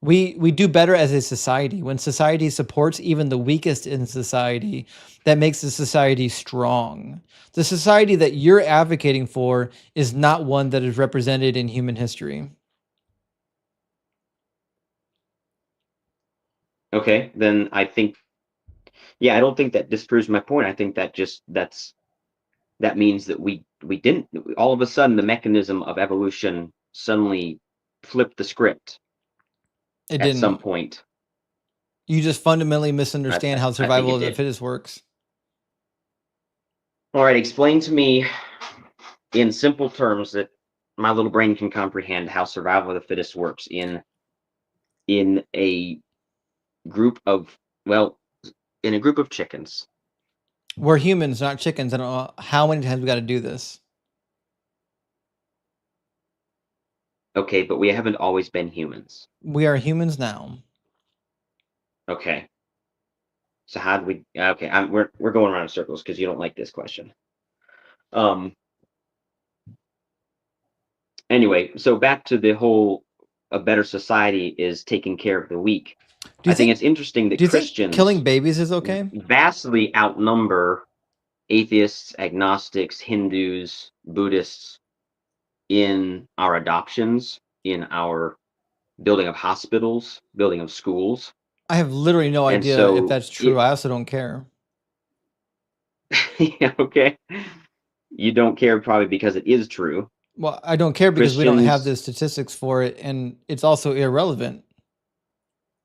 We do better as a society when society supports even the weakest in society. That makes the society strong. The society that you're advocating for is not one that is represented in human history. okay. Then I think, yeah, I don't think that disproves my point. I think that that means that we didn't, all of a sudden the mechanism of evolution suddenly flipped the script It at some didn't. point. You just fundamentally misunderstand how I think survival it of the did. fittest works. All right, explain to me in simple terms that my little brain can comprehend how survival of the fittest works in a group of, well, in a group of chickens. We're humans, not chickens. I don't know how many times we got to do this. Okay, but we haven't always been humans. We are humans now. Okay. So how do we? Okay, we're going around in circles because you don't like this question. Anyway, so back to the whole a better society is taking care of the weak. I think it's interesting that Do you Christians think killing babies is okay? vastly outnumber atheists, agnostics, Hindus, Buddhists in our adoptions, in our building of hospitals, building of schools. I have literally no And idea so if that's true. I also don't care. Yeah, okay. You don't care probably because it is true. Well, I don't care because we don't have Christians. the statistics for it, and it's also irrelevant.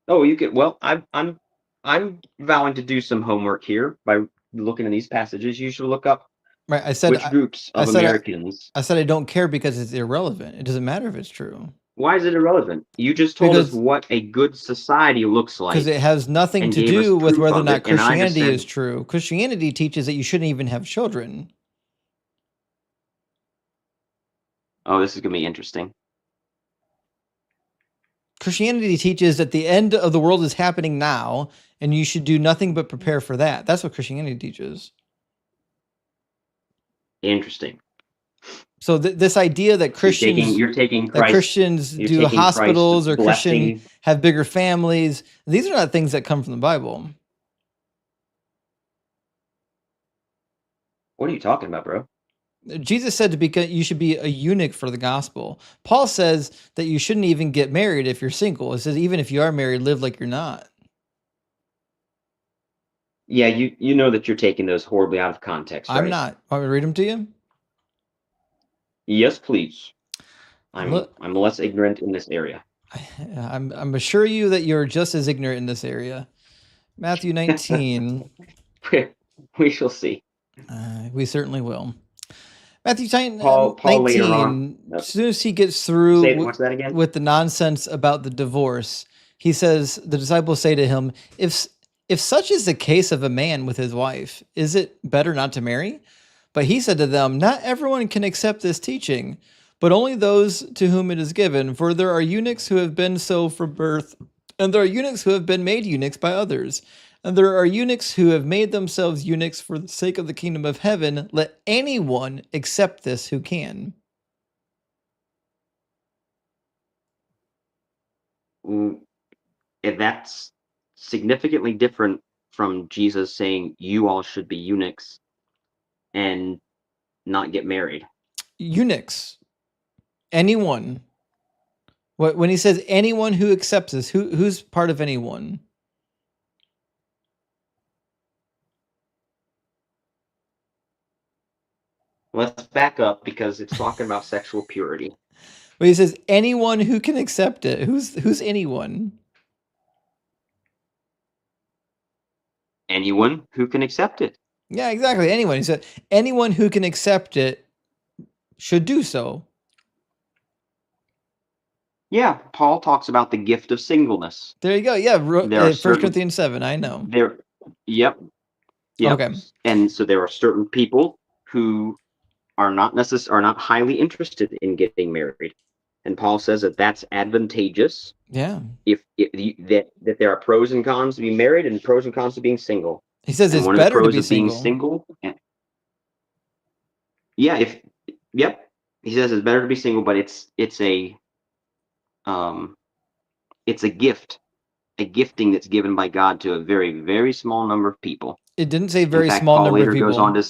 Oh, you could. Well, I'm vowing to do some homework here by looking at these passages. You should look up Right? I said which groups of Americans. I said I don't care because it's irrelevant. It doesn't matter if it's true. Why is it irrelevant? You just told us Because what a good society looks like. because it has nothing and to gave us do with proof whether or of not it, and I Christianity understand- is true. Christianity teaches that you shouldn't even have children. Oh, this is gonna be interesting. Christianity teaches that the end of the world is happening now, and you should do nothing but prepare for that. That's what Christianity teaches. Interesting. So this idea that Christians You're taking that Christ, Christians you're do taking hospitals Christ's or Christian blessing. have bigger families, these are not things that come from the Bible. What are you talking about, bro? Jesus said you should be a eunuch for the gospel. Paul says that you shouldn't even get married if you're single. It says even if you are married, live like you're not. Yeah, you know that you're taking those horribly out of context, right? I'm not. Want me to read them to you? Yes, please. Look- I'm less ignorant in this area. I'm assure you that you're just as ignorant in this area. Matthew 19. We shall see. We certainly will. Matthew 19, Paul later on. as soon as he gets through What's that again? with the nonsense about the divorce, he says, the disciples say to him, if such is the case of a man with his wife, is it better not to marry? But he said to them, not everyone can accept this teaching, but only those to whom it is given. For there are eunuchs who have been so from birth, and there are eunuchs who have been made eunuchs by others. And there are eunuchs who have made themselves eunuchs for the sake of the kingdom of heaven. Let anyone accept this who can. And that's significantly different from Jesus saying you all should be eunuchs and not get married. Eunuchs. Anyone. When he says anyone who accepts this, who's part of anyone? Let's back up because it's talking about sexual purity. When he says anyone who can accept it, who's anyone? Anyone who can accept it. Yeah, exactly. Anyone. He said anyone who can accept it should do so. Yeah, Paul talks about the gift of singleness. There you go. Yeah, There are 1 Corinthians 7. I know. Yep. Okay. And so there are certain people who are not highly interested in getting married, and Paul says that that's advantageous. Yeah. If that there are pros and cons to being married and pros and cons to being single. He says and it's one of the better to pros be of being single. He says it's better to be single, but it's a gift, a gifting that's given by God to a very, very small number of people. It didn't say In very fact, small Paul number of later people. goes on to.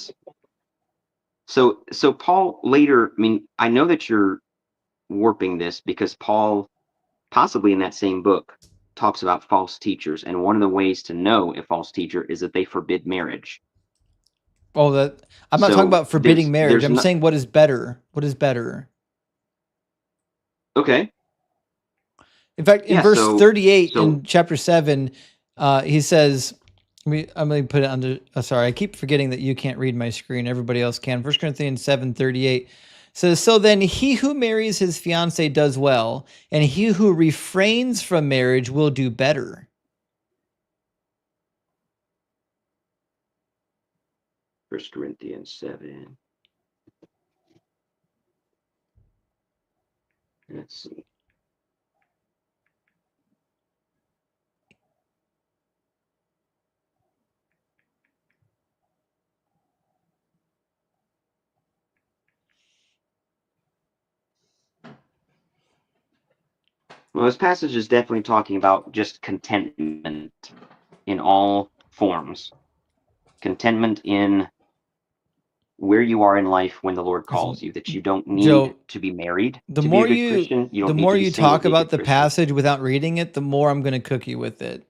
So Paul later, I mean, I know that you're warping this because Paul, possibly in that same book, talks about false teachers, and one of the ways to know a false teacher is that they forbid marriage. Oh, I'm not talking about forbidding marriage. I'm saying what is better. What is better? Okay. In fact, in verse 38 in chapter 7, he says, I'm going to put it under, sorry, I keep forgetting that you can't read my screen. Everybody else can. 1 Corinthians 7:38 says, so then he who marries his fiancée does well, and he who refrains from marriage will do better. First Corinthians 7. Let's see. Well, this passage is definitely talking about just contentment in all forms. Contentment in where you are in life when the Lord calls you, that you don't need to be married to be a good Christian. You don't need to be single talk to be a about good the Christian. passage without reading it, the more I'm going to cook you with it.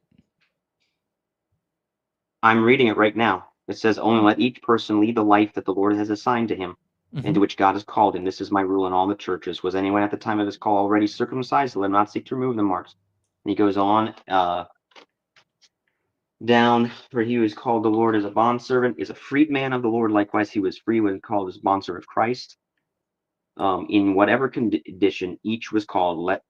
I'm reading it right now. It says, only let each person lead the life that the Lord has assigned to him, into which God has called him. This is my rule in all the churches. Was anyone at the time of his call already circumcised? Let him not seek to remove the marks. And he goes on down, for he who is called the Lord as a bondservant is a freedman of the Lord. Likewise, he was free when called as bondservant of Christ. In whatever condition each was called, let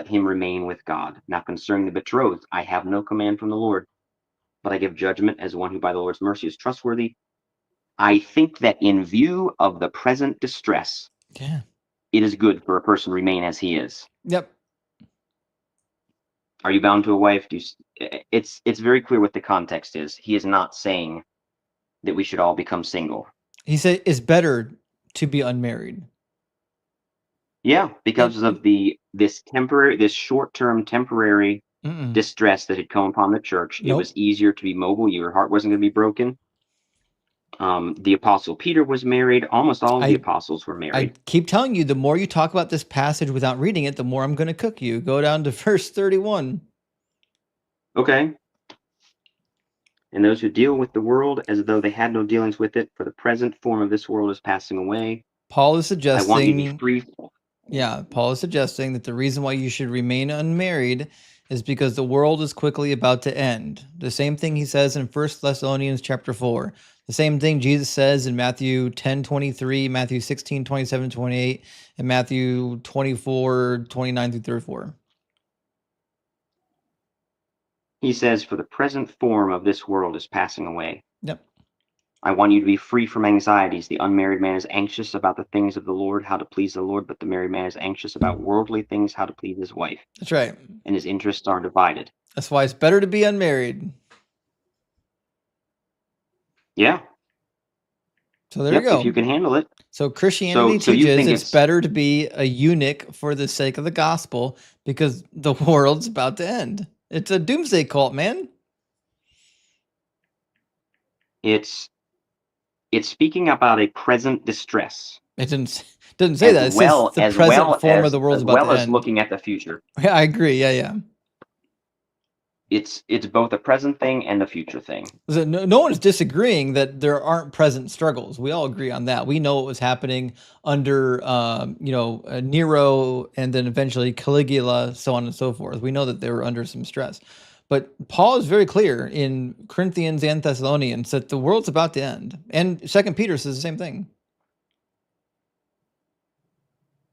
him remain with God. Now concerning the betrothed, I have no command from the Lord, but I give judgment as one who by the Lord's mercy is trustworthy. I think that in view of the present distress, it is good for a person to remain as he is. Yep. Are you bound to a wife? It's very clear what the context is. He is not saying that we should all become single. He said it's better to be unmarried. Yeah, because of this short-term temporary distress that had come upon the church. It was easier to be mobile. Your heart wasn't going to be broken. The apostle Peter was married. Almost all of the apostles were married. I keep telling you, the more you talk about this passage without reading it, the more I'm going to cook you. Go down to verse 31. Okay. And those who deal with the world as though they had no dealings with it, for the present form of this world is passing away. Paul is suggesting, I want you to be free. Yeah, Paul is suggesting that the reason why you should remain unmarried is because the world is quickly about to end. The same thing he says in 1 Thessalonians chapter 4. The same thing Jesus says in Matthew 10:23, Matthew 16:27, 28, and Matthew 24:29 through 34. He says, for the present form of this world is passing away. Yep. I want you to be free from anxieties. The unmarried man is anxious about the things of the Lord, how to please the Lord, but the married man is anxious about worldly things, how to please his wife. That's right. And his interests are divided. That's why it's better to be unmarried. Yeah. So there you go. If you can handle it. So Christianity teaches it's better to be a eunuch for the sake of the gospel because the world's about to end. It's a doomsday cult, man. It's speaking about a present distress. It didn't say that. It says the present form of the world is about to end. Looking at the future. Yeah, I agree. Yeah. It's both a present thing and a future thing. So no one's disagreeing that there aren't present struggles. We all agree on that. We know what was happening under, Nero, and then eventually Caligula, so on and so forth. We know that they were under some stress. But Paul is very clear in Corinthians and Thessalonians that the world's about to end. And Second Peter says the same thing.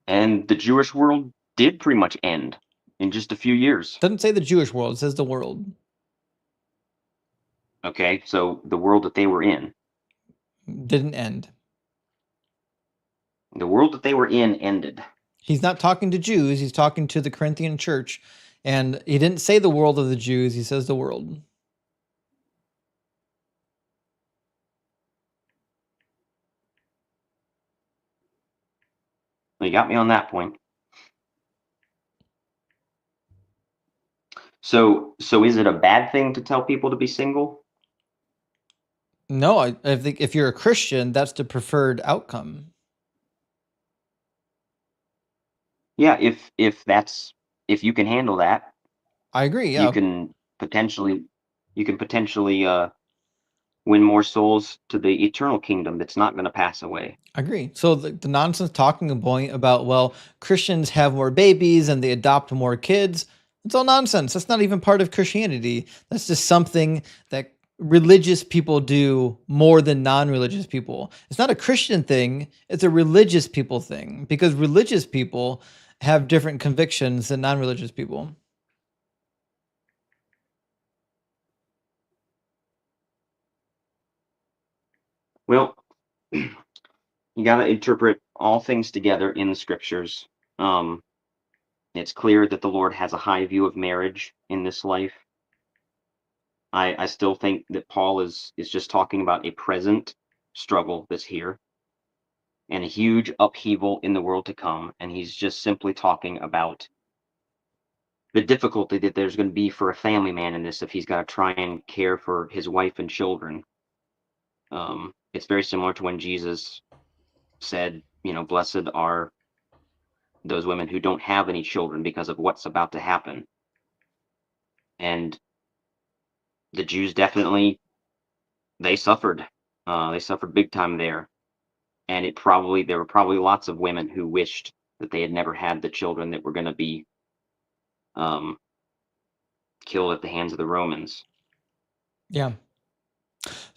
And the Jewish world did pretty much end in just a few years. Doesn't say the Jewish world, it says the world. Okay, so the world that they were in. Didn't end. The world that they were in ended. He's not talking to Jews, he's talking to the Corinthian church. And he didn't say the world of the Jews, he says the world. You got me on that point. So is it a bad thing to tell people to be single? No, I think if you're a Christian, that's the preferred outcome. Yeah, if you can handle that, I agree. Yeah, you can potentially win more souls to the eternal kingdom that's not going to pass away. I agree. So the nonsense talking about, well, Christians have more babies and they adopt more kids. It's all nonsense. That's not even part of Christianity. That's just something that religious people do more than non-religious people. It's not a Christian thing. It's a religious people thing, because religious people have different convictions than non-religious people. Well, you got to interpret all things together in the scriptures. It's clear that the Lord has a high view of marriage in this life. I still think that Paul is just talking about a present struggle that's here and a huge upheaval in the world to come. And he's just simply talking about the difficulty that there's going to be for a family man in this if he's got to try and care for his wife and children. It's very similar to when Jesus said, blessed are those women who don't have any children because of what's about to happen. And the Jews definitely, they suffered. They suffered big time there. And there were probably lots of women who wished that they had never had the children that were going to be killed at the hands of the Romans. Yeah.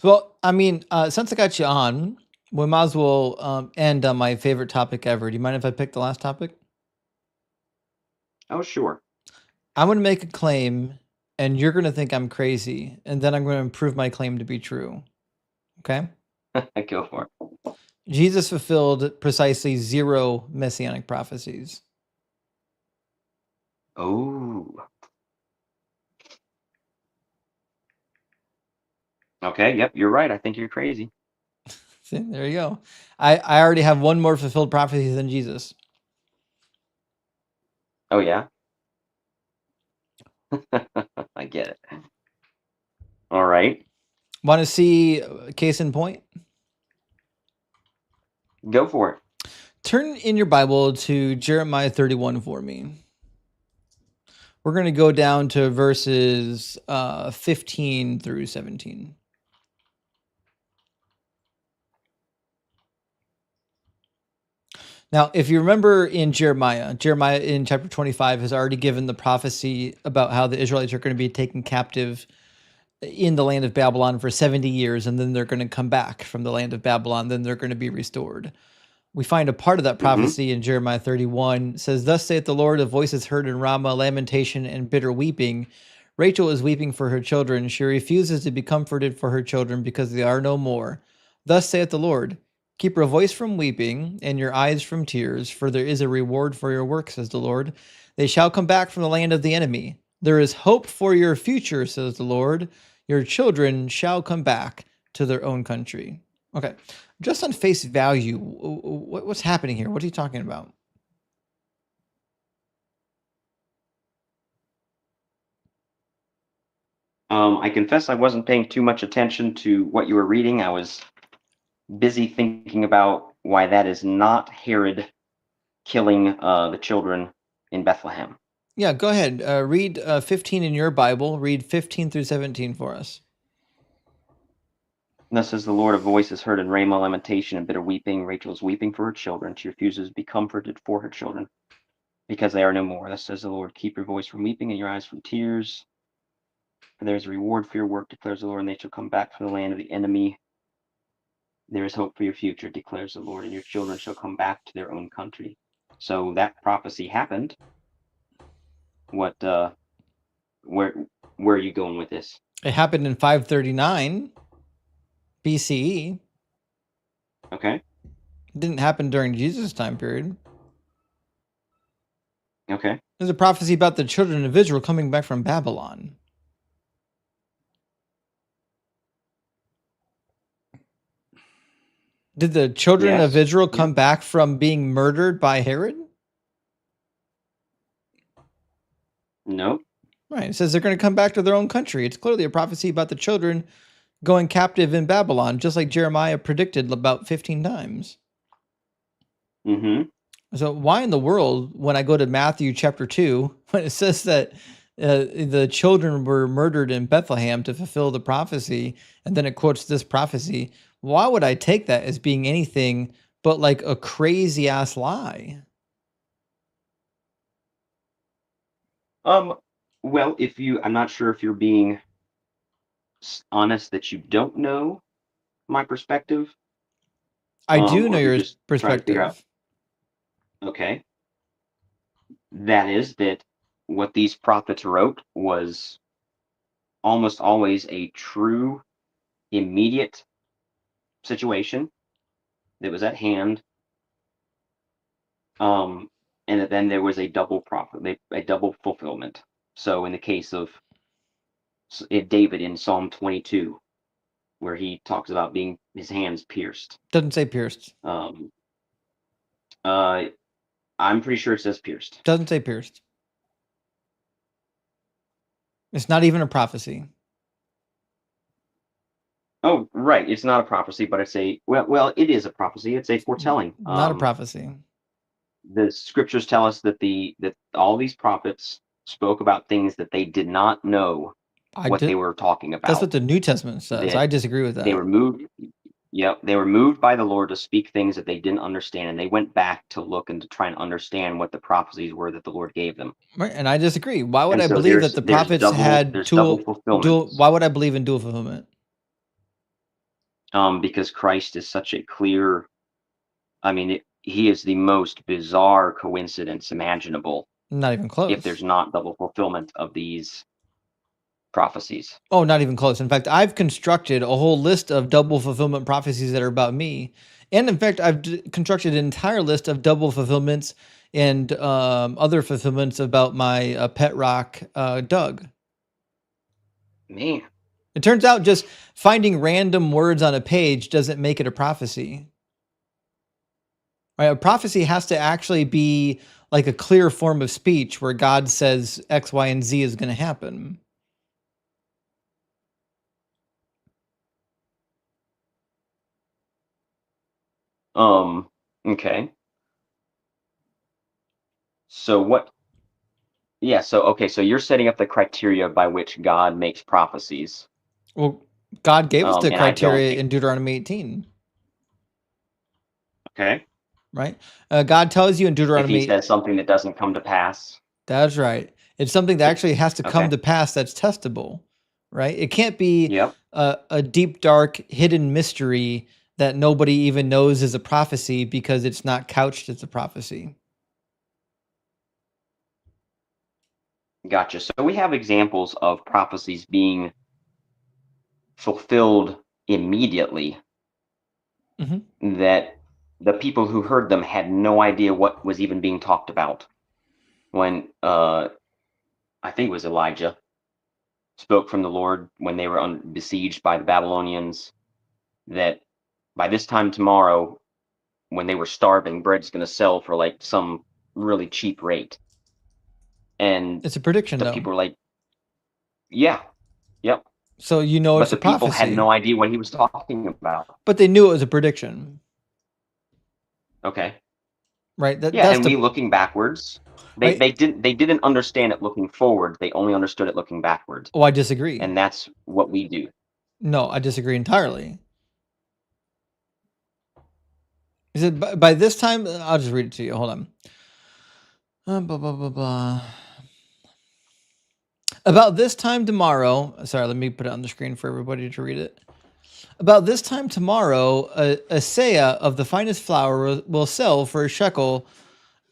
Well, I mean, since I got you on, we might as well end on my favorite topic ever. Do you mind if I pick the last topic? Oh, sure. I'm going to make a claim, and you're going to think I'm crazy, and then I'm going to prove my claim to be true. Okay? Go for it. Jesus fulfilled precisely 0 messianic prophecies. Oh. Okay, yep, you're right. I think you're crazy. See, there you go. I already have one more fulfilled prophecy than Jesus. Oh, yeah? I get it. All right. Want to see case in point? Go for it. Turn in your Bible to Jeremiah 31 for me. We're going to go down to verses 15 through 17. Now, if you remember in Jeremiah in chapter 25 has already given the prophecy about how the Israelites are going to be taken captive in the land of Babylon for 70 years, and then they're going to come back from the land of Babylon, then they're going to be restored. We find a part of that prophecy in Jeremiah 31. It says, "Thus saith the Lord, a voice is heard in Ramah, lamentation and bitter weeping. Rachel is weeping for her children. She refuses to be comforted for her children because they are no more. Thus saith the Lord, keep your voice from weeping and your eyes from tears, for there is a reward for your work, says the Lord. They shall come back from the land of the enemy. There is hope for your future, says the Lord. Your children shall come back to their own country." Okay, just on face value, what's happening here? What are you talking about? I confess I wasn't paying too much attention to what you were reading. I was busy thinking about why that is not Herod killing the children in Bethlehem. Yeah, go ahead. Read 15 in your Bible. Read 15 through 17 for us. Thus says the Lord, a voice is heard in Ramah, lamentation and bitter weeping. Rachel is weeping for her children. She refuses to be comforted for her children, because they are no more. Thus says the Lord, keep your voice from weeping and your eyes from tears. For there is a reward for your work, declares the Lord, and they shall come back from the land of the enemy. There is hope for your future, declares the Lord, and your children shall come back to their own country. So that prophecy happened. What? Where are you going with this? It happened in 539 BCE. Okay. It didn't happen during Jesus' time period. Okay. There's a prophecy about the children of Israel coming back from Babylon. Did the children of Israel come back from being murdered by Herod? No. Right. It says they're going to come back to their own country. It's clearly a prophecy about the children going captive in Babylon, just like Jeremiah predicted about 15 times. Mm-hmm. So why in the world, when I go to Matthew chapter 2, when it says that the children were murdered in Bethlehem to fulfill the prophecy, and then it quotes this prophecy, why would I take that as being anything but like a crazy ass lie? Well, I'm not sure if you're being honest that you don't know my perspective. I do know or if you're your just trying to figure out. perspective. Okay. That is that what these prophets wrote was almost always a true, immediate situation that was at hand. And that then there was a double prophet, a double fulfillment. So in the case of David in Psalm 22, where he talks about being his hands pierced. Doesn't say pierced. I'm pretty sure it says pierced. Doesn't say pierced. It's not even a prophecy. Oh, right. It's not a prophecy, but it's well, it is a prophecy. It's a foretelling. Not a prophecy. The scriptures tell us that that all these prophets spoke about things that they did not know they were talking about. That's what the New Testament says. I disagree with that. They were moved. Yep, they were moved by the Lord to speak things that they didn't understand, and they went back to look and to try and understand what the prophecies were that the Lord gave them. Right, and I disagree. Why would I believe that the prophets had dual fulfillment? Why would I believe in dual fulfillment? Because Christ is such a clear. I mean, he is the most bizarre coincidence imaginable. Not even close. If there's not double fulfillment of these prophecies. Oh, not even close. In fact, I've constructed a whole list of double fulfillment prophecies that are about me. And in fact, I've constructed an entire list of double fulfillments and other fulfillments about my pet rock, Doug. Man. It turns out just finding random words on a page doesn't make it a prophecy. Right? A prophecy has to actually be like a clear form of speech where God says X, Y, and Z is going to happen. Okay. So what? Yeah, so you're setting up the criteria by which God makes prophecies. Well, God gave us the criteria in Deuteronomy 18. Okay. Right? God tells you in Deuteronomy... If he says something that doesn't come to pass. That's right. It's something that actually has to come to pass that's testable. Right? It can't be a deep, dark, hidden mystery that nobody even knows is a prophecy because it's not couched as a prophecy. Gotcha. So we have examples of prophecies being fulfilled immediately that the people who heard them had no idea what was even being talked about. When I think it was Elijah spoke from the Lord when they were besieged by the Babylonians, that by this time tomorrow, when they were starving, bread's going to sell for like some really cheap rate. And it's a prediction, the people were like, yeah, yep. So you know it's a prophecy. But the people had no idea what he was talking about. But they knew it was a prediction. Okay. right? Yeah, That's and the we looking backwards. right. They didn't understand it looking forward. They only understood it looking backwards. Oh, I disagree. And that's what we do. No, I disagree entirely. He said, by this time, I'll just read it to you. Hold on. Blah, blah, blah, blah. About this time tomorrow, sorry, let me put it on the screen for everybody to read it. About this time tomorrow, a seah of the finest flour will sell for a shekel,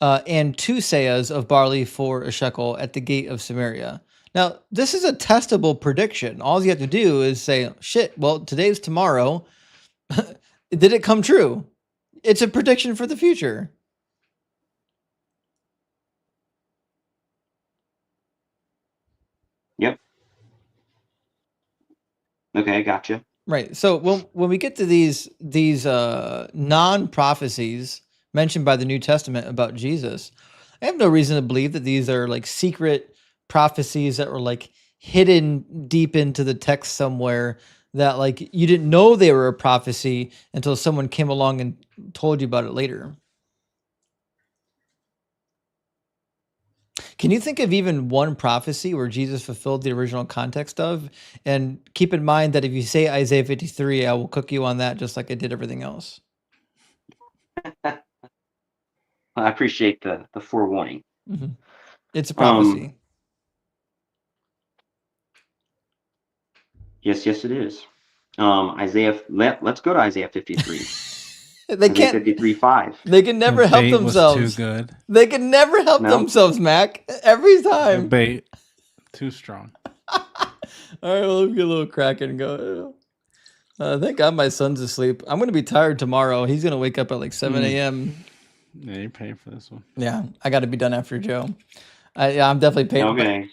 and 2 seahs of barley for a shekel at the gate of Samaria. Now, this is a testable prediction. All you have to do is say, shit, well, today's tomorrow. Did it come true? It's a prediction for the future. Yep. Okay, gotcha. Right. So when we get to these non-prophecies mentioned by the New Testament about Jesus, I have no reason to believe that these are like secret prophecies that were like hidden deep into the text somewhere that like you didn't know they were a prophecy until someone came along and told you about it later. Can you think of even one prophecy where Jesus fulfilled the original context of? And keep in mind that if you say Isaiah 53, I will cook you on that just like I did everything else. I appreciate the forewarning. Mm-hmm. It's a prophecy. Yes, it is. Isaiah. Let's go to Isaiah 53. They can't. 53:5. They can never The help bait was themselves. too good. They can never help themselves, Mac. Every The time. bait too strong. All right, well, let me get a little crack and go. Thank God my son's asleep. I'm going to be tired tomorrow. He's going to wake up at like 7 a.m. Yeah, you're paying for this one. Yeah, I got to be done after Joe. Yeah, I'm definitely paying. Okay.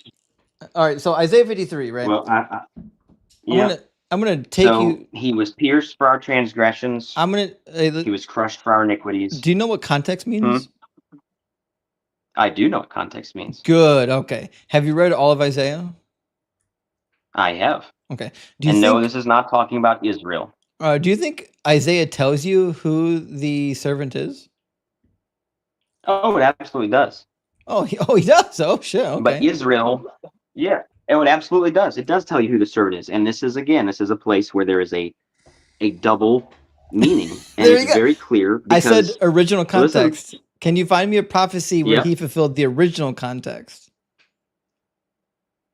All right, so Isaiah 53, right? Well, yeah. I'm gonna take you. He was pierced for our transgressions. He was crushed for our iniquities. Do you know what context means? I do know what context means. Good. Okay. Have you read all of Isaiah? I have. Okay. No, this is not talking about Israel. Do you think Isaiah tells you who the servant is? Oh, it absolutely does. Oh, he does. Oh, shit. Okay. But Israel, yeah. It absolutely does. It does tell you who the servant is. And this is a place where there is a double meaning. And it's very clear. I said original context. Listen, can you find me a prophecy where he fulfilled the original context?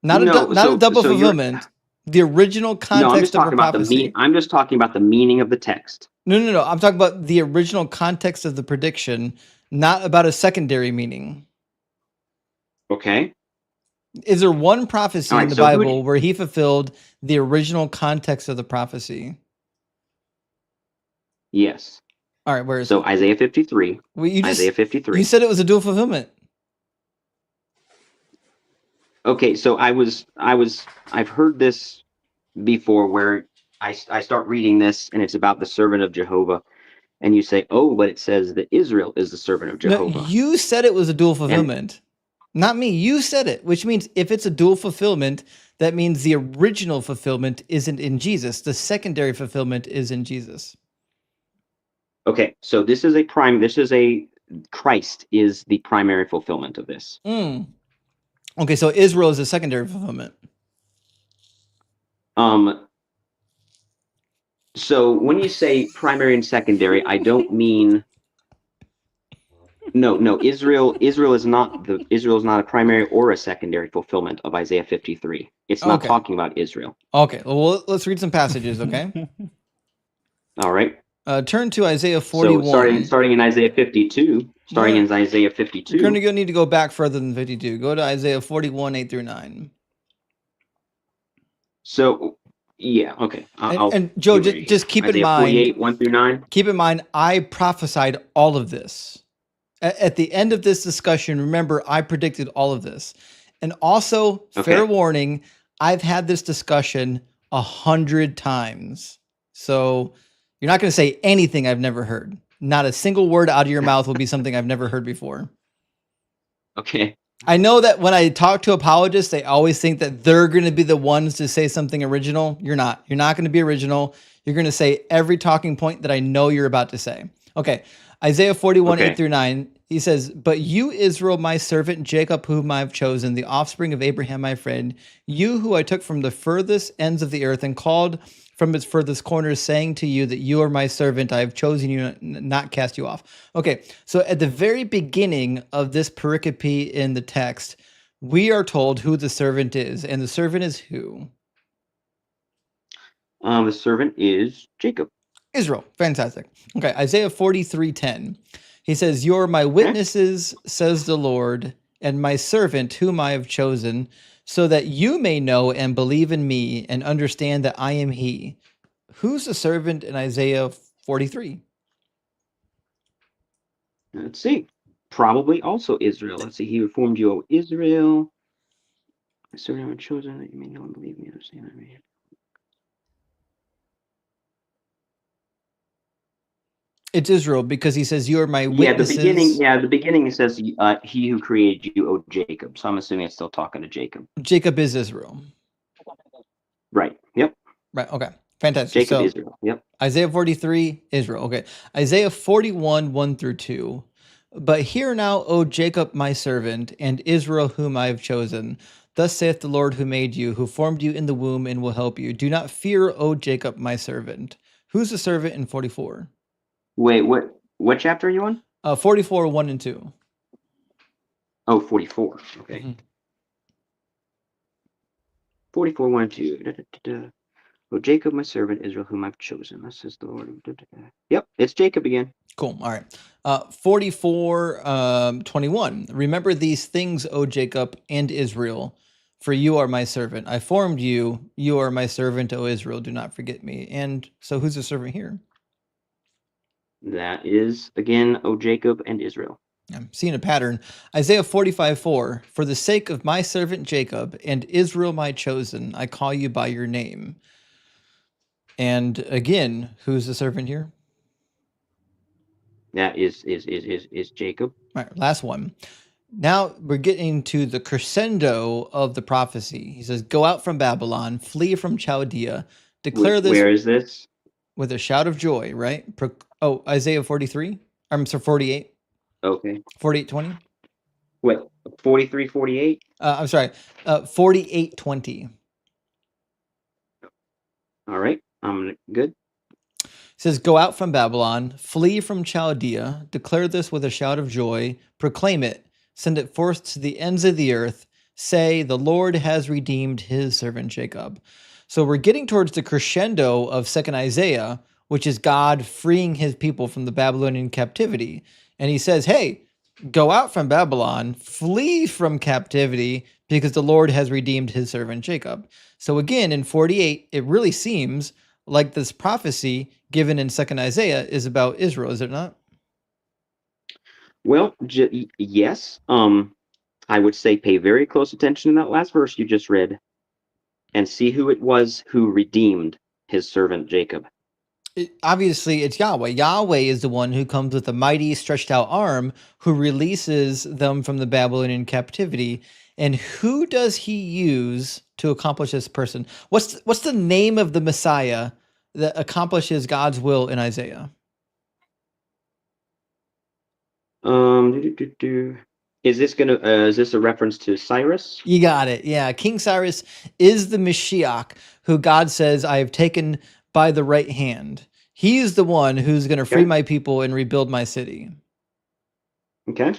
Not a double fulfillment. The original context of a prophecy. I'm just talking about the meaning of the text. No. I'm talking about the original context of the prediction, not about a secondary meaning. Okay. Is there one prophecy in the Bible where he fulfilled the original context of the prophecy? Yes. All right, where is it? Isaiah 53. Well, Isaiah 53. You said it was a dual fulfillment. Okay, so I've heard this before where I start reading this and it's about the servant of Jehovah. And you say, oh, but it says that Israel is the servant of Jehovah. No, you said it was a dual fulfillment. Not me. You said it, which means if it's a dual fulfillment, that means the original fulfillment isn't in Jesus. The secondary fulfillment is in Jesus. Okay, so Christ is the primary fulfillment of this. Okay, so Israel is a secondary fulfillment. So when you say primary and secondary, I don't mean No, Israel is not a primary or a secondary fulfillment of Isaiah 53. It's not talking about Israel. Okay, well, let's read some passages, okay? All right. Turn to Isaiah 41. So starting in Isaiah 52. In Isaiah 52. You're going to need to go back further than 52. Go to Isaiah 41, 8 through 9. So, yeah, okay. And Joe, just keep in mind. 48, 1 through 9. Keep in mind, I prophesied all of this. At the end of this discussion, remember, I predicted all of this. And also, fair warning, I've had this discussion 100 times. So you're not going to say anything I've never heard. Not a single word out of your mouth will be something I've never heard before. Okay. I know that when I talk to apologists, they always think that they're going to be the ones to say something original. You're not. You're not going to be original. You're going to say every talking point that I know you're about to say. Okay. Isaiah 41, 8 Okay. through 9. He says, "But you, Israel, my servant, Jacob, whom I have chosen, the offspring of Abraham, my friend, you who I took from the furthest ends of the earth and called from its furthest corners, saying to you that you are my servant, I have chosen you, not cast you off." Okay. So at the very beginning of this pericope in the text, we are told who the servant is. And the servant is who? The servant is Jacob. Israel. Fantastic. Okay, Isaiah 43:10. He says, "You are my witnesses, says the Lord, and my servant whom I have chosen, so that you may know and believe in me and understand that I am he." Who's the servant in Isaiah 43? Let's see. Probably also Israel. Let's see. He formed you, O Israel. The servant I have chosen, that you may know and believe me and understand that I am he. It's Israel, because he says, "You are my Yeah, witnesses." the beginning it says, "He who created you, O Jacob." So I'm assuming it's still talking to Jacob. Jacob is Israel. Right. Yep. Right. Okay. Fantastic. Jacob, So Israel. Yep. Isaiah 43, Israel. Okay. Isaiah 41, 1 through 2. "But hear now, O Jacob, my servant, and Israel, whom I have chosen. Thus saith the Lord who made you, who formed you in the womb and will help you. Do not fear, O Jacob, my servant." Who's the servant in 44? Wait, what chapter are you on? 44, 1 and 2. Oh, 44. Okay. Mhm. 44, 1 and 2. Da, da, da, da. "O Jacob, my servant, Israel, whom I've chosen." Thus says the Lord. Da, da, da. Yep, it's Jacob again. Cool. All right. 44, 21. "Remember these things, O Jacob and Israel, for you are my servant. I formed you. You are my servant, O Israel. Do not forget me." And so who's the servant here? That is, again, O Jacob and Israel. I'm seeing a pattern. Isaiah 45, 4. "For the sake of my servant Jacob and Israel, my chosen, I call you by your name." And again, who's the servant here? That is Jacob. All right, last one. Now we're getting to the crescendo of the prophecy. He says, "Go out from Babylon, flee from Chaldea, declare this." Where is this? With a shout of joy, right? Isaiah 43. I'm sorry, 48. Okay. 48:20. What? 43, 48? I'm sorry, 48:20. All right. I'm good. It says, "Go out from Babylon, flee from Chaldea, declare this with a shout of joy, proclaim it, send it forth to the ends of the earth, say, the Lord has redeemed his servant Jacob." So we're getting towards the crescendo of 2nd Isaiah, which is God freeing his people from the Babylonian captivity. And he says, hey, go out from Babylon, flee from captivity, because the Lord has redeemed his servant Jacob. So again, in 48, it really seems like this prophecy given in 2nd Isaiah is about Israel, is it not? Well, yes. I would say pay very close attention to that last verse you just read and see who it was who redeemed his servant Jacob. Obviously, it's Yahweh. Yahweh is the one who comes with a mighty stretched out arm who releases them from the Babylonian captivity. And who does he use to accomplish this person? What's the name of the Messiah that accomplishes God's will in Isaiah? Is this a reference to Cyrus? You got it. Yeah, King Cyrus is the Mashiach who God says, "I have taken by the right hand." He is the one who's going to free my people and rebuild my city. Okay.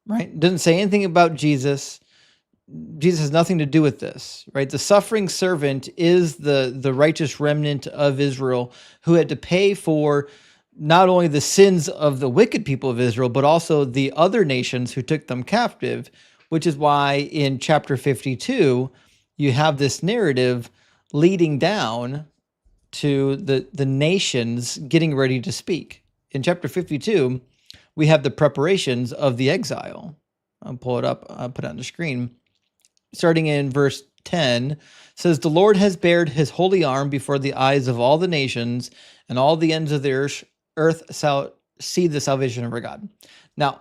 Right? Doesn't say anything about Jesus. Jesus has nothing to do with this, right? The suffering servant is the righteous remnant of Israel who had to pay for not only the sins of the wicked people of Israel, but also the other nations who took them captive, which is why in chapter 52, you have this narrative leading down to the nations getting ready to speak. In chapter 52, we have the preparations of the exile. I'll pull it up, I'll put it on the screen. Starting in verse 10, says, "The Lord has bared his holy arm before the eyes of all the nations, and all the ends of the earth shall see the salvation of our God." Now,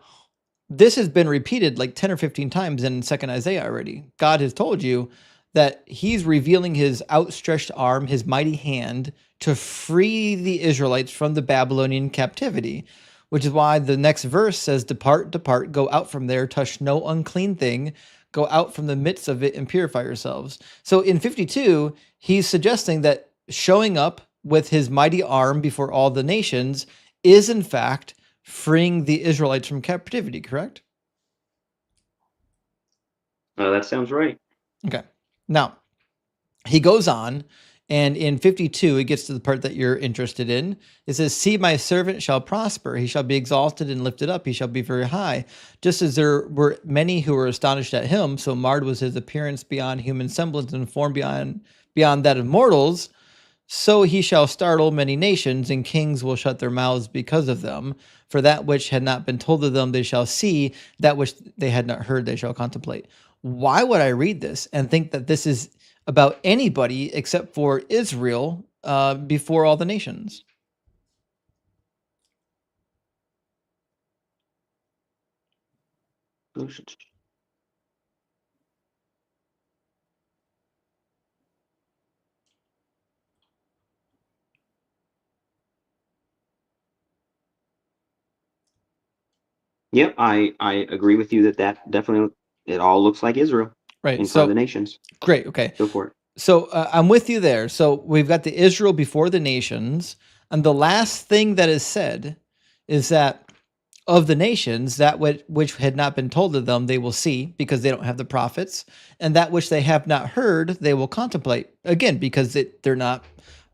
this has been repeated like 10 or 15 times in 2nd Isaiah already. God has told you that he's revealing his outstretched arm, his mighty hand, to free the Israelites from the Babylonian captivity. which is why the next verse says, "Depart, depart, go out from there, touch no unclean thing, go out from the midst of it and purify yourselves." So in 52, he's suggesting that showing up with his mighty arm before all the nations is in fact freeing the Israelites from captivity, correct? That sounds right. Okay. Now, he goes on, and in 52, it gets to the part that you're interested in. It says, "See, my servant shall prosper. He shall be exalted and lifted up. He shall be very high. Just as there were many who were astonished at him, so marred was his appearance beyond human semblance and form beyond that of mortals. So he shall startle many nations, and kings will shut their mouths because of them. For that which had not been told of them, they shall see. That which they had not heard, they shall contemplate." Why would I read this and think that this is about anybody except for Israel before all the nations? Yep, I agree with you that definitely it all looks like Israel Right. in front of So the nations. great. Okay. Go for it. So I'm with you there. So we've got the Israel before the nations, and the last thing that is said is that of the nations, that which had not been told to them, they will see because they don't have the prophets, and that which they have not heard, they will contemplate. Again, because they're not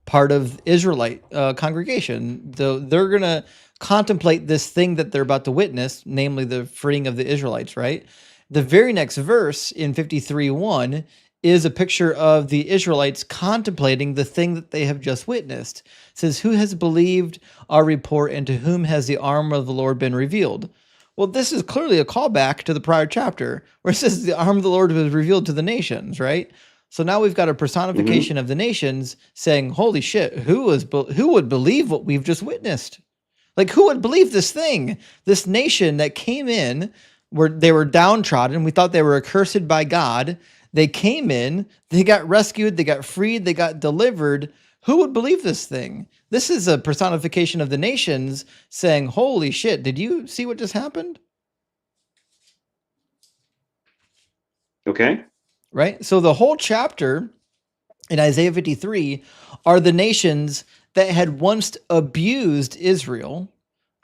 part of Israelite congregation. They're going to contemplate this thing that they're about to witness, namely the freeing of the Israelites, right? The very next verse in 53:1 is a picture of the Israelites contemplating the thing that they have just witnessed. It says, "Who has believed our report, and to whom has the arm of the Lord been revealed?" Well, this is clearly a callback to the prior chapter where it says the arm of the Lord was revealed to the nations, right? So now we've got a personification of the nations saying, "Holy shit, who would believe what we've just witnessed? Like, who would believe this thing? This nation that came in where they were downtrodden, we thought they were accursed by God. They came in, they got rescued, they got freed, they got delivered. Who would believe this thing?" This is a personification of the nations saying, "Holy shit, did you see what just happened?" Okay. Right? So the whole chapter in Isaiah 53 are the nations that had once abused Israel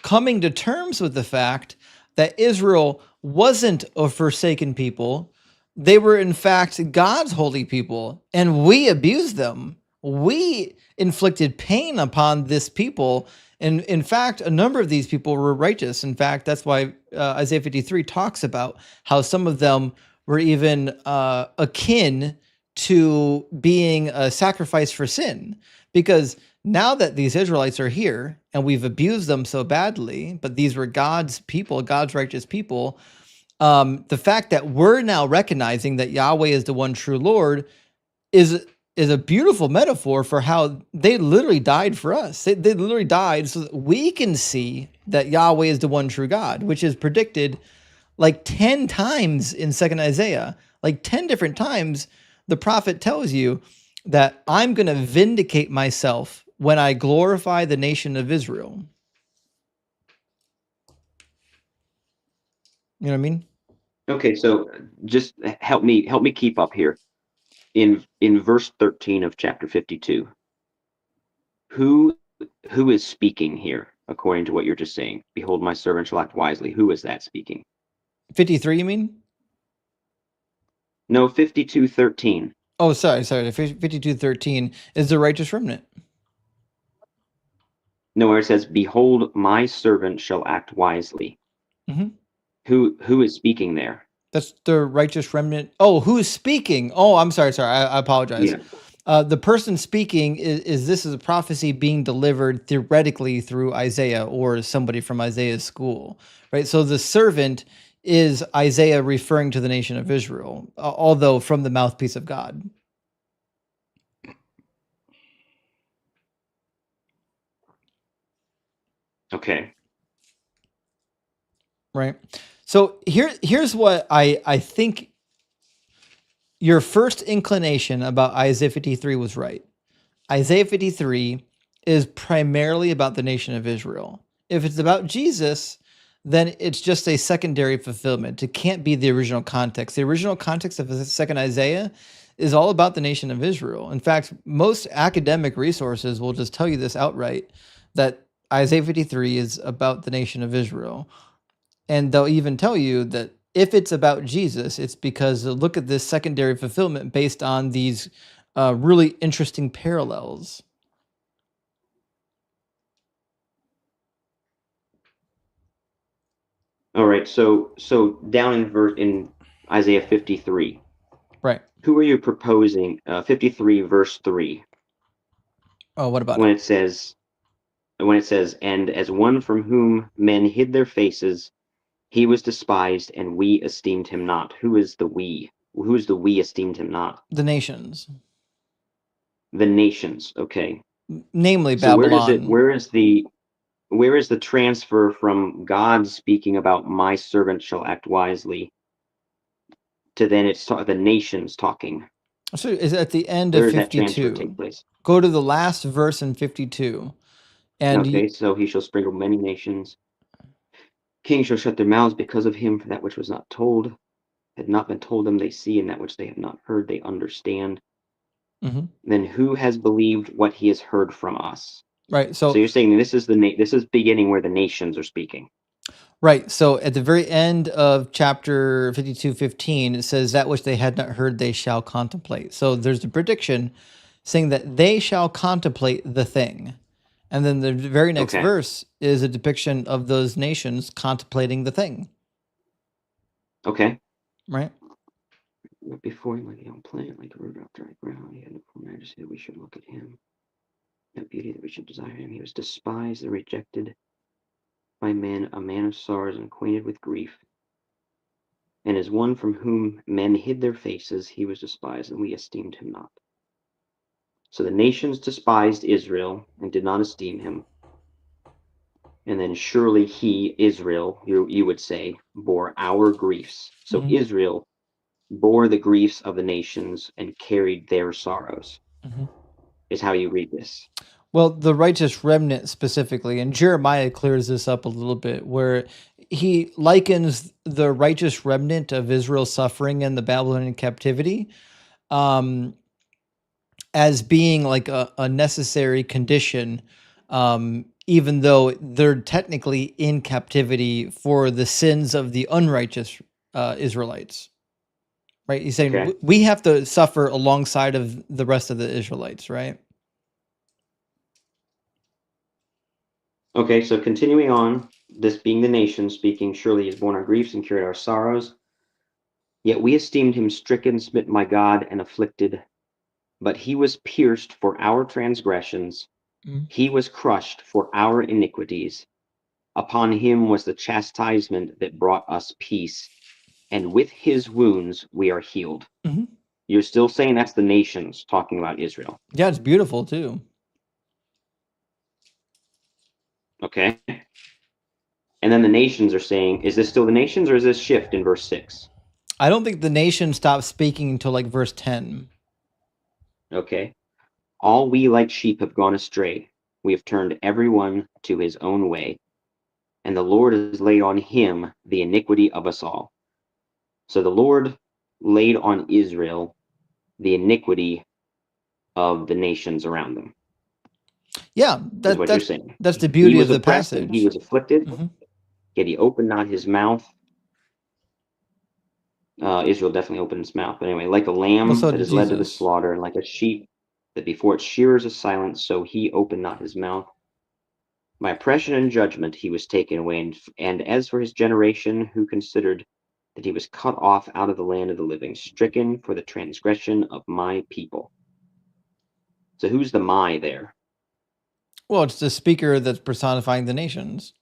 coming to terms with the fact that Israel wasn't a forsaken people. They were, in fact, God's holy people, and we abused them. We inflicted pain upon this people. And in fact, a number of these people were righteous. In fact, that's why Isaiah 53 talks about how some of them were even akin to being a sacrifice for sin. Because now that these Israelites are here and we've abused them so badly, but these were God's people, God's righteous people, the fact that we're now recognizing that Yahweh is the one true Lord is a beautiful metaphor for how they literally died for us. They literally died so that we can see that Yahweh is the one true God, which is predicted like 10 times in 2nd Isaiah. Like 10 different times, the prophet tells you that I'm going to vindicate myself when I glorify the nation of Israel. You know what I mean? Okay, so just help me keep up here. In verse 13 of chapter 52, who is speaking here according to what you're just saying? "Behold, my servant shall act wisely." Who is that speaking? 53, you mean? No, 52:13. Oh, sorry. 52:13 is the righteous remnant. No, where it says, "Behold, my servant shall act wisely." Mhm. Who is speaking there? That's the righteous remnant. Oh, who's speaking? Oh, I'm sorry. I apologize. Yeah. The person speaking is this is a prophecy being delivered theoretically through Isaiah or somebody from Isaiah's school, right? So the servant is Isaiah referring to the nation of Israel, although from the mouthpiece of God. Okay. Right. So here's what I think your first inclination about Isaiah 53 was right. Isaiah 53 is primarily about the nation of Israel. If it's about Jesus, then it's just a secondary fulfillment. It can't be the original context. The original context of the second Isaiah is all about the nation of Israel. In fact, most academic resources will just tell you this outright, that Isaiah 53 is about the nation of Israel. And they'll even tell you that if it's about Jesus, it's because look at this secondary fulfillment based on these really interesting parallels. All right, so down in Isaiah 53, Right. who are you proposing? 53 verse 3. Oh, what about when it? it says, and as one from whom men hid their faces, he was despised, and we esteemed him not. Who is the we? Who is the we esteemed him not? The nations, The nations. Okay. namely So where does it? Babylon. Where is the transfer from God speaking about my servant shall act wisely to then it's the nations talking? So is at the end Where of does that transfer take 52. place? Go to the last verse in 52. And Okay, so he shall sprinkle many nations. Kings shall shut their mouths because of him, for that which was not told had not been told them, they see, and that which they have not heard, they understand. Mhm. Then who has believed what he has heard from us? Right. So So you're saying this is this is beginning where the nations are speaking. right. So at the very end of chapter 52:15, it says that which they had not heard they shall contemplate. So there's a prediction saying that they shall contemplate the thing. And then the very next Okay. verse is a depiction of those nations contemplating the thing, Okay. right? But before him like a young plant, like a root out dry ground, he had no full majesty that we should look at him. No beauty that we should desire him. He was despised and rejected by men, a man of sorrows and acquainted with grief. And as one from whom men hid their faces, he was despised, and we esteemed him not. So the nations despised Israel and did not esteem him. And then surely he, Israel, you would say, bore our griefs. So Mhm. Israel bore the griefs of the nations and carried their sorrows, Mhm. is how you read this. Well, the righteous remnant specifically, and Jeremiah clears this up a little bit, where he likens the righteous remnant of Israel suffering in the Babylonian captivity as being like a necessary condition, even though they're technically in captivity for the sins of the unrighteous Israelites. Right? He's saying Okay. we have to suffer alongside of the rest of the Israelites, right? Okay, so continuing on, this being the nation speaking, surely he has borne our griefs and carried our sorrows. Yet we esteemed him stricken, smitten by God, and afflicted. But he was pierced for our transgressions, he was crushed for our iniquities. Upon him was the chastisement that brought us peace, and with his wounds we are healed. Mhm. You're still saying that's the nations talking about Israel. Yeah, it's beautiful too. Okay. And then the nations are saying, is this still the nations or is this shift in verse 6? I don't think the nation stops speaking until like verse 10. Okay. All we like sheep have gone astray. We have turned everyone to his own way, and the Lord has laid on him the iniquity of us all. So the Lord laid on Israel the iniquity of the nations around them. Yeah, Is what you're saying. that's the He beauty was of the oppressed and he passage. was afflicted, Mhm. yet he opened not his mouth. Israel definitely opened his mouth. But anyway, like a lamb Well, so that did is led to the Jesus. slaughter, and like a sheep that before its shearers is silent, so he opened not his mouth. By oppression and judgment he was taken away. And as for his generation, who considered that he was cut off out of the land of the living, stricken for the transgression of my people. So who's the my there? Well, it's the speaker that's personifying the nations.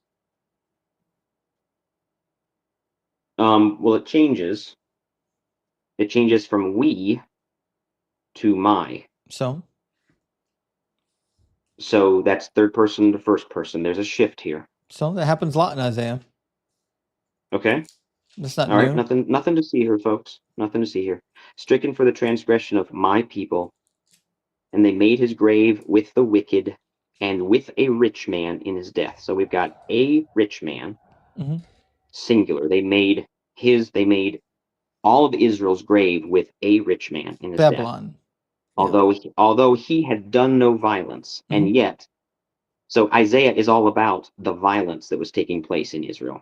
Well, it changes. It changes from we to my. So So that's third person to first person. There's a shift here. So that happens a lot in Isaiah. Okay. That's not All right. new. Nothing to see here, folks. Nothing to see here. Stricken for the transgression of my people, and they made his grave with the wicked and with a rich man in his death. So we've got a rich man, Mhm. singular. They made all of Israel's grave with a rich man in his death. Babylon. Although he had done no violence, Mhm. and yet, so Isaiah is all about the violence that was taking place in Israel.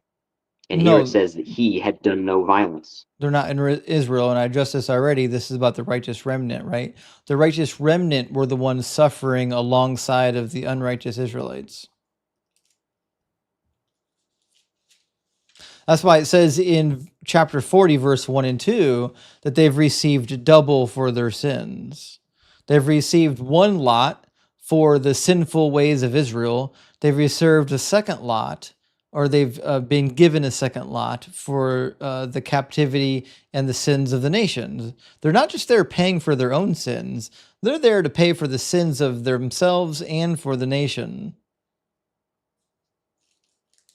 And here No, it says that he had done no violence. they're not in Israel, and I addressed this already. This is about the righteous remnant, right? The righteous remnant were the ones suffering alongside of the unrighteous Israelites. That's why it says in chapter 40, verse 1 and 2, that they've received double for their sins. They've received one lot for the sinful ways of Israel. They've reserved a second lot, or they've been given a second lot for the captivity and the sins of the nations. They're not just there paying for their own sins, they're there to pay for the sins of themselves and for the nation.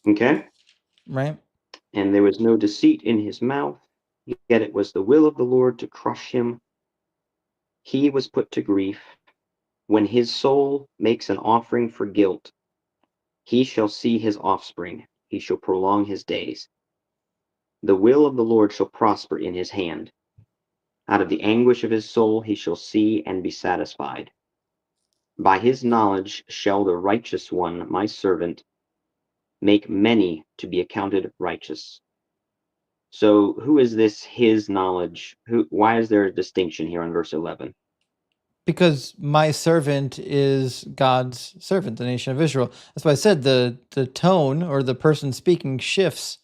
Okay? Right? And there was no deceit in his mouth, yet it was the will of the Lord to crush him. He was put to grief. When his soul makes an offering for guilt, he shall see his offspring, he shall prolong his days. The will of the Lord shall prosper in his hand. Out of the anguish of his soul he shall see and be satisfied. By his knowledge shall the righteous one, my servant, make many to be accounted righteous. So who is this his knowledge? Why is there a distinction here on verse 11? Because my servant is God's servant, the nation of Israel. That's why I said the tone or the person speaking shifts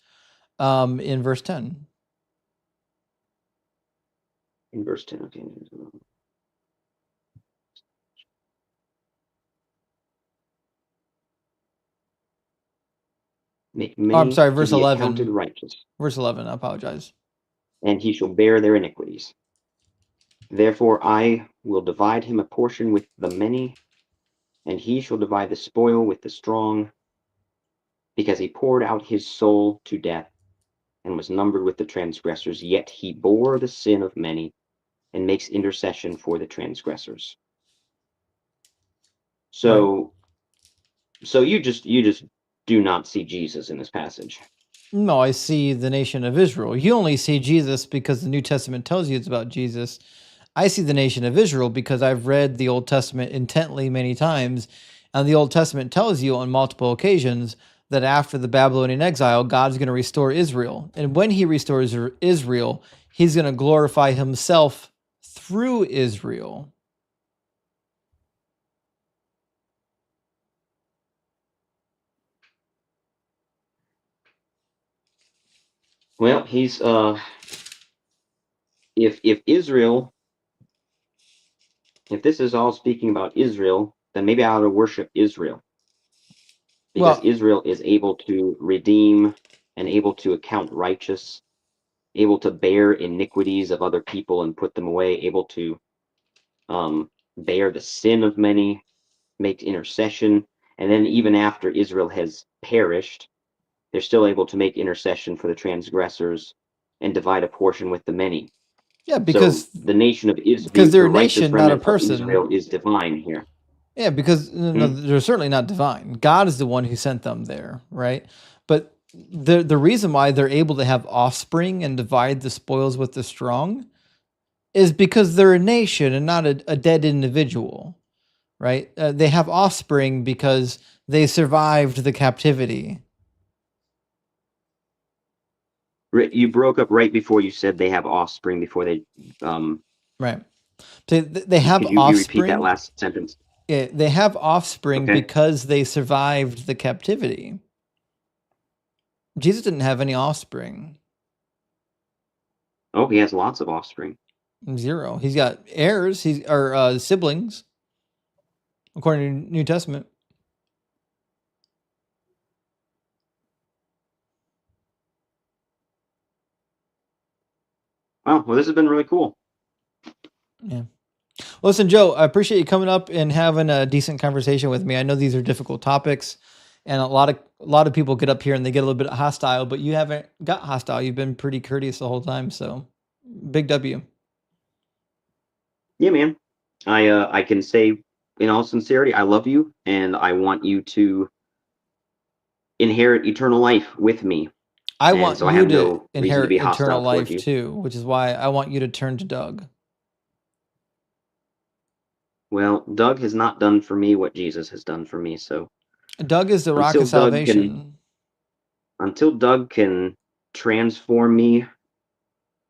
in verse 10. In verse 10, okay. Make Oh, I'm many sorry, to verse be accounted 11. righteous, Verse 11, I apologize. and he shall bear their iniquities. Therefore I will divide him a portion with the many, and he shall divide the spoil with the strong, because he poured out his soul to death and was numbered with the transgressors, yet he bore the sin of many and makes intercession for the transgressors. So you just do not see Jesus in this passage. No, I see the nation of Israel. You only see Jesus because the New Testament tells you it's about Jesus. I see the nation of Israel because I've read the Old Testament intently many times, and the Old Testament tells you on multiple occasions that after the Babylonian exile, God's going to restore Israel. And when he restores Israel, he's going to glorify himself through Israel. Well, he's if Israel, if this is all speaking about Israel, then maybe I ought to worship Israel. Because Israel is able to redeem and able to account righteous, able to bear iniquities of other people and put them away, able to bear the sin of many, make intercession, and then even after Israel has perished, they're still able to make intercession for the transgressors and divide a portion with the many. Yeah, because so the nation of Israel, they're the a righteous nation, not a remnant of person. Israel, is divine here. Yeah, because no, they're certainly not divine. God is the one who sent them there, right? But the reason why they're able to have offspring and divide the spoils with the strong is because they're a nation and not a dead individual, right? They have offspring because they survived the captivity. You broke up right before you said they have offspring before they. Right. So they have Could you repeat that offspring. last sentence? Yeah, they have offspring Okay. because they survived the captivity. Jesus didn't have any offspring. Oh, he has lots of offspring. 0. He's got heirs. Or siblings, according to New Testament. Wow. Well, this has been really cool. Yeah. Listen, Joe, I appreciate you coming up and having a decent conversation with me. I know these are difficult topics, and a lot of people get up here and they get a little bit hostile, but you haven't got hostile. You've been pretty courteous the whole time. So, big W. Yeah, man. I can say in all sincerity, I love you, and I want you to inherit eternal life with me. I And want so I you have to no reason to inherit be eternal hostile toward life you. too, which is why I want you to turn to Doug. Well, Doug has not done for me what Jesus has done for me, so Doug is the rock until of Doug can salvation. until Doug can transform me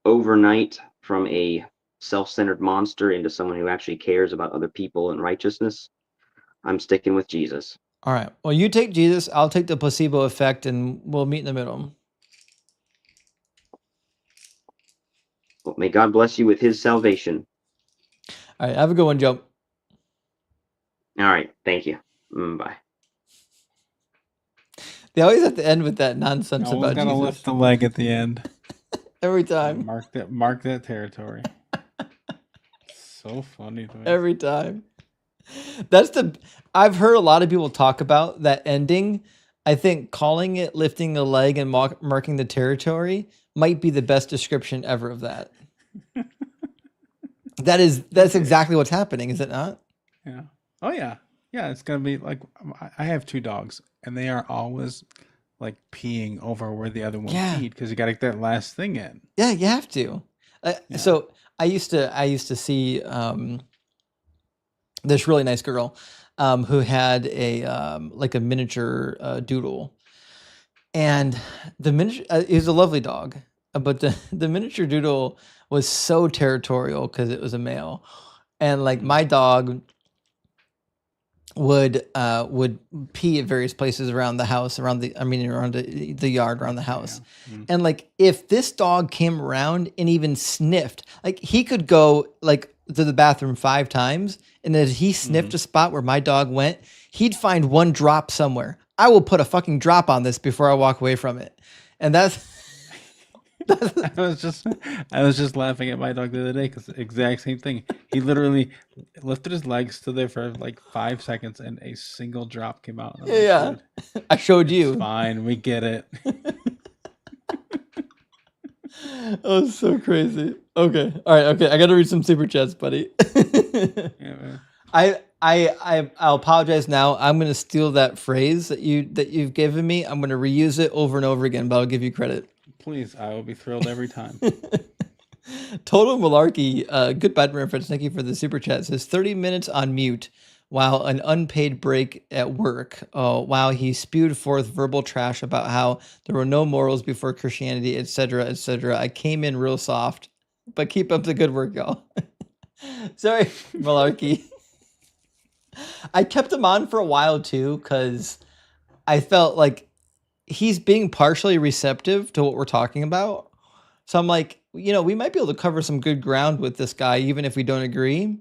overnight from a self-centered monster into someone who actually cares about other people and righteousness, I'm sticking with Jesus. All right. Well, you take Jesus, I'll take the placebo effect, and we'll meet in the middle. Well, may God bless you with his salvation. All right. Have a good one, Joe. All right. Thank you. Bye. They always have to end with that nonsense Always about gotta Jesus. lift the leg at the end. Every time. Mark that territory. So funny to me. Every time. I've heard a lot of people talk about that ending. I think calling it lifting a leg and marking the territory might be the best description ever of that. That's exactly what's happening, is it not? Yeah. Oh yeah. Yeah, it's gonna be like I have 2 dogs, and they are always like peeing over where the other one peed because you got to get that last thing in. Yeah, you have to. So I used to see this really nice girl who had like a miniature doodle, and the miniature it was a lovely dog, but the miniature doodle was so territorial because it was a male, and like my dog would pee at various places around the house, around the yard, around the house. And like if this dog came around and even sniffed, like he could go like to the bathroom 5 times, and as he sniffed a spot where my dog went, he'd find one drop somewhere. I will put a fucking drop on this before I walk away from it. And that's I was just laughing at my dog the other day because the exact same thing. He literally lifted his legs, stood there for like 5 seconds, and a single drop came out. And yeah, like, I showed you. Fine, we get it. Oh, so crazy. Okay, all right, okay. I got to read some super chats, buddy. Yeah, man. I'll apologize now. I'm gonna steal that phrase that you've given me. I'm gonna reuse it over and over again, but I'll give you credit. Please, I will be thrilled every time. Total Malarkey, good bad reference. Thank you for the super chat. It says 30 minutes on mute while an unpaid break at work. While he spewed forth verbal trash about how there were no morals before Christianity, etc., etc. I came in real soft, but keep up the good work, y'all. Sorry, Malarkey. I kept him on for a while too because I felt like he's being partially receptive to what we're talking about. So I'm like, we might be able to cover some good ground with this guy, even if we don't agree.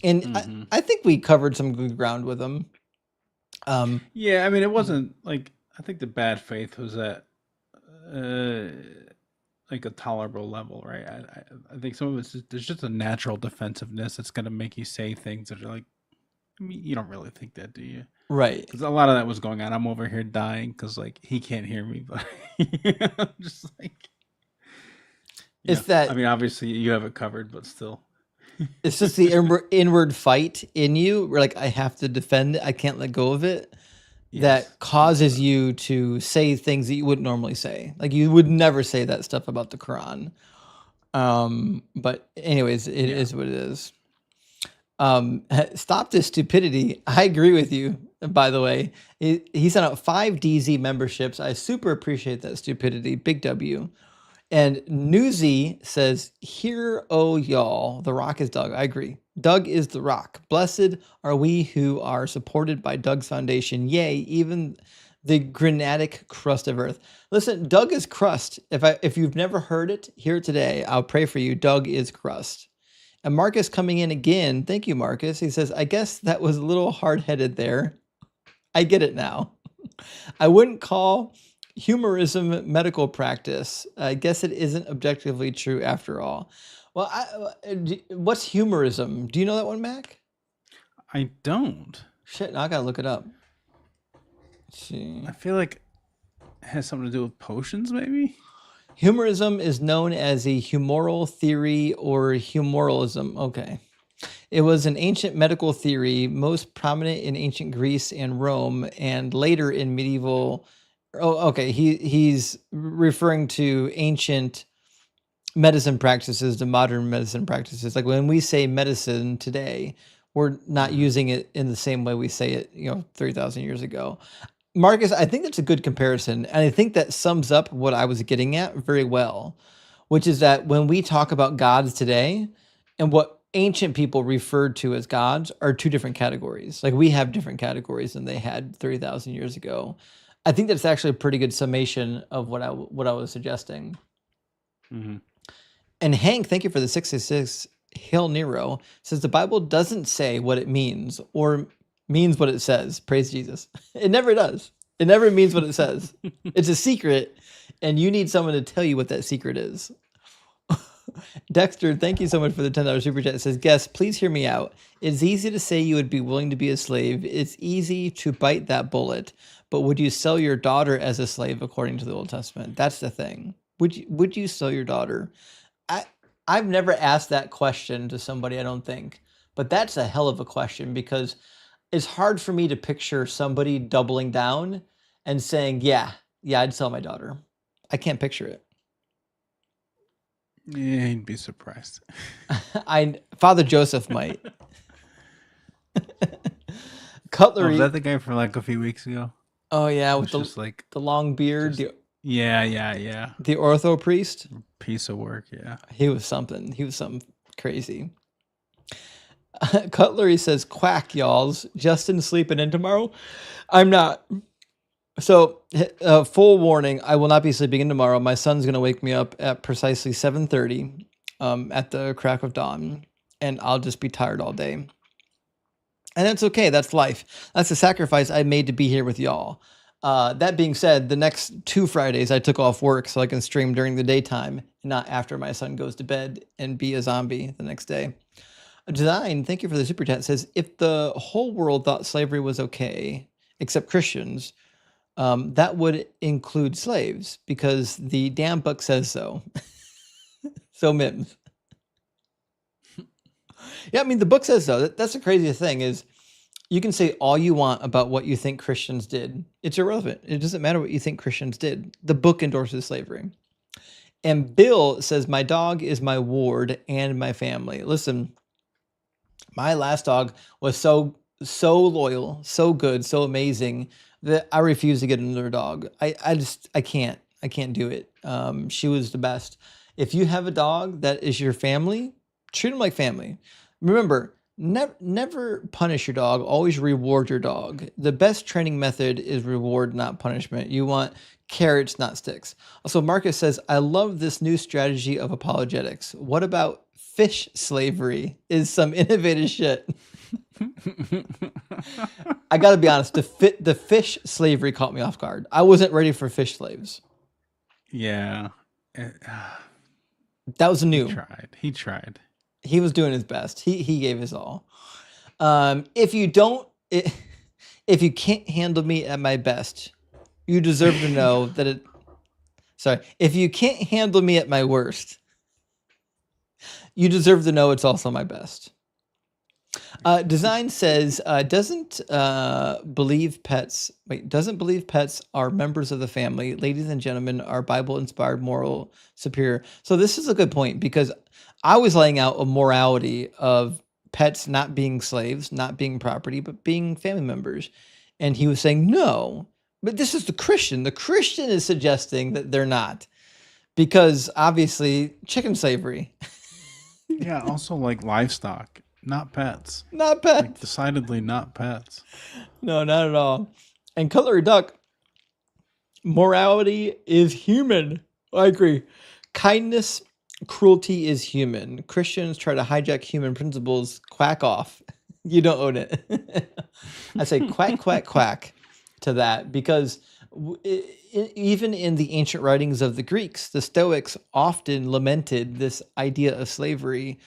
And I think we covered some good ground with him. Yeah, I mean, it wasn't like, I think the bad faith was at like a tolerable level, right? I think some of it's there's just a natural defensiveness that's going to make you say things that are like, I mean, you don't really think that, do you? Right. Because a lot of that was going on. I'm over here dying because like he can't hear me, but I'm just like, It's that. I mean, obviously you have it covered, but still. It's just the inward fight in you where like I have to defend it. I can't let go of it. That causes you to say things that you wouldn't normally say. Like you would never say that stuff about the Quran. But anyways, it is what it is. Stop this stupidity. I agree with you, by the way. He sent out 5 DZ memberships. I super appreciate that stupidity. Big W. And Newsy says, "Hear, oh y'all, the rock is Doug." I agree. Doug is the rock. Blessed are we who are supported by Doug's foundation. Yea, even the granitic crust of earth. Listen, Doug is crust. If you've never heard it, hear it today. I'll pray for you. Doug is crust. And Marcus coming in again. Thank you, Marcus. He says, "I guess that was a little hard-headed there. I get it now. I wouldn't call humorism medical practice. I guess it isn't objectively true after all." Well, what's humorism? Do you know that one, Mac? I don't. Shit, now I gotta look it up. Let's see. I feel like it has something to do with potions, maybe? Humorism is known as a humoral theory or humoralism. Okay. It was an ancient medical theory, most prominent in ancient Greece and Rome, and later in medieval. Oh, okay. He's referring to ancient medicine practices to modern medicine practices. Like when we say medicine today, we're not using it in the same way we say it, 3,000 years ago. Marcus, I think that's a good comparison. And I think that sums up what I was getting at very well, which is that when we talk about gods today and what ancient people referred to as gods are two different categories. Like we have different categories than they had 30,000 years ago. I think that's actually a pretty good summation of what I was suggesting. Mm-hmm. And Hank, thank you for the 66. Hail Nero says the Bible doesn't say what it means or means what it says. Praise Jesus. It never does. It never means what it says. It's a secret, and you need someone to tell you what that secret is. Dexter, thank you so much for the $10 super chat. It says, guest, please hear me out. It's easy to say you would be willing to be a slave. It's easy to bite that bullet. But would you sell your daughter as a slave according to the Old Testament? That's the thing. Would you sell your daughter? I've never asked that question to somebody, I don't think. But that's a hell of a question because it's hard for me to picture somebody doubling down and saying, yeah, I'd sell my daughter. I can't picture it. Yeah, you'd be surprised. Father Joseph might. Cutlery. Was that the guy from like a few weeks ago? Oh yeah, with the long beard. Yeah. The ortho priest. Piece of work, yeah. He was something crazy. Cutlery says, quack, y'alls. Justin sleeping in tomorrow? I'm not. So, full warning, I will not be sleeping in tomorrow. My son's going to wake me up at precisely 7:30 at the crack of dawn, and I'll just be tired all day. And that's okay. That's life. That's the sacrifice I made to be here with y'all. That being said, the next 2 Fridays I took off work so I can stream during the daytime, not after my son goes to bed and be a zombie the next day. Design, thank you for the super chat, says, if the whole world thought slavery was okay, except Christians, that would include slaves because the damn book says so. So Mims. Yeah, I mean, the book says so. That's the craziest thing is you can say all you want about what you think Christians did. It's irrelevant. It doesn't matter what you think Christians did. The book endorses slavery. And Bill says, my dog is my ward and my family. Listen, my last dog was so loyal, so good, so amazing that I refuse to get another dog. I can't do it. She was the best. If you have a dog that is your family, treat them like family. Remember, never punish your dog. Always reward your dog. The best training method is reward, not punishment. You want carrots, not sticks. Also, Marcus says, I love this new strategy of apologetics. What about fish slavery? Is some innovative shit. I gotta be honest, the fish slavery caught me off guard. I wasn't ready for fish slaves. Yeah. That was new. He tried. He was doing his best. He gave his all. If you can't handle me at my best, you deserve to know that it. Sorry, if you can't handle me at my worst, you deserve to know it's also my best. Design says doesn't believe pets are members of the family. Ladies and gentlemen, are Bible inspired, moral, superior. So this is a good point because I was laying out a morality of pets not being slaves, not being property, but being family members. And he was saying, no, but this is the Christian. The Christian is suggesting that they're not because obviously chicken slavery. Yeah, also like livestock, not pets. Not pets. Like decidedly not pets. No, not at all. And Cutlery Duck, morality is human. I agree. Kindness, cruelty is human. Christians try to hijack human principles. Quack off. You don't own it. I say quack, quack, quack to that because even in the ancient writings of the Greeks, the Stoics often lamented this idea of slavery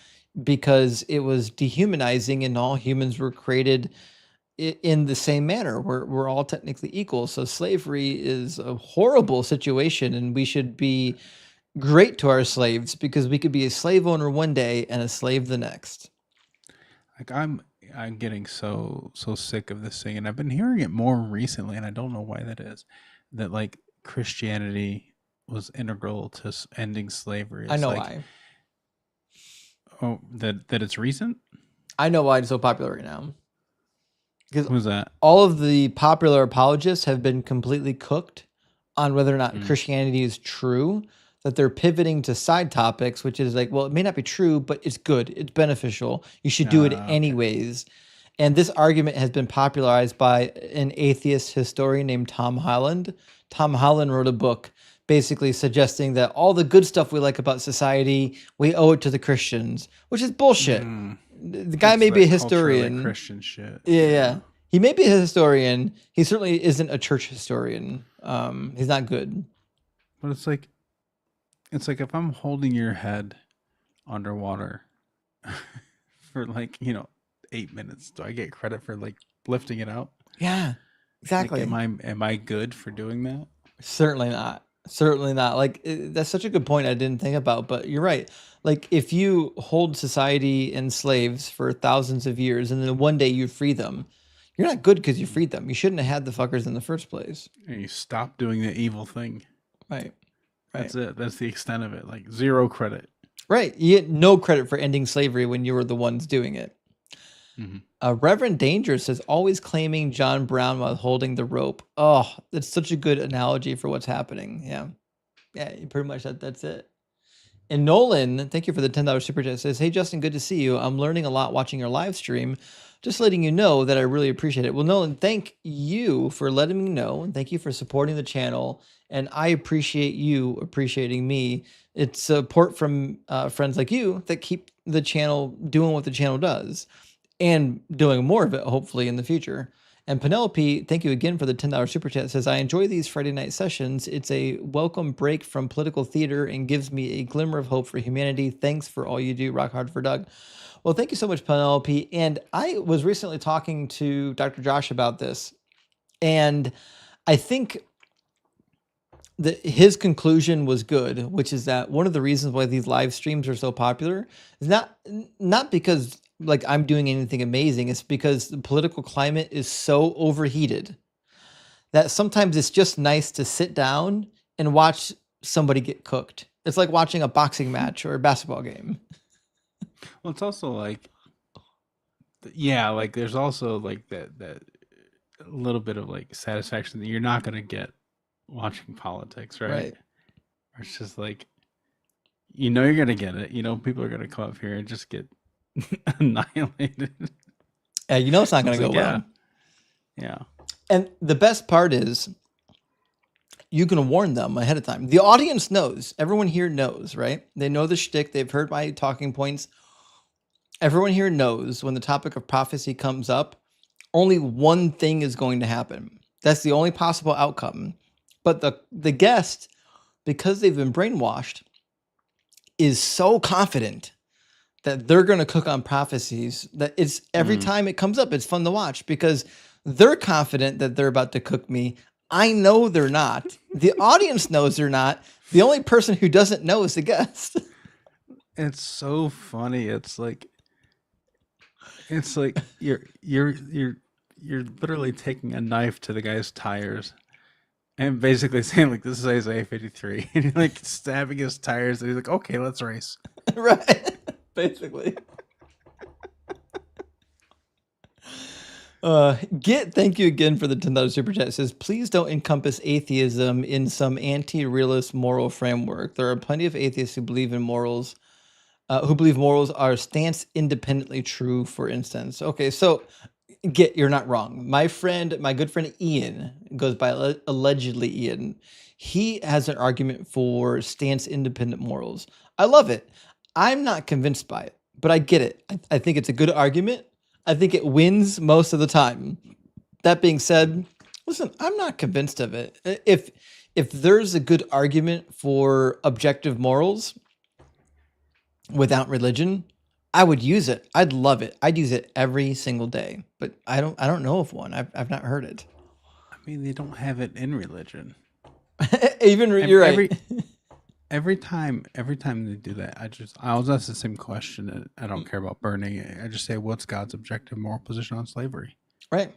because it was dehumanizing and all humans were created in the same manner. We're all technically equal. So slavery is a horrible situation and we should be great to our slaves because we could be a slave owner one day and a slave the next. Like I'm getting so sick of this thing, and I've been hearing it more recently, and I don't know why that is. That like Christianity was integral to ending slavery. I It's know like, why. oh, that it's recent. I know why it's so popular right now. Because Who's that? all of the popular apologists have been completely cooked on whether or not Mm. Christianity is true, that they're pivoting to side topics, which is like, well, it may not be true, but it's good, it's beneficial. You should do it Okay. anyways. And this argument has been popularized by an atheist historian named Tom Holland. Tom Holland wrote a book basically suggesting that all the good stuff we like about society, we owe it to the Christians, which is bullshit. Mm. The guy It's may be a that culturally historian. Christian shit. Yeah. He may be a historian. He certainly isn't a church historian. He's not good. But it's like if I'm holding your head underwater for like 8 minutes, do I get credit for like lifting it out? Yeah, exactly. Like, am I good for doing that? Certainly not. Certainly not. Like that's such a good point I didn't think about, but you're right. Like if you hold society in slaves for thousands of years and then one day you free them, you're not good because you freed them. You shouldn't have had the fuckers in the first place. And you stop doing the evil thing. Right. That's it. That's the extent of it. Like 0 credit. Right. You get no credit for ending slavery when you were the ones doing it. Mm-hmm. Reverend Danger says, always claiming John Brown while holding the rope. Oh, that's such a good analogy for what's happening. Yeah. Yeah, pretty much that's it. And Nolan, thank you for the $10 super chat, says, hey, Justin, good to see you. I'm learning a lot watching your live stream. Just letting you know that I really appreciate it. Well, Nolan, thank you for letting me know. And thank you for supporting the channel. And I appreciate you appreciating me. It's support from friends like you that keep the channel doing what the channel does and doing more of it, hopefully, in the future. And Penelope, thank you again for the $10 super chat. Says, I enjoy these Friday night sessions. It's a welcome break from political theater and gives me a glimmer of hope for humanity. Thanks for all you do. Rock hard for Doug. Well, thank you so much, Penelope. And I was recently talking to Dr. Josh about this, and I think that his conclusion was good, which is that one of the reasons why these live streams are so popular is not because like I'm doing anything amazing. It's because the political climate is so overheated that sometimes it's just nice to sit down and watch somebody get cooked. It's like watching a boxing match or a basketball game. Well, it's also like, yeah, like there's also like that little bit of like satisfaction that you're not gonna get watching politics, right? Right. Or it's just like, you're gonna get it. People are gonna come up here and just get annihilated. Yeah, it's not going to go well. Yeah. And the best part is you can warn them ahead of time. The audience knows. Everyone here knows, right? They know the shtick. They've heard my talking points. Everyone here knows when the topic of prophecy comes up, only one thing is going to happen. That's the only possible outcome. But the guest, because they've been brainwashed, is so confident that they're going to cook on prophecies that it's every time it comes up, it's fun to watch because they're confident that they're about to cook me. I know they're not. The audience knows they're not. The only person who doesn't know is the guest. It's so funny. It's like you're literally taking a knife to the guy's tires and basically saying like, this is Isaiah 53, and you're like stabbing his tires, and he's like, okay, let's race. Right. Basically. Thank you again for the $10 super chat. It says, please don't encompass atheism in some anti-realist moral framework. There are plenty of atheists who believe in morals, who believe morals are stance independently true, for instance. Okay, so you're not wrong. My good friend Ian, goes by allegedly Ian, he has an argument for stance independent morals. I love it. I'm not convinced by it, but I get it. I think it's a good argument. I think it wins most of the time. That being said, listen, I'm not convinced of it. If there's a good argument for objective morals without religion, I would use it. I'd love it. I'd use it every single day. But I don't know of one. I've not heard it. I mean, they don't have it in religion. You're right. every time they do that, I always ask the same question. And I don't care about burning it. I just say, what's God's objective moral position on slavery? Right.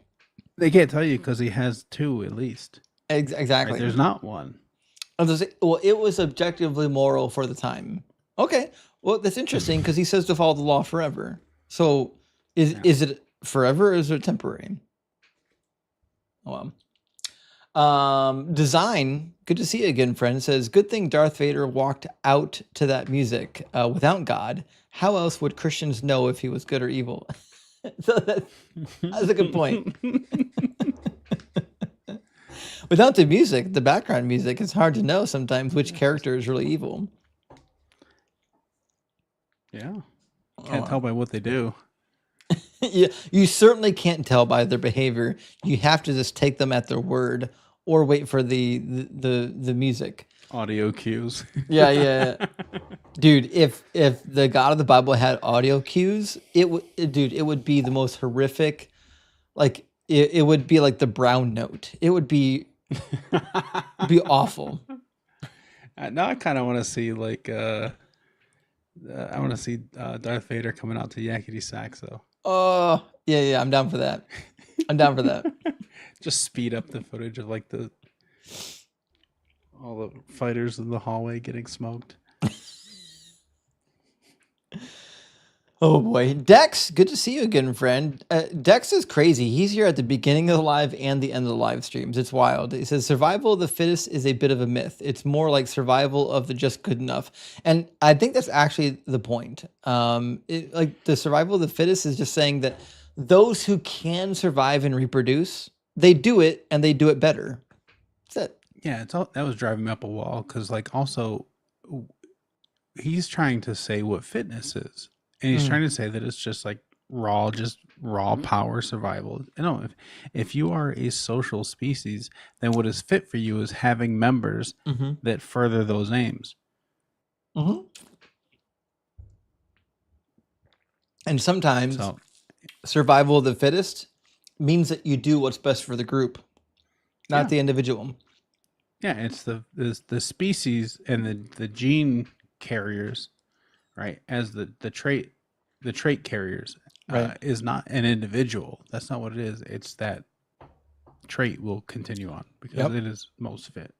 They can't tell you because he has two at least. Exactly. Right? There's not one. Well, it was objectively moral for the time. Okay. Well, that's interesting because he says to follow the law forever. So is it forever or is it temporary? Oh, well. Design, good to see you again, friend. Says, good thing Darth Vader walked out to that music without God. How else would Christians know if he was good or evil? So that's a good point. Without the music, the background music, it's hard to know sometimes which character is really evil. Yeah. Can't tell by what they do. Yeah, you certainly can't tell by their behavior. You have to just take them at their word or wait for the music. Audio cues. Yeah. Dude, if the God of the Bible had audio cues, it would be the most horrific. Like it would be like the brown note. It would be awful. Now I kind of want to see like I want to see Darth Vader coming out to Yakety Saxo. Oh, yeah, I'm down for that. Just speed up the footage of like all the fighters in the hallway getting smoked. Oh boy, Dex, good to see you again, friend. Dex is crazy. He's here at the beginning of the live and the end of the live streams. It's wild. He says survival of the fittest is a bit of a myth. It's more like survival of the just good enough. And I think that's actually the point. Like the survival of the fittest is just saying that those who can survive and reproduce, they do it and they do it better. That's it. Yeah, that was driving me up a wall because like also he's trying to say what fitness is. And he's trying to say that it's just like raw power survival. No, if you are a social species, then what is fit for you is having members that further those aims. And sometimes survival of the fittest means that you do what's best for the group, not the individual. Yeah, it's the species and the gene carriers, right? As the trait carriers is not an individual. That's not what it is. It's that trait will continue on because it is most fit.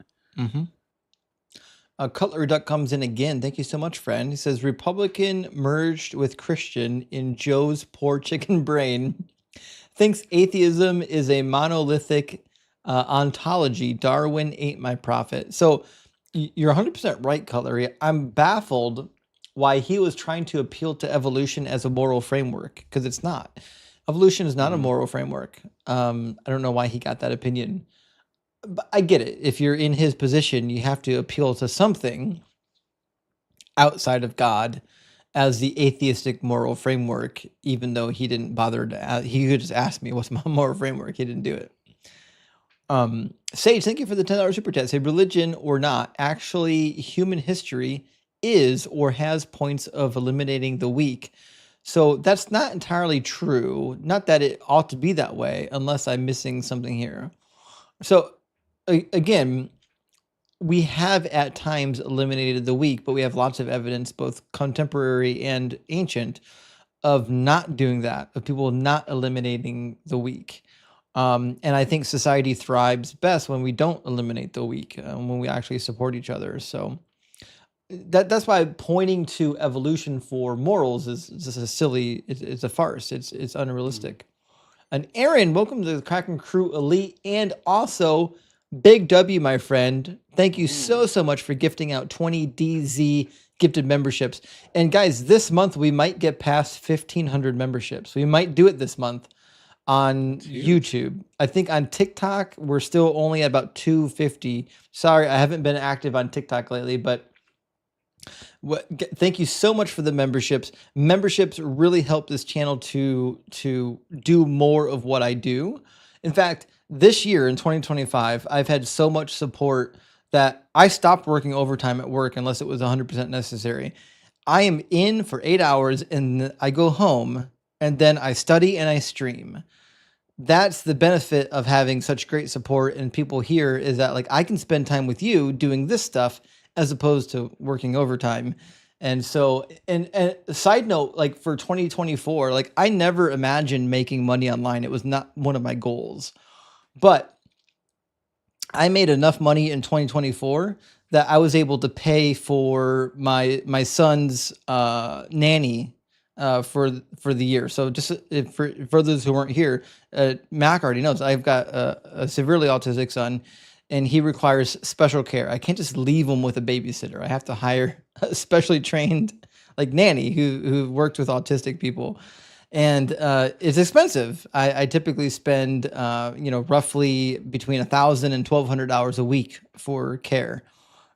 Cutlery Duck comes in again. Thank you so much, friend. He says Republican merged with Christian in Joe's poor chicken brain. Thinks atheism is a monolithic ontology. Darwin ain't my prophet. So you're 100% right, Cutlery. I'm baffled why he was trying to appeal to evolution as a moral framework, because it's not. Evolution is not a moral framework. I don't know why he got that opinion. But I get it. If you're in his position, you have to appeal to something outside of God as the atheistic moral framework, even though he didn't bother to he could just ask me what's my moral framework. He didn't do it. Sage, thank you for the $10 super chat. Say religion or not, actually human history is or has points of eliminating the weak. So that's not entirely true. Not that it ought to be that way, unless I'm missing something here. So again, we have at times eliminated the weak, but we have lots of evidence, both contemporary and ancient, of not doing that, of people not eliminating the weak. And I think society thrives best when we don't eliminate the weak, when we actually support each other. So that's why pointing to evolution for morals is just a silly, it's a farce. It's unrealistic. And Aaron, welcome to the Kraken Crew Elite, and also Big W, my friend. Thank you so much for gifting out 20 DZ gifted memberships. And guys, this month we might get past 1,500 memberships. We might do it this month on YouTube. I think on TikTok, we're still only at about 250. Sorry, I haven't been active on TikTok lately, but thank you so much for the memberships. Memberships really help this channel to do more of what I do. In fact, this year in 2025, I've had so much support that I stopped working overtime at work unless it was 100% necessary. I am in for 8 hours and I go home and then I study and I stream. That's the benefit of having such great support and people here, is that like I can spend time with you doing this stuff as opposed to working overtime. And so, and side note, like for 2024, like I never imagined making money online. It was not one of my goals, but I made enough money in 2024 that I was able to pay for my son's nanny for the year. So just for those who weren't here, Mac already knows I've got a severely autistic son, and he requires special care. I can't just leave him with a babysitter. I have to hire a specially trained like nanny who worked with autistic people, and it's expensive. I typically spend roughly between 1,000 and 1,200 hours a week for care,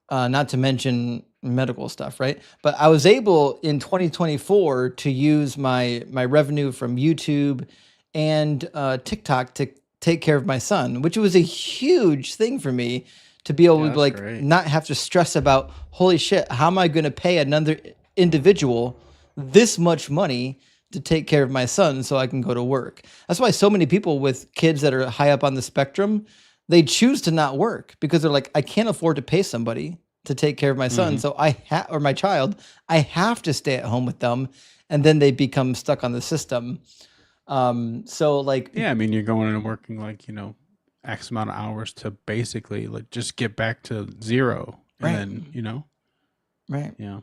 not to mention medical stuff, right? But I was able in 2024 to use my revenue from YouTube and TikTok to take care of my son, which was a huge thing for me to be able Yeah, to that's like great. not have to stress about, holy shit, how am I going to pay another individual this much money to take care of my son so I can go to work. That's why so many people with kids that are high up on the spectrum, they choose to not work because they're like, I can't afford to pay somebody to take care of my son. So or my child, I have to stay at home with them. And then they become stuck on the system. So like, Yeah, I mean, you're going and working like, X amount of hours to basically like just get back to zero. And Right. then, right. yeah.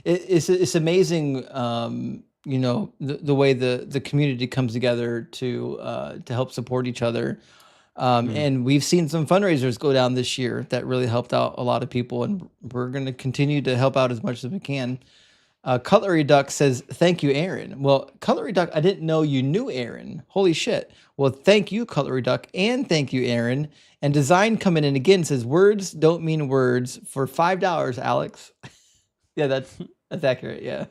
It's amazing, the way the community comes together to help support each other. And we've seen some fundraisers go down this year that really helped out a lot of people, and we're going to continue to help out as much as we can. Cutlery Duck says, "Thank you, Aaron." Well, Cutlery Duck, I didn't know you knew Aaron. Holy shit! Well, thank you, Cutlery Duck, and thank you, Aaron. And Design coming in again says, "Words don't mean words" for $5, Alex. Yeah, that's accurate. Yeah.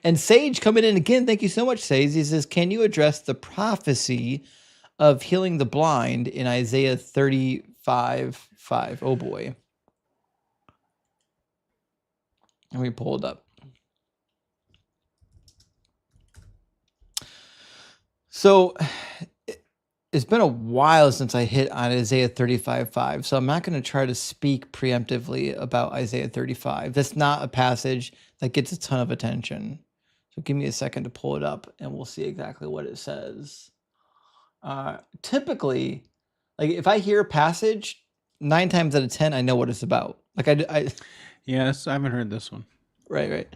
And Sage coming in again. Thank you so much, Sage. He says, "Can you address the prophecy of healing the blind in Isaiah 35:5?" Oh boy. Let me pull it up. So it's been a while since I hit on Isaiah 35:5, so I'm not going to try to speak preemptively about Isaiah 35. That's not a passage that gets a ton of attention. So give me a second to pull it up, and we'll see exactly what it says. Typically, like if I hear a passage, 9 times out of 10, I know what it's about. Like Yes, I haven't heard this one. right.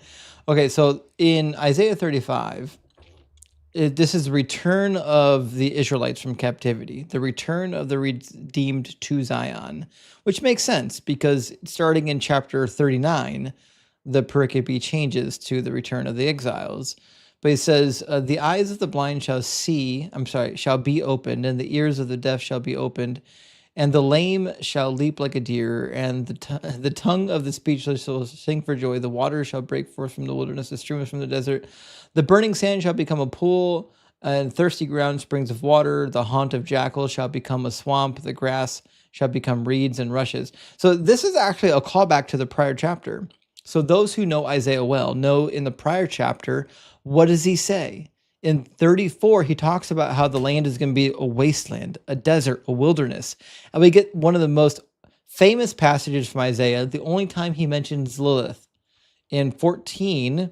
Okay, so in Isaiah 35, this is the return of the Israelites from captivity, the return of the redeemed to Zion, which makes sense because starting in chapter 39, the pericope changes to the return of the exiles. But he says, the eyes of the blind shall be opened, and the ears of the deaf shall be opened, and the lame shall leap like a deer, and the tongue of the speechless shall sing for joy. The waters shall break forth from the wilderness, the streams from the desert. The burning sand shall become a pool, and thirsty ground springs of water. The haunt of jackals shall become a swamp. The grass shall become reeds and rushes. So this is actually a callback to the prior chapter. So those who know Isaiah well know in the prior chapter, what does he say? In 34, he talks about how the land is going to be a wasteland, a desert, a wilderness. And we get one of the most famous passages from Isaiah, the only time he mentions Lilith. In 14,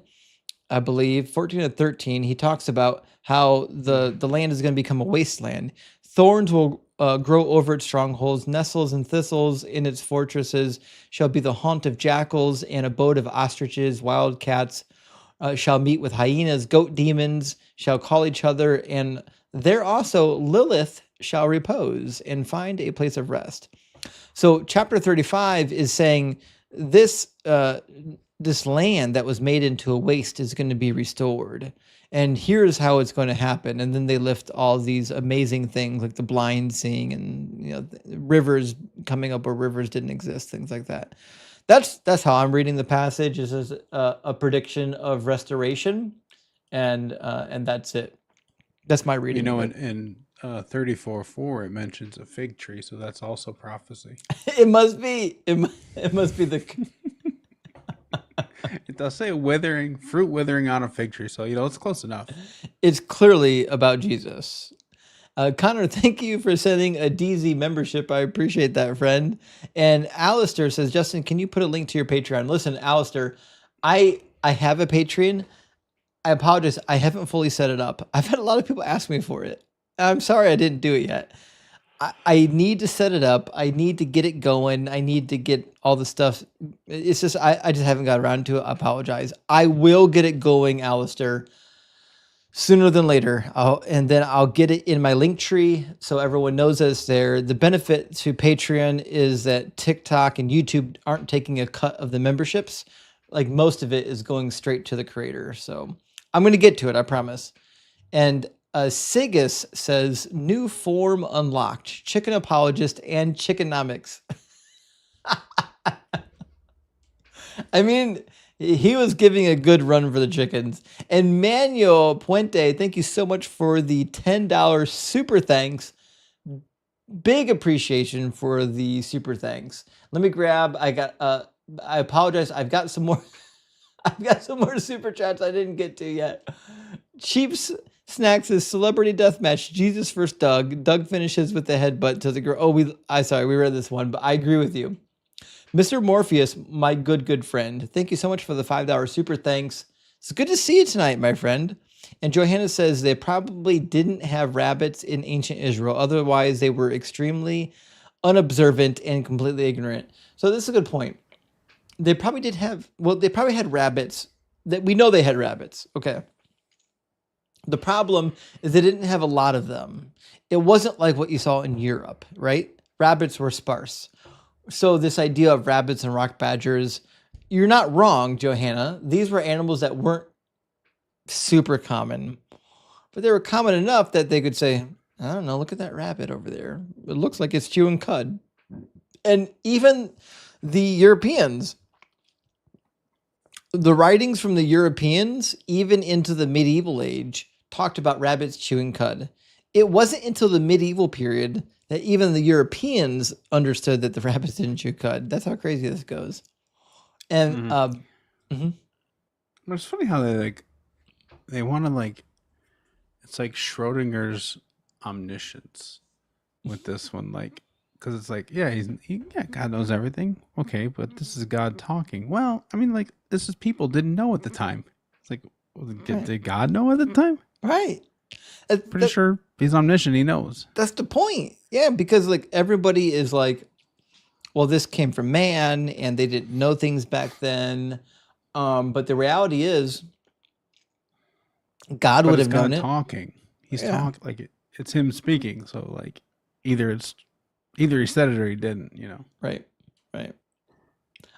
I believe, 14 or 13, he talks about how the land is going to become a wasteland. Thorns will grow over its strongholds, nettles and thistles in its fortresses shall be the haunt of jackals and abode of ostriches, wild cats shall meet with hyenas, goat demons shall call each other, and there also Lilith shall repose and find a place of rest. So chapter 35 is saying this land that was made into a waste is going to be restored. And here's how it's going to happen. And then they lift all these amazing things like the blind seeing and rivers coming up where rivers didn't exist, things like that. That's how I'm reading the passage. This is a prediction of restoration, and that's it. That's my reading. In 34:4 it mentions a fig tree, so that's also prophecy. It must be. It must be the. It does say fruit withering on a fig tree, so it's close enough. It's clearly about Jesus. Connor, thank you for sending a DZ membership. I appreciate that, friend. And Alistair says, Justin, can you put a link to your Patreon? Listen, Alistair, I have a Patreon. I apologize. I haven't fully set it up. I've had a lot of people ask me for it. I'm sorry I didn't do it yet. I need to set it up. I need to get it going. I need to get all the stuff. It's just, I just haven't got around to it. I apologize. I will get it going, Alistair, sooner than later. And then I'll get it in my link tree so everyone knows that it's there. The benefit to Patreon is that TikTok and YouTube aren't taking a cut of the memberships. Like most of it is going straight to the creator. So I'm going to get to it, I promise. And Sigus says, new form unlocked, chicken apologist and chickenomics. I mean, he was giving a good run for the chickens. And Manuel Puente, thank you so much for the $10 super thanks. Big appreciation for the super thanks. Let me grab, I apologize. I've got some more. I've got some more super chats I didn't get to yet. Cheap Snacks is celebrity deathmatch. Jesus first Doug. Doug finishes with the headbutt to the girl. Oh, we read this one, but I agree with you. Mr. Morpheus, my good friend. Thank you so much for the $5 super thanks. It's good to see you tonight, my friend. And Johanna says they probably didn't have rabbits in ancient Israel. Otherwise, they were extremely unobservant and completely ignorant. So this is a good point. They probably did have, they probably had rabbits. That we know they had rabbits. Okay. The problem is they didn't have a lot of them. It wasn't like what you saw in Europe, right? Rabbits were sparse. So this idea of rabbits and rock badgers, you're not wrong, Johanna. These were animals that weren't super common, but they were common enough that they could say, I don't know, look at that rabbit over there. It looks like it's chewing cud. And even the Europeans, the writings from the Europeans, even into the medieval age, talked about rabbits chewing cud. It wasn't until the medieval period that even the Europeans understood that the rabbits didn't chew cud. That's how crazy this goes. And It's funny how they want to it's like Schrodinger's omniscience with this one, because it's God knows everything. Okay, but this is God talking. Well, I mean, this is people didn't know at the time. It's like, did God know at the time? Right. Pretty sure he's omniscient. He knows. That's the point. Yeah, because everybody is well, this came from man, and they didn't know things back then. But the reality is, God would have known it. Talking. He's talking it's him speaking. So either he said it or he didn't. Right.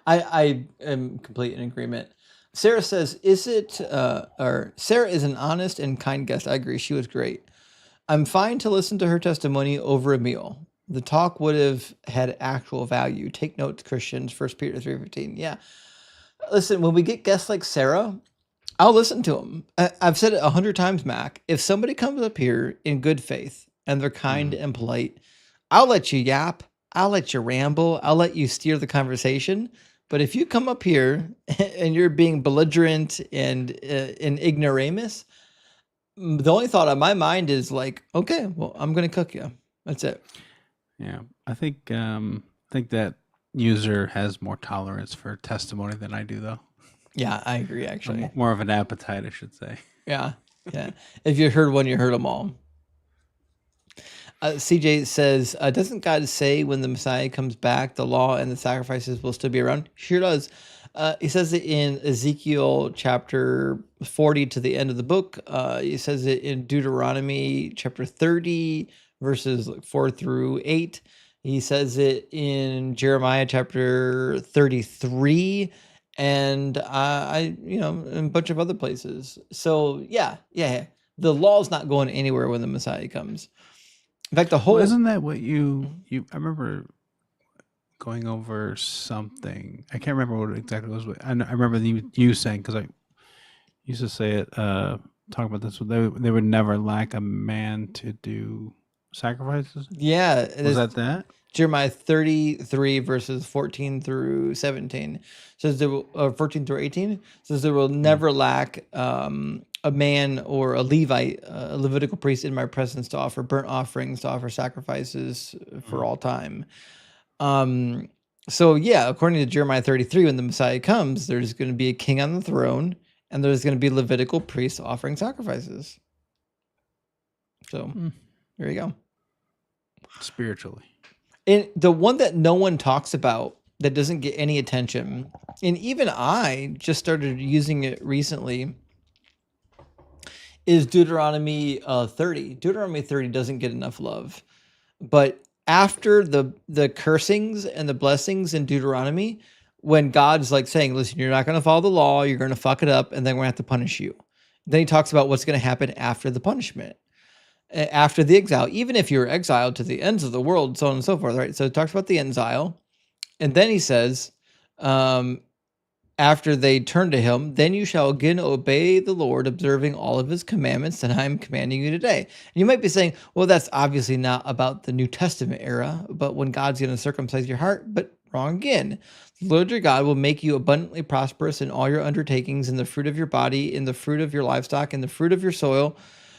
I am completely in agreement. Sarah says, Sarah is an honest and kind guest. I agree. She was great. I'm fine to listen to her testimony over a meal. The talk would have had actual value. Take notes, Christians. 1 Peter 3:15. Yeah. Listen, when we get guests like Sarah, I'll listen to them. I've said it 100 times, Mac. If somebody comes up here in good faith and they're kind and polite, I'll let you yap. I'll let you ramble. I'll let you steer the conversation. But if you come up here and you're being belligerent and an ignoramus, the only thought on my mind is okay, well, I'm going to cook you. That's it. Yeah, I think that user has more tolerance for testimony than I do, though. Yeah, I agree. Actually, more of an appetite, I should say. Yeah. If you heard one, you heard them all. CJ says, doesn't God say when the Messiah comes back, the law and the sacrifices will still be around? Sure does. He says it in Ezekiel chapter 40 to the end of the book. He says it in Deuteronomy chapter 30, verses 4 through 8. He says it in Jeremiah chapter 33, and in a bunch of other places. So yeah. The law's not going anywhere when the Messiah comes. In fact, isn't that what you I remember going over something. I can't remember what it exactly was. I remember you saying, because I used to say it, talk about this. They would never lack a man to do sacrifices. Yeah. Was that? Jeremiah 33 verses 14 through 17 says there will, 14 through 18 says there will never lack a man or a Levite, a Levitical priest in my presence to offer burnt offerings, to offer sacrifices for all time. So yeah, according to Jeremiah 33, when the Messiah comes, there's going to be a king on the throne, and there's going to be Levitical priests offering sacrifices. So there you go. Spiritually. And the one that no one talks about that doesn't get any attention, and even I just started using it recently, is Deuteronomy 30. Deuteronomy 30 doesn't get enough love. But after the cursings and the blessings in Deuteronomy, when God's like saying, listen, you're not going to follow the law, you're going to fuck it up, and then we're going to have to punish you. Then he talks about what's going to happen after the punishment, after the exile, even if you're exiled to the ends of the world, so on and so forth, right? So it talks about the exile. And then he says, after they turn to him, then you shall again obey the Lord, observing all of his commandments that I am commanding you today. And you might be saying, well, that's obviously not about the New Testament era, but when God's going to circumcise your heart, but wrong again. The Lord your God will make you abundantly prosperous in all your undertakings, in the fruit of your body, in the fruit of your livestock, in the fruit of your soil.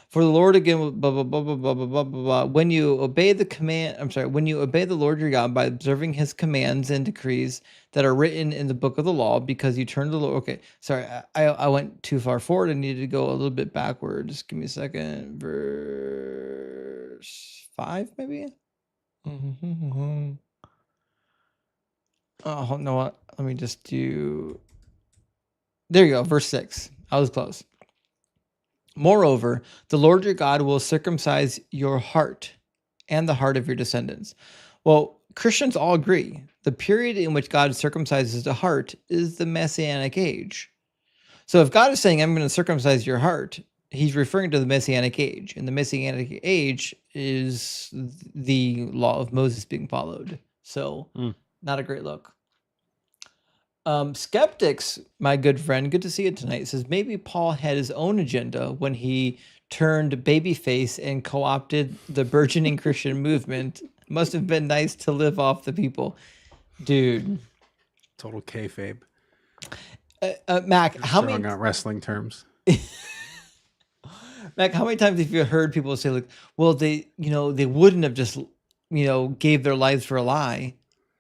For the Lord again, blah, blah, blah, blah, blah, blah, blah, blah. When you obey when you obey the Lord your God by observing his commands and decrees that are written in the book of the law, because you turn to the Lord. Okay, sorry, I went too far forward. I needed to go a little bit backwards. Give me a second. Verse 5, maybe? Oh, no, what? Let me just do. There you go, verse 6. I was close. Moreover, the Lord your God will circumcise your heart and the heart of your descendants. Well, Christians all agree. The period in which God circumcises the heart is the Messianic age. So if God is saying, I'm going to circumcise your heart, he's referring to the Messianic age. And the Messianic age is the law of Moses being followed. So not a great look. Skeptics, my good friend, good to see you tonight, says maybe Paul had his own agenda when he turned babyface and co-opted the burgeoning Christian movement. Must have been nice to live off the people. Dude. Total kayfabe. Mac, how many... Throwing out wrestling terms. Mac, how many times have you heard people say, like, well, they wouldn't have just, gave their lives for a lie.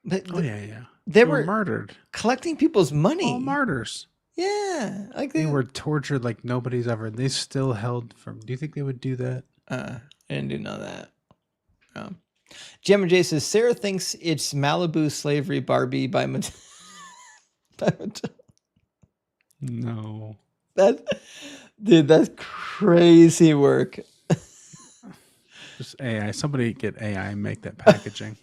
But yeah. They were murdered, collecting people's money. All martyrs. Yeah, like they were tortured like nobody's ever. They still held from. Do you think they would do that? I didn't do none of that. Jim and Jay says Sarah thinks it's Malibu slavery Barbie by No, that's crazy work. Just AI. Somebody get AI and make that packaging.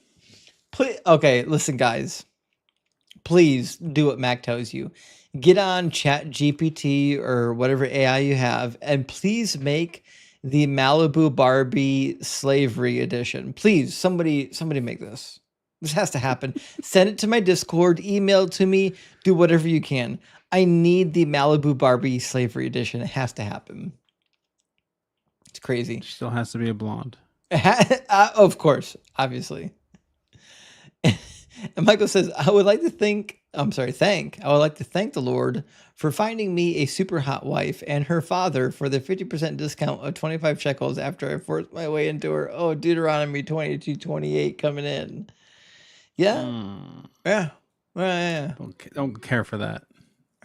Please, okay, listen, guys. Please do what Mac tells you. Get on Chat GPT or whatever AI you have, and please make the Malibu Barbie slavery edition. Please, somebody make this. This has to happen. Send it to my Discord, email it to me, do whatever you can. I need the Malibu Barbie slavery edition. It has to happen. It's crazy. She still has to be a blonde. Of course, obviously. And Michael says, I would like to thank the Lord for finding me a super hot wife and her father for the 50% discount of 25 shekels after I forced my way into her. Oh, Deuteronomy 22:28 coming in. Yeah. Yeah. Yeah. Don't care for that.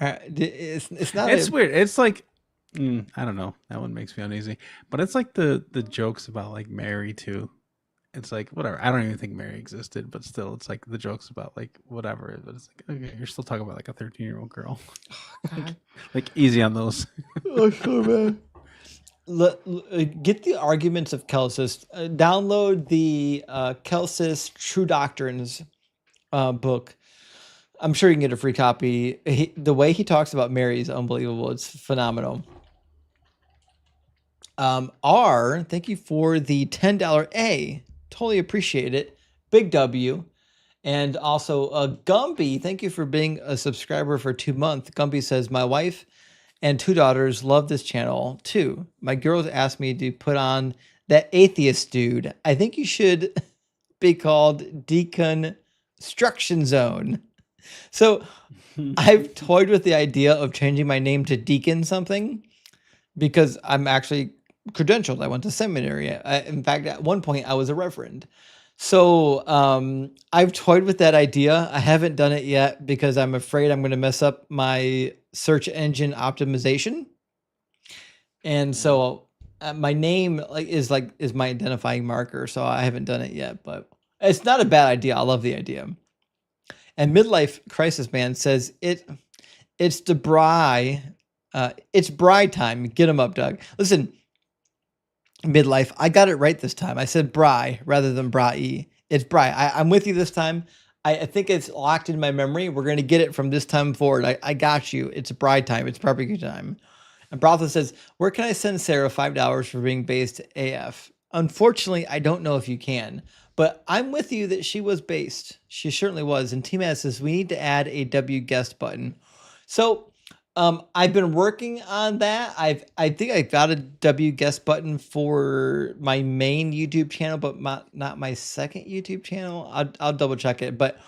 It's not. It's weird. It's like, I don't know. That one makes me uneasy. But it's like the jokes about like Mary too. It's like, whatever. I don't even think Mary existed, but still, it's like the jokes about like whatever. But it's like, okay, you're still talking about like a 13-year-old girl. like easy on those. Oh, sure, man. Get the Arguments of Celsus. Download the Celsus True Doctrines book. I'm sure you can get a free copy. The way he talks about Mary is unbelievable. It's phenomenal. R, thank you for the $10 A. Totally appreciate it. Big W. And also Gumby, thank you for being a subscriber for 2 months. Gumby says, my wife and 2 daughters love this channel too. My girls asked me to put on that atheist dude. I think you should be called Deconstruction Zone. So I've toyed with the idea of changing my name to Deacon something. because I'm actually credentialed. I went to seminary. In fact, at one point, I was a reverend. So I've toyed with that idea. I haven't done it yet because I'm afraid I'm going to mess up my search engine optimization. And so my name is my identifying marker. So I haven't done it yet, but it's not a bad idea. I love the idea. And Midlife Crisis Man says it's the it's bride time. Get him up, Doug. Listen, Midlife, I got it right this time. I said bri rather than bra-e. It's bri. I'm with you this time. I think it's locked in my memory. We're going to get it from this time forward. I got you. It's bride time. It's barbecue time. And Brotha says, where can I send Sarah $5 for being based AF? Unfortunately, I don't know if you can, but I'm with you that she was based. She certainly was. And T-Maz says, we need to add a W guest button. So I've been working on that. I think I got a W guest button for my main YouTube channel, but not my second YouTube channel. I'll double check it. But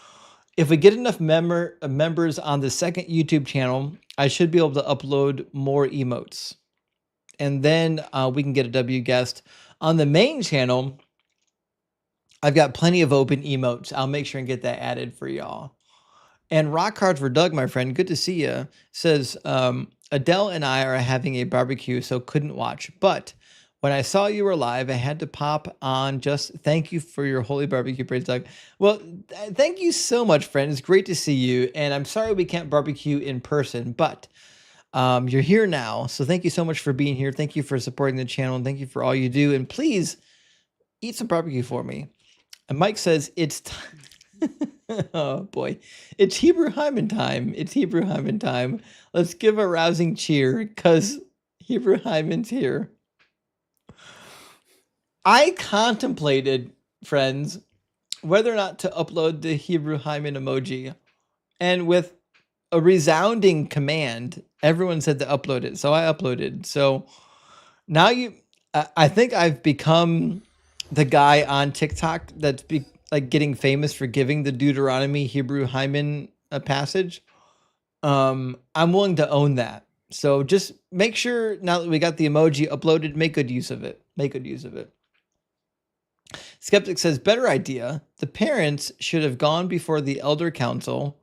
if we get enough members on the second YouTube channel, I should be able to upload more emotes. And then we can get a W guest. On the main channel, I've got plenty of open emotes. I'll make sure and get that added for y'all. And Rock Hard for Doug, my friend, good to see you, says, Adele and I are having a barbecue, so couldn't watch. But when I saw you were live, I had to pop on. Just thank you for your holy barbecue, praise Doug. Well, thank you so much, friend. It's great to see you. And I'm sorry we can't barbecue in person, but you're here now. So thank you so much for being here. Thank you for supporting the channel. And thank you for all you do. And please eat some barbecue for me. And Mike says, it's time. Oh boy, it's Hebrew Hyman time. It's Hebrew Hyman time. Let's give a rousing cheer because Hebrew Hyman's here. I contemplated, friends, whether or not to upload the Hebrew Hyman emoji, and with a resounding command, everyone said to upload it, so I uploaded. So now I think I've become the guy on TikTok that's getting famous for giving the Deuteronomy Hebrew Hyman a passage. I'm willing to own that. So just make sure now that we got the emoji uploaded, make good use of it. Make good use of it. Skeptic says, better idea. The parents should have gone before the elder council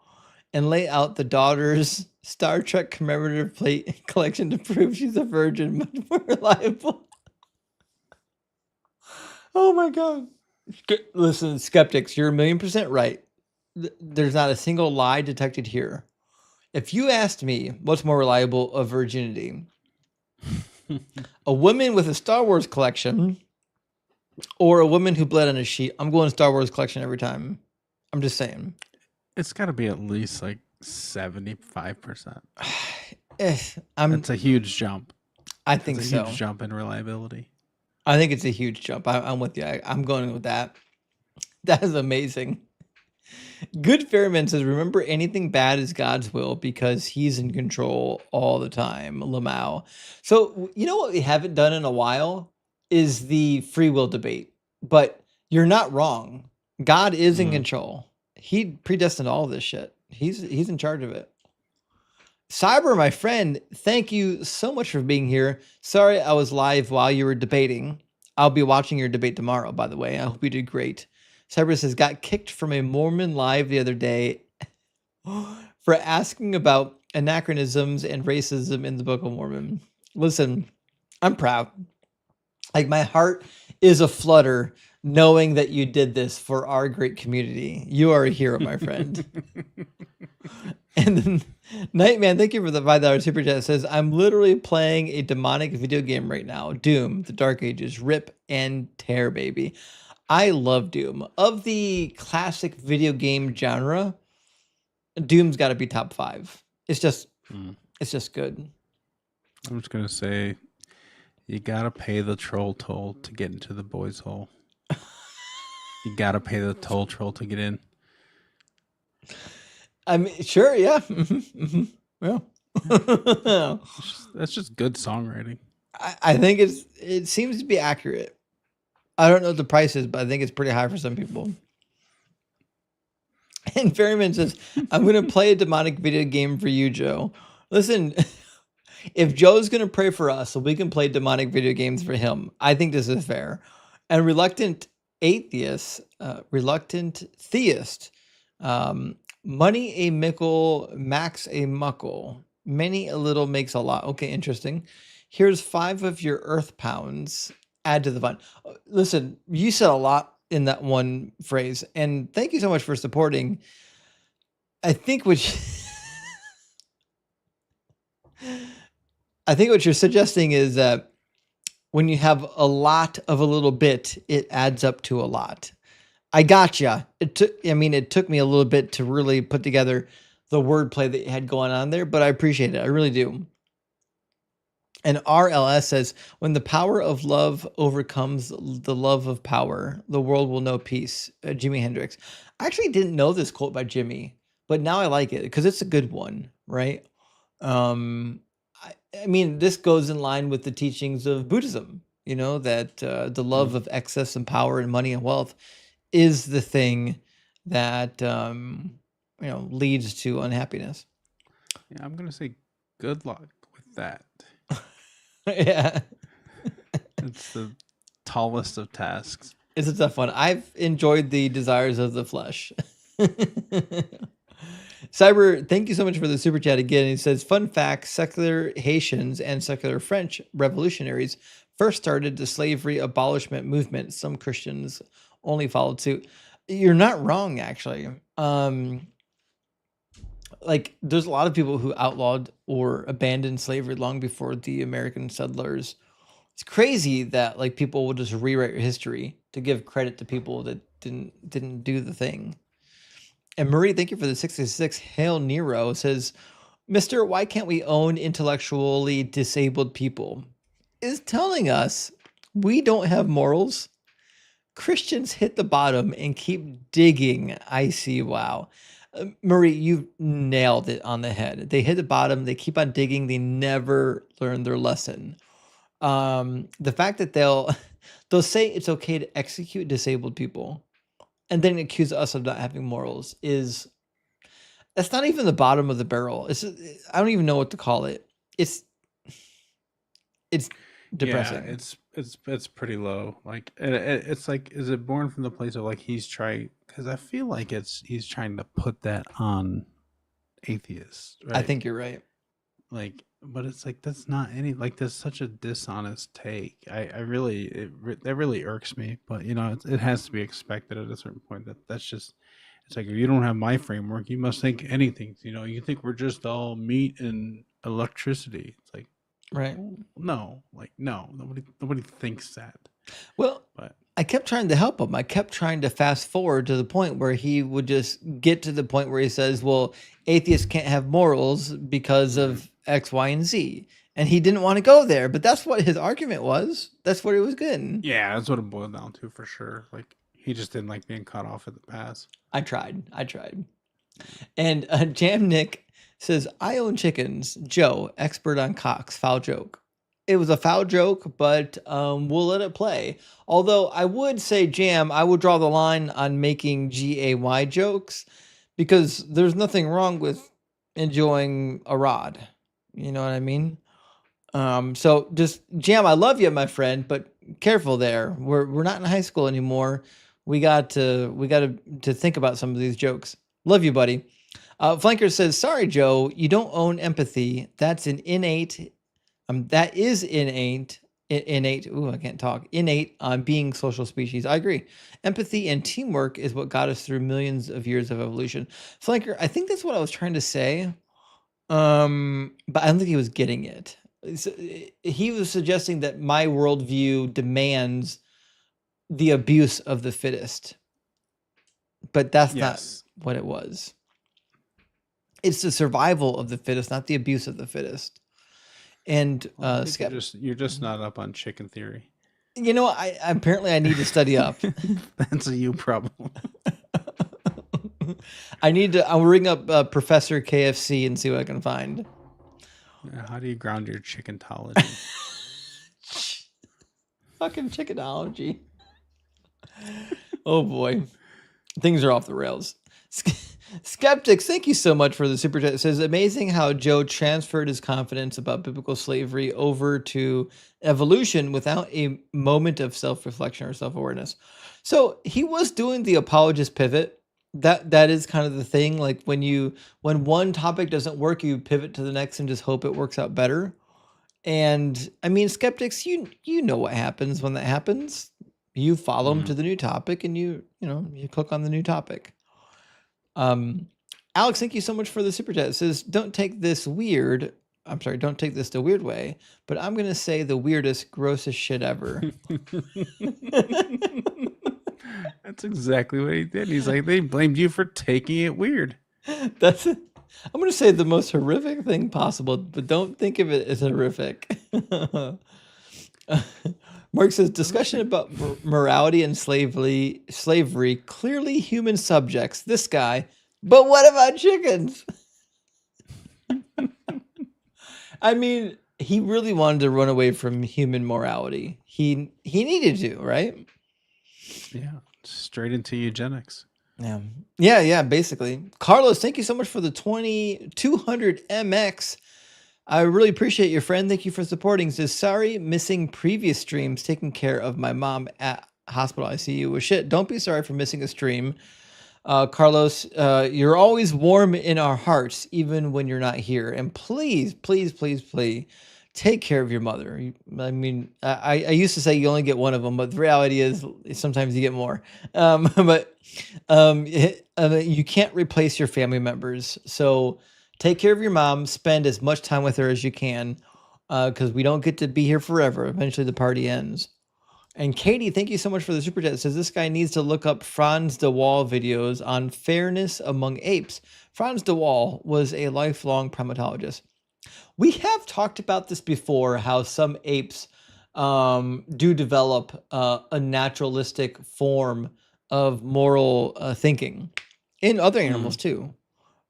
and lay out the daughter's Star Trek commemorative plate collection to prove she's a virgin, much more reliable. Oh my God. Listen, skeptics, you're 1,000,000% right. There's not a single lie detected here. If you asked me what's more reliable of virginity, a woman with a Star Wars collection or a woman who bled on a sheet, I'm going Star Wars collection every time. I'm just saying. It's got to be at least like 75%. It's a huge jump. I think it's a so. Huge jump in reliability. I think it's a huge jump. I'm with you. I'm going with that. That is amazing. Good Fairman says, remember, anything bad is God's will because he's in control all the time. Lamau. So, you know what we haven't done in a while is the free will debate. But you're not wrong. God is in control. He predestined all of this shit. He's in charge of it. Cyber, my friend, thank you so much for being here. Sorry I was live while you were debating. I'll be watching your debate tomorrow, by the way. I hope you did great. Cyber says, got kicked from a Mormon live the other day for asking about anachronisms and racism in the Book of Mormon. Listen, I'm proud. Like, my heart is aflutter knowing that you did this for our great community. You are a hero, my friend. And then Nightman, thank you for the $5 super chat. Says, I'm literally playing a demonic video game right now. Doom, the Dark Ages, rip and tear, baby. I love Doom. Of the classic video game genre, Doom's got to be top 5. It's just good. I'm just gonna say, you gotta pay the troll toll to get into the boys' hole. You gotta pay the toll troll to get in. I mean, sure, yeah. Yeah. That's just good songwriting. I think it seems to be accurate. I don't know what the price is, but I think it's pretty high for some people. And Ferryman says, I'm going to play a demonic video game for you, Joe. Listen, If Joe's gonna pray for us, so we can play demonic video games for him, I think this is fair. And reluctant theist, money a mickle, max a muckle, many a little makes a lot. Okay, interesting. Here's 5 of your earth pounds. Add to the fun. Listen, you said a lot in that one phrase, and thank you so much for supporting. I think what I think what you're suggesting is that when you have a lot of a little bit, it adds up to a lot. I gotcha. It took me a little bit to really put together the wordplay that you had going on there, but I appreciate it. I really do. And RLS says, when the power of love overcomes the love of power, the world will know peace. Jimi Hendrix. I actually didn't know this quote by Jimmy, but now I like it because it's a good one, right? I mean, this goes in line with the teachings of Buddhism, that the love of excess and power and money and wealth is the thing that, leads to unhappiness. Yeah, I'm gonna say good luck with that. Yeah. It's the tallest of tasks. It's a tough one. I've enjoyed the desires of the flesh. Cyber, thank you so much for the super chat again. He says, fun fact, secular Haitians and secular French revolutionaries first started the slavery abolishment movement. Some Christians only followed suit. You're not wrong, actually. There's a lot of people who outlawed or abandoned slavery long before the American settlers. It's crazy that people will just rewrite history to give credit to people that didn't do the thing. And Marie, thank you for the 66. Hail Nero says, Mister, why can't we own intellectually disabled people? Is telling us we don't have morals. Christians hit the bottom and keep digging. I see. Wow. Marie, you nailed it on the head. They hit the bottom. They keep on digging. They never learn their lesson. The fact that they'll say it's okay to execute disabled people and then accuse us of not having morals that's not even the bottom of the barrel. I don't even know what to call it. It's depressing. Yeah, it's pretty low. It's is it born from the place of he's trying? Because I feel like he's trying to put that on atheists. Right? I think you're right. But it's that's not any that's such a dishonest take. That really irks me. But it has to be expected at a certain point. That's just it's if you don't have my framework, you must think anything. You think we're just all meat and electricity. It's right. No, no, nobody thinks that. Well, but I kept trying to help him. I kept trying to fast forward to the point where he would just get to the point where he says, well, atheists can't have morals because of X, Y, and Z. And he didn't want to go there, but that's what his argument was. That's what it was getting. Yeah, that's what it boiled down to for sure. He just didn't like being cut off at the pass. I tried. And Jam Nick says, I own chickens. Joe, expert on cocks. Foul joke. It was a foul joke, but we'll let it play. Although I would say, Jam, I would draw the line on making GAY jokes because there's nothing wrong with enjoying a rod. You know what I mean? So just Jam, I love you, my friend, but careful there. We're not in high school anymore. We got to think about some of these jokes. Love you, buddy. Flanker says, sorry, Joe, you don't own empathy. That's an innate. That is innate. Ooh, I can't talk. Innate on being social species. I agree. Empathy and teamwork is what got us through millions of years of evolution. Flanker, I think that's what I was trying to say. But I don't think he was getting it. He was suggesting that my worldview demands the abuse of the fittest. But that's not what it was. It's the survival of the fittest, not the abuse of the fittest. And you're just not up on chicken theory. I apparently I need to study up. That's a you problem. I'll ring up Professor KFC and see what I can find. How do you ground your chickentology? Fucking chickenology. Oh boy. Things are off the rails. Skeptics, thank you so much for the super chat. It says, amazing how Joe transferred his confidence about biblical slavery over to evolution without a moment of self-reflection or self-awareness. So he was doing the apologist pivot. That is kind of the thing. Like when one topic doesn't work, you pivot to the next and just hope it works out better. And I mean, skeptics, you know what happens when that happens. You follow them to the new topic, and you click on the new topic. Alex, thank you so much for the super chat. It says, don't take this the weird way, but I'm going to say the weirdest, grossest shit ever. That's exactly what he did. He's like, they blamed you for taking it weird. I'm going to say the most horrific thing possible, but don't think of it as horrific. Mark says, discussion about morality and slavery, clearly human subjects. This guy, but what about chickens? I mean, he really wanted to run away from human morality. He needed to, right? Yeah, straight into eugenics. Yeah, basically. Carlos, thank you so much for the 200 MX. I really appreciate your friend. Thank you for supporting. Says, sorry, missing previous streams, taking care of my mom at hospital ICU. Well, shit, don't be sorry for missing a stream. Carlos, you're always warm in our hearts, even when you're not here. And please, please, please, please, take care of your mother. I mean, I used to say you only get one of them, but the reality is sometimes you get more. But you can't replace your family members. So take care of your mom. Spend as much time with her as you can, because we don't get to be here forever. Eventually the party ends. And Katie, thank you so much for the super chat. It says this guy needs to look up Franz de Waal videos on fairness among apes. Franz de Waal was a lifelong primatologist. We have talked about this before, how some apes do develop a naturalistic form of moral thinking in other animals too.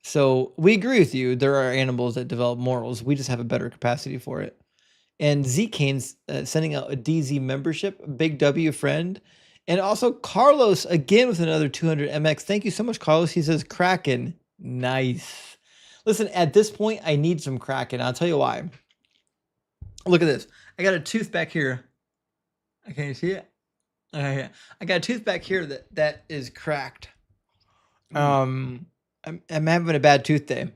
So we agree with you. There are animals that develop morals. We just have a better capacity for it. And Z-Kane's sending out a DZ membership, Big W friend. And also Carlos again with another 200 MX. Thank you so much, Carlos. He says, Kraken. Nice. Listen, at this point, I need some Kraken. I'll tell you why. Look at this. I got a tooth back here. Can you see it? I got a tooth back here that is cracked. I'm having a bad tooth day.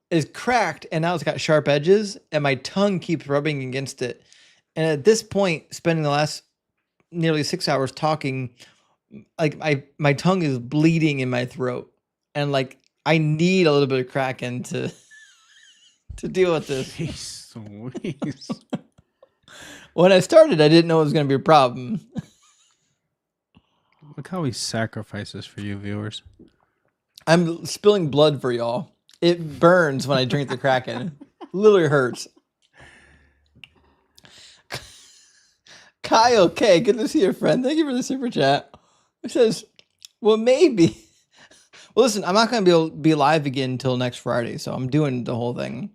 It's cracked, and now it's got sharp edges, and my tongue keeps rubbing against it. And at this point, spending the last nearly 6 hours talking, like my tongue is bleeding in my throat, and like I need a little bit of Kraken to deal with this. Jeez. When I started, I didn't know it was going to be a problem. Look how he sacrifices for you, viewers. I'm spilling blood for y'all. It burns when I drink the Kraken. Literally hurts. Kyle K, good to see you, friend. Thank you for the super chat. It says, well, maybe. Well, listen, I'm not going to be live again until next Friday, so I'm doing the whole thing.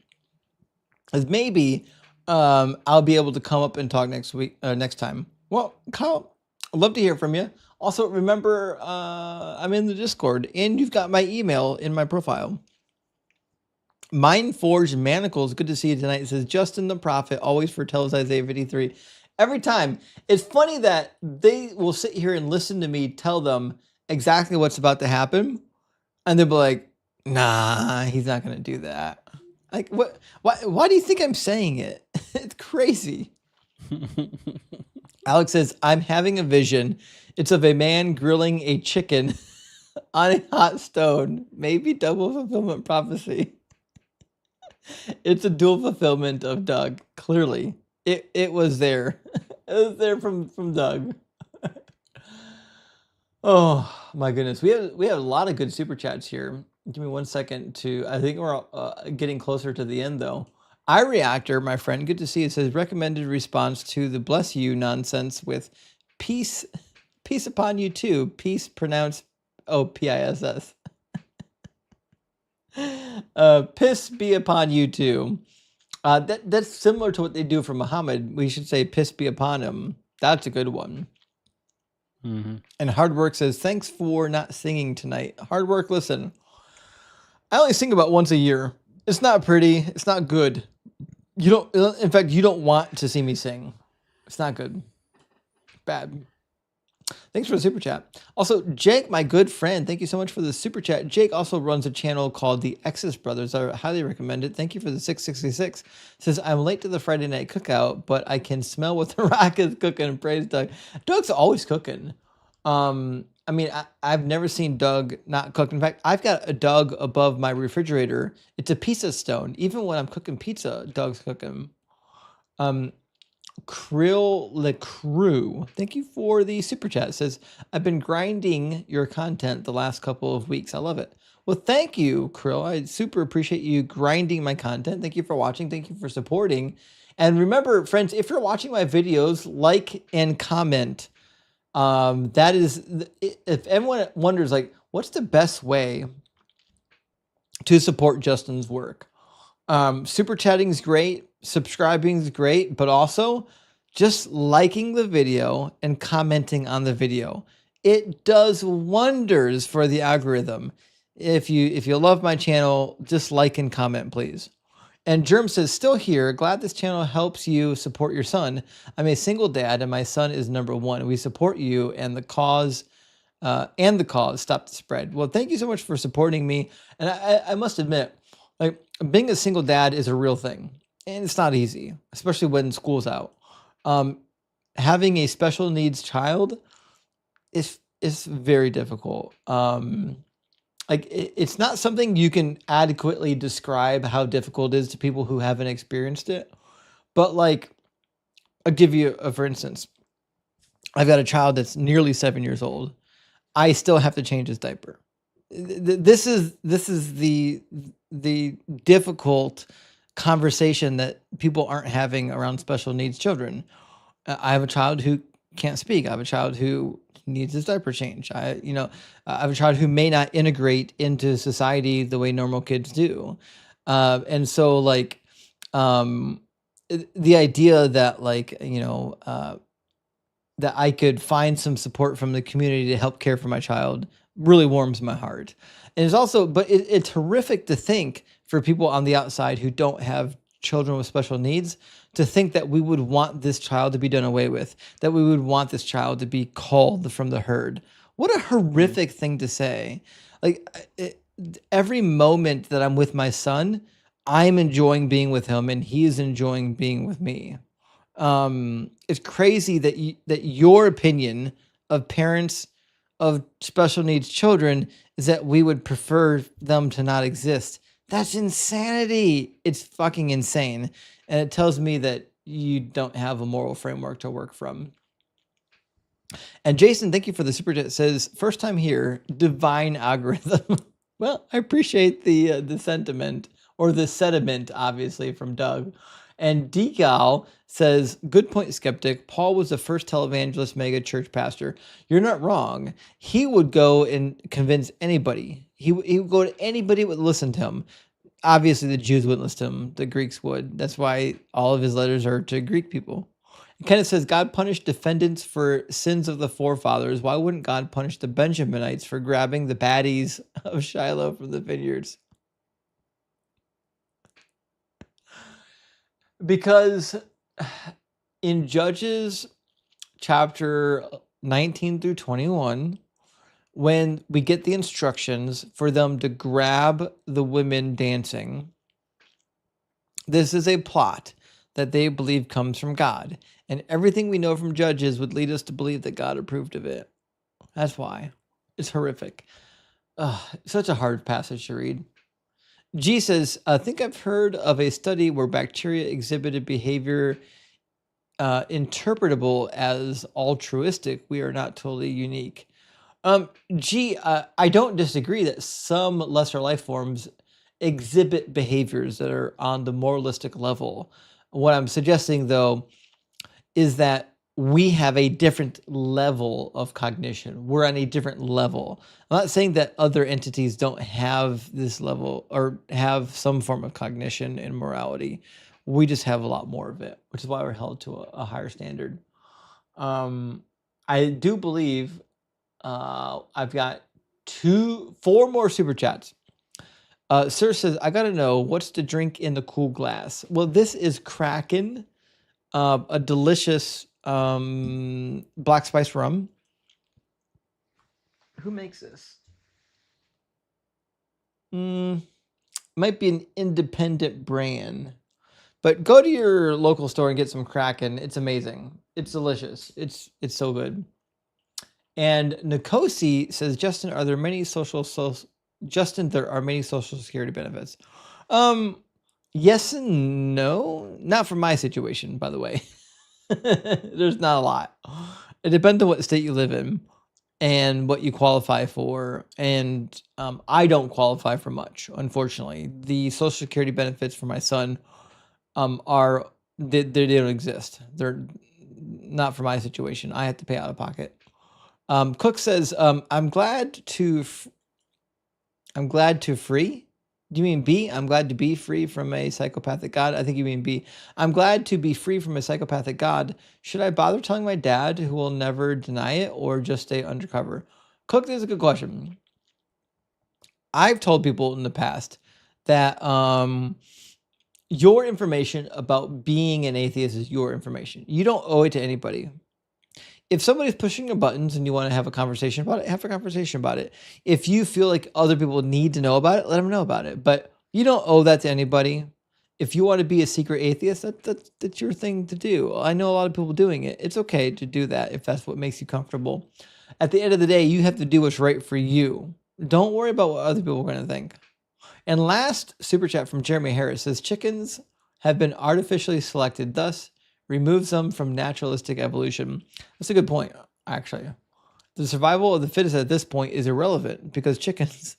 As maybe I'll be able to come up and talk next time. Well, Kyle, I'd love to hear from you. Also, remember, I'm in the Discord, and you've got my email in my profile. Mindforged Manacles, good to see you tonight. It says, Justin the Prophet always foretells Isaiah 53. Every time. It's funny that they will sit here and listen to me tell them exactly what's about to happen, and they'll be like, nah, he's not going to do that. Like, what? Why do you think I'm saying it? It's crazy. Alex says, I'm having a vision. It's of a man grilling a chicken on a hot stone. Maybe double fulfillment prophecy. It's a dual fulfillment of Doug. Clearly, it was there. It was there from Doug. Oh my goodness, we have a lot of good super chats here. Give me 1 second to. I think we're getting closer to the end though. iReactor, my friend, good to see you. Says recommended response to the bless you nonsense with peace upon you too. Peace pronounced PISS. Piss be upon you too. That's similar to what they do for Muhammad. We should say piss be upon him. That's a good one. Mm-hmm. And Hard Work says, thanks for not singing tonight. Hard Work, listen. I only sing about once a year. It's not pretty. It's not good. You don't. In fact, you don't want to see me sing. It's not good. Bad. Thanks for the super chat. Also, Jake, my good friend, thank you so much for the super chat. Jake also runs a channel called the Exodus Brothers. I highly recommend it. Thank you for the 666. Says, I'm late to the Friday night cookout, but I can smell what the Rock is cooking. Praise Doug. Doug's always cooking. I mean, I've never seen Doug not cook. In fact, I've got a Doug above my refrigerator. It's a pizza stone. Even when I'm cooking pizza, Doug's cooking. Krill LeCrew, thank you for the super chat. It says, I've been grinding your content the last couple of weeks. I love it. Well, thank you, Krill. I super appreciate you grinding my content. Thank you for watching. Thank you for supporting. And remember, friends, if you're watching my videos, like and comment. That is, if anyone wonders, like, what's the best way to support Justin's work? Super chatting is great, subscribing is great, but also just liking the video and commenting on the video. It does wonders for the algorithm. If you love my channel, just like and comment, please. And Germ says, still here. Glad this channel helps you support your son. I'm a single dad and my son is number one. We support you and the cause Stop the Spread. Well, thank you so much for supporting me. And I must admit, like, being a single dad is a real thing. And it's not easy, especially when school's out. Having a special needs child is very difficult. Like, it's not something you can adequately describe how difficult it is to people who haven't experienced it. But, like, I'll give you for instance, I've got a child that's nearly 7 years old. I still have to change his diaper. This is the difficult conversation that people aren't having around special needs children. I have a child who can't speak. I have a child who needs his diaper changed. I have a child who may not integrate into society the way normal kids do. And so, like, the idea that, like, that I could find some support from the community to help care for my child really warms my heart. And it's also, but it's horrific to think for people on the outside who don't have children with special needs, to think that we would want this child to be done away with, that we would want this child to be called from the herd. What a horrific thing to say. Like, every moment that I'm with my son, I'm enjoying being with him and he is enjoying being with me. It's crazy that your opinion of parents of special needs children is that we would prefer them to not exist. That's insanity. It's fucking insane. And it tells me that you don't have a moral framework to work from. And Jason, thank you for the super chat. It says, first time here, divine algorithm. Well, I appreciate the sentiment, or the sediment, obviously, from Doug. And Decal says, good point, skeptic. Paul was the first televangelist mega church pastor. You're not wrong. He would go and convince anybody. He would go to anybody who would listen to him. Obviously, the Jews wouldn't listen to him. The Greeks would. That's why all of his letters are to Greek people. It kind of says, God punished defendants for sins of the forefathers. Why wouldn't God punish the Benjaminites for grabbing the baddies of Shiloh from the vineyards? Because in Judges chapter 19 through 21, when we get the instructions for them to grab the women dancing, this is a plot that they believe comes from God. And everything we know from Judges would lead us to believe that God approved of it. That's why. It's horrific. Such a hard passage to read. G says, I think I've heard of a study where bacteria exhibited behavior interpretable as altruistic. We are not totally unique. I don't disagree that some lesser life forms exhibit behaviors that are on the moralistic level. What I'm suggesting, though, is that we have a different level of cognition. We're on a different level. I'm not saying that other entities don't have this level or have some form of cognition and morality. We just have a lot more of it, which is why we're held to a higher standard. I do believe I've got 4 more super chats. Sir says, I gotta know what's the drink in the cool glass. Well, this is Kraken, a delicious black spice rum. Who makes this? Might be an independent brand, but go to your local store and get some Kraken. It's amazing. It's delicious. It's so good. And Nikosi says, Justin, there are many social security benefits. Yes and no. Not for my situation, by the way. There's not a lot. It depends on what state you live in and what you qualify for. And I don't qualify for much, unfortunately. The social security benefits for my son they don't exist. They're not for my situation. I have to pay out of pocket. Cook says, I'm glad to free. Do you mean B? I'm glad to be free from a psychopathic God. I think you mean B. I'm glad to be free from a psychopathic God. Should I bother telling my dad, who will never deny it, or just stay undercover? Cook, this is a good question. I've told people in the past that your information about being an atheist is your information. You don't owe it to anybody. If somebody's pushing your buttons and you want to have a conversation about it, have a conversation about it. If you feel like other people need to know about it, let them know about it. But you don't owe that to anybody. If you want to be a secret atheist, that's your thing to do. I know a lot of people doing it. It's okay to do that if that's what makes you comfortable. At the end of the day, you have to do what's right for you. Don't worry about what other people are going to think. And last super chat from Jeremy Harris says, chickens have been artificially selected, thus removes them from naturalistic evolution. That's a good point, actually. The survival of the fittest at this point is irrelevant because chickens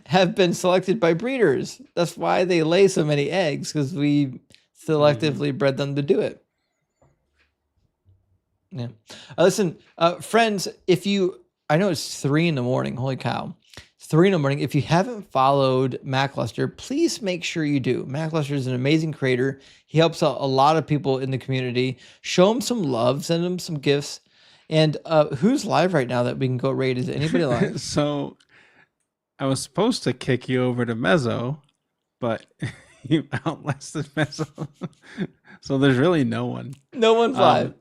have been selected by breeders. That's why they lay so many eggs, because we selectively bred them to do it. Yeah. Listen, friends, I know it's 3 a.m. Holy cow. 3 a.m. If you haven't followed Mackluster, please make sure you do. Mackluster is an amazing creator. He helps out a lot of people in the community. Show him some love, send him some gifts. And who's live right now that we can go raid? Is anybody live? So I was supposed to kick you over to Mezzo, but you outlasted Mezzo. So there's really no one. No one's live.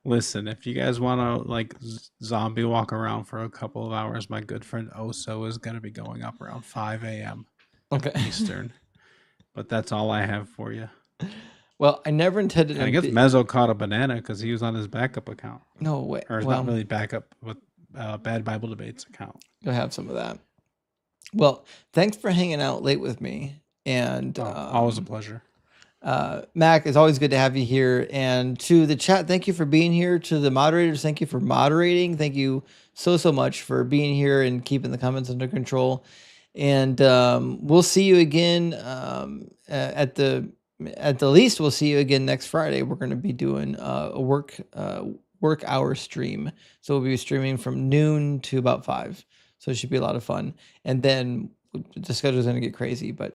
Listen, if you guys want to zombie walk around for a couple of hours, my good friend Oso is going to be going up around 5 a.m. Eastern. But that's all I have for you. Well, I never intended. And I guess Mezzo caught a banana because he was on his backup account. No way. Or not really backup, with Bad Bible Debates account. You'll have some of that. Well, thanks for hanging out late with me. And always a pleasure. Mac, it's always good to have you here. And to the chat, thank you for being here. To the moderators, thank you for moderating. Thank you so much for being here and keeping the comments under control. And we'll see you again at the least. We'll see you again next Friday. We're going to be doing a work hour stream. So we'll be streaming from noon to about 5. So it should be a lot of fun. And then the schedule is going to get crazy, but